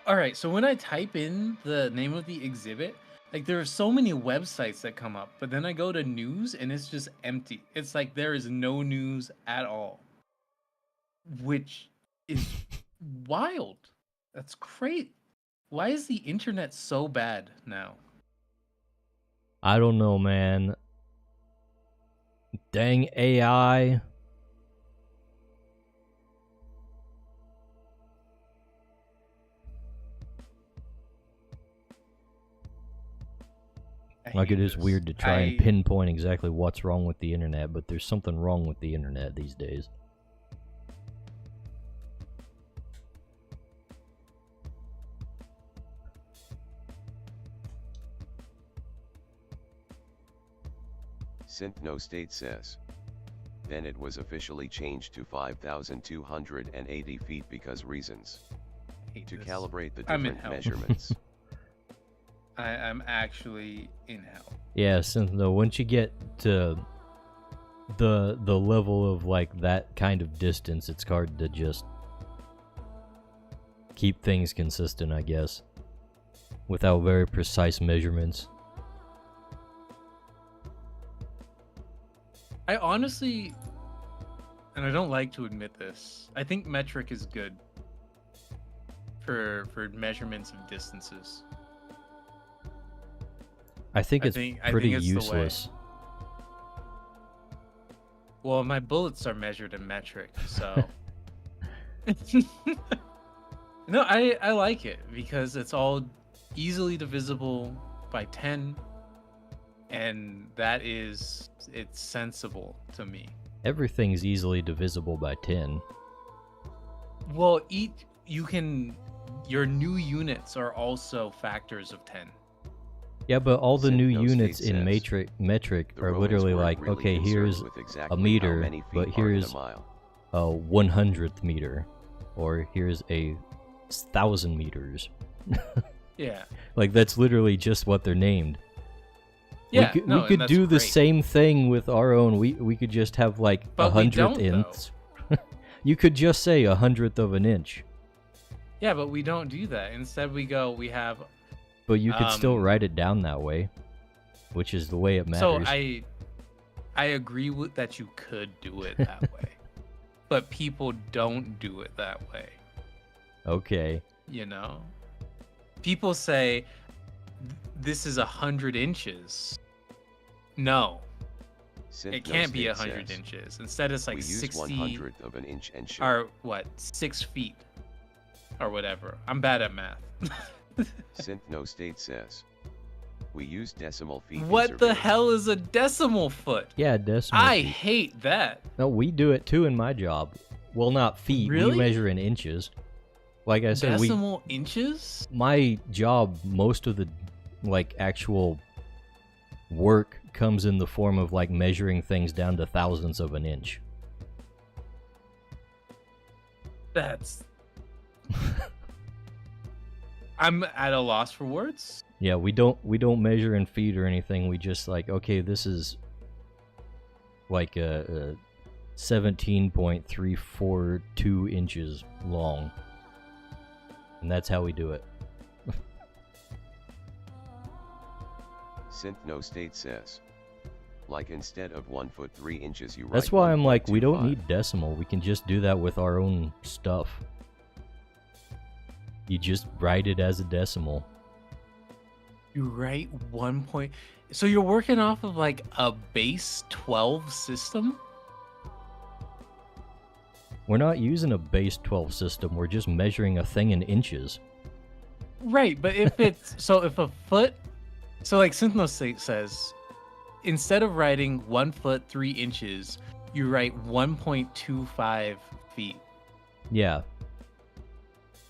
Alright, so when I type in the name of the exhibit, like there are so many websites that come up, but then I go to news and it's just empty. It's like there is no news at all. Which is wild. That's great. Why is the internet so bad now?
I don't know, man. Dang AI. Like, it is weird to try and pinpoint exactly what's wrong with the internet, but there's something wrong with the internet these days.
Synthno State says. Then it was officially changed to 5,280 feet because reasons. To calibrate the
I'm in
different
hell.
measurements.
I'm actually in hell.
Yeah, since though once you get to the level of like that kind of distance, it's hard to just keep things consistent, I guess, without very precise measurements.
I honestly, and I don't like to admit this, I think metric is good for measurements of distances.
I think it's pretty
it's the way.
useless.
Well, my bullets are measured in metric, so. No, I like it because it's all easily divisible by 10, and it's sensible to me.
Everything's easily divisible by 10.
Well, your new units are also factors of 10.
Yeah, but all the new
Synthno
units
State
in
says,
metric
The
are
Romans
literally
weren't
like,
really
okay,
concerned
here's
with
a
exactly how
meter,
many feet
but
are in
here's
a mile.
a 100th meter, or here's a 1,000 meters.
Yeah.
Like, that's literally just what they're named.
Yeah,
we
and
could
that's
do the
great.
same thing with our own. We could just have like
But we
100th
don't,
inch. You could just say 100th of an inch,
Yeah, but we don't do that. Instead, we have.
but you could still
Um,
write it down that way, which is the way it matters.
So I agree with that you could do it that way, but people don't do it that way.
Okay.
You know, people say this is 100 inches. No,
Synthno
it can't be
State
100
says,
inches. Instead, it's like
we use
60
100th of an inch and show.
or what, 6 feet or whatever. I'm bad at math.
Synthno State says. We use decimal feet. in
What the
surveying.
hell is a decimal foot?
Yeah, decimal
I
feet.
hate that.
No, we do it too in my job. Well, not feet.
Really?
We measure in inches. Like I said,
Decimal inches?
my job, most of the like actual work comes in the form of like measuring things down to thousandths of an inch.
That's. I'm at a loss for words.
Yeah, we don't measure in feet or anything. We just like, okay, this is like a 17.342 inches long, and that's how we do it.
Synthno State says. Like instead of 1 foot 3 inches, you write.
That's why I'm like, we don't
1.25.
need decimal. We can just do that with our own stuff. You just write it as a decimal.
You write 1 point. So you're working off of like a base 12 system?
We're not using a base 12 system, we're just measuring a thing in inches.
Right, but if it's so if a foot, so like Synthnostate says, instead of writing 1 foot 3 inches, you write 1.25 feet.
Yeah.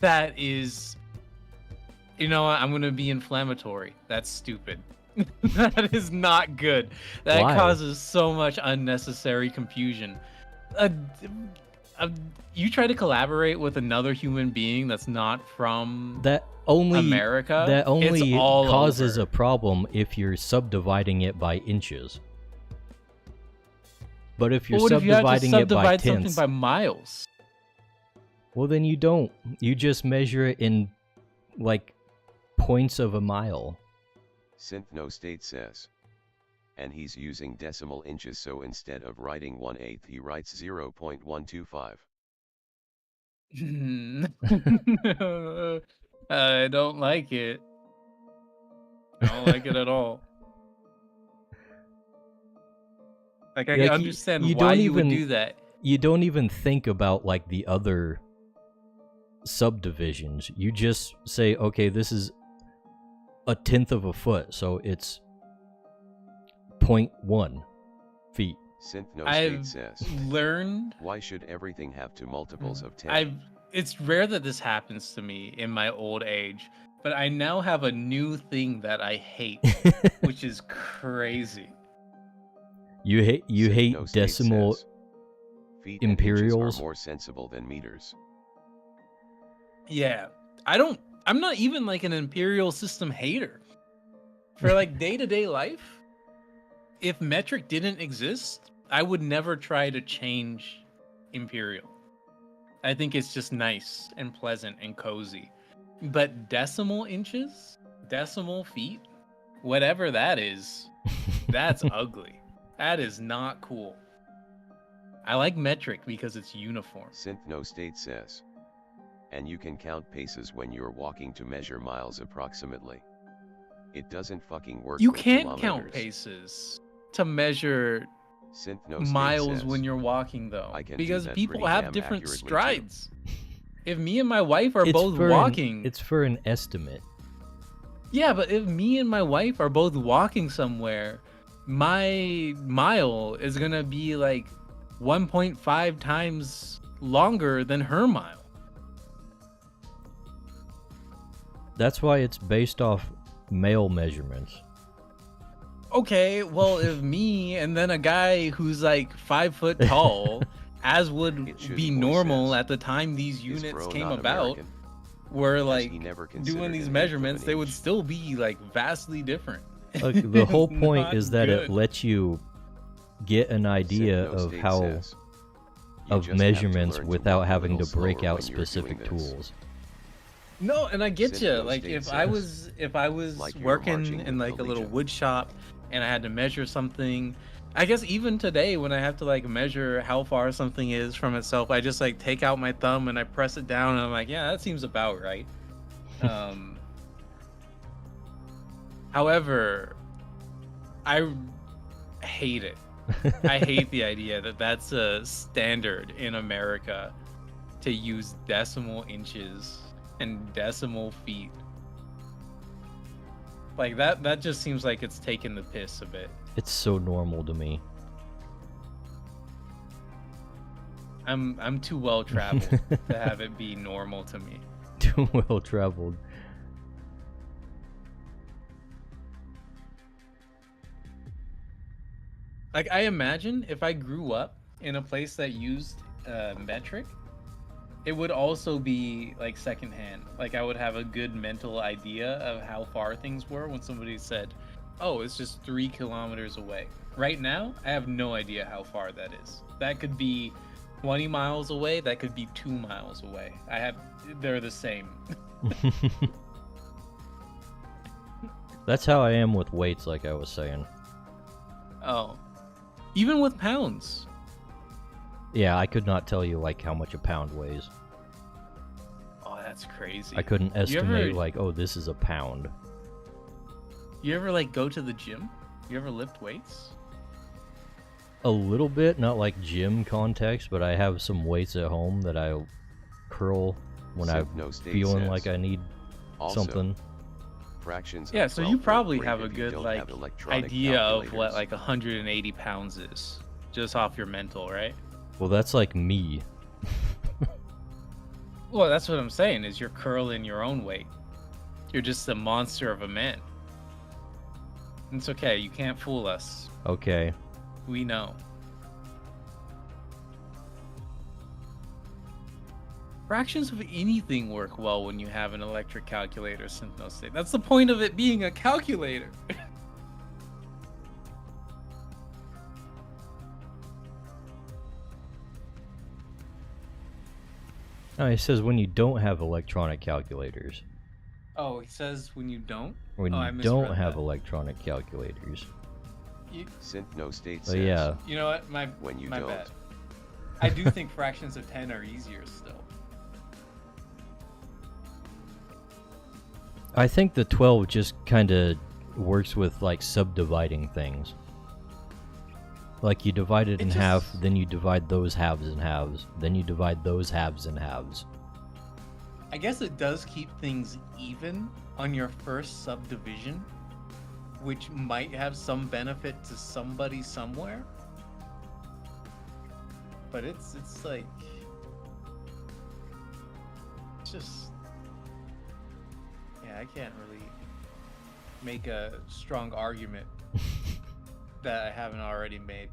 That is, you know what? I'm gonna be inflammatory. That's stupid. That is not good. That
Why?
causes so much unnecessary confusion. You try to collaborate with another human being that's not from
That only
America.
That only
it's all
causes
over.
a problem if you're subdividing it by inches. But if you're
Well, what if you had to
subdividing it by
subdivide something
tenths,
by miles?
well then you don't. You just measure it in like points of a mile.
Synthnostate says. And he's using decimal inches, so instead of writing 1/8 he writes 0.125.
I don't like it. I don't like it at all. Like, I
Like,
understand
you
why
don't
you would
even-
do that.
You don't even think about like the other subdivisions. You just say, okay, this is a tenth of a foot, so it's 0.1 feet.
Synthnostate
I've
says.
learned.
Why should everything have two multiples of 10?
It's rare that this happens to me in my old age, but I now have a new thing that I hate, which is crazy.
You hate
Synthnostate
decimal
says, feet and inches
imperials?
are more sensible than meters.
Yeah, I'm not even like an imperial system hater. For like day-to-day life, if metric didn't exist, I would never try to change imperial. I think it's just nice and pleasant and cozy. But decimal inches, decimal feet, whatever that is, that's ugly. That is not cool. I like metric because it's uniform.
Synthnostate says. And you can count paces when you're walking to measure miles approximately. It doesn't fucking work.
You
with
can't count
kilometers.
paces to measure
Synthnostate
miles
says,
when you're walking, though,
I can do
because
that
people
pretty
have
damn
different
accurately, too.
strides. If me and my wife are
It's
both
for
walking,
it's for an estimate.
yeah, but if me and my wife are both walking somewhere, my mile is gonna be like 1.5 times longer than her mile.
That's why it's based off male measurements.
Okay, well, if me and then a guy who's like 5 foot tall, as would
It should
be
voice
normal
says,
at the time these
"Is
units
bro
came
not
about,
American?"
were
As
like
he never
doing
considered
these
an eighth of
measurements,
an
they would
inch.
still be like vastly different.
Like, the whole
It's
point
not
is that it
good.
lets you get an idea of
Synthnostate
how
says, "You
of
just have to
measurements
learn to
without
walk a
having to
little
break
slower
out
when you're
specific
doing this."
tools.
No, and I get you.
Synthnostate
Like if
says,
I was
like you're
working
marching
in
with
like
the
a little
Legion.
wood shop and I had to measure something, I guess even today when I have to like measure how far something is from itself, I just like take out my thumb and I press it down and I'm like, yeah, that seems about right. However, I hate it. I hate the idea that that's a standard in America to use decimal inches and decimal feet. Like that just seems like it's taking the piss a bit.
It's so normal to me.
I'm too well traveled to have it be normal to me.
Too well traveled.
Like I imagine if I grew up in a place that used metric, it would also be like secondhand. Like I would have a good mental idea of how far things were when somebody said, "Oh, it's just 3 kilometers away." Right now, I have no idea how far that is. That could be 20 miles away. That could be 2 miles away. They're the same.
That's how I am with weights, like I was saying.
Oh, even with pounds.
Yeah, I could not tell you like how much a pound weighs.
Oh, That's crazy.
I couldn't estimate
ever-
like, oh, this is a pound.
You ever like go to the gym? You ever lift weights?
A little bit, not like gym context, but I have some weights at home that I curl when I'm
No state
feeling
says.
like I need
Also,
something.
fractions of
Yeah, so
12
you
work
probably
great
have a
if you
good
don't
like
have electronic
idea of what
calculators.
like 180 pounds is, just off your mental, right?
Well, that's like me.
Well, that's what I'm saying. Is you're curling your own weight. You're just a monster of a man. It's okay. You can't fool us.
Okay.
We know. Fractions of anything work well when you have an electric calculator, Synth State. That's the point of it being a calculator.
No, it says when you don't have electronic calculators.
Oh, it says when you don't?
When
Oh, I
you
misread
don't have
that.
electronic calculators.
No state
But
says.
yeah,
You know what? My
When you
my
don't.
bad. I do think fractions of 10 are easier still.
I think the 12 just kind of works with like subdividing things. Like you divide it in half, then you divide those halves in halves, then you divide those halves in halves.
I guess it does keep things even on your first subdivision, which might have some benefit to somebody somewhere. But it's like it's just yeah, I can't really make a strong argument that I haven't already made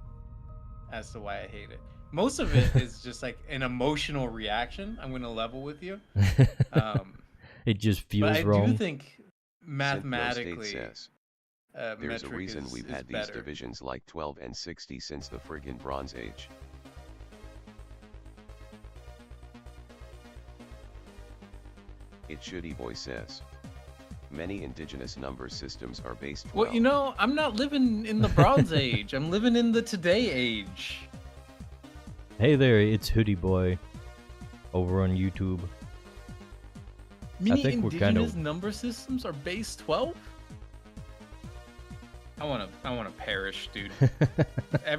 as to why I hate it. Most of it is just like an emotional reaction. I'm going to level with you.
It just
But
feels
I
wrong.
do think
No state
mathematically,
says. There's a
metric
reason
is
we've had these
better.
divisions like 12 and 60 since the friggin' Bronze Age. It Shooty Boy says. Many indigenous number systems are based
Well, you know, I'm not living in the Bronze Age. I'm living in the today age.
Hey there, it's Hoodie Boy over on YouTube.
Many
think we're
indigenous
kinda-
number systems are base 12. I wanna perish, dude. I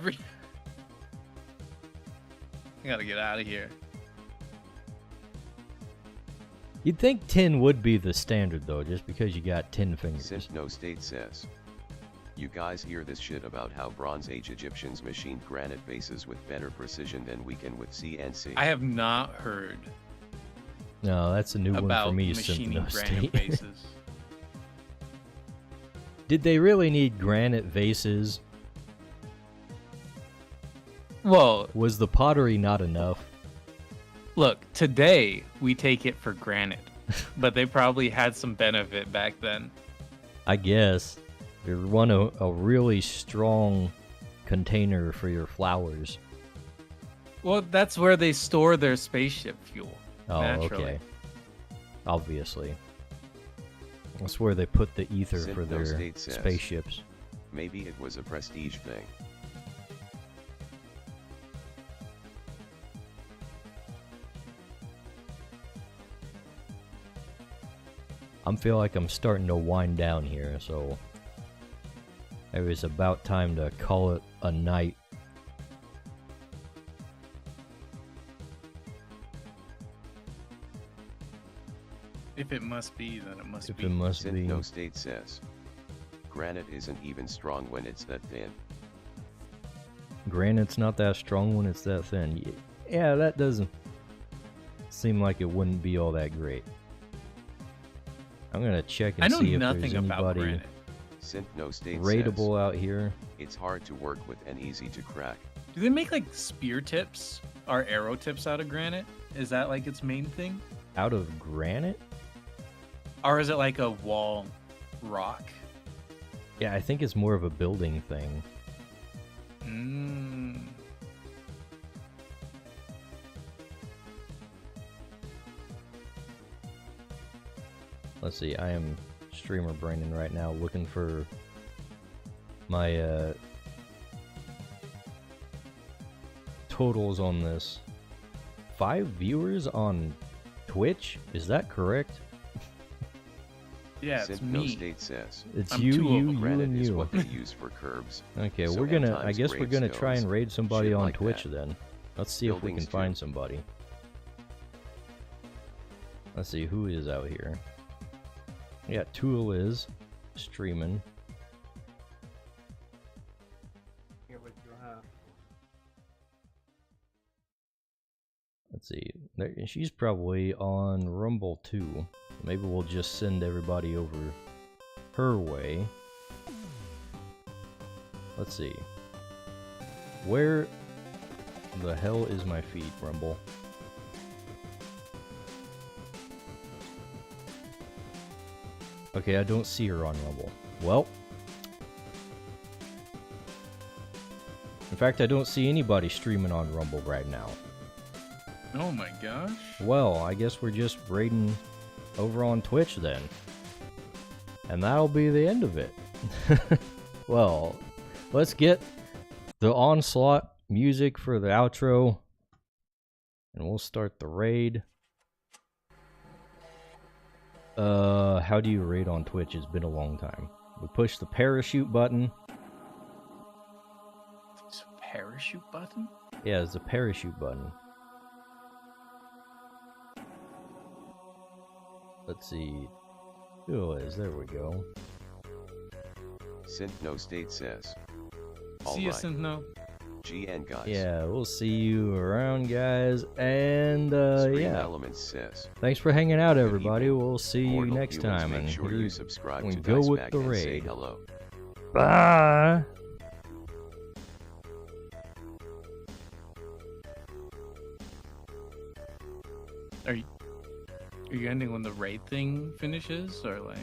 gotta get out of here.
You'd think 10 would be the standard though, just because you got 10 fingers.
No state says. You guys hear this shit about how Bronze Age Egyptians machined granite bases with better precision than we can with CNC.
I have not heard
No, that's a new one
about
for me,
machining
Synth
granite
State.
bases.
Did they really need granite vases?
Well,
Was the pottery not enough?
look, today we take it for granted, but they probably had some benefit back then.
I guess. You want a really strong container for your flowers.
Well, that's where they store their spaceship fuel.
Oh,
naturally.
okay. Obviously. That's where they put the ether
Synth
for
No
their
State says.
spaceships.
Maybe it was a prestige thing.
I feel like I'm starting to wind down here, so it was about time to call it a night.
If it must be, then it must
If
be.
it must
Synth
be.
No State says. Granite isn't even strong when it's that thin.
Granite's not that strong when it's that thin. Yeah, that doesn't seem like it wouldn't be all that great. I'm gonna check
I
and
know
see if
nothing
there's
about
anybody
granite.
Synth No State
rateable
says.
out here.
It's hard to work with and easy to crack.
Do they make like spear tips or arrow tips out of granite? Is that like its main thing?
Out of granite?
Or is it like a wall rock?
Yeah, I think it's more of a building thing.
Mm.
Let's see, I am streamer Brandon right now looking for my totals on this. 5 viewers on Twitch? Is that correct?
Yeah, it's
Synth No
me.
State says.
It's
I'm
you,
two of
you,
them.
you,
Reddit
and
is
you.
what they use for curbs.
Okay,
So
we're gonna.
at
I
times
guess we're gonna try and
gravestones,
raid somebody
shit
on
like
Twitch
that.
then. Let's see if we can
Buildings,
find
too.
somebody. Let's see who is out here. Yeah, Tool is streaming. Let's see. There, she's probably on Rumble too. Maybe we'll just send everybody over her way. Let's see. Where the hell is my feed, Rumble? Okay, I don't see her on Rumble. Well. In fact, I don't see anybody streaming on Rumble right now.
Oh my gosh.
Well, I guess we're just raiding over on Twitch then. And that'll be the end of it. Well, let's get the onslaught music for the outro. And we'll start the raid. How do you raid on Twitch? It's been a long time. We push the parachute button.
It's a parachute button?
Yeah, it's the parachute button. Let's see. Who is? There we go.
Synth No State says.
See ya,
Alright.
Synthno.
GN guys.
Yeah, we'll see you around, guys. And,
Scream
yeah.
Elements says.
Thanks for hanging out,
Good
everybody.
evening.
We'll see you
Mortal
next
humans,
time.
make
And
sure
here
you subscribe
we
to
go
Dice
with
Bag
the
and say
raid.
hello.
Bye!
Are you ending when the raid thing finishes, or like?